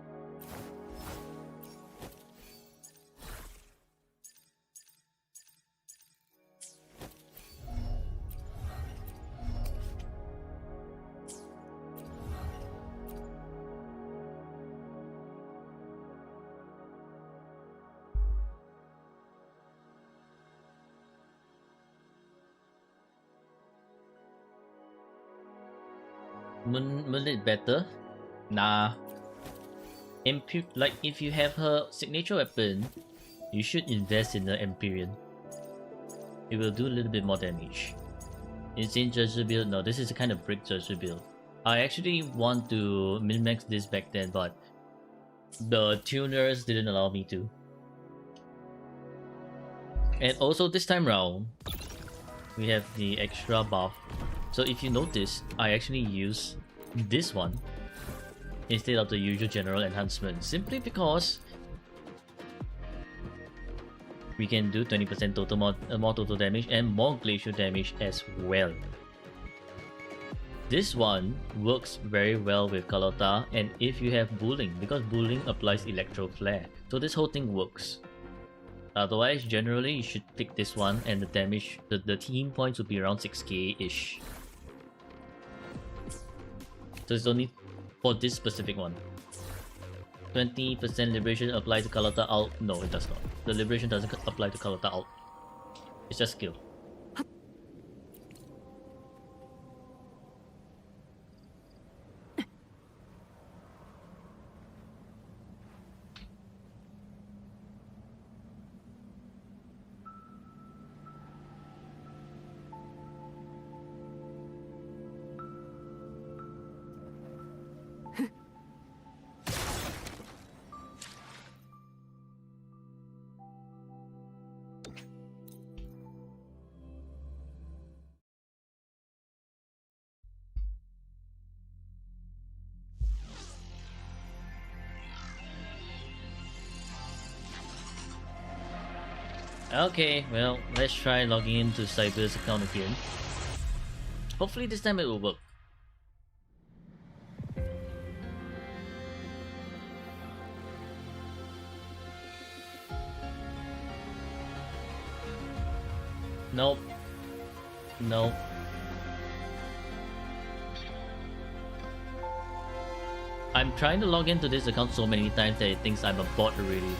Moonlit better? Nah. Like if you have her signature weapon, you should invest in the Empyrean. It will do a little bit more damage. Insane Judge build? No, this is a kind of brick Judge build. I actually want to min-max this back then, but the tuners didn't allow me to. And also this time round, we have the extra buff. So if you notice, I actually use this one instead of the usual general enhancement, simply because we can do 20% total more total damage and more glacial damage as well. This one works very well with Carlotta, and if you have bullying, because bullying applies electro flare, so this whole thing works. Otherwise, generally you should pick this one, and the damage, the team points would be around 6k ish. So it's only for this specific one. 20% liberation applies to Carlotta ult. No, it does not. The liberation doesn't apply to Carlotta ult. It's just skill. Okay, well, let's try logging into Cyber's account again. Hopefully this time it will work. Nope. Nope. I'm trying to log into this account so many times that it thinks I'm a bot already.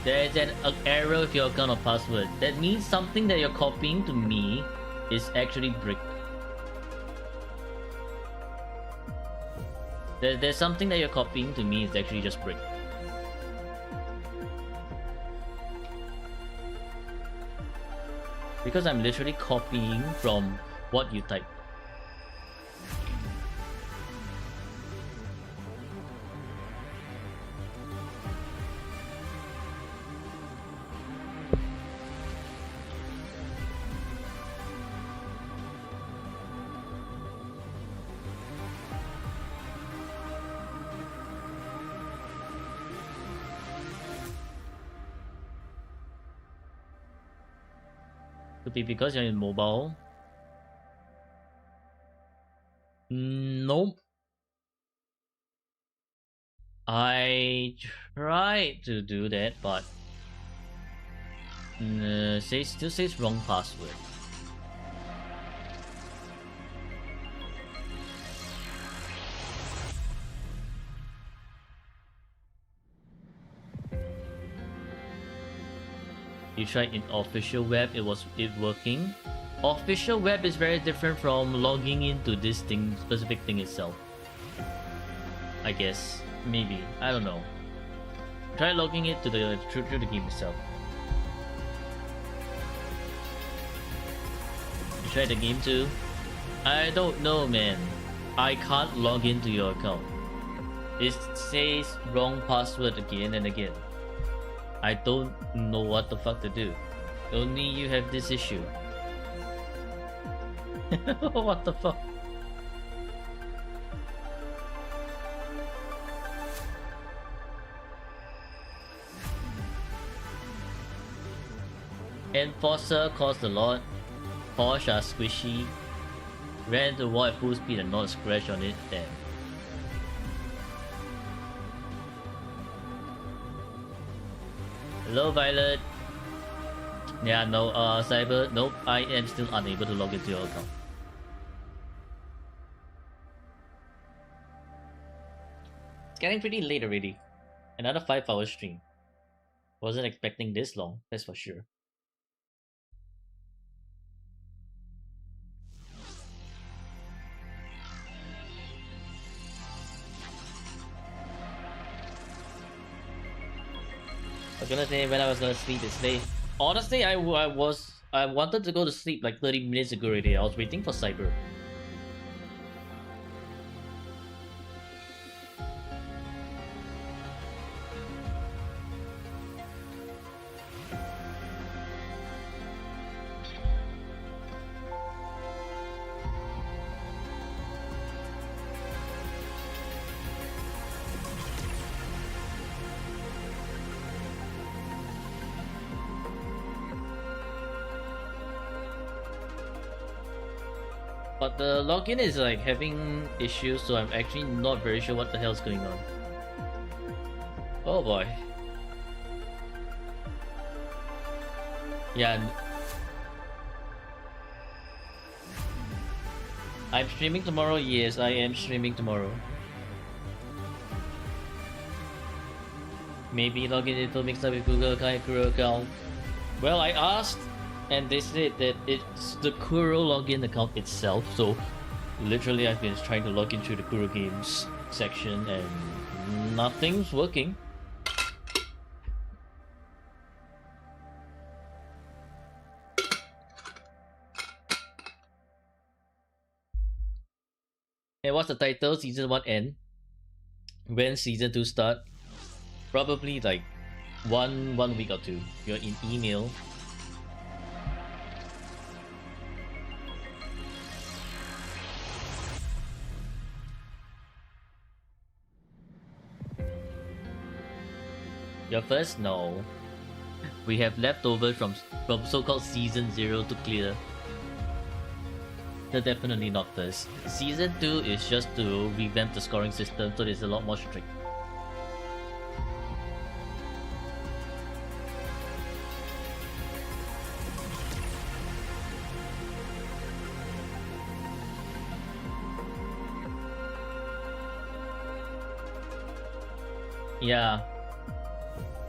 There's an error with your account or password. That means something that you're copying to me is actually bricked. There's something that you're copying to me is actually just bricked. Because I'm literally copying from what you type. Could be because you're in mobile. Nope. I tried to do that, but still says wrong password. You tried in official web, it working. Official web is very different from logging into this specific thing itself. I guess, maybe, I don't know. Try logging it to through the game itself. You tried the game too? I don't know, man. I can't log into your account. It says wrong password again and again. I don't know what the fuck to do. Only you have this issue. What the fuck? Enforcer cost a lot. Porsche are squishy. Ran into wall at full speed and not a scratch on it. Damn. Hello, Violet. Yeah, no, Cyber, nope, I am still unable to log into your account. It's getting pretty late already. Another 5-hour stream. Wasn't expecting this long, that's for sure. I was gonna say when I was gonna sleep this day. Honestly, I wanted to go to sleep like 30 minutes ago already. I was waiting for Cyber. But the login is like having issues, so I'm actually not very sure what the hell's going on. Oh boy. Yeah. I'm streaming tomorrow, yes, I am streaming tomorrow. Maybe login it will mix up with Google account. Well, I asked, and they said that it's the Kuro login account itself, so literally I've been trying to log in through the Kuro Games section and nothing's working. And what's the title? Season 1 end? When Season 2 start? Probably like one week or two. You're in email. Your first? No. We have leftovers from so-called Season 0 to clear. They're definitely not first. Season 2 is just to revamp the scoring system so it's a lot more strict. Yeah.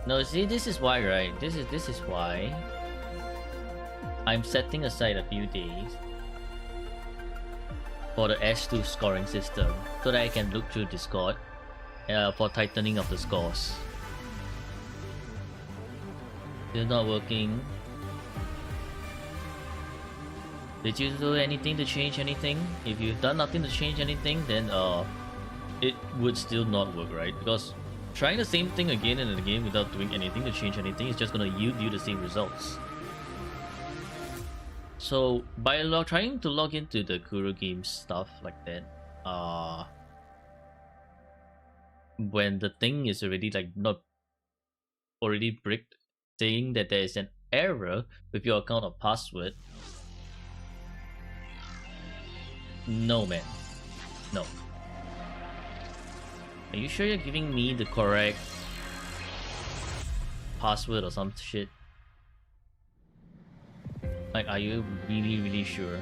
No, see, this is why, right? This is why I'm setting aside a few days for the S2 scoring system so that I can look through Discord for tightening of the scores. Still not working. Did you do anything to change anything? If you've done nothing to change anything, then it would still not work, right? Because trying the same thing again and again without doing anything to change anything is just gonna yield you the same results. So by trying to log into the Kuro Games stuff like that, when the thing is already like not already bricked, saying that there is an error with your account or password. No, man. No. Are you sure you're giving me the correct password or some shit? Like, are you really sure?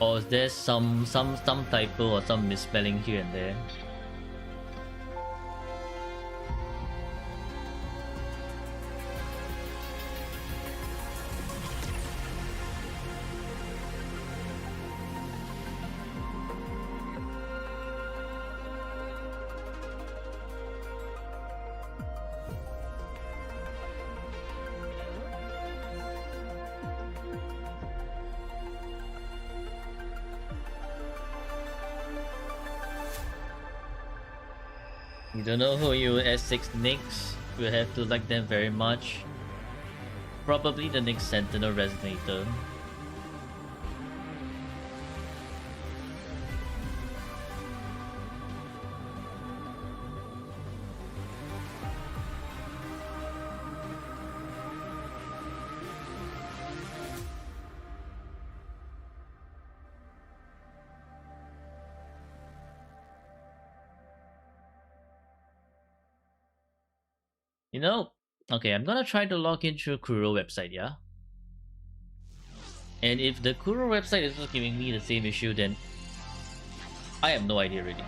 Or is there some typo or some misspelling here and there? You don't know who you S6 Nicks? We'll have to like them very much. Probably the next Sentinel Resonator. You know, okay, I'm gonna try to log in through Kuro website, yeah? And if the Kuro website is not giving me the same issue, then I have no idea really.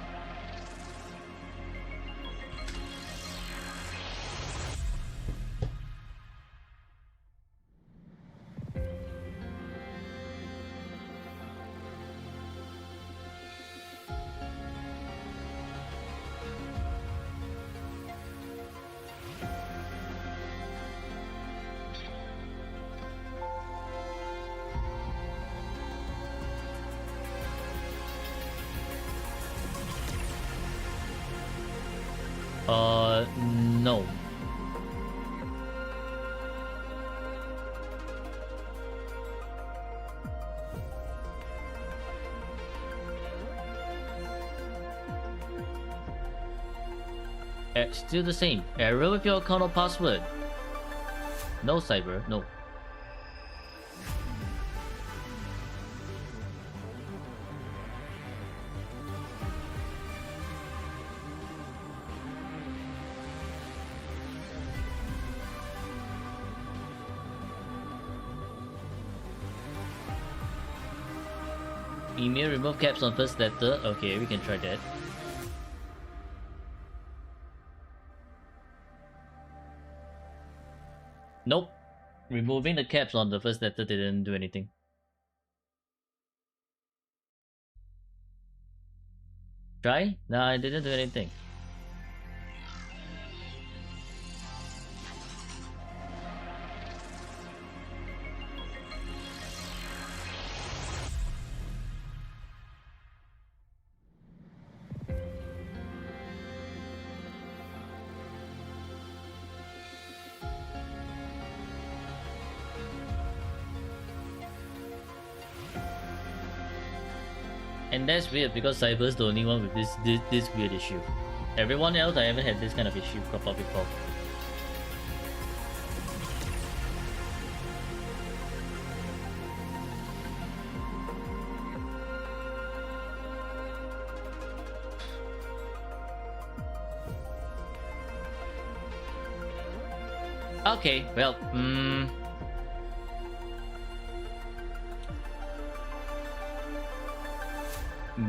No. Still the same. Error with your account or password. No, Cyber, no. Email remove caps on first letter. Okay, we can try that. Nope. Removing the caps on the first letter didn't do anything. Try? Nah, it didn't do anything. And that's weird because Cyber's the only one with this weird issue. Everyone else I haven't had this kind of issue crop up before. Okay, well,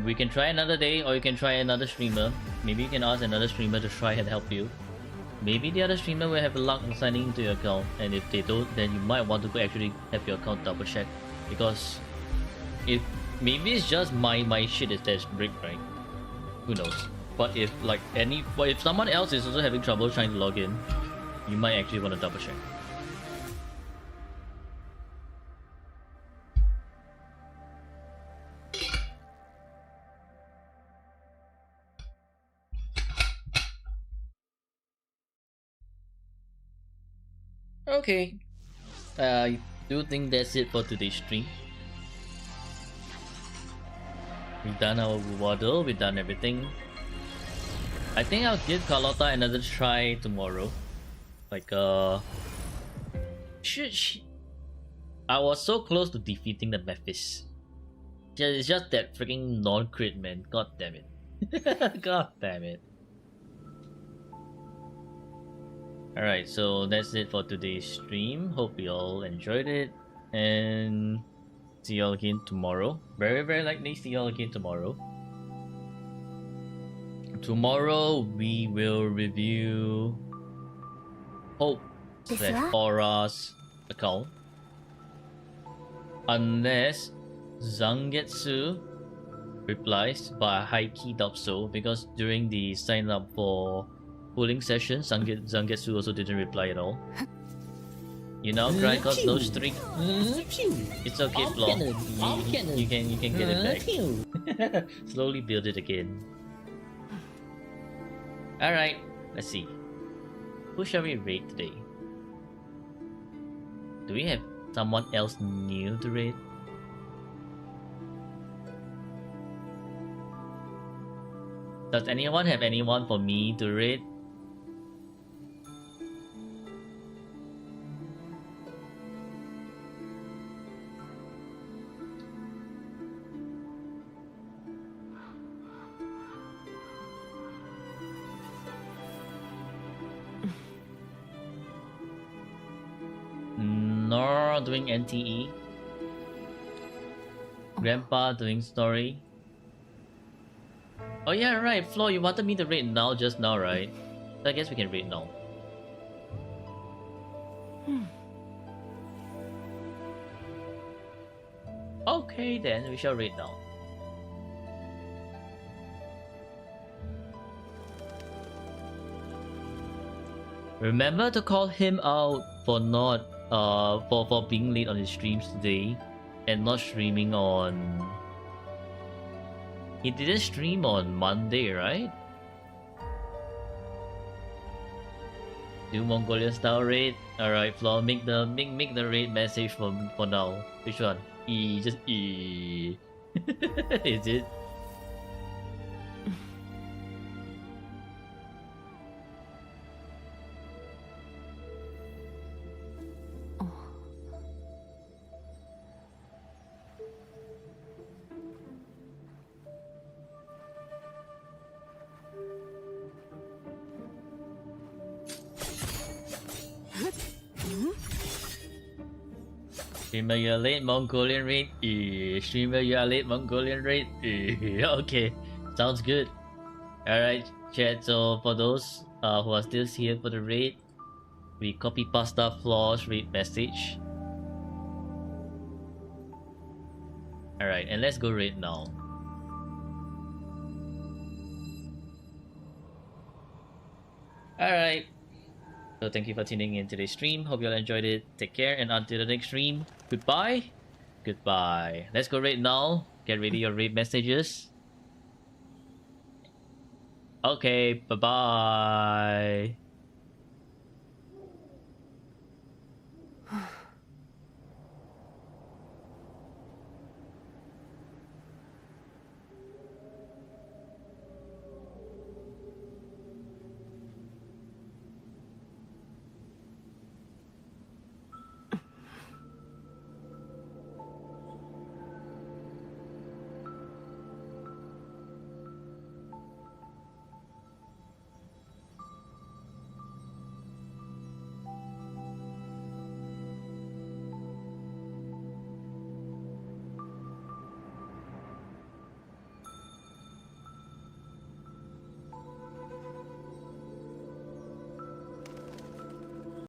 we can try another day, or you can try another streamer. Maybe you can ask another streamer to try and help you. Maybe the other streamer will have luck in signing into your account, and if they don't, then you might want to go actually have your account double checked, because if maybe it's just my shit is that's rigged, right? Who knows? But if if someone else is also having trouble trying to log in, you might actually want to double check. Okay, I do think that's it for today's stream. We've done our waddle, we've done everything. I think I'll give Carlotta another try tomorrow. Like, I was so close to defeating the Mephis. It's just that freaking non-crit, man. God damn it. God damn it. Alright, so that's it for today's stream. Hope you all enjoyed it. And see you all again tomorrow. Very, very likely see you all again tomorrow. Tomorrow we will review Hope / Aura's account. Unless Zangetsu replies, but I high-key doubt so, because during the sign up for pooling session, Zangetsu also didn't reply at all. You know, cry cause no streak. It's okay, Flaw. You can get it back. Slowly build it again. Alright, let's see. Who shall we raid today? Do we have someone else new to raid? Does anyone have anyone for me to raid? Nor doing NTE. Grandpa doing story. Oh yeah, right, Flo, you wanted me to raid now just now, right? So I guess we can raid now. Okay then, we shall raid now. Remember to call him out for not for being late on his streams today and not streaming on. He didn't stream on Monday, right? Do Mongolian style raid? Alright, Flaw, make the raid message for now. Which one? Just Is it? Streamer, you're late, Mongolian raid. Streamer, you're late, Mongolian raid. Okay, sounds good. Alright, chat. So for those who are still here for the raid, we copy pasta Flaw's raid message. Alright, and let's go raid now. Alright. So thank you for tuning in today's stream. Hope you all enjoyed it. Take care, and until the next stream, goodbye. Goodbye. Let's go raid now. Get ready your raid messages. Okay, bye-bye.